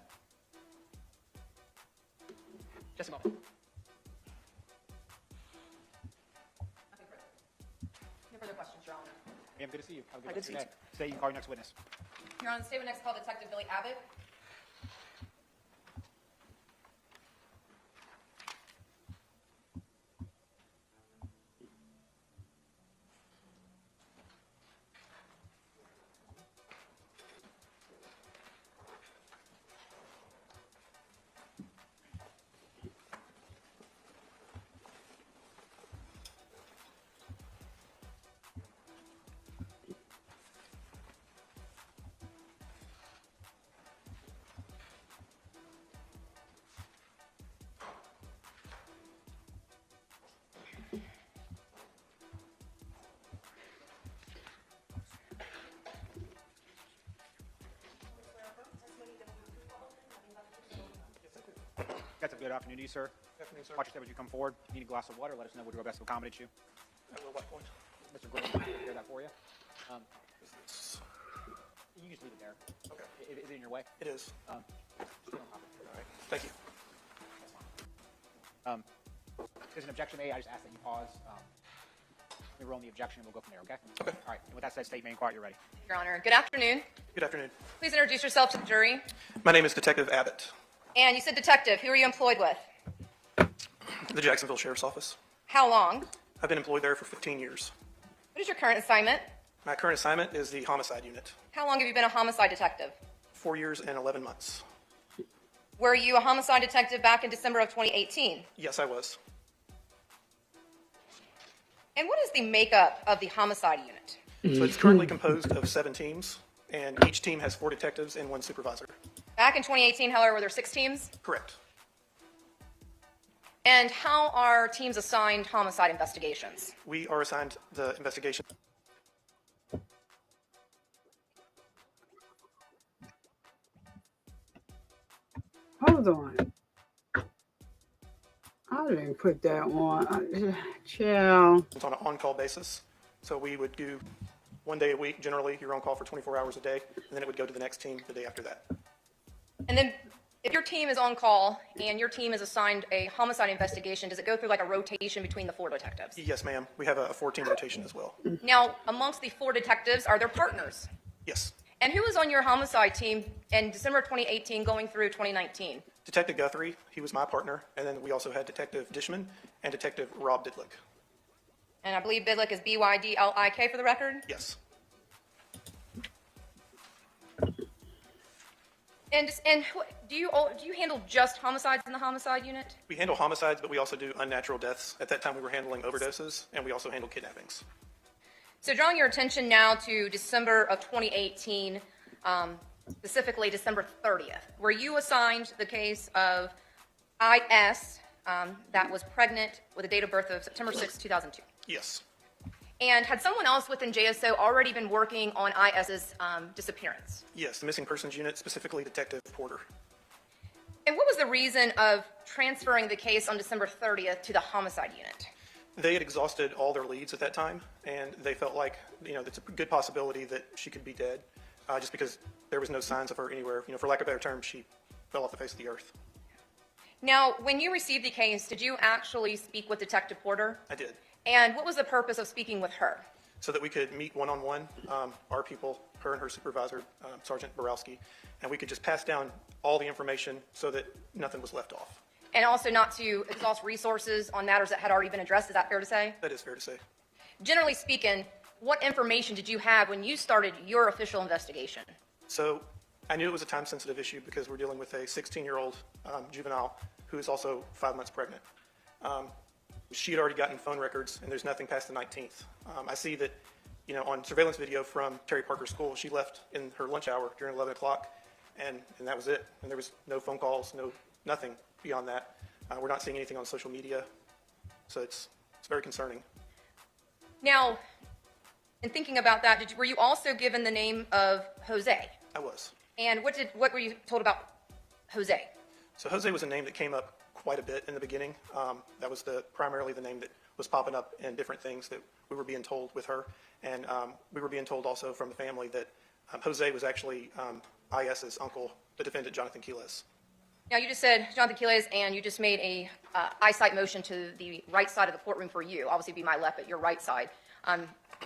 K: Just a moment.
D: No further questions, Your Honor.
C: Ma'am, good to see you. Have a
O: Good
C: good
O: to
C: day.
O: see you.
C: Stay, you can call your next witness.
D: Your Honor, the state would next call Detective Billy Abbott.
C: That's a good afternoon to you, sir.
E: Afternoon, sir.
C: Watch your step as you come forward. If you need a glass of water, let us know. We'll do our best to accommodate you.
E: I will, what point?
C: Mr. Gordon, can I take care of that for you? You can just leave it there.
E: Okay.
C: Is it in your way?
E: It is.
C: Just stay on top of it.
E: All right. Thank you.
C: There's an objection made. I just ask that you pause. We roll on the objection, and we'll go from there, okay?
E: Okay.
C: All right. And with that said, state main inquiry, you're ready.
D: Your Honor, good afternoon.
E: Good afternoon.
D: Please introduce yourself to the jury.
E: My name is Detective Abbott,
D: And you said detective. Who are you employed with?
E: the Jacksonville Sheriff's Office.
D: How long?
E: I've been employed there for 15 years.
D: What is your current assignment?
E: My current assignment is the homicide unit.
D: How long have you been a homicide detective?
E: 4 years and 11 months.
D: Were you a homicide detective back in December of 2018?
E: Yes, I was.
D: And what is the makeup of the homicide unit?
E: So it's currently composed of 7 teams, and each team has 4 detectives and 1 supervisor.
N: Back in 2018, however, were there 6 teams?
E: Correct.
N: And how are teams assigned homicide investigations?
E: We are assigned the investigation.
B: Hold on. I didn't put that on. Chill.
E: It's on an on-call basis. So we would do 1 day a week, generally, you're on call for 24 hours a day, and then it would go to the next team the day after that.
N: And then if your team is on call and your team is assigned a homicide investigation, does it go through like a rotation between the 4 detectives?
E: Yes, ma'am. We have a 4-team rotation as well.
N: Now, amongst the 4 detectives, are there partners?
E: Yes.
N: And who was on your homicide team in December 2018 going through 2019?
E: Detective Guthrie, he was my partner, and then we also had Detective Dishman and Detective Rob Didlick.
N: And I believe Bidlick is Bydlik for the record?
E: Yes.
N: And do you handle just homicides in the homicide unit?
E: We handle homicides, but we also do unnatural deaths. At that time, we were handling overdoses, and we also handle kidnappings.
N: So drawing your attention now to December of 2018, specifically December 30th, were you assigned the case of IS that was pregnant with a date of birth of September 6, 2002?
E: Yes.
N: And had someone else within JSO already been working on IS's disappearance?
E: Yes, the missing persons unit, specifically Detective Porter.
N: And what was the reason of transferring the case on December 30th to the homicide unit?
E: They had exhausted all their leads at that time, and they felt like, it's a good possibility that she could be dead, just because there was no signs of her anywhere. For lack of a better term, she fell off the face of the earth.
N: Now, when you received the case, did you actually speak with Detective Porter?
E: I did.
N: And what was the purpose of speaking with her?
E: So that we could meet one-on-one, our people, her and her supervisor, Sergeant Borowski, and we could just pass down all the information so that nothing was left off.
N: And also not to exhaust resources on matters that had already been addressed. Is that fair to say?
E: That is fair to say.
N: Generally speaking, what information did you have when you started your official investigation?
E: So I knew it was a time-sensitive issue because we're dealing with a 16-year-old juvenile who is also 5 months pregnant. She had already gotten phone records, and there's nothing past the 19th. I see that, on surveillance video from Terry Parker School, she left in her lunch hour during 11 o'clock, and that was it. And there was no phone calls, nothing beyond that. We're not seeing anything on social media, so it's very concerning.
N: Now, in thinking about that, were you also given the name of Jose?
E: I was.
N: And what were you told about Jose?
E: So Jose was a name that came up quite a bit in the beginning. That was primarily the name that was popping up in different things that we were being told with her. And we were being told also from the family that Jose was actually IS's uncle, the defendant, Jonathan Quiles.
N: Now, you just said Jonathan Quiles, and you just made a eyesight motion to the right side of the courtroom for you. Obviously, be my left, but your right side.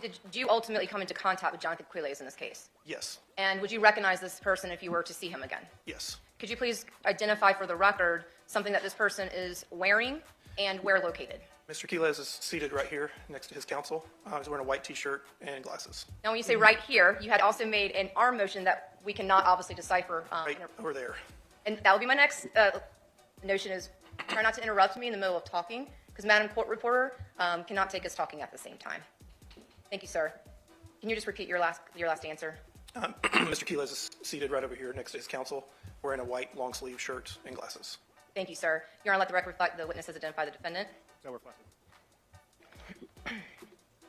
N: Did you ultimately come into contact with Jonathan Quiles in this case?
E: Yes.
N: And would you recognize this person if you were to see him again?
E: Yes.
N: Could you please identify for the record something that this person is wearing and where located?
E: Mr. Quiles is seated right here next to his counsel. He's wearing a white T-shirt and glasses.
N: Now, when you say right here, you had also made an arm motion that we cannot obviously decipher.
E: Right over there.
N: And that would be my next notion is try not to interrupt me in the middle of talking, because Madam Court Reporter cannot take us talking at the same time. Thank you, sir. Can you just repeat your last answer?
E: Mr. Quiles is seated right over here next to his counsel, wearing a white long-sleeve shirt and glasses.
N: Thank you, sir. Your Honor, let the record reflect the witness has identified the defendant.
C: So reflected.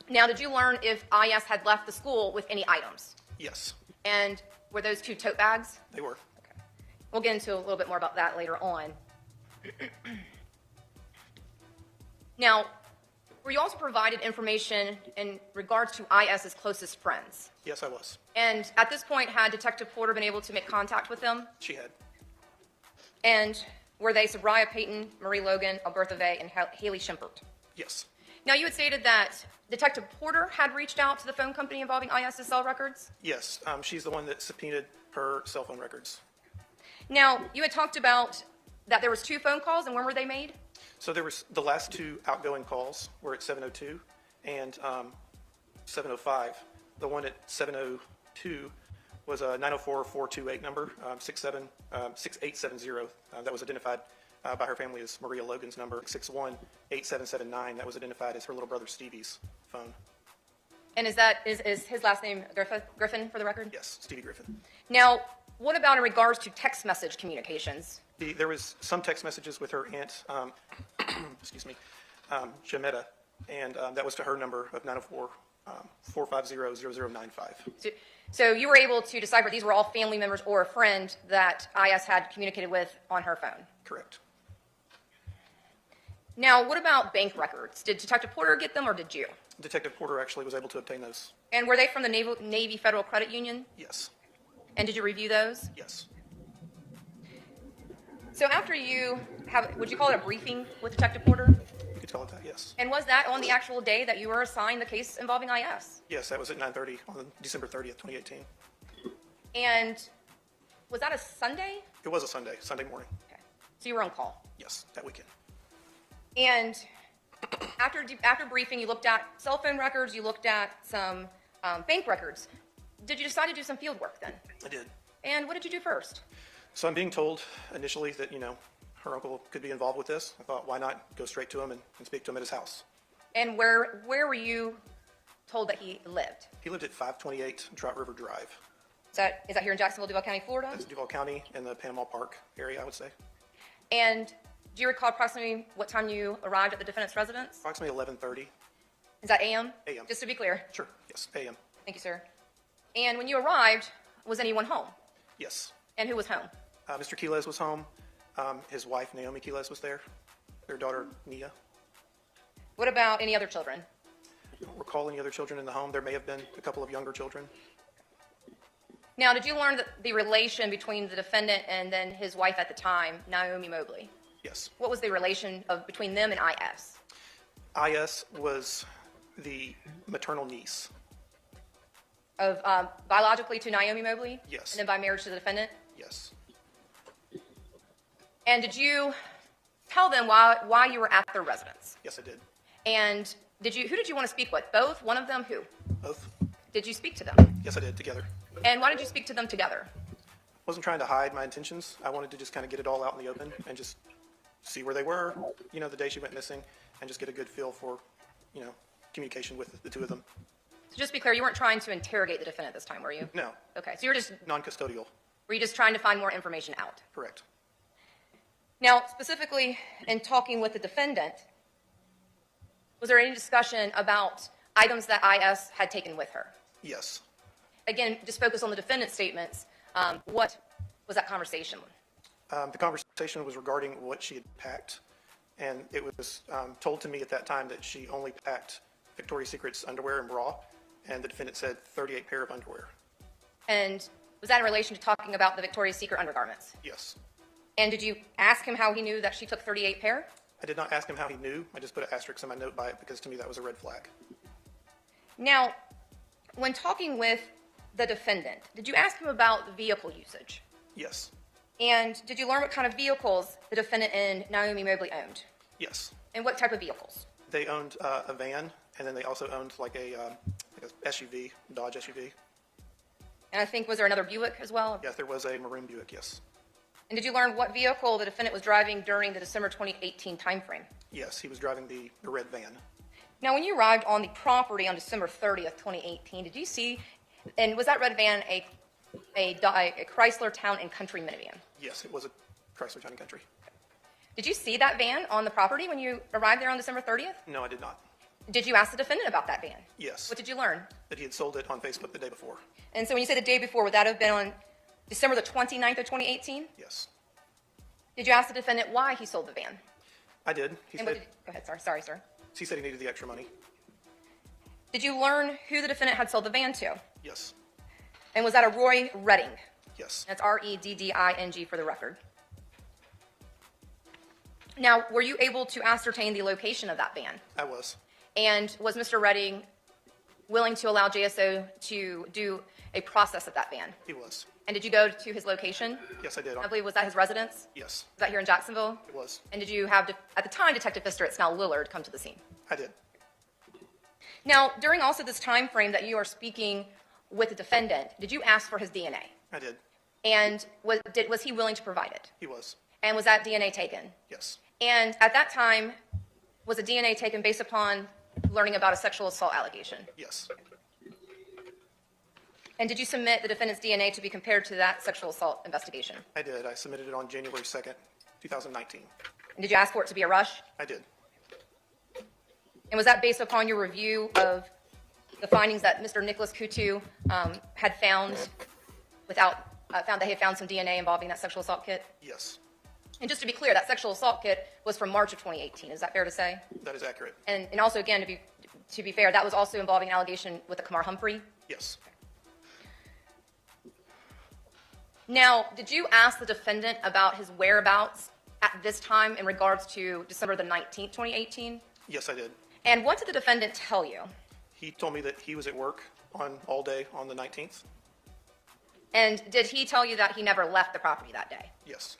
N: Now, did you learn if IS had left the school with any items?
E: Yes.
N: And were those 2 tote bags?
E: They were.
N: Okay. We'll get into a little bit more about that later on. Now, were you also provided information in regards to IS's closest friends?
E: Yes, I was.
N: And at this point, had Detective Porter been able to make contact with them?
E: She had.
N: And were they Sabrina Payton, Marie Logan, Albertha Vey, and Haley Schimpert?
E: Yes.
N: Now, you had stated that Detective Porter had reached out to the phone company involving IS's cell records?
E: Yes. She's the one that subpoenaed her cell phone records.
N: Now, you had talked about that there was 2 phone calls, and when were they made?
E: So there was the last 2 outgoing calls were at 7:02 and 7:05. The one at 7:02 was a 904-428 number, 6870. That was identified by her family as Maria Logan's number. 618779. That was identified as her little brother Stevie's phone.
N: And is his last name Griffin for the record?
E: Yes, Stevie Griffin.
N: Now, What about in regards to text message communications?
E: There was some text messages with her aunt, excuse me, Jametta, and that was to her number of 904-450-0095.
N: So you were able to decipher these were all family members or a friend that IS had communicated with on her phone?
E: Correct.
N: Now, what about bank records? Did Detective Porter get them or did you?
E: Detective Porter actually was able to obtain those.
N: And were they from the Navy Federal Credit Union?
E: Yes.
N: And did you review those?
E: Yes.
N: So after you have, would you call it a briefing with Detective Porter?
E: You could call it that, yes.
N: And was that on the actual day that you were assigned the case involving IS?
E: Yes, that was at 9:30 on December 30th, 2018.
N: And was that a Sunday?
E: It was a Sunday morning.
N: Okay. So you were on call?
E: Yes, that weekend.
N: And after briefing, you looked at cell phone records, you looked at some bank records. Did you decide to do some field work then?
E: I did.
N: And what did you do first?
E: So I'm being told initially that, her uncle could be involved with this. I thought, why not go straight to him and speak to him at his house?
N: And where were you told that he lived?
E: He lived at 528 Trout River Drive.
N: Is that here in Jacksonville, Duval County, Florida?
E: That's Duval County in the Panama Park area, I would say.
N: And do you recall approximately what time you arrived at the defendant's residence?
E: Approximately 11:30.
N: Is that AM?
E: AM.
N: Just to be clear.
E: Sure, yes, AM.
N: Thank you, sir. And when you arrived, was anyone home?
E: Yes.
N: And who was home?
E: Mr. Quiles was home. His wife, Naomi Quiles, was there. Their daughter, Nia.
N: What about any other children?
E: I don't recall any other children in the home. There may have been a couple of younger children.
N: Now, did you learn the relation between the defendant and then his wife at the time, Naomi Mobley?
E: Yes.
N: What was the relation between them and IS?
E: IS was the maternal niece.
N: Of biologically to Naomi Mobley?
E: Yes.
N: And then by marriage to the defendant?
E: Yes.
N: And did you tell them why you were at their residence?
E: Yes, I did.
N: And who did you want to speak with? Both? One of them? Who?
E: Both.
N: Did you speak to them?
E: Yes, I did, together.
N: And why did you speak to them together?
E: Wasn't trying to hide my intentions. I wanted to just kind of get it all out in the open and just see where they were, the day she went missing, and just get a good feel for, communication with the two of them.
N: So just to be clear, you weren't trying to interrogate the defendant this time, were you?
E: No.
N: Okay, so you were just...
E: Non-custodial.
N: Were you just trying to find more information out?
E: Correct.
N: Now, specifically in talking with the defendant, was there any discussion about items that IS had taken with her?
E: Yes.
N: Again, just focus on the defendant's statements. What was that conversation?
E: The conversation was regarding what she had packed, and it was told to me at that time that she only packed Victoria's Secret's underwear and bra, and the defendant said 38 pair of underwear.
N: And was that in relation to talking about the Victoria's Secret undergarments?
E: Yes.
N: And did you ask him how he knew that she took 38 pair?
E: I did not ask him how he knew. I just put an asterisk in my note by it because to me that was a red flag.
N: Now, when talking with the defendant, did you ask him about the vehicle usage?
E: Yes.
N: And did you learn what kind of vehicles the defendant and Naomi Mobley owned?
E: Yes.
N: And what type of vehicles?
E: They owned a van, and then they also owned like a SUV, Dodge SUV.
N: And I think, was there another Buick as well?
E: Yes, there was a maroon Buick, yes.
N: And did you learn what vehicle the defendant was driving during the December 2018 timeframe?
E: Yes, he was driving the red van.
N: Now, when you arrived on the property on December 30th, 2018, did you see, and was that red van a Chrysler Town and Country minivan?
E: Yes, it was a Chrysler Town and Country.
N: Did you see that van on the property when you arrived there on December 30th?
E: No, I did not.
N: Did you ask the defendant about that van?
E: Yes.
N: What did you learn?
E: That he had sold it on Facebook the day before.
N: And so when you say the day before, would that have been on December the 29th of 2018?
E: Yes.
N: Did you ask the defendant why he sold the van?
E: I did.
N: Go ahead, sorry, sir.
E: He said he needed the extra money.
N: Did you learn who the defendant had sold the van to?
E: Yes.
N: And was that a Roy Redding?
E: Yes.
N: That's Redding for the record. Now, were you able to ascertain the location of that van?
E: I was.
N: And was Mr. Redding willing to allow JSO to do a process of that van?
E: He was.
N: And did you go to his location?
E: Yes, I did.
N: I believe, was that his residence?
E: Yes.
N: Was that here in Jacksonville?
E: It was.
N: And did you have, at the time, Detective Pfister, it's now Lillard, come to the scene?
E: I did.
N: Now, during also this time frame that you are speaking with the defendant, did you ask for his DNA?
E: I did.
N: And was he willing to provide it?
E: He was.
N: And was that DNA taken?
E: Yes.
N: And at that time, was the DNA taken based upon learning about a sexual assault allegation?
E: Yes.
N: And did you submit the defendant's DNA to be compared to that sexual assault investigation?
E: I did. I submitted it on January 2nd, 2019.
N: And did you ask for it to be a rush?
E: I did.
N: And was that based upon your review of the findings that Mr. Nicholas Kutu had found found that he had found some DNA involving that sexual assault kit?
E: Yes,
N: And just to be clear, that sexual assault kit was from March of 2018. Is that fair to say?
E: that is accurate.
N: And also, again, to be fair, that was also involving an allegation with the Kamar Humphrey.
E: Yes.
N: Now, did you ask the defendant about his whereabouts at this time in regards to December the 19th, 2018?
E: Yes, I did.
N: And what did the defendant tell you?
E: He told me that he was at work all day on the 19th.
N: And did he tell you that he never left the property that day?
E: Yes.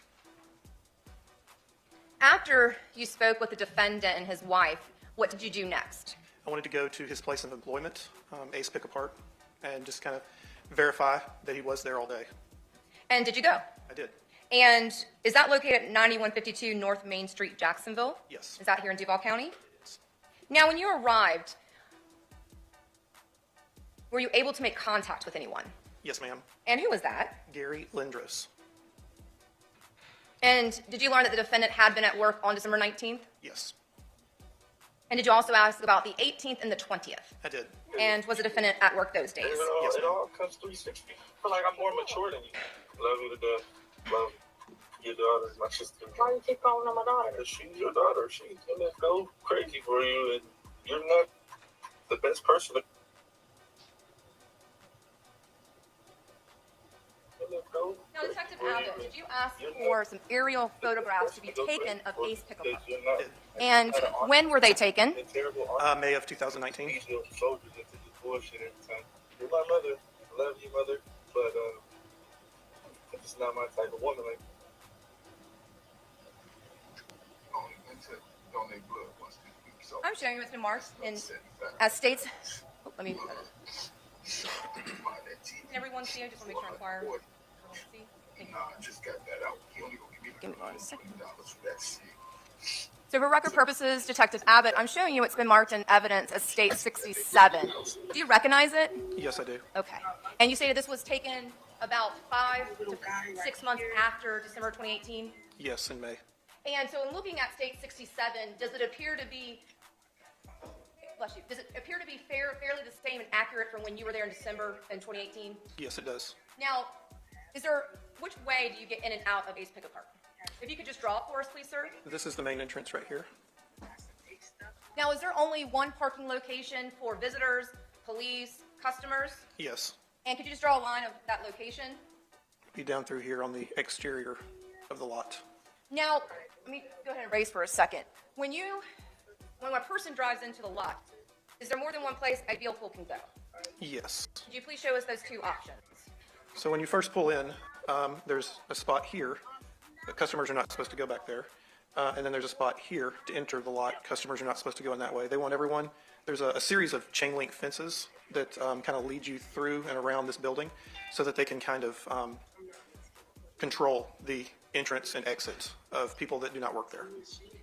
N: After you spoke with the defendant and his wife, what did you do next?
E: I wanted to go to his place of employment, Ace Pick Apart, and just kind of verify that he was there all day.
N: And did you go?
E: I did.
N: And is that located at 9152 North Main Street, Jacksonville?
E: Yes.
N: Is that here in Duval County? Now, when you arrived, were you able to make contact with anyone?
E: Yes, ma'am.
N: And who was that?
E: Gary Lindros.
N: And did you learn that the defendant had been at work on December 19th?
E: Yes,
N: And did you also ask about the 18th and the 20th?
E: I did.
N: And was the defendant at work those days?
E: Yes,
P: It all comes 360. I feel like I'm more mature than you. Love you to death. Love your daughter, my sister. Why you keep calling her my daughter? Because she's your daughter. She's gonna go crazy for you, and you're not the best person to.
N: Now, Detective Abbott, did you ask for some aerial photographs to be taken of Ace Pick Apart? And when were they taken?
E: May of 2019.
P: Soldiers into this bullshit every time. You're my mother. I love you, mother. But it's just not my type of woman. Like,
N: I'm showing you it's been marked in as states. Oh, let me. Can everyone see? I just want to make sure I inquire. Everyone see? Thank you.
P: just got that out. He only gonna give me
N: Give me 1 second.
P: $20 for that shit.
N: So for record purposes, Detective Abbott, I'm showing you it's been marked in evidence as State 67. Do you recognize it?
E: Yes, I do.
N: Okay. And you stated this was taken about 5 to 6 months after December 2018?
E: Yes, in May.
N: And so in looking at State 67, does it appear to be, bless you, does it appear to be fairly the same and accurate from when you were there in December in 2018?
E: Yes, it does.
N: Now, which way do you get in and out of Ace Pick Apart? If you could just draw it for us, please, sir.
E: This is the main entrance right here.
N: Now, is there only one parking location for visitors, police, customers?
E: Yes.
N: And could you just draw a line of that location?
E: Be down through here on the exterior of the lot.
N: Now, let me go ahead and erase for a second. When a person drives into the lot, is there more than one place a vehicle can go?
E: Yes.
N: Could you please show us those two options?
E: So when you first pull in, there's a spot here. The customers are not supposed to go back there. And then there's a spot here to enter the lot. Customers are not supposed to go in that way. They want everyone. There's a series of chain link fences that kind of lead you through and around this building so that they can kind of control the entrance and exit of people that do not work there.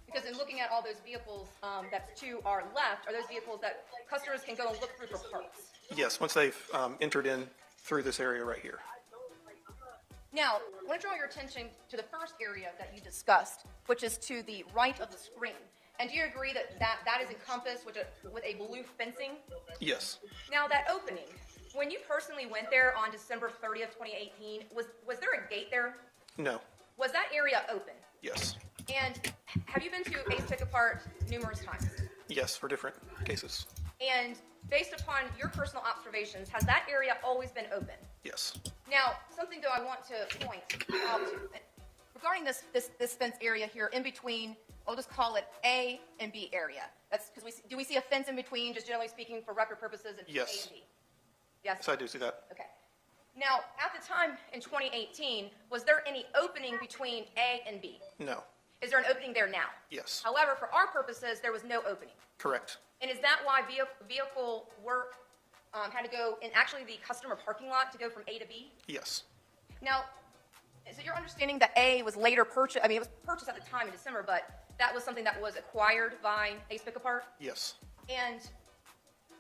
N: Because in looking at all those vehicles that's to our left, are those vehicles that customers can go and look through for parts?
E: Yes, once they've entered in through this area right here.
N: Now, I want to draw your attention to the first area that you discussed, which is to the right of the screen. And do you agree that that is encompassed with a blue fencing?
E: Yes.
N: Now, that opening, when you personally went there on December 30th, 2018, was there a gate there?
E: No.
N: Was that area open?
E: Yes.
N: And have you been to Ace Pick Apart numerous times?
E: Yes, for different cases.
N: And based upon your personal observations, has that area always been open?
E: Yes.
N: Now, something though I want to point out to, regarding this fence area here in between, I'll just call it A and B area. That's because do we see a fence in between, just generally speaking, for record purposes?
E: Yes.
N: A and B? Yes.
E: Yes, I do see that.
N: Okay. Now, at the time in 2018, was there any opening between A and B?
E: No.
N: Is there an opening there now?
E: Yes.
N: However, for our purposes, there was no opening.
E: Correct.
N: And is that why vehicle work had to go in actually the customer parking lot to go from A to B?
E: Yes.
N: Now, is it your understanding that A was later purchased? I mean, it was purchased at the time in December, but that was something that was acquired by Ace Pick Apart?
E: Yes.
N: And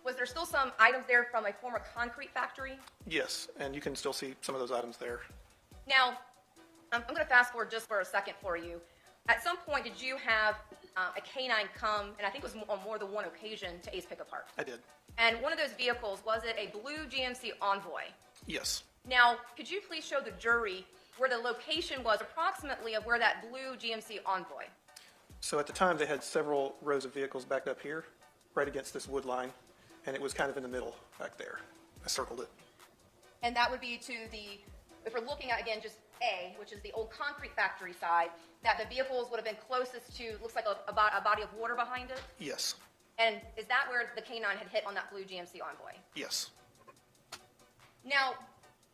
N: was there still some items there from a former concrete factory?
E: Yes, and you can still see some of those items there.
N: Now, I'm going to fast forward just for a second for you. At some point, did you have a canine come, and I think it was on more than one occasion, to Ace Pickup Park?
E: I did.
N: And one of those vehicles, was it a blue GMC Envoy?
E: Yes.
N: Now, could you please show the jury where the location was approximately of where that blue GMC Envoy?
E: So at the time, they had several rows of vehicles backed up here, right against this wood line, and it was kind of in the middle back there. I circled it.
N: And that would be to the, if we're looking at, again, just A, which is the old concrete factory side, that the vehicles would have been closest to, looks like a body of water behind it?
E: Yes.
N: And is that where the canine had hit on that blue GMC Envoy?
E: Yes.
N: Now,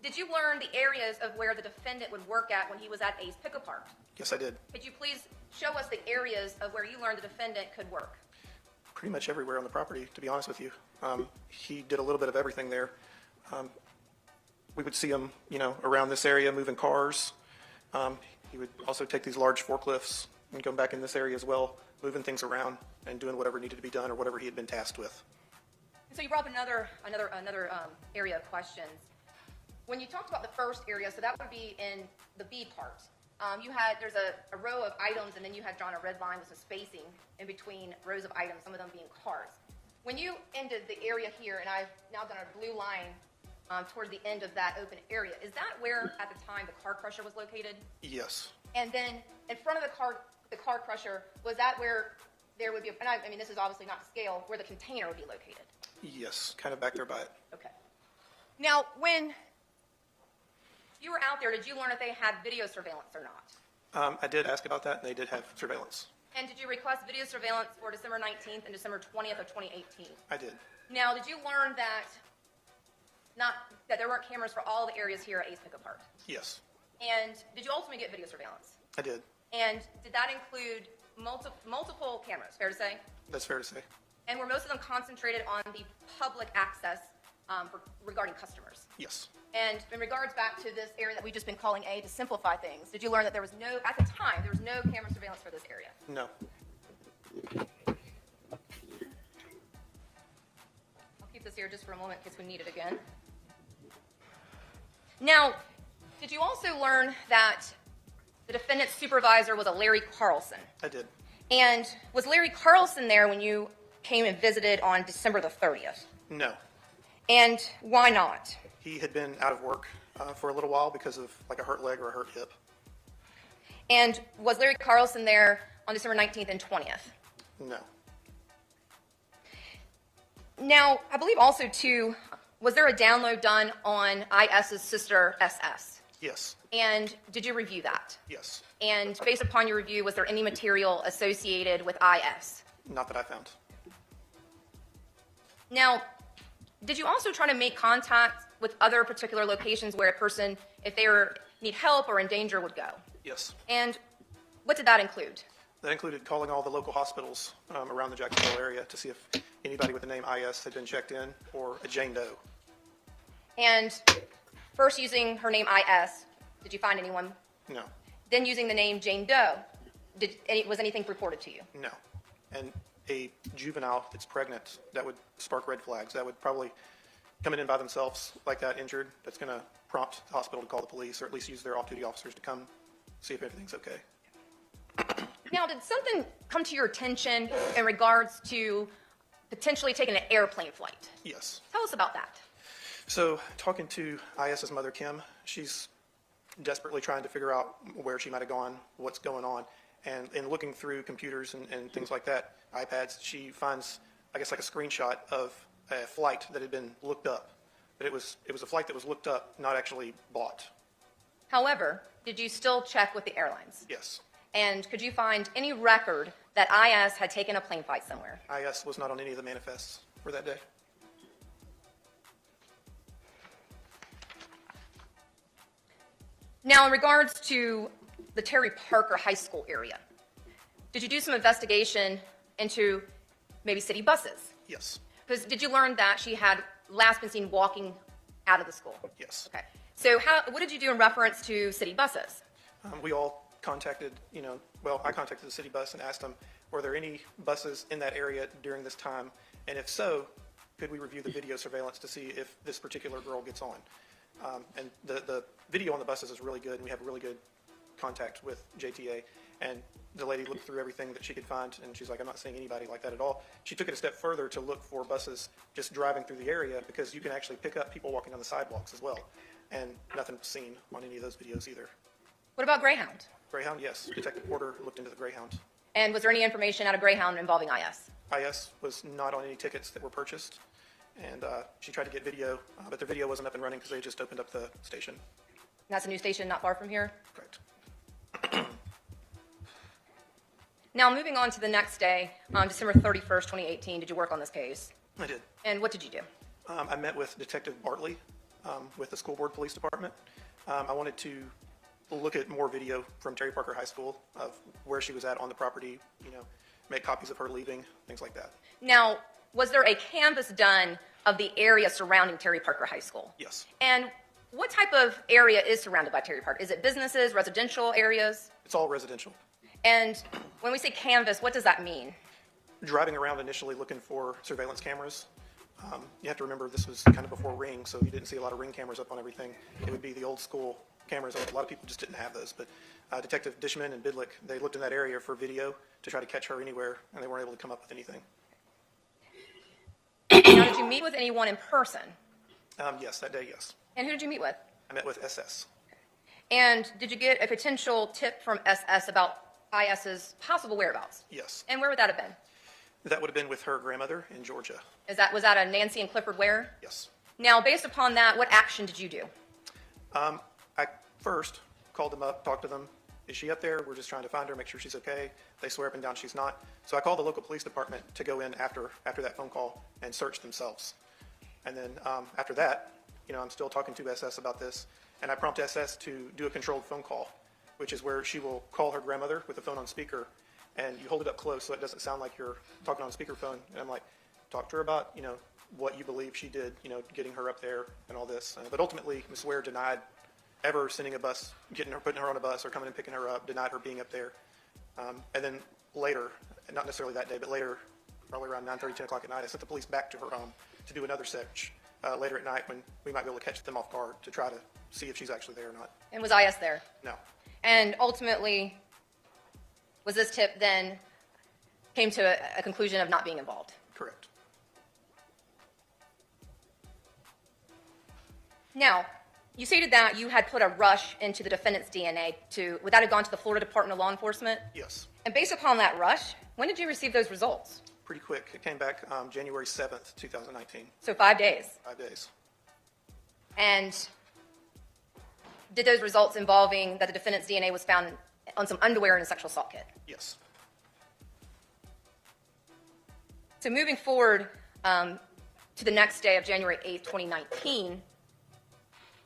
N: did you learn the areas of where the defendant would work at when he was at Ace Pickup Park?
E: Yes, I did.
N: Could you please show us the areas of where you learned the defendant could work?
E: Pretty much everywhere on the property, to be honest with you. He did a little bit of everything there. We would see him, around this area moving cars. He would also take these large forklifts and go back in this area as well, moving things around and doing whatever needed to be done or whatever he had been tasked with.
N: So you brought up another area of questions. When you talked about the first area, so that would be in the B part. There's a row of items, and then you had drawn a red line with some spacing in between rows of items, some of them being cars. When you ended the area here, and I've now done a blue line towards the end of that open area, is that where, at the time, the car crusher was located?
E: Yes.
N: And then in front of the car crusher, was that where there would be, and I mean, this is obviously not to scale, where the container would be located?
E: Yes, kind of back there by it.
N: Okay. Now, when you were out there, did you learn if they had video surveillance or not?
E: I did ask about that, and they did have surveillance.
N: And did you request video surveillance for December 19th and December 20th of 2018?
E: I did.
N: Now, did you learn that there weren't cameras for all the areas here at Ace Pickup Park?
E: Yes.
N: And did you ultimately get video surveillance?
E: I did.
N: And did that include multiple cameras, fair to say?
E: That's fair to say.
N: And were most of them concentrated on the public access regarding customers?
E: Yes.
N: And in regards back to this area that we've just been calling A to simplify things, did you learn that there was no, at the time, there was no camera surveillance for this area?
E: No.
N: I'll keep this here just for a moment in case we need it again. Now, did you also learn that the defendant's supervisor was a Larry Carlson?
E: I did.
N: And was Larry Carlson there when you came and visited on December the 30th?
E: No.
N: And why not?
E: He had been out of work for a little while because of like a hurt leg or a hurt hip.
N: And was Larry Carlson there on December 19th and 20th?
E: No.
N: Now, I believe also, too, was there a download done on IS's sister, SS?
E: Yes.
N: And did you review that?
E: Yes.
N: And based upon your review, was there any material associated with IS?
E: Not that I found.
N: Now, did you also try to make contact with other particular locations where a person, if they need help or in danger, would go?
E: Yes.
N: And what did that include?
E: That included calling all the local hospitals around the Jacksonville area to see if anybody with the name IS had been checked in or a Jane Doe.
N: And first using her name IS, did you find anyone?
E: No.
N: Then using the name Jane Doe, was anything reported to you?
E: No. And a juvenile that's pregnant, that would spark red flags. That would probably coming in by themselves like that injured, that's going to prompt the hospital to call the police or at least use their off-duty officers to come see if everything's okay.
N: Now, did something come to your attention in regards to potentially taking an airplane flight?
E: Yes.
N: Tell us about that.
E: So talking to IS's mother, Kim, she's desperately trying to figure out where she might have gone, what's going on. And in looking through computers and things like that, iPads, she finds, I guess, like a screenshot of a flight that had been looked up. But it was a flight that was looked up, not actually bought.
N: However, did you still check with the airlines?
E: Yes.
N: And could you find any record that IS had taken a plane flight somewhere?
E: IS was not on any of the manifests for that day.
N: Now, in regards to the Terry Parker High School area, did you do some investigation into maybe city buses?
E: Yes.
N: Because did you learn that she had last been seen walking out of the school?
E: Yes.
N: Okay. So what did you do in reference to city buses?
E: We all contacted, I contacted the city bus and asked them, were there any buses in that area during this time? And if so,
Q: could we review the video surveillance to see if this particular girl gets on? And the video on the buses is really good, and we have really good contact with JTA. And the lady looked through everything that she could find, and she's like, I'm not seeing anybody like that at all. She took it a step further to look for buses just driving through the area, because you can actually pick up people walking on the sidewalks as well. And nothing's seen on any of those videos either.
N: What about Greyhound?
Q: Greyhound, yes. Detective Porter looked into the Greyhound.
N: And was there any information out of Greyhound involving IS?
Q: IS was not on any tickets that were purchased. And she tried to get video, but the video wasn't up and running because they just opened up the station.
N: And that's a new station not far from here?
Q: Correct.
N: Now, moving on to the next day, on December 31st, 2018, did you work on this case?
Q: I did.
N: And what did you do?
Q: I met with Detective Bartley with the School Board Police Department. I wanted to look at more video from Terry Parker High School of where she was at on the property, make copies of her leaving, things like that.
N: Now, was there a canvass done of the area surrounding Terry Parker High School?
Q: Yes.
N: And what type of area is surrounded by Terry Parker? Is it businesses, residential areas?
Q: It's all residential.
N: And when we say canvass, what does that mean?
Q: Driving around initially looking for surveillance cameras. You have to remember this was kind of before Ring, so you didn't see a lot of Ring cameras up on everything. It would be the old school cameras. A lot of people just didn't have those. But Detective Dishman and Bidlick, they looked in that area for video to try to catch her anywhere, and they weren't able to come up with anything.
N: Now, did you meet with anyone in person?
Q: Yes, that day, yes.
N: And who did you meet with?
Q: I met with SS.
N: And did you get a potential tip from SS about IS's possible whereabouts?
Q: Yes.
N: And where would that have been?
Q: That would have been with her grandmother in Georgia.
N: Was that a Nancy and Clifford Ware?
Q: Yes.
N: Now, based upon that, what action did you do?
Q: I first called them up, talked to them. Is she up there? We're just trying to find her, make sure she's okay. They swear up and down she's not. So I called the local police department to go in after that phone call and search themselves. And then after that, I'm still talking to SS about this, and I prompt SS to do a controlled phone call, which is where she will call her grandmother with the phone on speaker, and you hold it up close so it doesn't sound like you're talking on speakerphone. And I'm like, talk to her about, what you believe she did, getting her up there and all this. But ultimately, Ms. Ware denied ever sending a bus, putting her on a bus or coming and picking her up, denied her being up there. And then later, not necessarily that day, but later, probably around 9:30, 10 o'clock at night, I sent the police back to her home to do another search later at night when we might be able to catch them off guard to try to see if she's actually there or not.
N: And was IS there?
Q: No.
N: And ultimately, was this tip then came to a conclusion of not being involved?
Q: Correct.
N: Now, you stated that you had put a rush into the defendant's DNA would that have gone to the Florida Department of Law Enforcement?
Q: Yes.
N: And based upon that rush, when did you receive those results?
Q: Pretty quick. It came back January 7th, 2019.
N: So 5 days.
Q: 5 days.
N: And did those results involving that the defendant's DNA was found on some underwear in a sexual assault kit?
Q: Yes.
N: So moving forward to the next day of January 8th, 2019,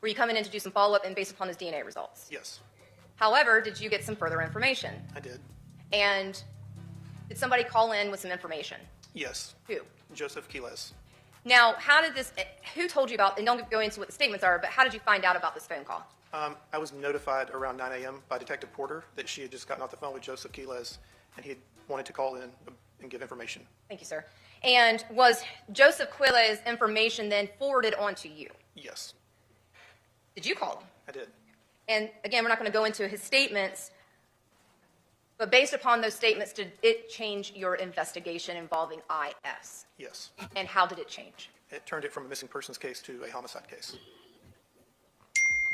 N: were you coming in to do some follow-up and based upon his DNA results?
Q: Yes.
N: However, did you get some further information?
Q: I did.
N: And did somebody call in with some information?
Q: Yes.
N: Who?
Q: Joseph Quiles.
N: Now, who told you about, and don't go into what the statements are, but how did you find out about this phone call?
Q: I was notified around 9 a.m. by Detective Porter that she had just gotten off the phone with Joseph Quiles, and he had wanted to call in and give information.
N: Thank you, sir. And was Joseph Quiles' information then forwarded on to you?
Q: Yes.
N: Did you call him?
Q: I did.
N: And again, we're not going to go into his statements, but based upon those statements, did it change your investigation involving IS?
Q: Yes.
N: And how did it change?
Q: It turned it from a missing persons case to a homicide case.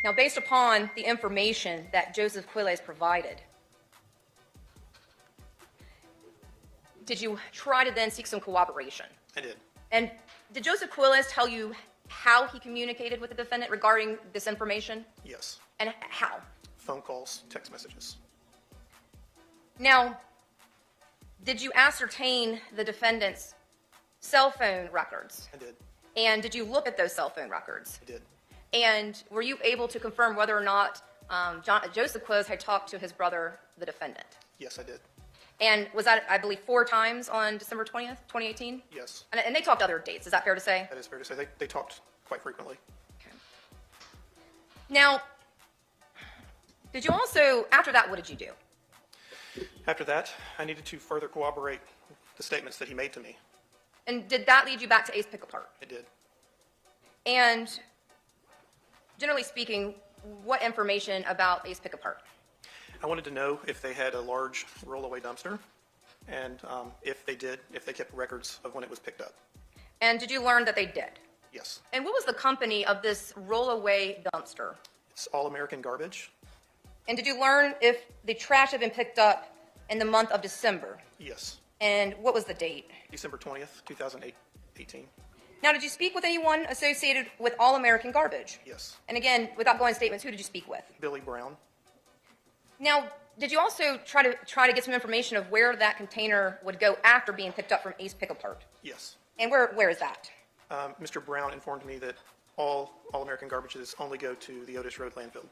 N: Now, based upon the information that Joseph Quiles provided, did you try to then seek some cooperation?
Q: I did.
N: And did Joseph Quiles tell you how he communicated with the defendant regarding this information?
Q: Yes.
N: And how?
Q: Phone calls, text messages.
N: Now, did you ascertain the defendant's cell phone records?
Q: I did.
N: And did you look at those cell phone records?
Q: I did.
N: And were you able to confirm whether or not Joseph Quiles had talked to his brother, the defendant?
Q: Yes, I did.
N: And was that, I believe, 4 times on December 20th, 2018?
Q: Yes.
N: And they talked other dates. Is that fair to say?
Q: That is fair to say. They talked quite frequently.
N: Okay. Now, did you also, after that, what did you do?
Q: After that, I needed to further corroborate the statements that he made to me.
N: And did that lead you back to Ace Pick-a-Part?
Q: It did.
N: And generally speaking, what information about Ace Pick-a-Part?
Q: I wanted to know if they had a large rollaway dumpster, and if they did, if they kept records of when it was picked up.
N: And did you learn that they did?
Q: Yes.
N: And what was the company of this rollaway dumpster?
Q: It's All American Garbage.
N: And did you learn if the trash had been picked up in the month of December?
Q: Yes.
N: And what was the date?
Q: December 20th, 2018.
N: Now, did you speak with anyone associated with All American Garbage?
Q: Yes.
N: And again, without going statements, who did you speak with?
Q: Billy Brown.
N: Now, did you also try to get some information of where that container would go after being picked up from Ace Pick-a-Part?
Q: Yes.
N: And where is that?
Q: Mr. Brown informed me that all American Garbages only go to the Otis Road landfill.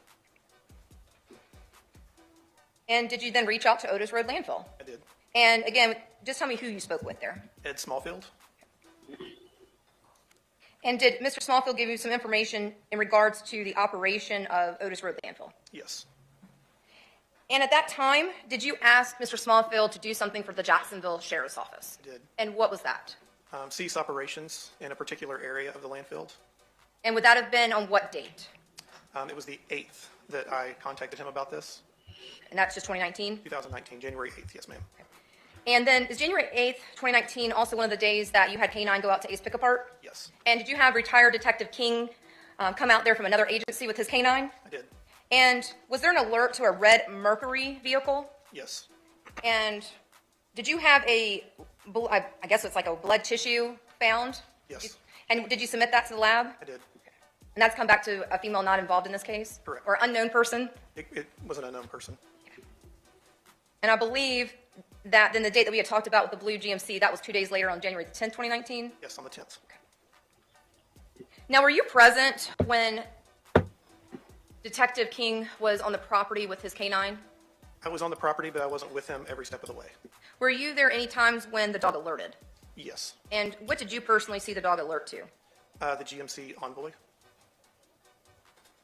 N: And did you then reach out to Otis Road Landfill?
Q: I did.
N: And again, just tell me who you spoke with there.
Q: Ed Smallfield.
N: And did Mr. Smallfield give you some information in regards to the operation of Otis Road Landfill?
Q: Yes.
N: And at that time, did you ask Mr. Smallfield to do something for the Jacksonville Sheriff's Office?
Q: I did.
N: And what was that?
Q: Cease operations in a particular area of the landfill.
N: And would that have been on what date?
Q: It was the 8th that I contacted him about this.
N: And that's just 2019?
Q: 2019, January 8th, yes, ma'am.
N: And then is January 8th, 2019 also one of the days that you had K-9 go out to Ace Pick-a-Part?
Q: Yes.
N: And did you have retired Detective King come out there from another agency with his K-9?
Q: I did.
N: And was there an alert to a red Mercury vehicle?
Q: Yes.
N: And did you have I guess it's like a blood tissue found?
Q: Yes.
N: And did you submit that to the lab?
Q: I did.
N: And that's come back to a female not involved in this case?
Q: Correct.
N: Or unknown person?
Q: It was an unknown person.
N: And I believe that then the date that we had talked about with the blue GMC, that was 2 days later on January the 10th, 2019?
Q: Yes, on the 10th.
N: Now, were you present when Detective King was on the property with his K-9?
Q: I was on the property, but I wasn't with him every step of the way.
N: Were you there any times when the dog alerted?
Q: Yes.
N: And what did you personally see the dog alert to?
Q: The GMC envoy.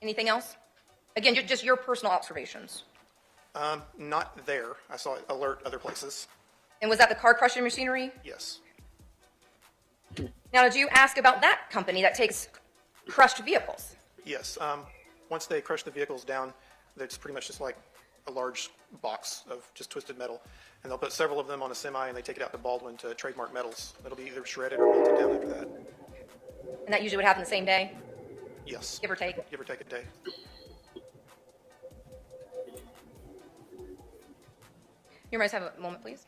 N: Anything else? Again, just your personal observations.
Q: Not there. I saw it alert other places.
N: And was that the car crushing machinery?
Q: Yes.
N: Now, did you ask about that company that takes crushed vehicles?
Q: Yes. Once they crush the vehicles down, it's pretty much just like a large box of just twisted metal. And they'll put several of them on a semi and they take it out to Baldwin to trademark metals. It'll be either shredded or melted down after that.
N: And that usually would happen the same day?
Q: Yes.
N: Give or take?
Q: Give or take a day.
N: You might have a moment, please.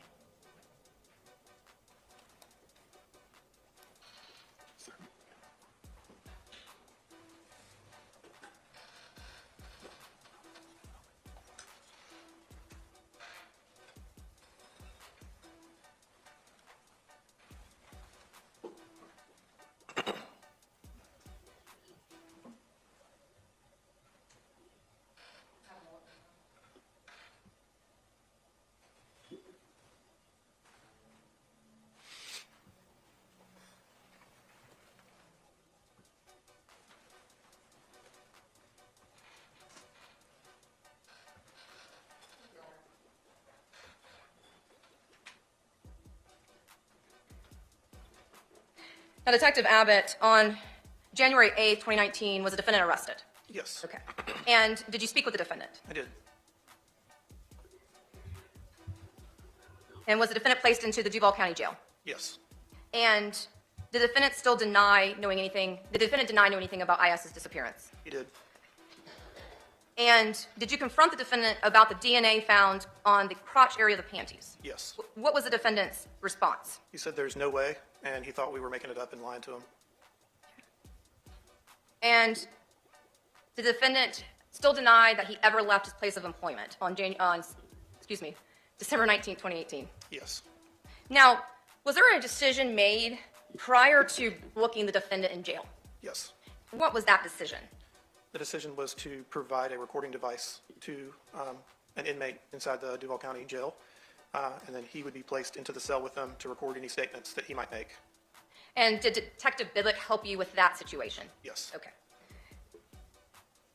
N: Now, Detective Abbott, on January 8th, 2019, was a defendant arrested?
Q: Yes.
N: Okay. And did you speak with the defendant?
Q: I did.
N: And was the defendant placed into the Duval County Jail?
Q: Yes.
N: And did the defendant still deny knowing anything? Did the defendant deny knowing anything about IS's disappearance?
Q: He did.
N: And did you confront the defendant about the DNA found on the crotch area of the panties?
Q: Yes.
N: What was the defendant's response?
Q: He said there's no way, and he thought we were making it up and lying to him.
N: And did the defendant still deny that he ever left his place of employment on December 19th, 2018?
Q: Yes.
N: Now, was there a decision made prior to booking the defendant in jail?
Q: Yes.
N: What was that decision?
Q: The decision was to provide a recording device to an inmate inside the Duval County Jail, and then he would be placed into the cell with them to record any statements that he might make.
N: And did Detective Billick help you with that situation?
Q: Yes.
N: Okay.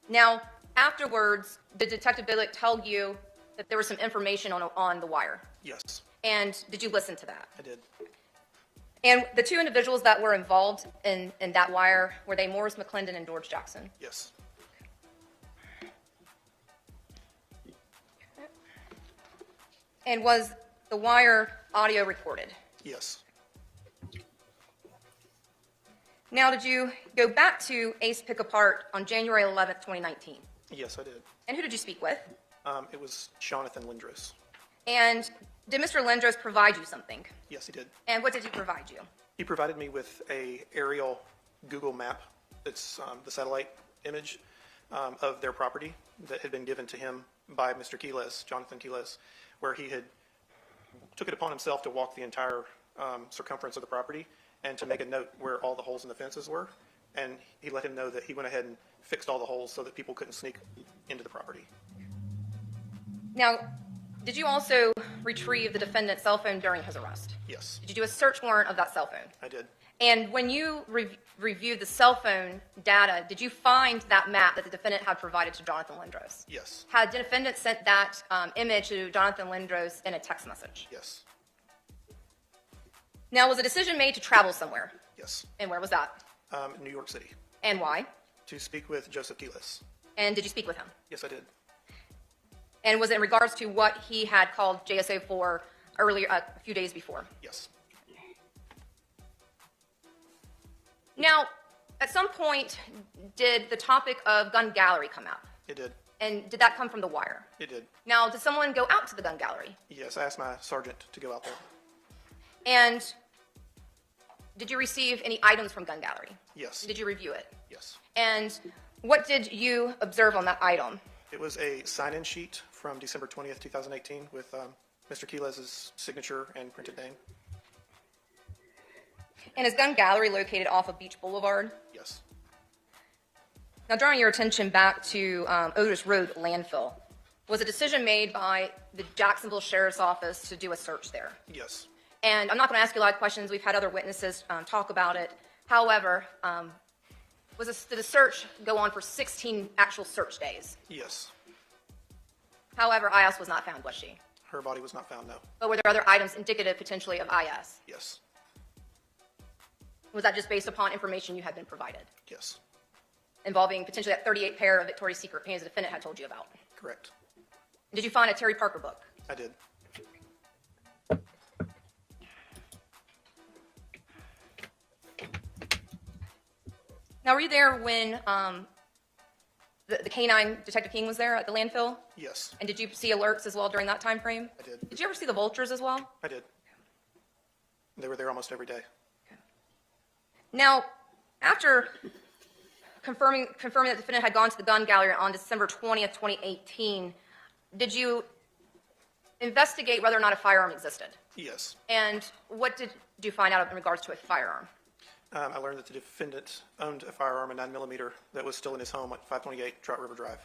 N: Now, afterwards, did Detective Billick tell you that there was some information on the wire?
Q: Yes.
N: And did you listen to that?
Q: I did.
N: And the two individuals that were involved in that wire, were they Morris McClendon and George Jackson?
Q: Yes.
N: And was the wire audio recorded?
Q: Yes.
N: Now, did you go back to Ace Pick Apart on January 11th, 2019?
Q: Yes, I did.
N: And who did you speak with?
Q: It was Jonathan Lindros.
N: And did Mr. Lindros provide you something?
Q: Yes, he did.
N: And what did he provide you?
Q: He provided me with a aerial Google map. It's the satellite image of their property that had been given to him by Mr. Quiles, Jonathan Quiles, where he had took it upon himself to walk the entire circumference of the property and to make a note where all the holes in the fences were. And he let him know that he went ahead and fixed all the holes so that people couldn't sneak into the property.
N: Now, did you also retrieve the defendant's cell phone during his arrest?
Q: Yes,
N: Did you do a search warrant of that cell phone?
Q: I did.
N: And when you reviewed the cell phone data, did you find that map that the defendant had provided to Jonathan Lindros?
Q: Yes,
N: Had the defendant sent that image to Jonathan Lindros in a text message?
Q: yes,
N: Now, was a decision made to travel somewhere?
Q: yes.
N: And where was that?
Q: New York City,
N: And why?
Q: to speak with Joseph Quiles.
N: And did you speak with him?
Q: Yes, I did.
N: And was it in regards to what he had called JSO for earlier, a few days before?
Q: Yes,
N: Now, at some point, did the topic of gun gallery come out?
Q: it did.
N: And did that come from the wire?
Q: It did.
N: Now, did someone go out to the gun gallery?
Q: Yes, I asked my sergeant to go out there.
N: And did you receive any items from gun gallery?
Q: Yes,
N: Did you review it?
Q: yes.
N: And what did you observe on that item?
Q: It was a sign-in sheet from December 20th, 2018 with Mr. Quiles' signature and printed name.
N: And is gun gallery located off of Beach Boulevard?
Q: Yes,
N: Now, drawing your attention back to Otis Road landfill, was a decision made by the Jacksonville Sheriff's Office to do a search there?
Q: yes,
N: And I'm not going to ask you a lot of questions. We've had other witnesses talk about it. However, did the search go on for 16 actual search days?
Q: yes.
N: However, IS was not found, was she?
Q: Her body was not found, no.
N: But were there other items indicative potentially of IS?
Q: Yes,
N: Was that just based upon information you had been provided,
Q: yes,
N: involving potentially that 38 pair of Victoria's Secret pants the defendant had told you about?
Q: correct.
N: Did you find a Terry Parker book?
Q: I did.
N: Now, were you there when the canine, Detective King, was there at the landfill?
Q: Yes,
N: And did you see alerts as well during that time frame?
Q: I did.
N: Did you ever see the vultures as well?
Q: I did. They were there almost every day.
N: Now, after confirming that the defendant had gone to the gun gallery on December 20th, 2018, did you investigate whether or not a firearm existed?
Q: Yes.
N: And what did you find out in regards to a firearm?
Q: I learned that the defendant owned a firearm, a 9mm, that was still in his home at 528 Trout River Drive.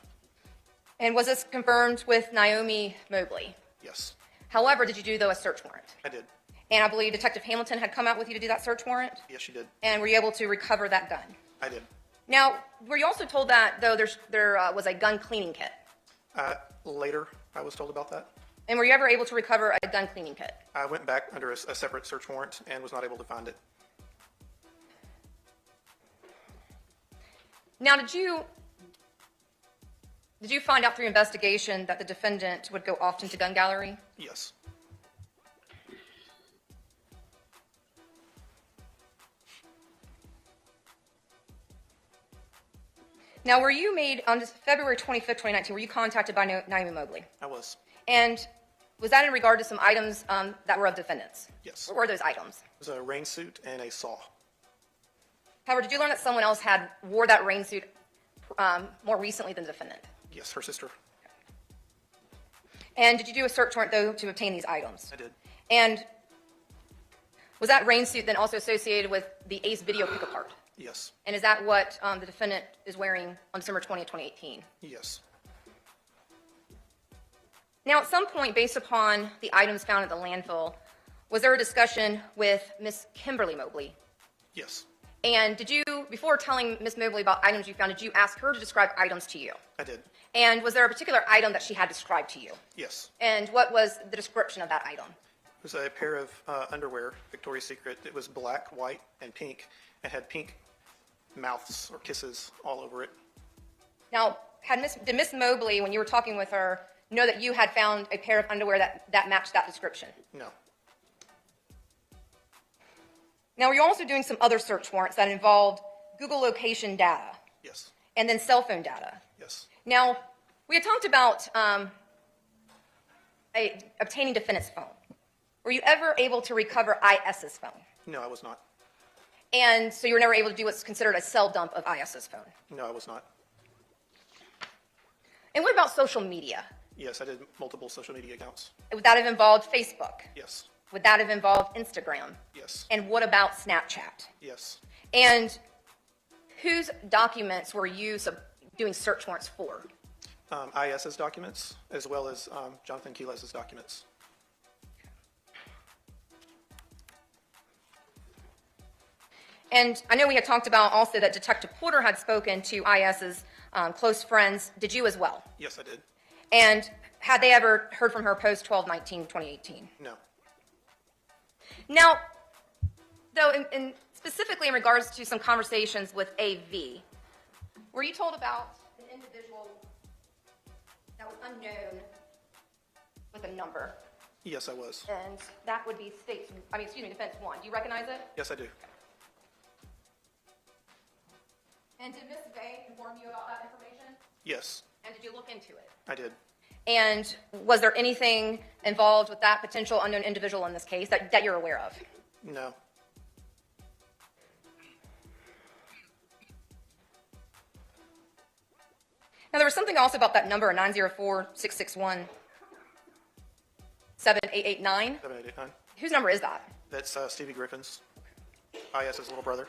N: And was this confirmed with Naomi Mobley?
Q: Yes,
N: However, did you do, though, a search warrant?
Q: I did.
N: And I believe Detective Hamilton had come out with you to do that search warrant?
Q: Yes, she did.
N: And were you able to recover that gun?
Q: I did.
N: Now, were you also told that, though, there was a gun cleaning kit?
Q: Later, I was told about that.
N: And were you ever able to recover a gun cleaning kit?
Q: I went back under a separate search warrant and was not able to find it.
N: Now, did you find out through investigation that the defendant would go often to gun gallery?
Q: Yes,
N: Now, were you made, on February 25th, 2019, were you contacted by Naomi Mobley?
Q: I was.
N: And was that in regard to some items that were of defendants?
Q: Yes.
N: What were those items?
Q: It was a rain suit and a saw.
N: However, did you learn that someone else wore that rain suit more recently than the defendant?
Q: Yes, her sister.
N: And did you do a search warrant, though, to obtain these items?
Q: I did.
N: And was that rain suit then also associated with the Ace video pick-apart?
Q: Yes,
N: And is that what the defendant is wearing on December 20th, 2018?
Q: yes,
N: Now, at some point, based upon the items found at the landfill, was there a discussion with Miss Kimberly Mobley?
Q: yes,
N: And did you, before telling Miss Mobley about items you found, did you ask her to describe items to you?
Q: I did.
N: And was there a particular item that she had described to you?
Q: Yes.
N: And what was the description of that item?
Q: was a pair of underwear, Victoria's Secret. It was black, white, and pink, and had pink mouths or kisses all over it.
N: Now, did Miss Mobley, when you were talking with her, know that you had found a pair of underwear that matched that description?
Q: No.
N: Now, were you also doing some other search warrants that involved Google location data?
Q: Yes.
N: And then cell phone data?
Q: Yes.
N: Now, we had talked about obtaining defendant's phone. Were you ever able to recover IS's phone?
Q: No, I was not.
N: And so you were never able to do what's considered a cell dump of IS's phone?
Q: No, I was not.
N: And what about social media?
Q: Yes, I did multiple social media accounts.
N: Would that have involved Facebook?
Q: Yes.
N: Would that have involved Instagram?
Q: Yes.
N: And what about Snapchat?
Q: Yes.
N: And whose documents were you doing search warrants for?
Q: IS's documents, as well as Jonathan Quiles's documents.
N: And I know we had talked about also that Detective Porter had spoken to IS's close friends. Did you as well?
Q: Yes, I did.
N: And had they ever heard from her post 12/19/2018?
Q: No.
N: Now, though, specifically in regards to some conversations with AV, were you told about an individual that was unknown with a number?
Q: Yes, I was.
N: And that would be defense one. Do you recognize it?
Q: Yes, I do.
N: And did Ms. Bay inform you about that information?
Q: Yes,
N: And did you look into it?
Q: I did.
N: And was there anything involved with that potential unknown individual in this case that you're aware of?
Q: No.
N: Now, there was something also about that number, 904-661-7889.
Q: 7889.
N: Whose number is that?
Q: That's Stevie Griffin's, IS's little brother.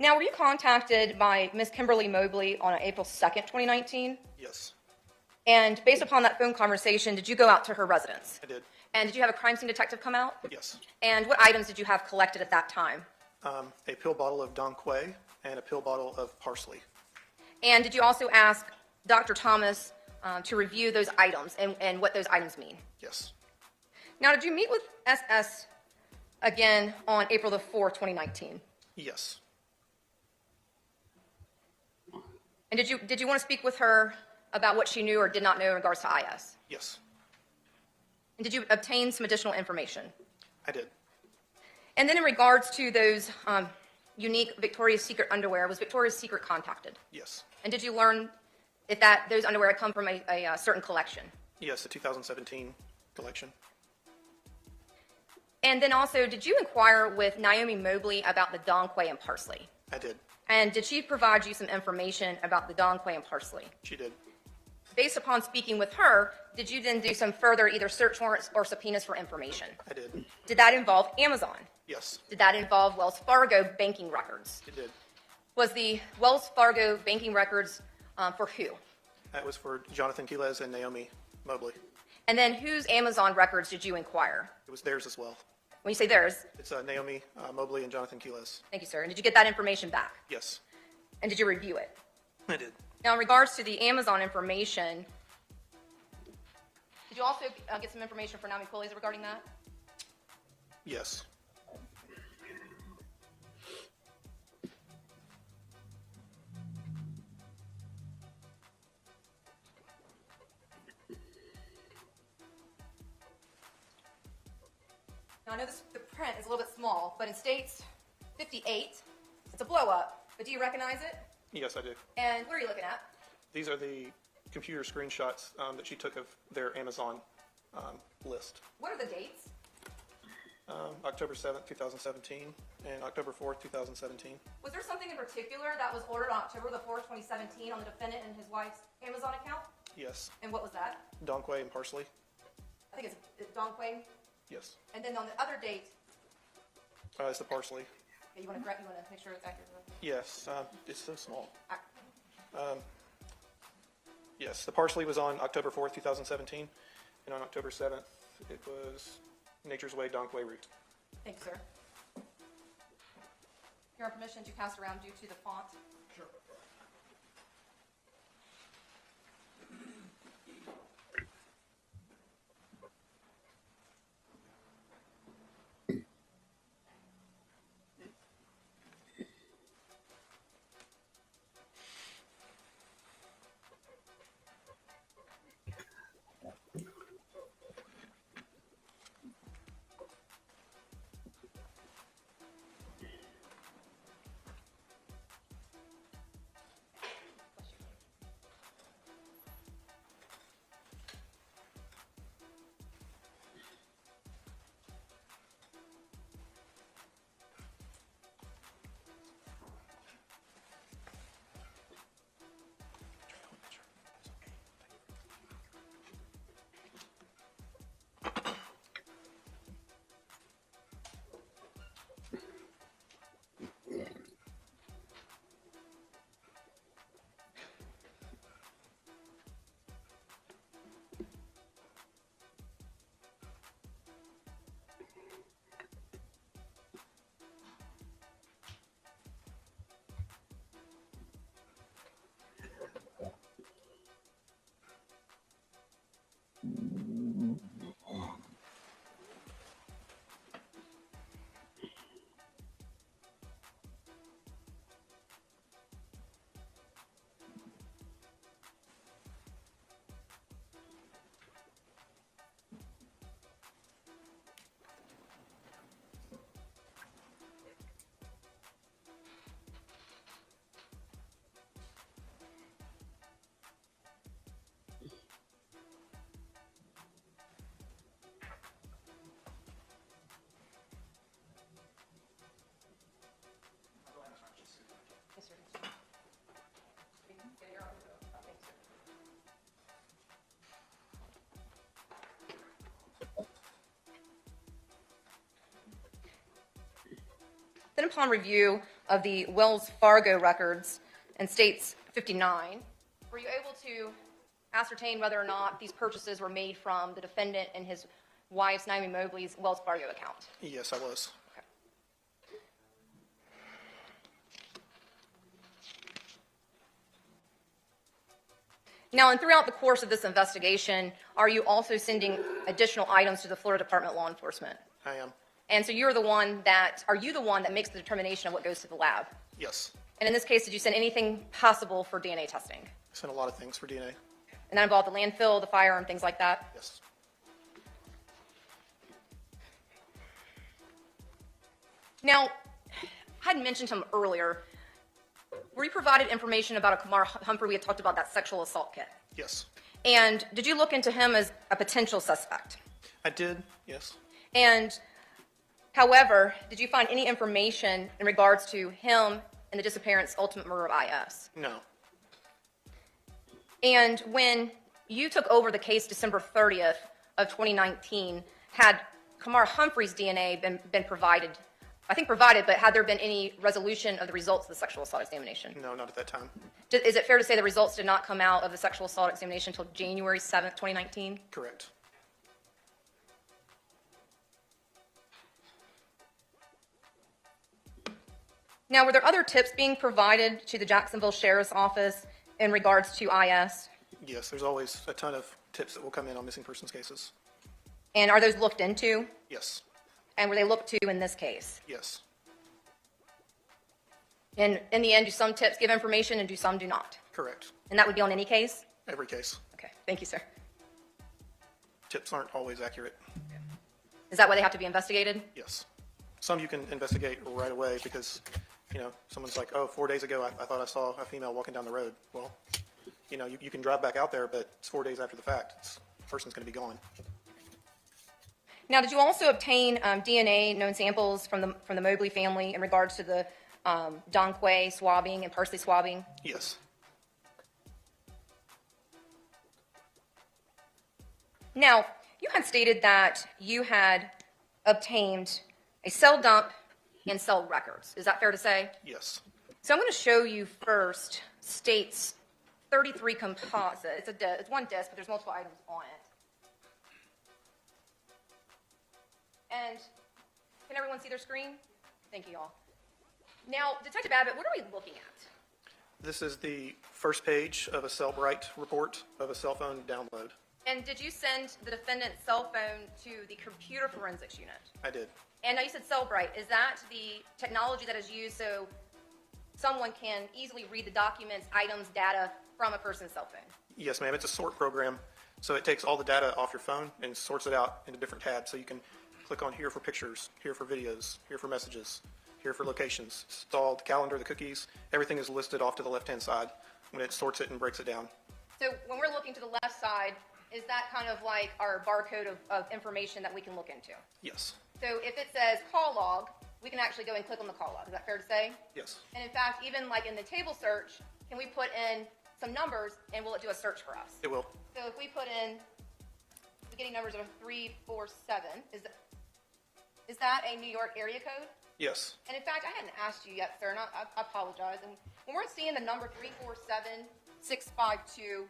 N: Now, were you contacted by Ms. Kimberly Mobley on April 2nd, 2019?
Q: Yes,
N: And based upon that phone conversation, did you go out to her residence?
Q: I did.
N: And did you have a crime scene detective come out?
Q: Yes.
N: And what items did you have collected at that time?
Q: A pill bottle of Don Quay and a pill bottle of parsley.
N: And did you also ask Dr. Thomas to review those items and what those items mean?
Q: Yes.
N: Now, did you meet with SS again on April the 4th, 2019?
Q: Yes.
N: And did you want to speak with her about what she knew or did not know in regards to IS?
Q: Yes,
N: And did you obtain some additional information?
Q: I did.
N: And then in regards to those unique Victoria's Secret underwear, was Victoria's Secret contacted?
Q: Yes.
N: And did you learn if those underwear had come from a certain collection?
Q: Yes, the 2017 collection.
N: And then also, did you inquire with Naomi Mobley about the Don Quay and parsley?
Q: I did.
N: And did she provide you some information about the Don Quay and parsley?
Q: She did.
N: Based upon speaking with her, did you then do some further either search warrants or subpoenas for information?
Q: I did.
N: Did that involve Amazon?
Q: Yes,
N: Did that involve Wells Fargo banking records?
Q: it did.
N: Was the Wells Fargo banking records for who?
Q: That was for Jonathan Quiles and Naomi Mobley.
N: And then whose Amazon records did you inquire?
Q: It was theirs as well.
N: When you say theirs,
Q: It's Naomi Mobley and Jonathan Quiles.
N: thank you, sir. And did you get that information back?
Q: Yes,
N: And did you review it?
Q: I did.
N: Now, in regards to the Amazon information, did you also get some information for Naomi Quiles regarding that?
Q: Yes.
N: Now, I know the print is a little bit small, but it states 58. It's a blow up, but do you recognize it?
Q: Yes, I do.
N: And what are you looking at?
Q: These are the computer screenshots that she took of their Amazon list.
N: What are the dates?
Q: October 7th, 2017, and October 4th, 2017.
N: Was there something in particular that was ordered on October the 4th, 2017 on the defendant and his wife's Amazon account?
Q: Yes.
N: And what was that?
Q: Don Quay and parsley.
N: I think it's Don Quay.
Q: Yes.
N: And then on the other date,
Q: It's the parsley.
N: you want to make sure it's accurate.
Q: Yes, it's so small.
N: All
Q: Yes, the parsley was on October 4th, 2017, and on October 7th, it was Nature's Way Don Quay route.
N: Thank you, sir. Your permission to pass around due to the font.
Q: Sure.
N: then upon review of the Wells Fargo records and states 59, were you able to ascertain whether or not these purchases were made from the defendant and his wife's, Naomi Mobley's, Wells Fargo account?
Q: Yes, I was.
N: Now, and throughout the course of this investigation, are you also sending additional items to the Florida Department of Law Enforcement?
Q: I am.
N: And so are you the one that makes the determination of what goes to the lab?
Q: Yes.
N: And in this case, did you send anything possible for DNA testing?
Q: I sent a lot of things for DNA.
N: And that involved the landfill, the firearm, things like that?
Q: Yes.
N: Now, I had mentioned him earlier. Were you provided information about a Kamar Humphrey? We had talked about that sexual assault kit.
Q: Yes.
N: And did you look into him as a potential suspect?
Q: I did, yes.
N: And, however, did you find any information in regards to him and the disappearance, ultimate murder of IS?
Q: No.
N: And when you took over the case December 30th of 2019, had Kamar Humphrey's DNA been provided? I think provided, but had there been any resolution of the results of the sexual assault examination?
Q: No, not at that time.
N: Is it fair to say the results did not come out of the sexual assault examination until January 7th, 2019?
Q: Correct.
N: Now, were there other tips being provided to the Jacksonville Sheriff's Office in regards to IS?
Q: Yes, there's always a ton of tips that will come in on missing persons cases.
N: And are those looked into?
Q: Yes.
N: And were they looked to in this case?
Q: Yes.
N: And in the end, do some tips give information and do some do not?
Q: Correct.
N: And that would be on any case?
Q: Every case.
N: Okay, thank you, sir.
Q: Tips aren't always accurate.
N: Is that why they have to be investigated?
Q: Yes. Some you can investigate right away because, someone's like, oh, 4 days ago I thought I saw a female walking down the road. Well, you can drive back out there, but it's 4 days after the fact. The person's going to be gone.
N: Now, did you also obtain DNA known samples from the Mobley family in regards to the Donquay swabbing and parsley swabbing?
Q: Yes.
N: Now, you had stated that you had obtained a cell dump and cell records. Is that fair to say?
Q: Yes.
N: So I'm going to show you first states 33 composite. It's one disc, but there's multiple items on it. And can everyone see their screen? Thank you all. Now, Detective Abbott, what are we looking at?
Q: This is the first page of a Cellbrite report of a cell phone download.
N: And did you send the defendant's cell phone to the computer forensics unit?
Q: I did.
N: And now you said Cellbrite. Is that the technology that is used so someone can easily read the documents, items, data from a person's cell phone?
Q: Yes, ma'am. It's a sort program. So it takes all the data off your phone and sorts it out into different tabs. So you can click on here for pictures, here for videos, here for messages, here for locations. It's all the calendar, the cookies, everything is listed off to the left-hand side when it sorts it and breaks it down.
N: So when we're looking to the left side, is that kind of like our barcode of information that we can look into?
Q: Yes.
N: So if it says call log, we can actually go and click on the call log. Is that fair to say?
Q: Yes.
N: And in fact, even like in the table search, can we put in some numbers and will it do a search for us?
Q: It will.
N: So if we put in beginning numbers of 347, is that a New York area code?
Q: Yes.
N: And in fact, I hadn't asked you yet, sir, and I apologize. And when we're seeing the number 347-652-2394,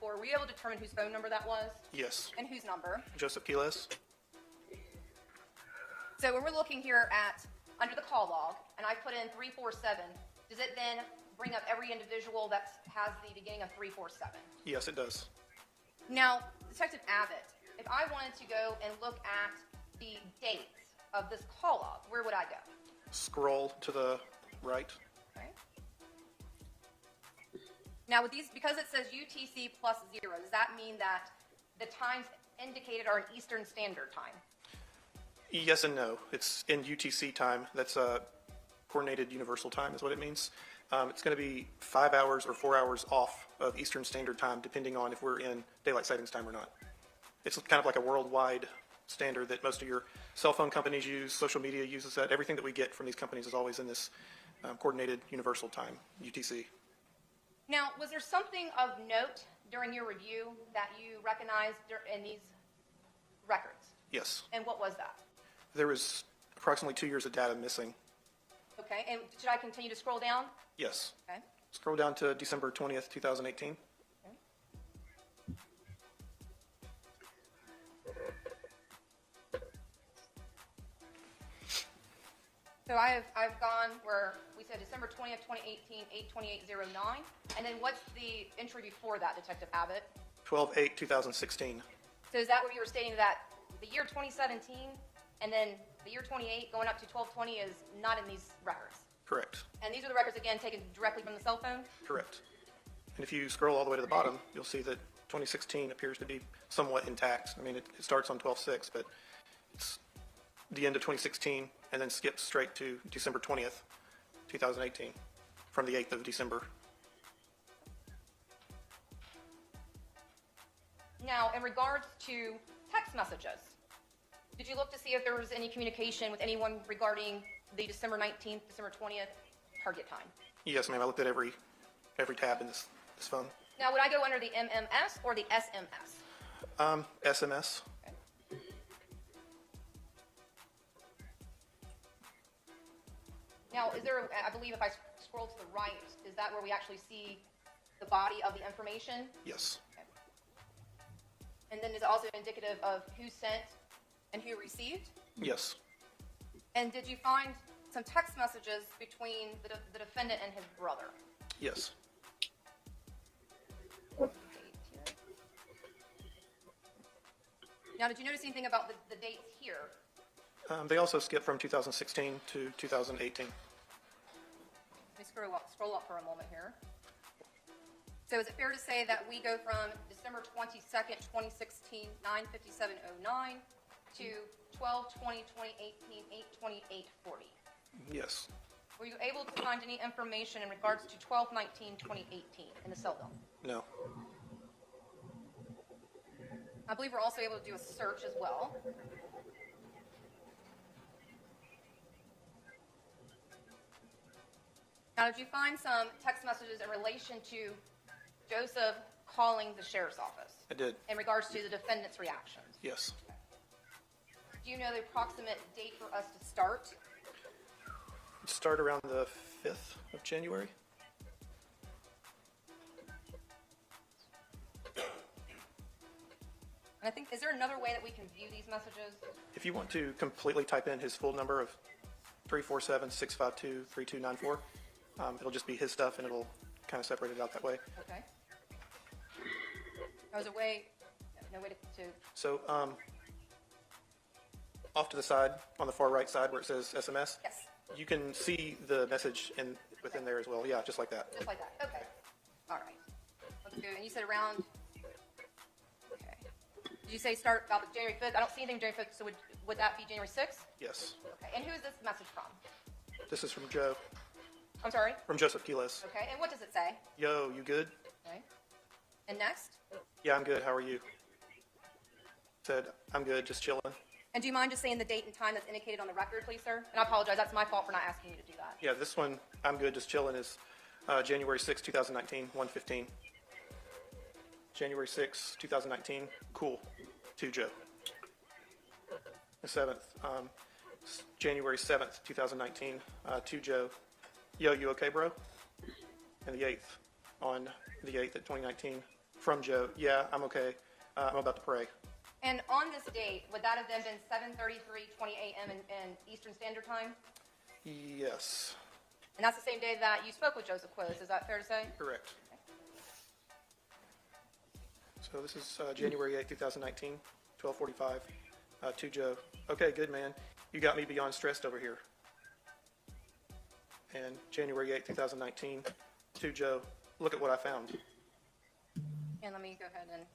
N: were you able to determine whose phone number that was?
Q: Yes.
N: And whose number?
Q: Joseph Quiles.
N: So when we're looking here at under the call log, and I put in 347, does it then bring up every individual that has the beginning of 347?
Q: Yes, it does.
N: Now, Detective Abbott, if I wanted to go and look at the dates of this call log, where would I go?
Q: Scroll to the right.
N: Okay. Now, with these, because it says UTC plus 0, does that mean that the times indicated are in Eastern Standard Time?
Q: Yes and no. It's in UTC time. That's coordinated universal time is what it means. It's going to be 5 hours or 4 hours off of Eastern Standard Time, depending on if we're in daylight savings time or not. It's kind of like a worldwide standard that most of your cell phone companies use, social media uses that. Everything that we get from these companies is always in this coordinated universal time, UTC.
N: Now, was there something of note during your review that you recognized in these records?
Q: Yes.
N: And what was that?
Q: There was approximately 2 years of data missing
N: Okay, and should I continue to scroll down?
Q: Yes.
N: Okay.
Q: Scroll down to December 20th, 2018.
N: So I've gone where we said December 20th, 2018, 8/28/09, and then what's the entry before that, Detective Abbott?
Q: 12/8/2016.
N: So is that where you were stating that the year 2017 and then the year 28 going up to 12/20 is not in these records?
Q: Correct.
N: And these are the records, again, taken directly from the cell phone?
Q: Correct. And if you scroll all the way to the bottom, you'll see that 2016 appears to be somewhat intact. I mean, it starts on 12/6, but it's the end of 2016 and then skips straight to December 20th, 2018, from the 8th of December.
N: Now, in regards to text messages, did you look to see if there was any communication with anyone regarding the December 19th, December 20th target time?
Q: Yes, ma'am. I looked at every tab in this phone.
N: Now, would I go under the MMS or the SMS?
Q: SMS.
N: Now, is there, I believe if I scroll to the right, is that where we actually see the body of the information?
Q: Yes.
N: Okay. And then is it also indicative of who sent and who received?
Q: Yes.
N: And did you find some text messages between the defendant and his brother?
Q: Yes.
N: Now, did you notice anything about the dates here?
Q: They also skip from 2016 to 2018.
N: Let me scroll up for a moment here. So is it fair to say that we go from December 22nd, 2016, 9:57:09 to 12/20/2018, 8/28/40?
Q: Yes.
N: Were you able to find any information in regards to 12/19/2018 in the cell phone?
Q: No.
N: I believe we're also able to do a search as well. Now, did you find some text messages in relation to Joseph calling the sheriff's office?
Q: I did.
N: In regards to the defendant's reactions?
Q: Yes.
N: Do you know the approximate date for us to start?
Q: Start around the 5th of January.
N: And I think, is there another way that we can view these messages?
Q: If you want to completely type in his full number of 347-652-3294, it'll just be his stuff and it'll kind of separate it out that way.
N: Okay. There's a way, no way to
Q: So, off to the side, on the far right side where it says SMS,
N: yes,
Q: you can see the message within there as well. Yeah, just like that.
N: just like that. Okay. All right. Let's go. And you said around. Okay. Did you say start about the January 5th? I don't see anything January 5th. So would that be January 6th?
Q: Yes.
N: Okay. And who is this message from?
Q: This is from Joe.
N: I'm sorry.
Q: From Joseph Quiles.
N: Okay. And what does it say?
Q: Yo, you good?
N: Okay. And next.
Q: Yeah, I'm good. How are you? Said, I'm good, just chilling.
N: And do you mind just saying the date and time that's indicated on the record, please, sir? And I apologize. That's my fault for not asking you to do that.
Q: Yeah, this one, I'm good, just chilling, is January 6, 2019, 1:15. January 6, 2019, cool, to Joe. The 7th, January 7th, 2019, to Joe. Yo, you okay, bro? And the 8th, on the 8th of 2019, from Joe. Yeah, I'm okay. I'm about to pray.
N: And on this date, would that have then been 7:33:20 a.m. in Eastern Standard Time?
Q: Yes.
N: And that's the same day that you spoke with Joseph Quiles. Is that fair to say?
Q: Correct. So this is January 8, 2019, 12:45, to Joe. Okay, good, man. You got me beyond stressed over here. And January 8, 2019, to Joe. Look at what I found.
N: And let me go ahead and...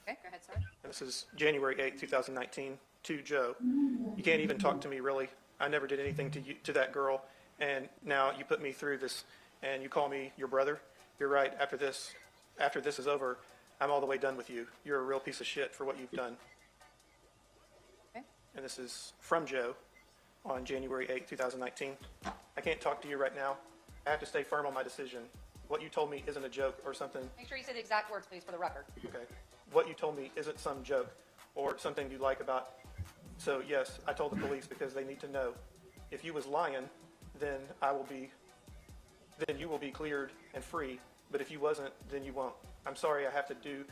N: Okay, go ahead, sir.
Q: And this is January 8, 2019, to Joe. You can't even talk to me, really. I never did anything to that girl, and now you put me through this, and you call me your brother. You're right. After this is over, I'm all the way done with you. You're a real piece of shit for what you've done.
N: Okay.
Q: And this is from Joe on January 8, 2019. I can't talk to you right now. I have to stay firm on my decision. What you told me isn't a joke or something.
N: Make sure you say the exact words, please, for the record.
Q: Okay. What you told me isn't some joke or something you like about. So yes, I told the police because they need to know. If you was lying, then you will be cleared and free. But if you wasn't, then you won't. I'm sorry I have to do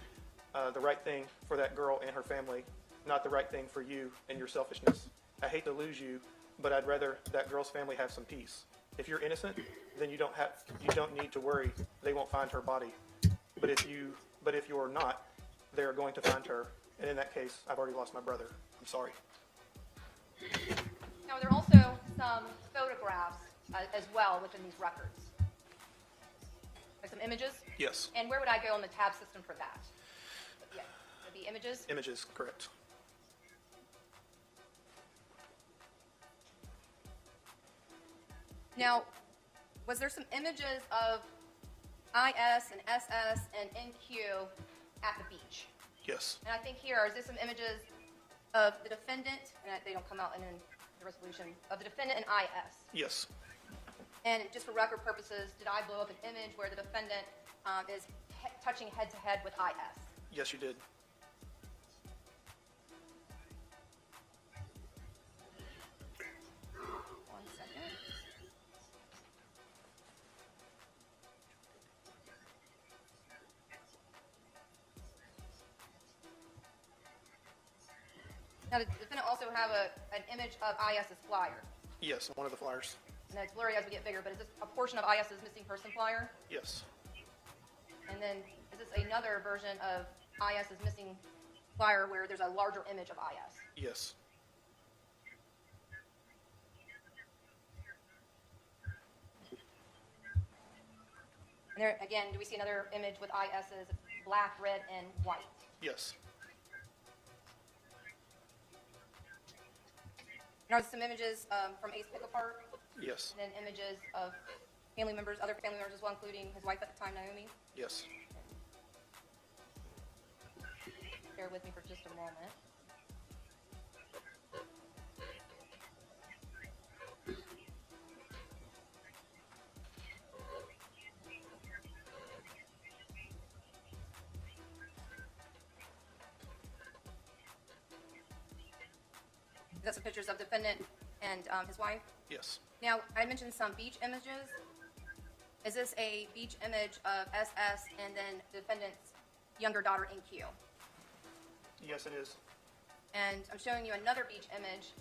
Q: the right thing for that girl and her family, not the right thing for you and your selfishness. I hate to lose you, but I'd rather that girl's family have some peace. If you're innocent, then you don't need to worry they won't find her body. But if you're not, they're going to find her. And in that case, I've already lost my brother. I'm sorry.
N: Now, there are also some photographs as well within these records. Like some images?
Q: Yes.
N: And where would I go on the tab system for that? Yeah, would it be images?
Q: Images, correct.
N: Now, was there some images of IS and SS and NQ at the beach?
Q: Yes.
N: And I think here, is there some images of the defendant, and they don't come out in the resolution, of the defendant and IS?
Q: Yes.
N: And just for record purposes, did I blow up an image where the defendant is touching head-to-head with IS?
Q: Yes, you did.
N: One second. Now, the defendant also have an image of IS's flyer.
Q: Yes, one of the flyers.
N: And it's blurry as we get bigger, but is this a portion of IS's missing person flyer?
Q: Yes.
N: And then is this another version of IS's missing flyer where there's a larger image of IS?
Q: Yes.
N: And there, again, do we see another image with IS's black, red, and white?
Q: Yes.
N: And are there some images from Ace Pick-Apart?
Q: Yes.
N: And then images of family members, other family members as well, including his wife at the time, Naomi?
Q: Yes.
N: Bear with me for just a moment. That's some pictures of defendant and his wife?
Q: Yes.
N: Now, I mentioned some beach images. Is this a beach image of SS and then the defendant's younger daughter, NQ?
Q: Yes, it is.
N: And I'm showing you another beach image.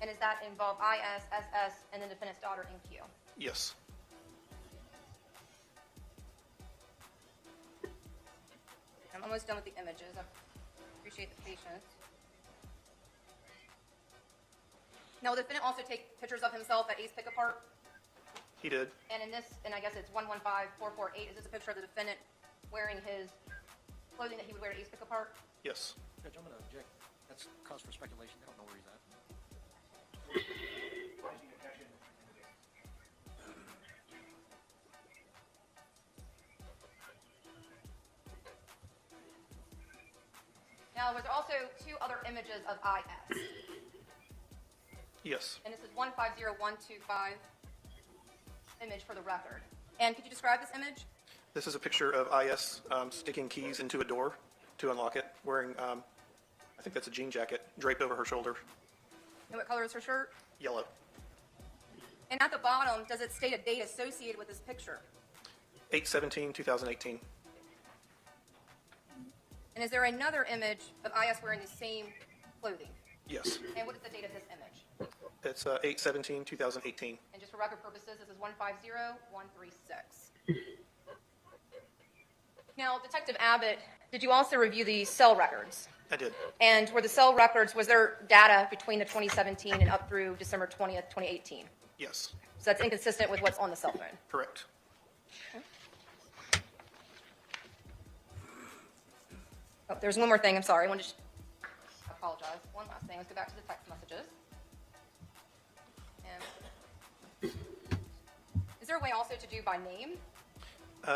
N: And does that involve IS, SS, and then defendant's daughter, NQ?
Q: Yes.
N: I'm almost done with the images. I appreciate the patience. Now, will the defendant also take pictures of himself at Ace Pick-Apart?
Q: He did.
N: And in this, and I guess it's 115448, is this a picture of the defendant wearing his clothing that he would wear at Ace Pick-Apart?
Q: Yes.
E: Judge, I'm going to object. That's cause for speculation. They don't know where he's at.
N: Now, was there also two other images of IS?
Q: Yes.
N: And this is 150125 image for the record. And could you describe this image?
Q: This is a picture of IS sticking keys into a door to unlock it, wearing, I think that's a jean jacket, draped over her shoulder.
N: And what color is her shirt?
Q: Yellow.
N: And at the bottom, does it state a date associated with this picture?
Q: 8/17/2018.
N: And is there another image of IS wearing the same clothing?
Q: Yes.
N: And what is the date of this image?
Q: It's 8/17/2018.
N: And just for record purposes, this is 150136. Now, Detective Abbott, did you also review the cell records?
Q: I did.
N: And were the cell records, was there data between the 2017 and up through December 20th, 2018?
Q: Yes.
N: So that's inconsistent with what's on the cell phone?
Q: Correct.
N: Okay. Oh, there's one more thing. I'm sorry. I apologize. One last thing. Let's go back to the text messages. And is there a way also to do by name?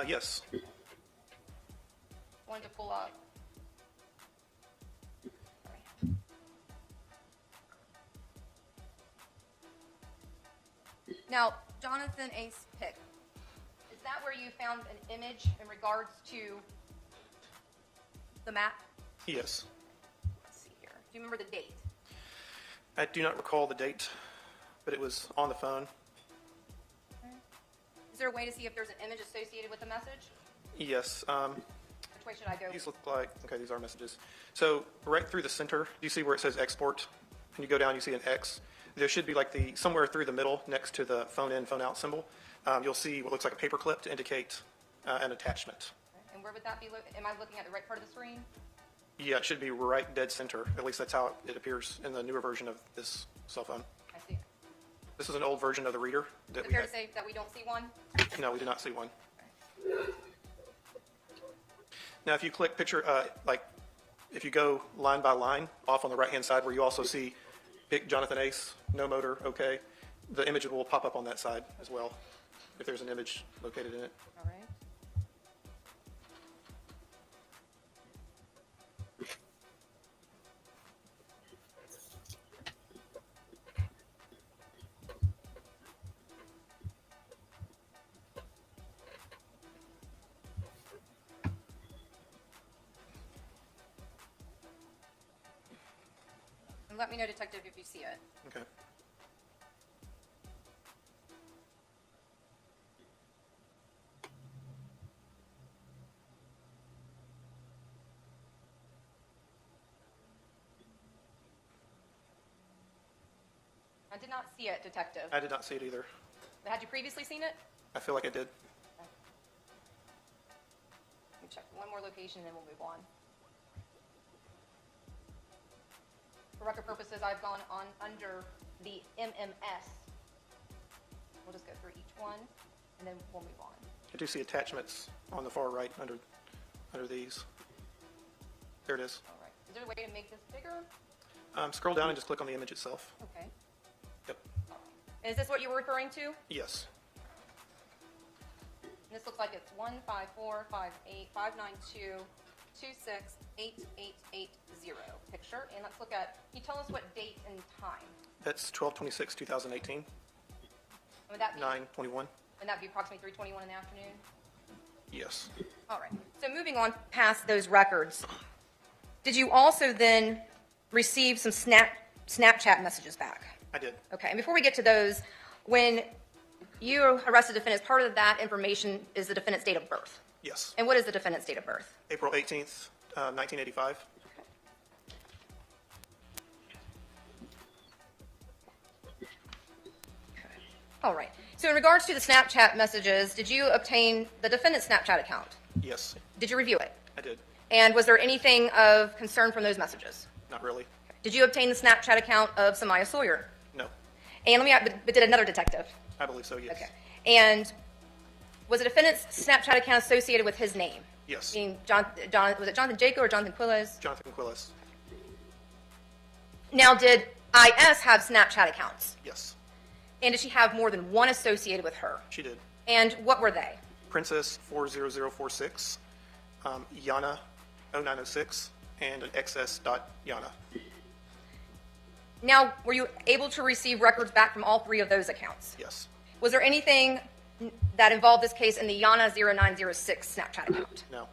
Q: Yes.
N: Wanted to pull up. Now, Jonathan Ace Pick, is that where you found an image in regards to the map?
Q: Yes.
N: Let's see here. Do you remember the date?
Q: I do not recall the date, but it was on the phone.
N: Is there a way to see if there's an image associated with the message?
Q: Yes.
N: Which way should I go?
Q: These look like, okay, these are messages. So right through the center, do you see where it says export? And you go down, you see an X. There should be like somewhere through the middle next to the phone in, phone out symbol. You'll see what looks like a paper clip to indicate an attachment.
N: And where would that be? Am I looking at the right part of the screen?
Q: Yeah, it should be right dead center. At least that's how it appears in the newer version of this cell phone.
N: I see.
Q: This is an old version of the reader that
N: Is it
Q: we
N: fair
Q: had.
N: to say that we don't see one?
Q: No, we do not see one. Now, if you click picture, if you go line by line off on the right-hand side where you also see pick Jonathan Ace, no motor, okay, the image will pop up on that side as well if there's an image located in it.
N: All right. And let me know, Detective, if you see it.
Q: Okay.
N: I did not see it, Detective.
Q: I did not see it either.
N: Had you previously seen it?
Q: I feel like I did.
N: Let me check one more location and then we'll move on. For record purposes, I've gone on under the MMS. We'll just go through each one and then we'll move on.
Q: I do see attachments on the far right under these. There it is.
N: All right. Is there a way to make this bigger?
Q: Scroll down and just click on the image itself.
N: Okay.
Q: Yep.
N: And is this what you were referring to?
Q: Yes.
N: And this looks like it's 154585922688880 picture. And let's look at, can you tell us what date and time?
Q: That's 12/26/2018,
N: Would that be,
Q: 9/21.
N: would that be approximately 3:21 in the afternoon?
Q: Yes.
N: All right. So moving on past those records, did you also then receive some Snapchat messages back?
Q: I did.
N: Okay. And before we get to those, when you arrested the defendant, part of that information is the defendant's date of birth.
Q: Yes.
N: And what is the defendant's date of birth?
Q: April 18th, 1985.
N: All right. So in regards to the Snapchat messages, did you obtain the defendant's Snapchat account?
Q: Yes,
N: Did you review it?
Q: I did.
N: And was there anything of concern from those messages?
Q: Not really.
N: Did you obtain the Snapchat account of Iyana Sawyer?
Q: No.
N: And but did another detective?
Q: I believe so, yes.
N: Okay. And was the defendant's Snapchat account associated with his name?
Q: Yes.
N: Being was it Jonathan Jaco or Jonathan Quilles?
Q: Jonathan Quilles.
N: Now, did IS have Snapchat accounts?
Q: Yes,
N: And did she have more than one associated with her?
Q: she did.
N: And what were they?
Q: Princess 40046, Iyana 0906, and an XS.Iyana.
N: Now, were you able to receive records back from all three of those accounts?
Q: Yes.
N: Was there anything that involved this case in the Iyana 0906 Snapchat account?
Q: No.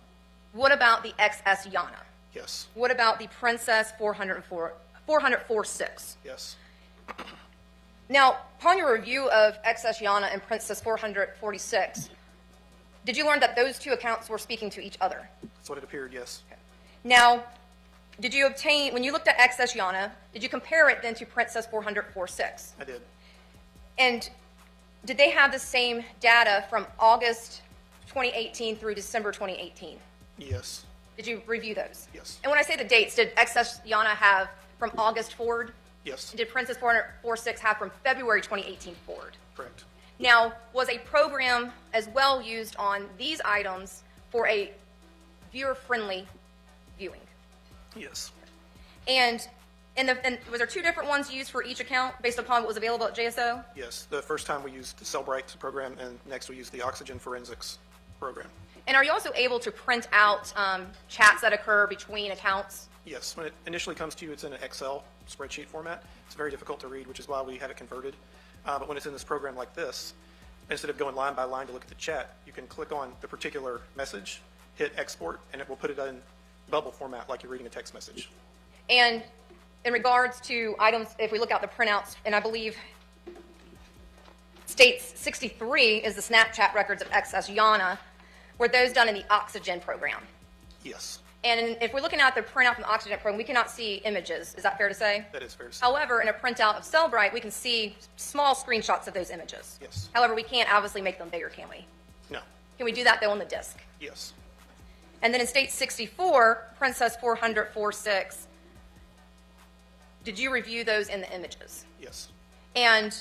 N: What about the XS Iyana?
Q: Yes.
N: What about the Princess 446?
Q: Yes.
N: Now, upon your review of XS Iyana and Princess 446, did you learn that those two accounts were speaking to each other?
Q: That's what it appeared, yes.
N: Now, did you obtain, when you looked at XS Iyana, did you compare it then to Princess 446?
Q: I did.
N: And did they have the same data from August 2018 through December 2018?
Q: Yes.
N: Did you review those?
Q: Yes.
N: And when I say the dates, did XS Iyana have from August forward?
Q: Yes.
N: Did Princess 446 have from February 2018 forward?
Q: Correct.
N: Now, was a program as well used on these items for a viewer-friendly viewing?
Q: Yes.
N: And was there two different ones used for each account based upon what was available at JSO?
Q: Yes. The first time we used the Cellbrite program, and next we used the Oxygen Forensics program.
N: And are you also able to print out chats that occur between accounts?
Q: Yes. When it initially comes to you, it's in an Excel spreadsheet format. It's very difficult to read, which is why we have it converted. But when it's in this program like this, instead of going line by line to look at the chat, you can click on the particular message, hit export, and it will put it in bubble format like you're reading a text message.
N: And in regards to items, if we look out the printouts, and I believe States 63 is the Snapchat records of excess Iyana. Were those done in the Oxygen program?
Q: Yes,
N: And if we're looking at the printout from the Oxygen program, we cannot see images. Is that fair to say?
Q: that is fair to say.
N: However, in a printout of Cellbrite, we can see small screenshots of those images.
Q: Yes.
N: However, we can't obviously make them bigger, can we?
Q: No.
N: Can we do that, though, on the disk?
Q: Yes.
N: And then in State 64, Princess 400-46, did you review those in the images?
Q: Yes.
N: And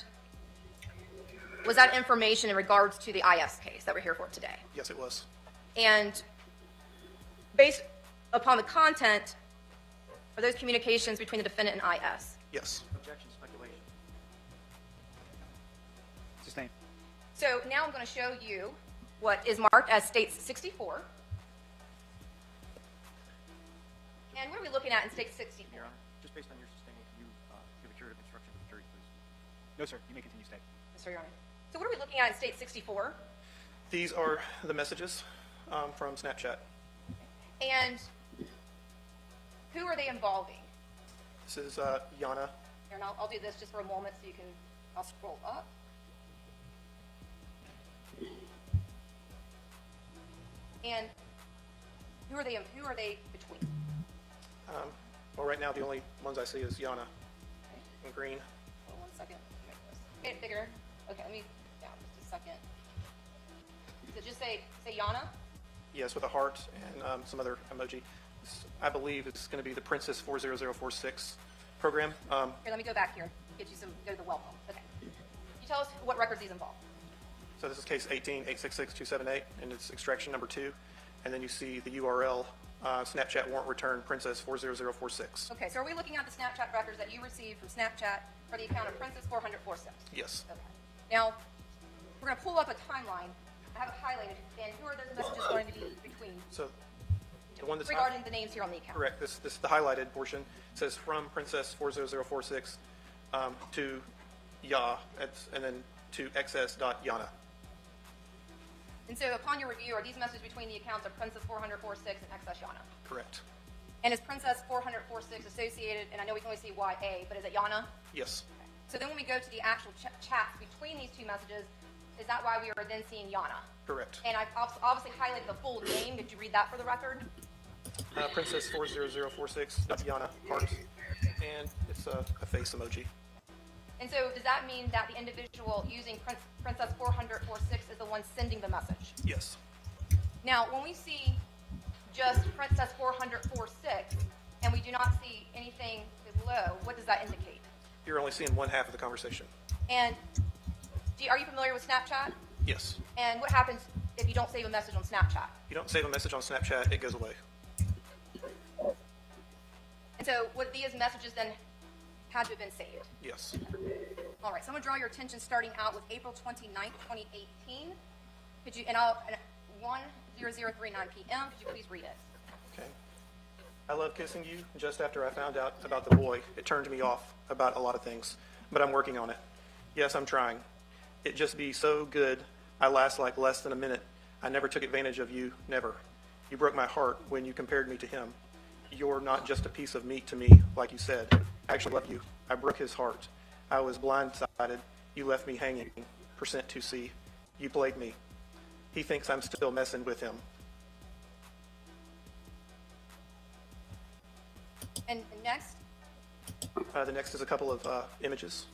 N: was that information in regards to the IS case that we're here for today?
Q: Yes, it was.
N: And based upon the content, are those communications between the defendant and IS?
Q: Yes.
C: Objection, speculation. Sustained.
N: So now I'm going to show you what is marked as State 64. And what are we looking at in State 64?
C: Your Honor, just based on your sustaining, can you give a curative instruction to the jury, please? No, sir. You may continue, State.
N: Yes, sir, Your Honor. So what are we looking at in State 64?
Q: These are the messages from Snapchat.
N: And who are they involving?
Q: This is Iyana.
N: Here, and I'll do this just for a moment so you can, I'll scroll up. And who are they between?
Q: Well, right now the only ones I see is Iyana in green.
N: Hold on 1 second. Make this. Get it bigger. Okay, let me down just a second. So just say Iyana.
Q: Yes, with a heart and some other emoji. I believe it's going to be the Princess 40046 program.
N: Here, let me go back here. Get you some. Go to the welcome. Okay. You tell us what records these involve.
Q: So this is case 18-866-278, and it's extraction number 2. And then you see the URL, Snapchat warrant return, Princess 40046.
N: Okay, so are we looking at the Snapchat records that you received from Snapchat for the account of Princess 40046?
Q: Yes.
N: Okay. Now, we're going to pull up a timeline. I have it highlighted. And who are those messages going to be between?
Q: So the one that's
N: regarding the names here on the account.
Q: correct. This the highlighted portion says from Princess 40046 to Ya, and then to xs.yana.
N: And so upon your review, are these messages between the accounts of Princess 40046 and XS Yana?
Q: Correct.
N: And is Princess 40046 associated, and I know we can only see YA, but is it Yana?
Q: Yes.
N: Okay. So then when we go to the actual chats between these two messages, is that why we are then seeing Yana?
Q: Correct.
N: And I've obviously highlighted the full name. Did you read that for the record?
Q: Princess 40046, Yana, heart, and it's a face emoji.
N: And so does that mean that the individual using Princess 40046 is the one sending the message?
Q: Yes.
N: Now, when we see just Princess 40046 and we do not see anything below, what does that indicate?
Q: You're only seeing one half of the conversation.
N: And are you familiar with Snapchat?
Q: Yes.
N: And what happens if you don't save a message on Snapchat?
Q: You don't save a message on Snapchat, it goes away.
N: And so would these messages then had to have been saved?
Q: Yes.
N: All right, so I'm going to draw your attention starting out with April 29th, 2018. Could you, 1:0039 p.m., could you please read it?
Q: Okay. I love kissing you. Just after I found out about the boy, it turned me off about a lot of things, but I'm working on it. Yes, I'm trying. It just be so good. I last like less than a minute. I never took advantage of you, never. You broke my heart when you compared me to him. You're not just a piece of meat to me, like you said. I actually love you. I broke his heart. I was blindsided. You left me hanging. %2C. You played me. He thinks I'm still messing with him.
N: And next?
Q: The next is a couple of images.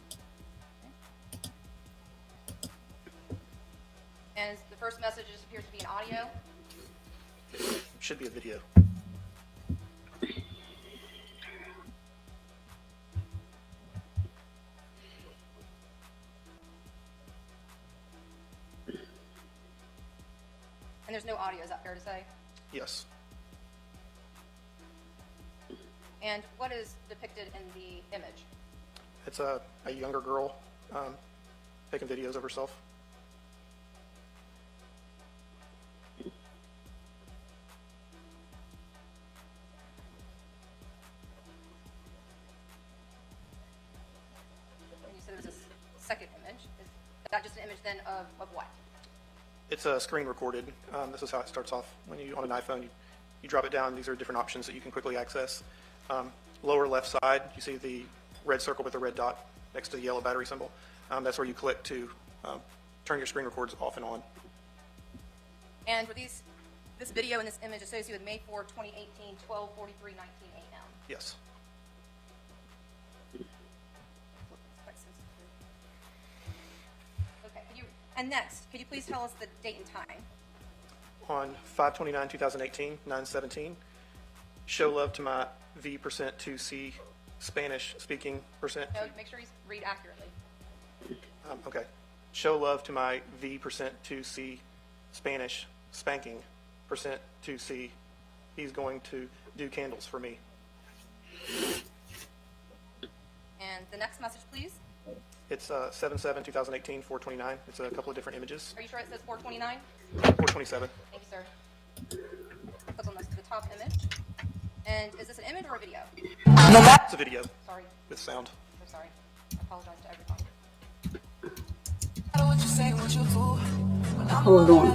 N: And the first message just appears to be an audio.
Q: It should be a video.
N: And there's no audio, is that fair to say?
Q: Yes.
N: And what is depicted in the image?
Q: It's a younger girl taking videos of herself.
N: And you said there was a second image. Is that just an image then of what?
Q: It's screen recorded. This is how it starts off. When you on an iPhone, you drop it down. These are different options that you can quickly access. Lower left side, you see the red circle with the red dot next to the yellow battery symbol. That's where you click to turn your screen records off and on.
N: And were this video and this image associated with May 4, 2018, 12:43:19 a.m.?
Q: Yes.
N: Quite sensitive. Okay, and next, could you please tell us the date and time?
Q: On 5/29/2018, 9:17, show love to my V%2C Spanish speaking percent.
N: No, make sure you read accurately.
Q: Okay. Show love to my V%2C Spanish spanking %2C. He's going to do candles for me.
N: And the next message, please.
Q: It's 7/7/2018, 4/29. It's a couple of different images.
N: Are you sure it says 429?
Q: 4/27.
N: Thank you, sir. Click on the top image. And is this an image or a video?
Q: It's a video.
N: Sorry.
Q: With sound.
N: So sorry. I apologize to everyone.
B: Hold on.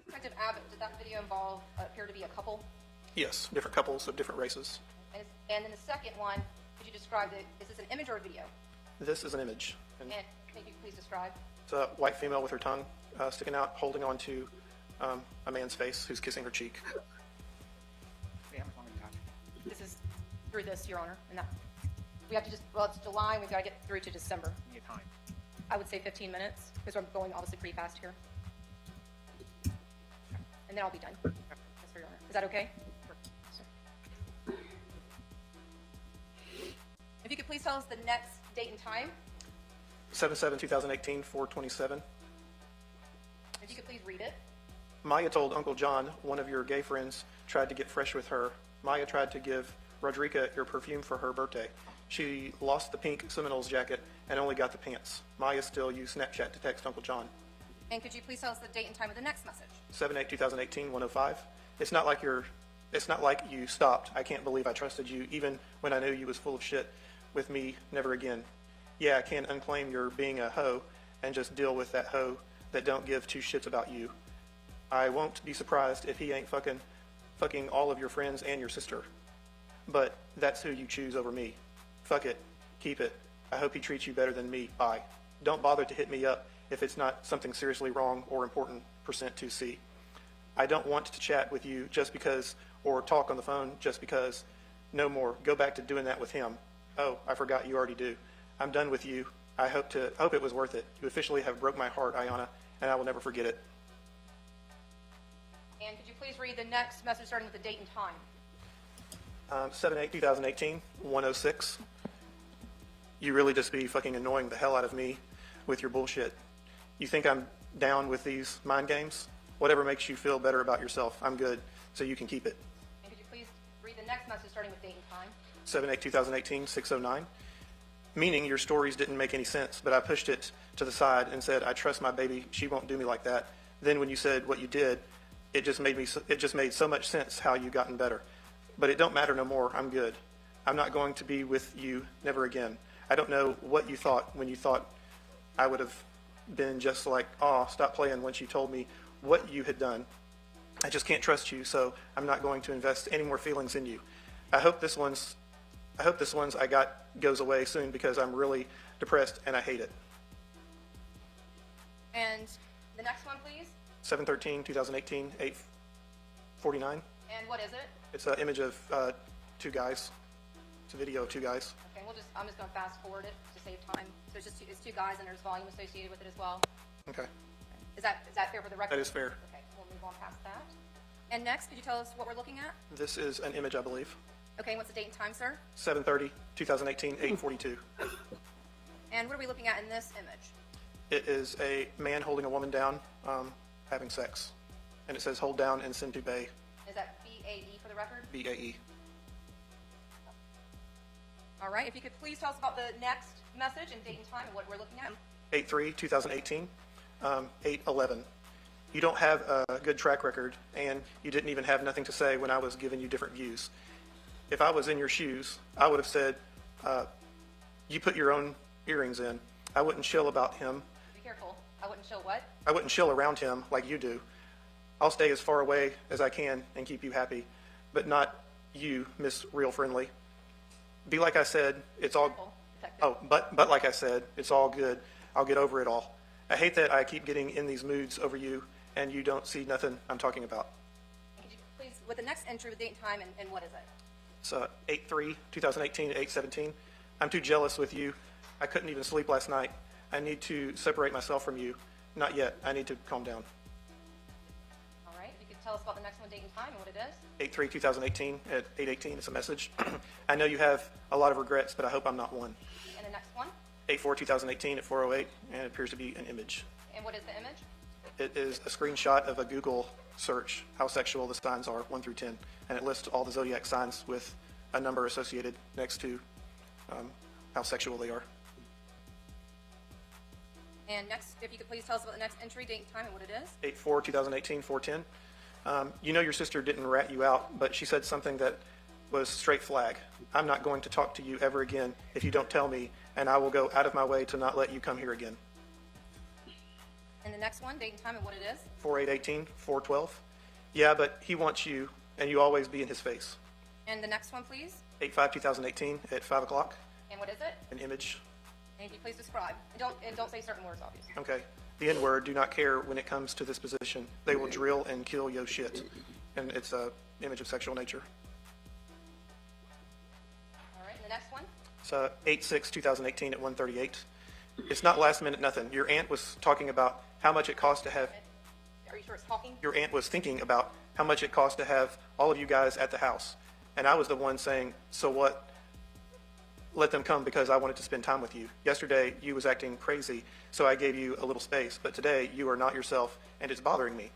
N: Detective Abbott, did that video appear to be a couple?
Q: Yes, different couples of different races.
N: And then the second one, could you describe it? Is this an image or a video?
Q: This is an image. And
N: And can you please describe?
Q: it's a white female with her tongue sticking out, holding on to a man's face who's kissing her cheek.
N: This is through this, Your Honor. And that, we have to it's July, and we've got to get through to December.
C: Time.
N: I would say 15 minutes, because I'm going obviously pretty fast here. And then I'll be done. Yes, sir, Your Honor. Is that okay? Sure. If you could please tell us the next date and time.
Q: 7/7/2018, 4/27.
N: If you could please read it.
Q: Maya told Uncle John one of your gay friends tried to get fresh with her. Maya tried to give Rodrika your perfume for her birthday. She lost the pink Seminoles jacket and only got the pants. Maya still used Snapchat to text Uncle John.
N: And could you please tell us the date and time of the next message?
Q: 7/8/2018, 1:05. It's not like you stopped. I can't believe I trusted you, even when I knew you was full of shit with me. Never again. Yeah, I can unclaim your being a hoe and just deal with that hoe that don't give two shits about you. I won't be surprised if he ain't fucking all of your friends and your sister. But that's who you choose over me. Fuck it. Keep it. I hope he treats you better than me. Bye. Don't bother to hit me up if it's not something seriously wrong or important. %2C. I don't want to chat with you just because, or talk on the phone just because. No more. Go back to doing that with him. Oh, I forgot you already do. I'm done with you. I hope it was worth it. You officially have broke my heart, Iyana, and I will never forget it.
N: And could you please read the next message starting with the date and time?
Q: 7/8/2018, 1:06. You really just be fucking annoying the hell out of me with your bullshit. You think I'm down with these mind games? Whatever makes you feel better about yourself, I'm good, so you can keep it.
N: And could you please read the next message starting with date and time?
Q: 7/8/2018, 6:09. Meaning your stories didn't make any sense, but I pushed it to the side and said, I trust my baby, she won't do me like that. Then when you said what you did, it just made so much sense how you gotten better. But it don't matter no more, I'm good. I'm not going to be with you never again. I don't know what you thought when you thought I would have been just like, aw, stop playing when she told me what you had done. I just can't trust you, so I'm not going to invest any more feelings in you. I hope this one's I got goes away soon because I'm really depressed and I hate it.
N: And the next one, please.
Q: 7/13/2018, 8:49.
N: And what is it?
Q: It's an image of two guys. It's a video of two guys.
N: Okay, I'm just going to fast forward it to save time. So it's two guys and there's volume associated with it as well.
Q: Okay.
N: Is that fair for the record?
Q: That is fair.
N: Okay, we'll move on past that. And next, could you tell us what we're looking at?
Q: This is an image, I believe.
N: Okay, what's the date and time, sir?
Q: 7/30/2018, 8:42.
N: And what are we looking at in this image?
Q: It is a man holding a woman down, having sex. And it says hold down and send to Bay,
N: Is that BAE for the record?
Q: BAE.
N: All right, if you could please tell us about the next message and date and time and what we're looking at.
Q: 8/3/2018, 8/11. You don't have a good track record, and you didn't even have nothing to say when I was giving you different views. If I was in your shoes, I would have said, You put your own earrings in. I wouldn't chill about him.
N: Be careful. I wouldn't show what?
Q: I wouldn't chill around him like you do. I'll stay as far away as I can and keep you happy, but not you, Miss Real Friendly. Be like I said, it's all... Oh, but like I said, it's all good. I'll get over it all. I hate that I keep getting in these moods over you, and you don't see nothing I'm talking about.
N: Could you please, with the next entry, with date and time, and what is it?
Q: So 8/3/2018 at 8:17. I'm too jealous with you. I couldn't even sleep last night. I need to separate myself from you. Not yet. I need to calm down.
N: All right. If you could tell us about the next one, date and time, and what it is.
Q: 8/3/2018 at 8:18. It's a message. I know you have a lot of regrets, but I hope I'm not one.
N: And the next one.
Q: 8/4/2018 at 4:08, and it appears to be an image.
N: And what is the image?
Q: It is a screenshot of a Google search, how sexual the signs are, 1 through 10, and it lists all the zodiac signs with a number associated next to how sexual they are.
N: And next, if you could please tell us about the next entry, date and time, and what it is.
Q: 8/4/2018, 4:10. You know your sister didn't rat you out, but she said something that was straight flag. I'm not going to talk to you ever again if you don't tell me, and I will go out of my way to not let you come here again.
N: And the next one, date and time, and what it is.
Q: 4/8/18, 4:12. Yeah, but he wants you, and you always be in his face.
N: And the next one, please.
Q: 8/5/2018 at 5 o'clock.
N: And what is it?
Q: An image.
N: And if you please describe. And don't say certain words, obviously.
Q: Okay. The N-word, do not care when it comes to this position. They will drill and kill yo shit. And it's a image of sexual nature.
N: All right, and the next one?
Q: So 8/6/2018 at 1:38. It's not last minute nothing. Your aunt was talking about how much it costs to have...
N: Are you sure it's talking?
Q: Your aunt was thinking about how much it costs to have all of you guys at the house. And I was the one saying, so what? Let them come because I wanted to spend time with you. Yesterday, you was acting crazy, so I gave you a little space. But today, you are not yourself, and it's bothering me.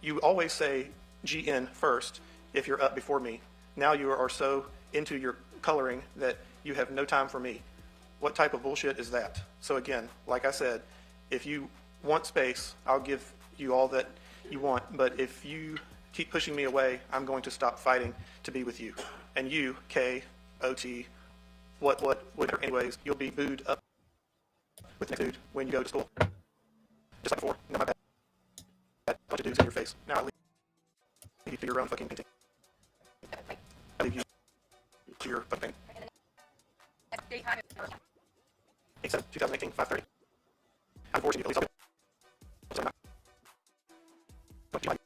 Q: You always say GN first if you're up before me. Now you are so into your coloring that you have no time for me. What type of bullshit is that? So again, like I said, if you want space, I'll give you all that you want. But if you keep pushing me away, I'm going to stop fighting to be with you. And you, K-O-T, whatever, anyways, you'll be booed up with next dude when you go to school. Just like before. Now my bad. Bunch of dudes in your face. Now I leave you to your own fucking painting. I leave you to your fucking painting. 8/7/2018, 5:30. I'm forcing you to leave something. So I'm not. Don't you like?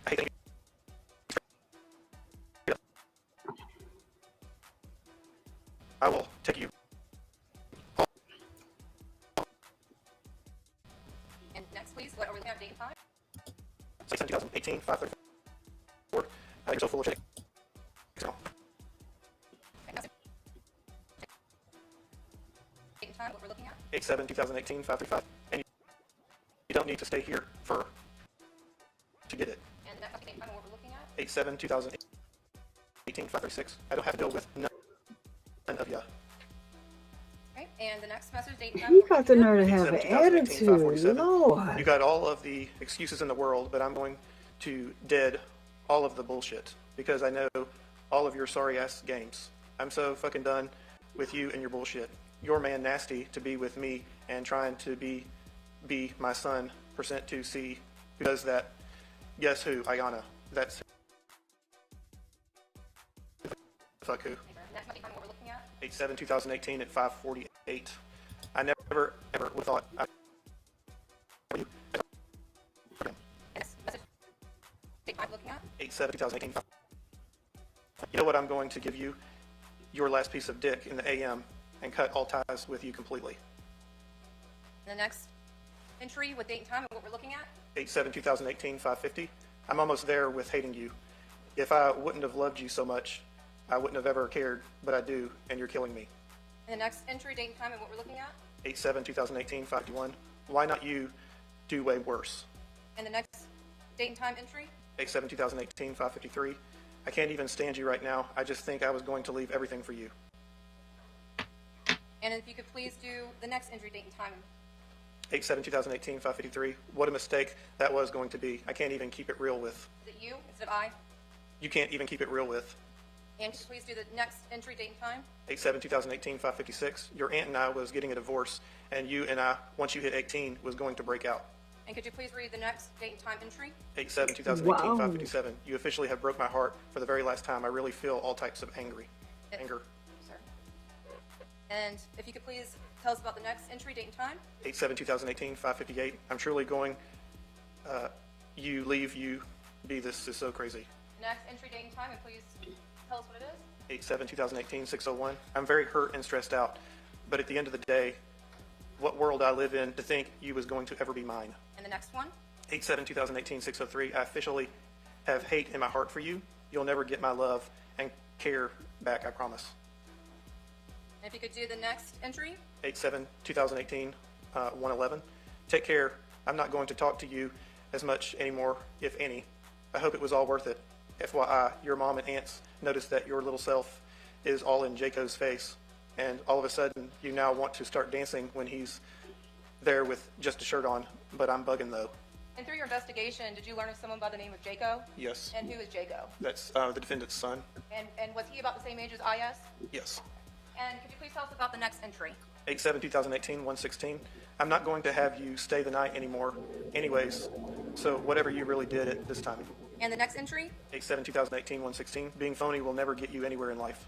Q: I hate that. I will take you.
N: And next, please, what are we looking at, date and time?
Q: 2018, 5:34. You're so full of shit. So,
N: Date and time, what we're looking at?
Q: 8/7/2018, 5:35. And you don't need to stay here to get it.
N: And the next date and time, what we're looking at?
Q: 8/7/2018, 5:36. I don't have to deal with none of ya.
N: Okay, and the next message, date and time.
B: He got the nerve to have
Q: 8/7/2018,
B: an attitude.
Q: 5:47.
B: Lord.
Q: You got all of the excuses in the world, but I'm going to dead all of the bullshit because I know all of your sorry ass games. I'm so fucking done with you and your bullshit. Your man nasty to be with me and trying to be my son, %2C, who does that. Guess who? Iyana. That's fuck who.
N: Next date and time, what we're looking at?
Q: 8/7/2018 at 5:48. I never ever would thought I you.
N: Next message, date and time, looking at?
Q: 8/7/2018. You know what? I'm going to give you your last piece of dick in the AM and cut all ties with you completely.
N: And the next entry with date and time and what we're looking at?
Q: 8/7/2018, 5:50. I'm almost there with hating you. If I wouldn't have loved you so much, I wouldn't have ever cared, but I do, and you're killing me.
N: And the next entry, date and time and what we're looking at?
Q: 8/7/2018, 5:51. Why not you do way worse?
N: And the next date and time entry?
Q: 8/7/2018, 5:53. I can't even stand you right now. I just think I was going to leave everything for you.
N: And if you could please do the next entry, date and time.
Q: 8/7/2018, 5:53. What a mistake that was going to be. I can't even keep it real with.
N: Is it you? Is it I?
Q: You can't even keep it real with.
D: And could you please do the next entry, date and time?
Q: 8/7/2018, 5:56. Your aunt and I was getting a divorce, and you and I, once you hit 18, was going to break out.
D: And could you please read the next date and time entry?
Q: 8/7/2018,
B: Wow.
Q: 5:57. You officially have broke my heart for the very last time. I really feel all types of anger.
D: Sir. And if you could please tell us about the next entry, date and time?
Q: 8/7/2018, 5:58. I'm truly going, you leave, you be, this is so crazy.
D: Next entry, date and time, and please tell us what it is.
Q: 8/7/2018, 6:01. I'm very hurt and stressed out, but at the end of the day, what world I live in to think you was going to ever be mine.
D: And the next one?
Q: 8/7/2018, 6:03. I officially have hate in my heart for you. You'll never get my love and care back, I promise.
D: And if you could do the next entry?
Q: 8/7/2018, 1:11. Take care. I'm not going to talk to you as much anymore, if any. I hope it was all worth it. FYI, your mom and aunts noticed that your little self is all in Jaco's face, and all of a sudden you now want to start dancing when he's there with just a shirt on, but I'm bugging though.
D: And through your investigation, did you learn of someone by the name of Jaco?
Q: Yes.
D: And who is Jaco?
Q: That's the defendant's son.
D: And was he about the same age as IS?
Q: Yes.
D: And could you please tell us about the next entry?
Q: 8/7/2018, 1:16. I'm not going to have you stay the night anymore anyways, so whatever you really did at this time.
D: And the next entry?
Q: 8/7/2018, 1:16. Being phony will never get you anywhere in life.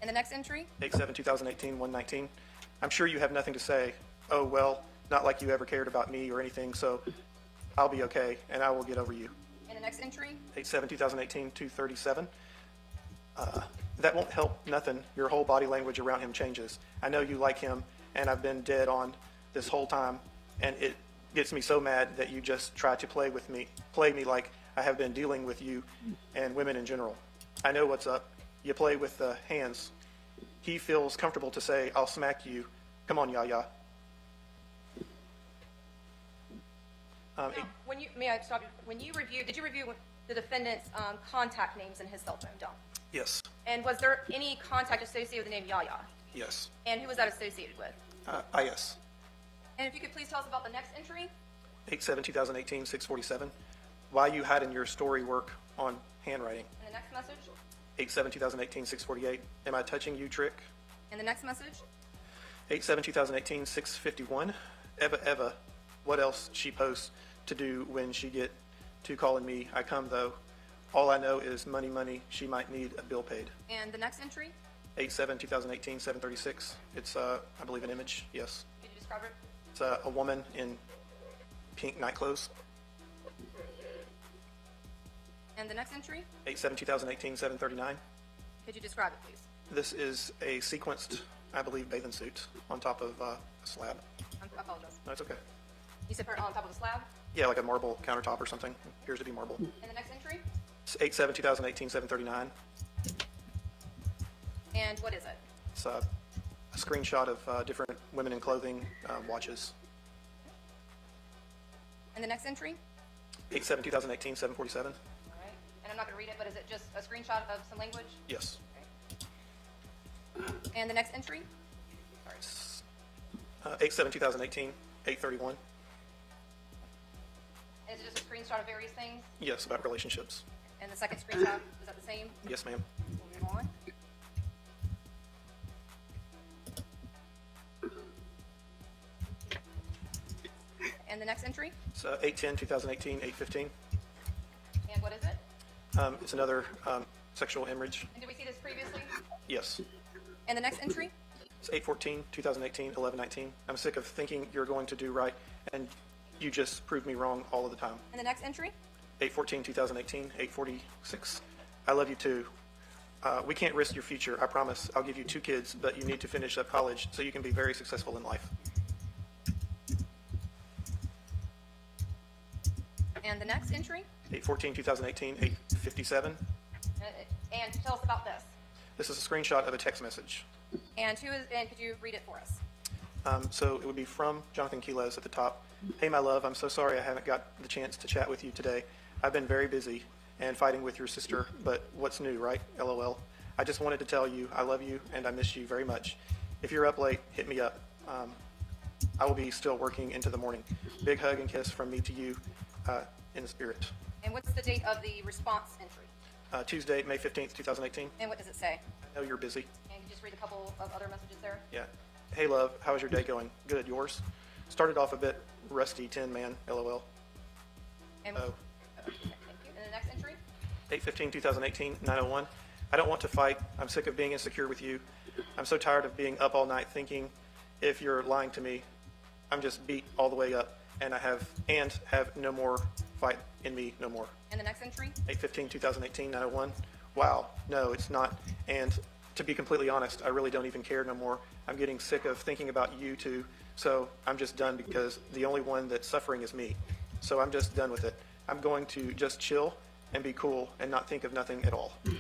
D: And the next entry?
Q: 8/7/2018, 1:19. I'm sure you have nothing to say. Oh, well, not like you ever cared about me or anything, so I'll be okay, and I will get over you.
D: And the next entry?
Q: 8/7/2018, 2:37. That won't help nothing. Your whole body language around him changes. I know you like him, and I've been dead on this whole time, and it gets me so mad that you just try to play me like I have been dealing with you and women in general. I know what's up. You play with the hands. He feels comfortable to say, I'll smack you. Come on, Yaya.
D: May I stop you? Did you review the defendant's contact names in his cell phone dump?
Q: Yes.
D: And was there any contact associated with the name Yaya?
Q: Yes.
D: And who was that associated with?
Q: IS.
D: And if you could please tell us about the next entry?
Q: 8/7/2018, 6:47. Why you hiding your story work on handwriting?
D: And the next message?
Q: 8/7/2018, 6:48. Am I touching you, trick?
D: And the next message?
Q: 8/7/2018, 6:51. Eva, what else she posts to do when she get to calling me? I come though. All I know is money, she might need a bill paid.
D: And the next entry?
Q: 8/7/2018, 7:36. It's, I believe, an image, yes.
D: Could you describe it?
Q: It's a woman in pink night clothes.
D: And the next entry?
Q: 8/7/2018, 7:39.
D: Could you describe it, please?
Q: This is a sequenced, I believe, bathing suit on top of a slab.
D: I apologize.
Q: No, it's okay.
D: You said on top of a slab?
Q: Yeah, like a marble countertop or something. Appears to be marble.
D: And the next entry?
Q: It's 8/7/2018, 7:39.
D: And what is it?
Q: It's a screenshot of different women in clothing, watches.
D: And the next entry?
Q: 8/7/2018, 7:47.
D: All right. And I'm not going to read it, but is it just a screenshot of some language?
Q: Yes.
D: And the next entry?
Q: 8/7/2018, 8:31.
D: Is it just a screenshot of various things?
Q: Yes, about relationships.
D: And the second screenshot, is that the same?
Q: Yes, ma'am.
D: We'll move on. And the next entry?
Q: It's 8/10/2018, 8:15.
D: And what is it?
Q: It's another sexual image.
D: And did we see this previously?
Q: Yes.
D: And the next entry?
Q: It's 8/14/2018, 11:19. I'm sick of thinking you're going to do right, and you just prove me wrong all of the time.
D: And the next entry?
Q: 8/14/2018, 8:46. I love you too. We can't risk your future. I promise. I'll give you 2 kids, but you need to finish up college so you can be very successful in life.
D: And the next entry?
Q: 8/14/2018, 8:57.
D: And tell us about this.
Q: This is a screenshot of a text message.
D: And could you read it for us?
Q: So it would be from Jonathan Quiles at the top. Hey, my love, I'm so sorry I haven't got the chance to chat with you today. I've been very busy and fighting with your sister, but what's new, right? LOL. I just wanted to tell you I love you and I miss you very much. If you're up late, hit me up. I will be still working into the morning. Big hug and kiss from me to you in the spirit.
D: And what's the date of the response entry?
Q: Tuesday, May 15th, 2018.
D: And what does it say?
Q: I know you're busy.
D: And you just read a couple of other messages there?
Q: Yeah. Hey, love, how's your day going? Good, yours? Started off a bit rusty, 10 man, LOL.
D: And,
Q: Oh.
D: thank you. And the next entry?
Q: 8/15/2018, 9:01. I don't want to fight. I'm sick of being insecure with you. I'm so tired of being up all night thinking if you're lying to me. I'm just beat all the way up, and I have no more fight in me no more.
D: And the next entry?
Q: 8/15/2018, 9:01. Wow, no, it's not. And to be completely honest, I really don't even care no more. I'm getting sick of thinking about you two, so I'm just done because the only one that's suffering is me. So I'm just done with it. I'm going to just chill and be cool and not think of nothing at all.
D: The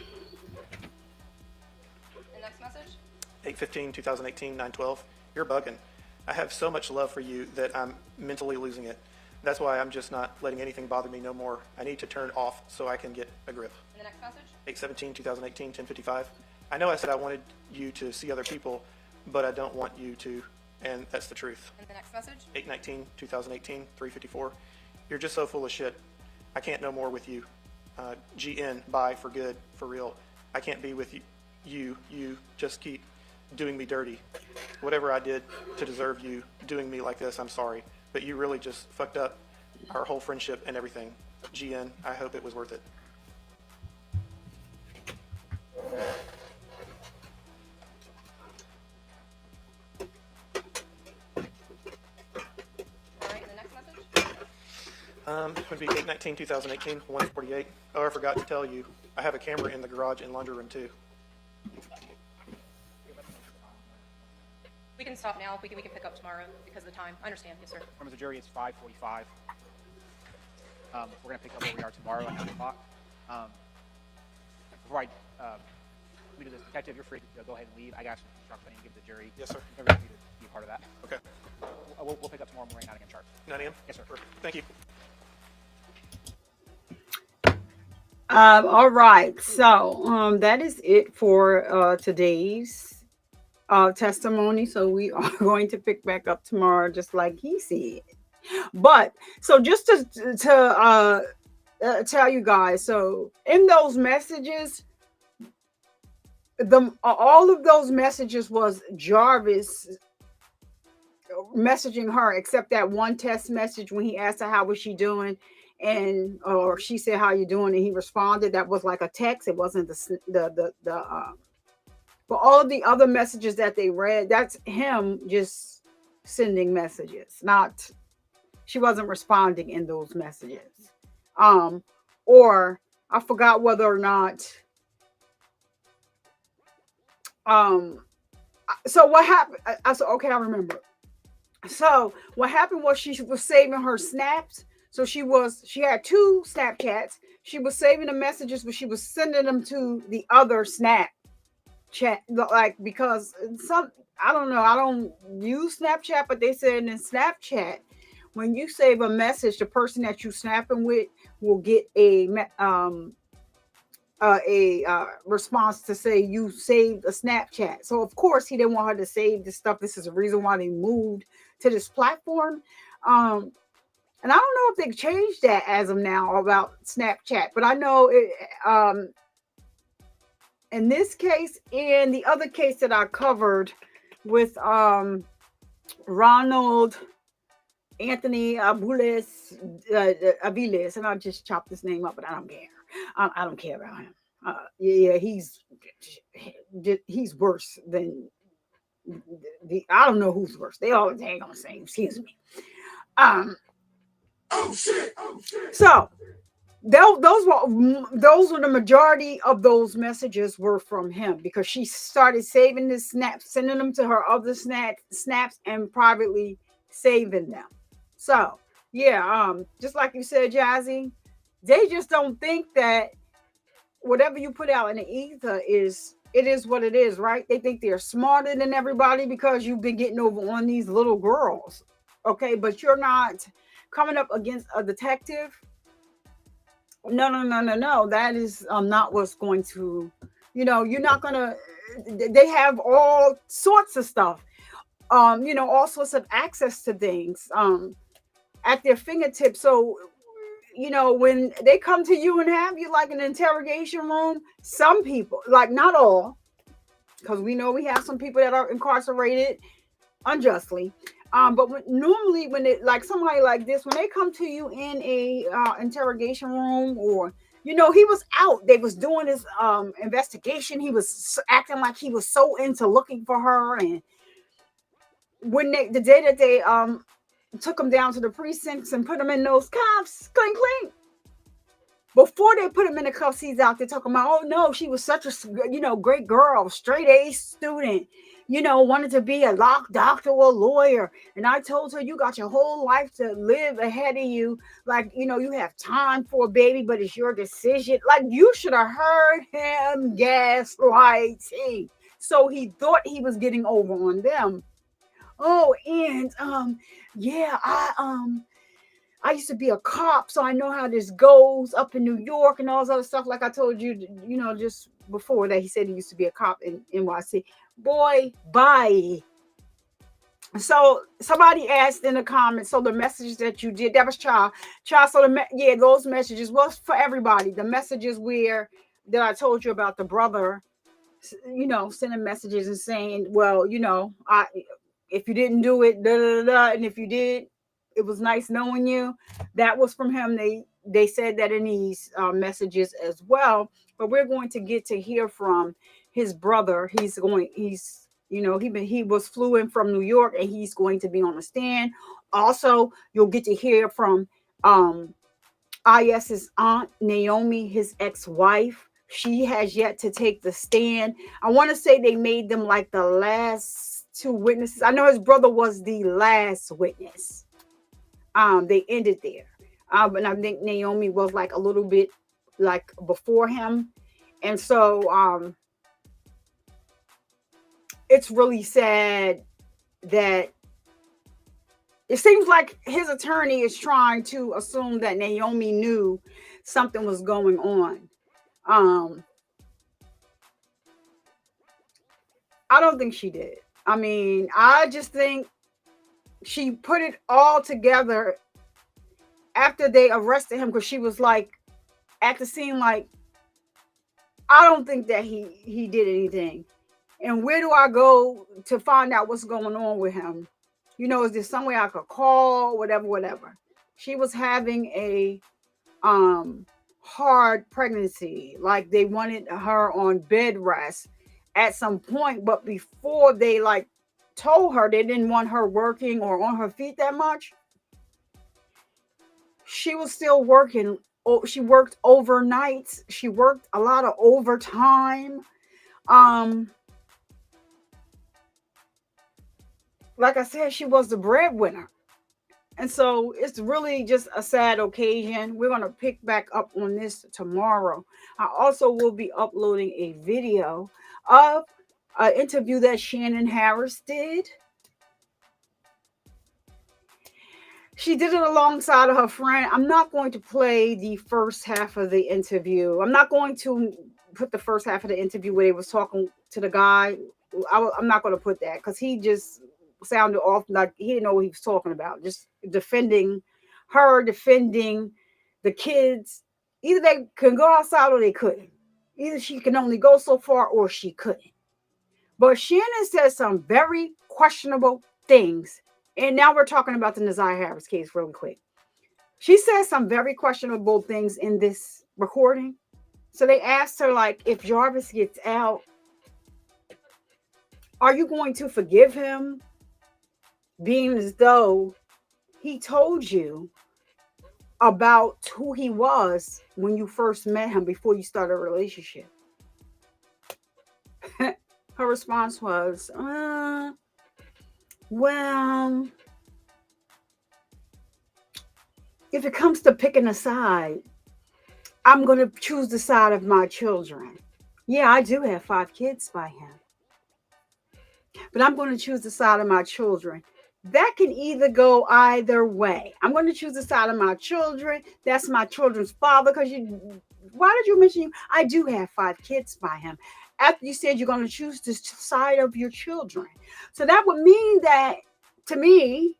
D: next message?
Q: 8/15/2018, 9:12. You're bugging. I have so much love for you that I'm mentally losing it. That's why I'm just not letting anything bother me no more. I need to turn off so I can get a grip.
D: And the next message?
Q: 8/17/2018, 10:55. I know I said I wanted you to see other people, but I don't want you to, and that's the truth.
D: And the next message?
Q: 8/19/2018, 3:54. You're just so full of shit. I can't no more with you. GN, bye, for good, for real. I can't be with you. You just keep doing me dirty. Whatever I did to deserve you doing me like this, I'm sorry. But you really just fucked up our whole friendship and everything. GN, I hope it was worth it.
D: All right, and the next message?
Q: Would be 8/19/2018, 1:48. Oh, I forgot to tell you. I have a camera in the garage and laundry room too.
D: We can stop now. We can pick up tomorrow because of the time. I understand. Yes, sir.
C: Members of the jury, it's 5:45. We're going to pick up where we are tomorrow at 9 o'clock. Before I we do this, detective, you're free to go ahead and leave. I got some instructions I need to give the jury.
Q: Yes, sir.
C: Never need you to be a part of that.
Q: Okay.
C: We'll pick up tomorrow morning, 9 a.m. sharp.
Q: 9 a.m.?
C: Yes, sir.
Q: Perfect. Thank you.
B: All right. So that is it for today's testimony. So we are going to pick back up tomorrow, just like he said. But so just to tell you guys, so in those messages, all of those messages was Jarvis messaging her, except that one text message when he asked her how was she doing, and or she said how you doing, and he responded. That was like a text. It wasn't but all of the other messages that they read, that's him just sending messages. Not, she wasn't responding in those messages. Or I forgot whether or not. So what happened? I said, okay, I remember. So what happened was she was saving her snaps. So she had two Snapchats. She was saving the messages, but she was sending them to the other Snapchat, like, because I don't know, I don't use Snapchat, but they said in Snapchat, when you save a message, the person that you snapping with will get a response to say you saved a Snapchat. So of course he didn't want her to save this stuff. This is the reason why they moved to this platform. And I don't know if they changed that as of now about Snapchat, but I know it, in this case and the other case that I covered with Ronald Anthony Aviles, and I'll just chop this name up, but I don't care. I don't care about him. Yeah, he's worse than I don't know who's worse. They all hang on the same. Excuse me. Oh shit! So those were the majority of those messages were from him, because she started saving the snaps, sending them to her other snaps, and privately saving them. So yeah, just like you said, Jazzy, they just don't think that whatever you put out in the ether is what it is, right? They think they're smarter than everybody because you've been getting over on these little girls, okay? But you're not coming up against a detective. No. That is not what's going to, you're not gonna. They have all sorts of stuff, all sorts of access to things, at their fingertips. So when they come to you and have you like an interrogation room, some people, like not all, because we know we have some people that are incarcerated unjustly. But normally when it like somebody like this, when they come to you in a interrogation room, or he was out, they was doing this investigation. He was acting like he was so into looking for her, and when the day that they took him down to the precincts and put him in those cuffs, clink clink. Before they put him in the cuffs, he's out there talking about, oh no, she was such a great girl, straight A student, wanted to be a doctor or a lawyer. And I told her, you got your whole life to live ahead of you. Like, you have time for a baby, but it's your decision. Like, you should have heard him gaslighting. So he thought he was getting over on them. Oh, and yeah, I used to be a cop, so I know how this goes up in New York and all this other stuff. Like I told you, just before that, he said he used to be a cop in NYC. Boy, bye. So somebody asked in the comments, so the messages that you did, that was Child. So those messages was for everybody. The messages that I told you about the brother, sending messages and saying, well, if you didn't do it, da, da, da, and if you did, it was nice knowing you. That was from him. They said that in these messages as well. But we're going to get to hear from his brother. He flew in from New York, and he's going to be on the stand. Also, you'll get to hear from IS's aunt, Naomi, his ex-wife. She has yet to take the stand. I want to say they made them like the last two witnesses. I know his brother was the last witness. They ended there. But I think Naomi was like a little bit like before him. And so it's really sad that it seems like his attorney is trying to assume that Naomi knew something was going on. I don't think she did. I mean, I just think she put it all together after they arrested him, because she was like at the scene like, I don't think that he did anything. And where do I go to find out what's going on with him? Is there some way I could call, whatever. She was having a hard pregnancy. Like they wanted her on bed rest at some point, but before they like told her they didn't want her working or on her feet that much, she was still working. She worked overnights. She worked a lot of overtime. Like I said, she was the breadwinner. And so it's really just a sad occasion. We're going to pick back up on this tomorrow. I also will be uploading a video of an interview that Shannon Harris did. She did it alongside of her friend. I'm not going to play the first half of the interview. I'm not going to put the first half of the interview where they was talking to the guy. I'm not going to put that because he just sounded off like he didn't know what he was talking about. Just defending her, defending the kids. Either they can go outside or they couldn't. Either she can only go so far or she couldn't. But Shannon said some very questionable things. And now we're talking about the Ziyah Harris case really quick. She said some very questionable things in this recording. So they asked her, like, if Jarvis gets out, are you going to forgive him? Being as though he told you about who he was when you first met him before you started a relationship. Her response was, well, if it comes to picking a side, I'm going to choose the side of my children. Yeah, I do have 5 kids by him. But I'm going to choose the side of my children. That can either go either way. I'm going to choose the side of my children. That's my children's father. Because why did you mention I do have 5 kids by him? After you said you're going to choose the side of your children. So that would mean that, to me,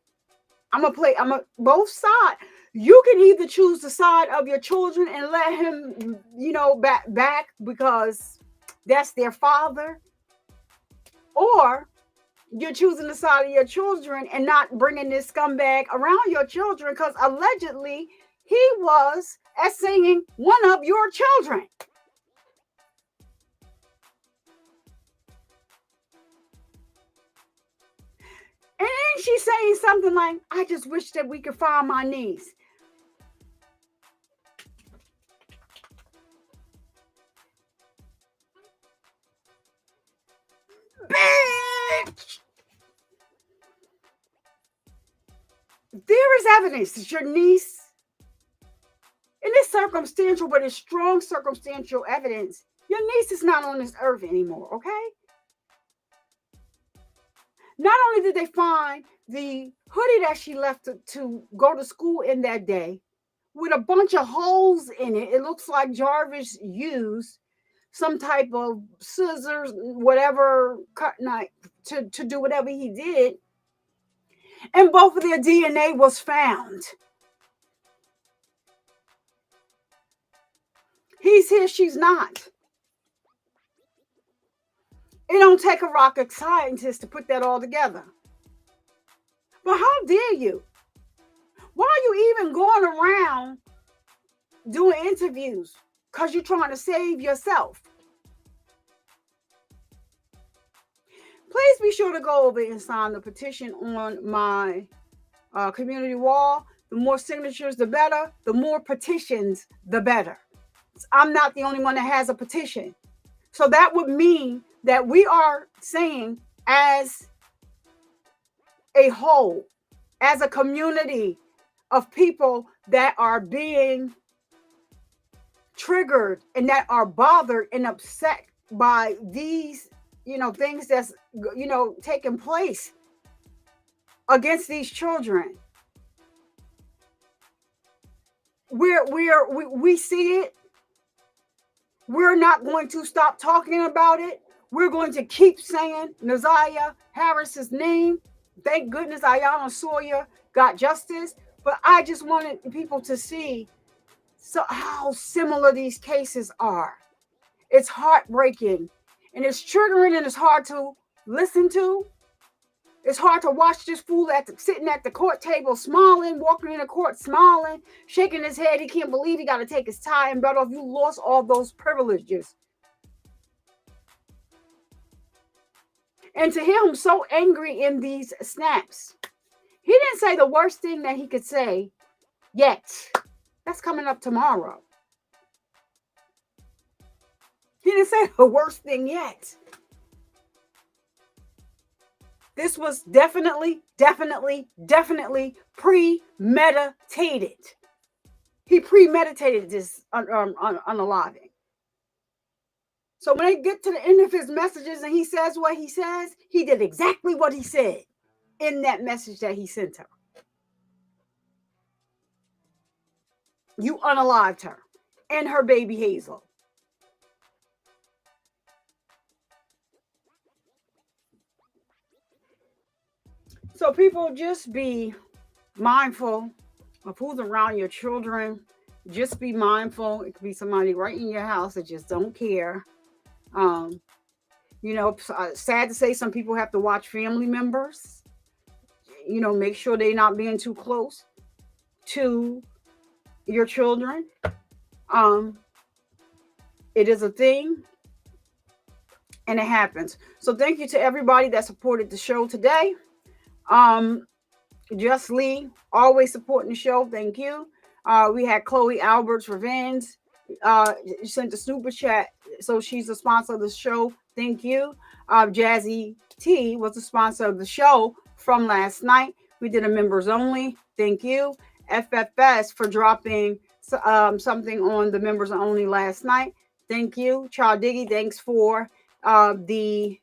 B: both sides. You can either choose the side of your children and let him, back because that's their father, or you're choosing the side of your children and not bringing this scumbag around your children because allegedly he was essaying one of your children. And then she's saying something like, I just wish that we could find my niece. Bitch! There is evidence that your niece, and it's circumstantial, but it's strong circumstantial evidence. Your niece is not on this earth anymore, okay? Not only did they find the hoodie that she left to go to school in that day with a bunch of holes in it. It looks like Jarvis used some type of scissors, whatever, cut knife to do whatever he did. And both of their DNA was found. He's here, she's not. It don't take a rocket scientist to put that all together. But how dare you? Why are you even going around doing interviews? Because you're trying to save yourself. Please be sure to go over and sign the petition on my community wall. The more signatures, the better. The more petitions, the better. I'm not the only one that has a petition. So that would mean that we are saying as a whole, as a community of people that are being triggered and that are bothered and upset by these, things that's, taking place against these children. We see it. We're not going to stop talking about it. We're going to keep saying Ziyah Harris's name. Thank goodness Iyana Sawyer got justice. But I just wanted people to see how similar these cases are. It's heartbreaking and it's triggering and it's hard to listen to. It's hard to watch this fool sitting at the court table smiling, walking in the court smiling, shaking his head. He can't believe he got to take his tie and belt off. You lost all those privileges. And to hear him so angry in these snaps, he didn't say the worst thing that he could say yet. That's coming up tomorrow. He didn't say the worst thing yet. This was definitely premeditated. He premeditated this unaliving. So when they get to the end of his messages and he says what he says, he did exactly what he said in that message that he sent her. You unalived her and her baby Hazel. So people, just be mindful of who's around your children. Just be mindful. It could be somebody right in your house that just don't care. Sad to say, some people have to watch family members. Make sure they're not being too close to your children. It is a thing and it happens. So thank you to everybody that supported the show today. Just Lee, always supporting the show. Thank you. We had Chloe Alberts Revenge sent a super chat, so she's a sponsor of the show. Thank you. Jazzy T was a sponsor of the show from last night. We did a members only. Thank you. FFS for dropping something on the members only last night. Thank you. Child Diggy, thanks for the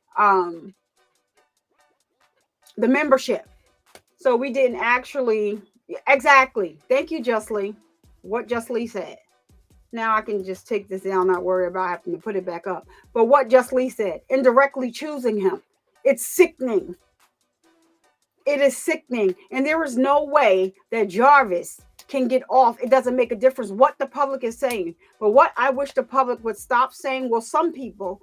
B: membership. So we didn't actually, exactly. Thank you, Just Lee. What Just Lee said. Now I can just take this down, not worry about having to put it back up. But what Just Lee said, indirectly choosing him. It's sickening. It is sickening. And there is no way that Jarvis can get off. It doesn't make a difference what the public is saying. But what I wish the public would stop saying, well, some people,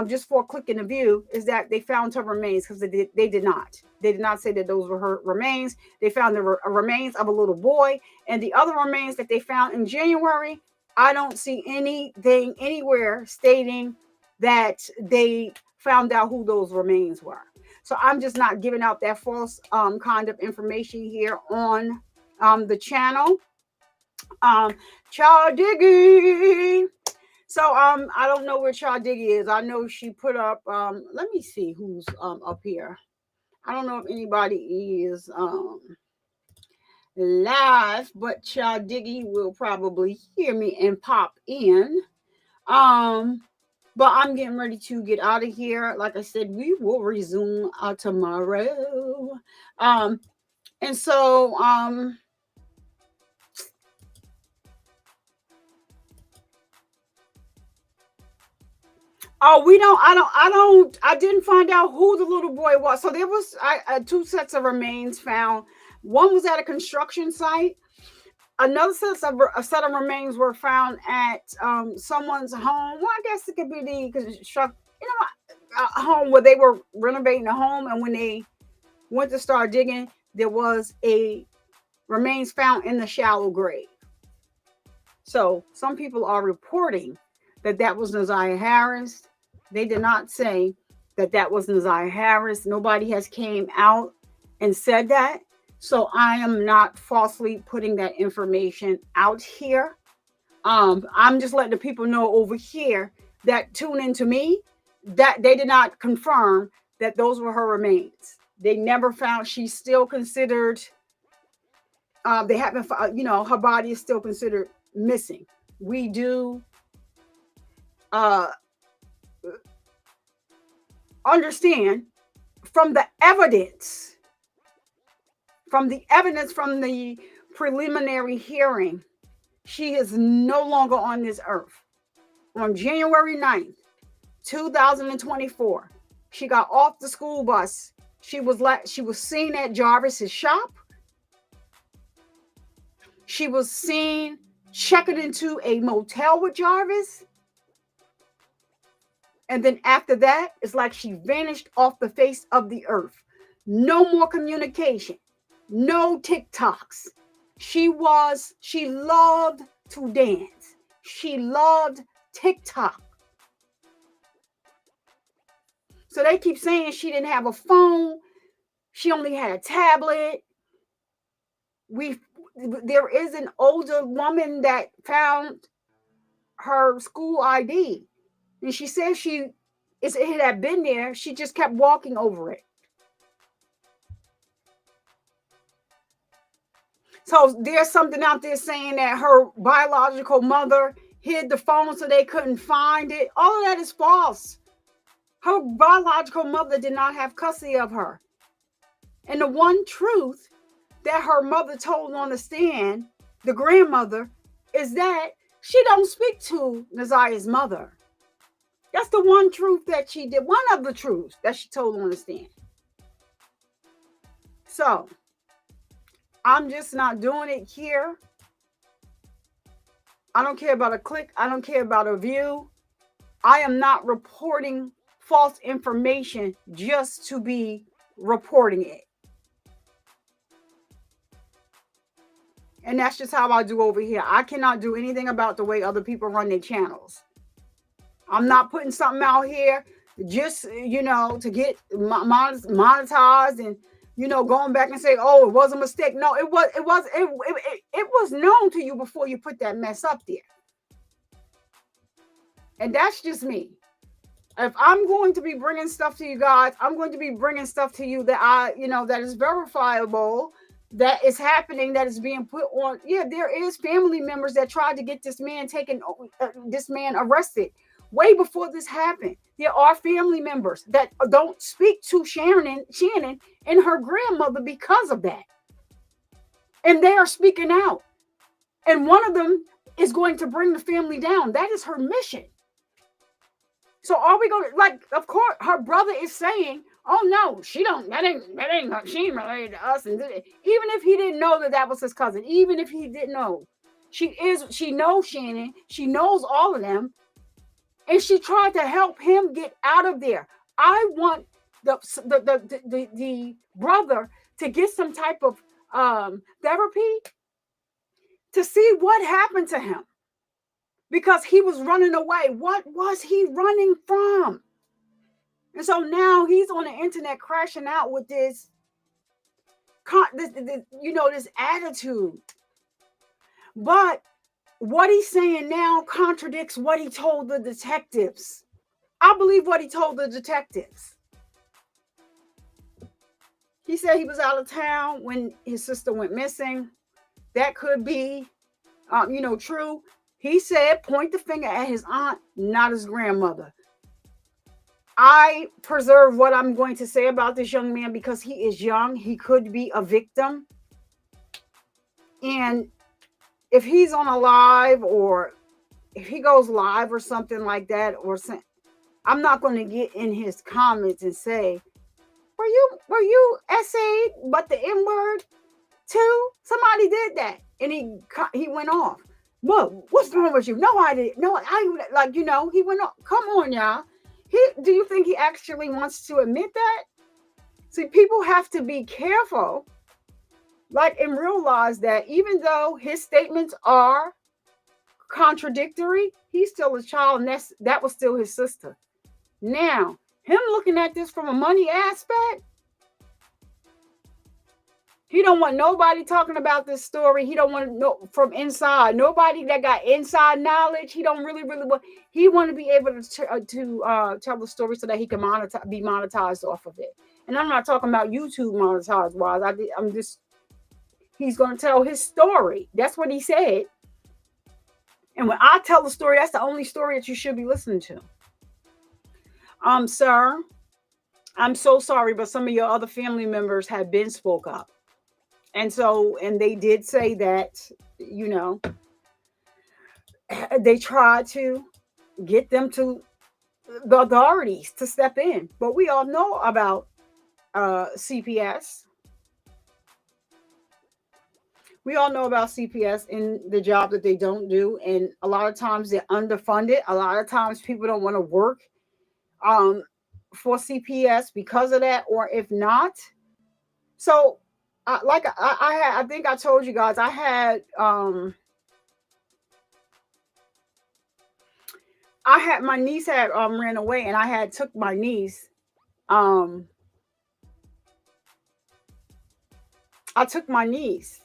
B: just for a click in the view, is that they found her remains, because they did not. They did not say that those were her remains. They found the remains of a little boy, and the other remains that they found in January, I don't see anything anywhere stating that they found out who those remains were. So I'm just not giving out that false kind of information here on the channel. Child Diggy. So I don't know where Child Diggy is. I know she put up let me see who's up here. I don't know if anybody is live, but Child Diggy will probably hear me and pop in. But I'm getting ready to get out of here. Like I said, we will resume tomorrow. And so oh, I didn't find out who the little boy was. So there was two sets of remains found. One was at a construction site. Another set of remains were found at someone's home. Well, I guess it could be the construction, home where they were renovating the home. And when they went to start digging, there was a remains found in the shallow grave. So some people are reporting that that was Ziyah Harris. They did not say that that was Ziyah Harris. Nobody has came out and said that. So I am not falsely putting that information out here. I'm just letting the people know over here that tune into me that they did not confirm that those were her remains. They never found. She's still considered. They haven't. Her body is still considered missing. We do understand from the evidence. From the evidence from the preliminary hearing, she is no longer on this earth. On January 9th, 2024, she got off the school bus. She was seen at Jarvis's shop. She was seen checking into a motel with Jarvis. And then after that, it's like she vanished off the face of the earth. No more communication. No TikToks. She loved to dance. She loved TikTok. So they keep saying she didn't have a phone. She only had a tablet. There is an older woman that found her school ID. And she said it had been there. She just kept walking over it. So there's something out there saying that her biological mother hid the phone so they couldn't find it. All of that is false. Her biological mother did not have custody of her. And the one truth that her mother told on the stand, the grandmother, is that she don't speak to Ziyah's mother. That's the one truth that she did. One of the truths that she told on the stand. So I'm just not doing it here. I don't care about a click. I don't care about a view. I am not reporting false information just to be reporting it. And that's just how I do over here. I cannot do anything about the way other people run their channels. I'm not putting something out here just, to get monetized and, going back and say, oh, it was a mistake. No, it was known to you before you put that mess up there. And that's just me. If I'm going to be bringing stuff to you guys, I'm going to be bringing stuff to you that that is verifiable, that is happening, that is being put on. Yeah, there is family members that tried to get this man arrested way before this happened. There are family members that don't speak to Shannon and her grandmother because of that. And they are speaking out. And one of them is going to bring the family down. That is her mission. So are we going to, of course, her brother is saying, oh no, she don't, she ain't related to us. And even if he didn't know that was his cousin, even if he didn't know, she knows Shannon, she knows all of them, and she tried to help him get out of there. I want the brother to get some type of therapy to see what happened to him, because he was running away. What was he running from? And so now he's on the internet crashing out with this attitude. But what he's saying now contradicts what he told the detectives. I believe what he told the detectives. He said he was out of town when his sister went missing. That could be, true. He said, point the finger at his aunt, not his grandmother. I preserve what I'm going to say about this young man because he is young. He could be a victim. And if he's on a live, or if he goes live or something like that, I'm not going to get in his comments and say, were you essayed but the N word too? Somebody did that. And he went off. What's wrong with you? No, I didn't. No, he went off. Come on, y'all. Do you think he actually wants to admit that? See, people have to be careful, and realize that even though his statements are contradictory, he's still a child, and that was still his sister. Now, him looking at this from a money aspect, he don't want nobody talking about this story. He don't want to know from inside. Nobody that got inside knowledge. He don't really want. He want to be able to tell the story so that he can be monetized off of it. And I'm not talking about YouTube monetized wise. I'm just. He's going to tell his story. That's what he said. And when I tell the story, that's the only story that you should be listening to. Sir, I'm so sorry, but some of your other family members have been spoke up. And they did say that, they tried to get them to the authorities to step in. But we all know about CPS. We all know about CPS and the job that they don't do. And a lot of times they're underfunded. A lot of times people don't want to work for CPS because of that, or if not. So, I think I told you guys, I had my niece had ran away, and I had took my niece. I took my niece,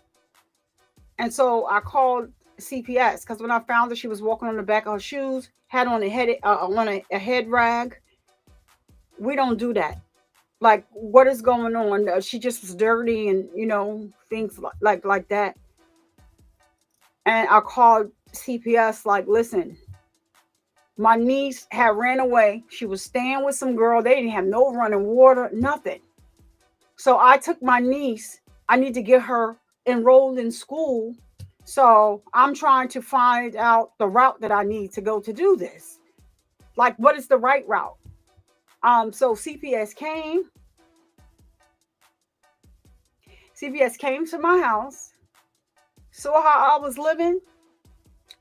B: and so I called CPS because when I found her, she was walking on the back of her shoes, had on a head rag. We don't do that. Like, what is going on? She just was dirty, and things like that. And I called CPS, listen, my niece had ran away. She was staying with some girl. They didn't have no running water, nothing. So I took my niece. I need to get her enrolled in school. So I'm trying to find out the route that I need to go to do this. What is the right route? So CPS came. CPS came to my house, saw how I was living,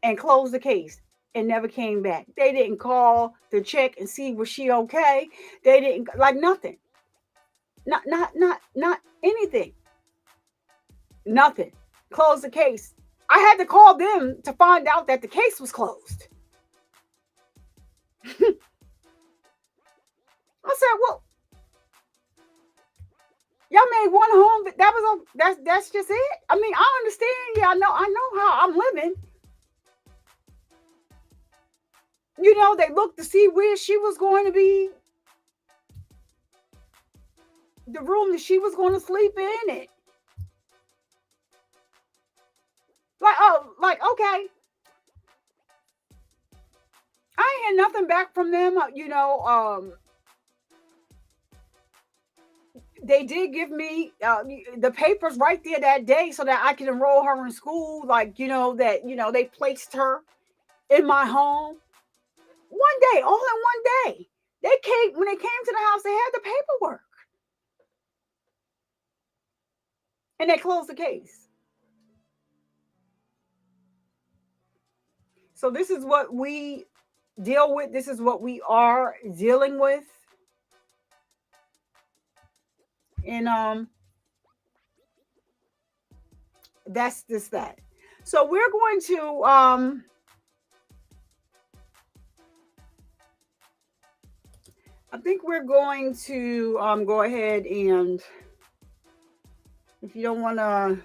B: and closed the case and never came back. They didn't call to check and see was she okay. They didn't nothing. Not anything. Nothing. Closed the case. I had to call them to find out that the case was closed. I said, well, y'all made one home, but that's just it. I mean, I understand. Yeah, I know how I'm living. They looked to see where she was going to be, the room that she was going to sleep in it. Okay. I ain't had nothing back from them. They did give me the papers right there that day so that I could enroll her in school. They placed her in my home. One day, all in one day. When they came to the house, they had the paperwork. And they closed the case. So this is what we deal with. This is what we are dealing with. And that's just that. So we're going to I think we're going to go ahead, and if you don't want to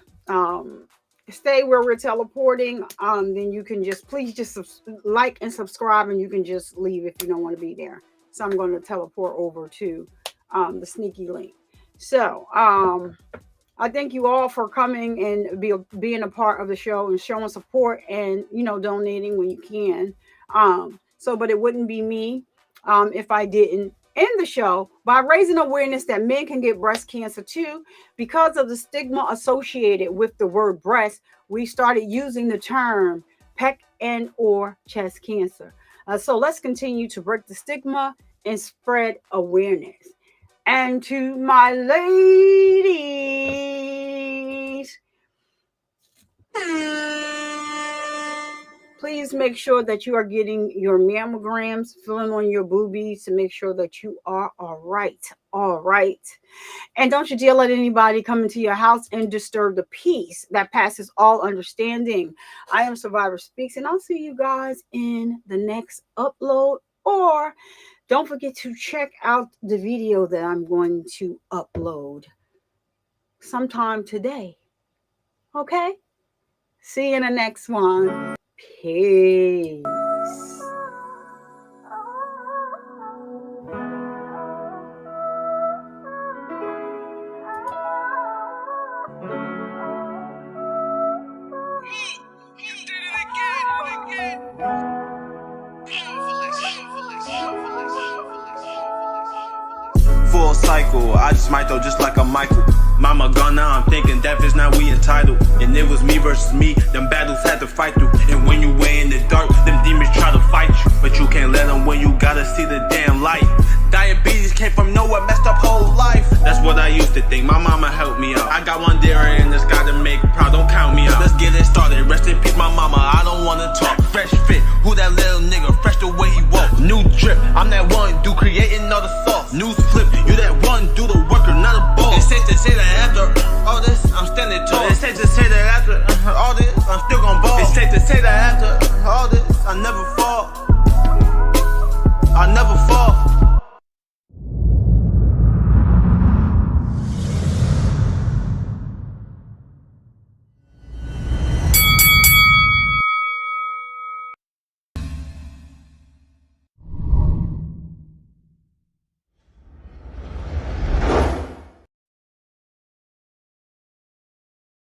B: stay where we're teleporting, then you can just please just like and subscribe, and you can just leave if you don't want to be there. So I'm going to teleport over to the sneaky link. So I thank you all for coming and being a part of the show and showing support and, you know, donating when you can. But it wouldn't be me if I didn't end the show by raising awareness that men can get breast cancer too. Because of the stigma associated with the word breast, we started using the term pec and or chest cancer. So let's continue to break the stigma and spread awareness. And to my ladies, please make sure that you are getting your mammograms, filling on your boobies to make sure that you are all right. All right. And don't you dare let anybody come into your house and disturb the peace that passes all understanding. I am Survivor Speaks, and I'll see you guys in the next upload. Or don't forget to check out the video that I'm going to upload sometime today. Okay? See you in the next one. Peace.
R: Full cycle, I just might though, just like a Michael. Mama gone now, I'm thinking death is not we entitled. And it was me versus me, them battles had to fight through. And when you way in the dark, them demons try to fight you. But you can't let them when you gotta see the damn light. Diabetes came from nowhere, messed up whole life. That's what I used to think, my mama helped me out. I got one dairy in this guy to make proud, don't count me out. Let's get it started, rest in peace my mama, I don't wanna talk. Fresh fit, who that little nigga, fresh the way he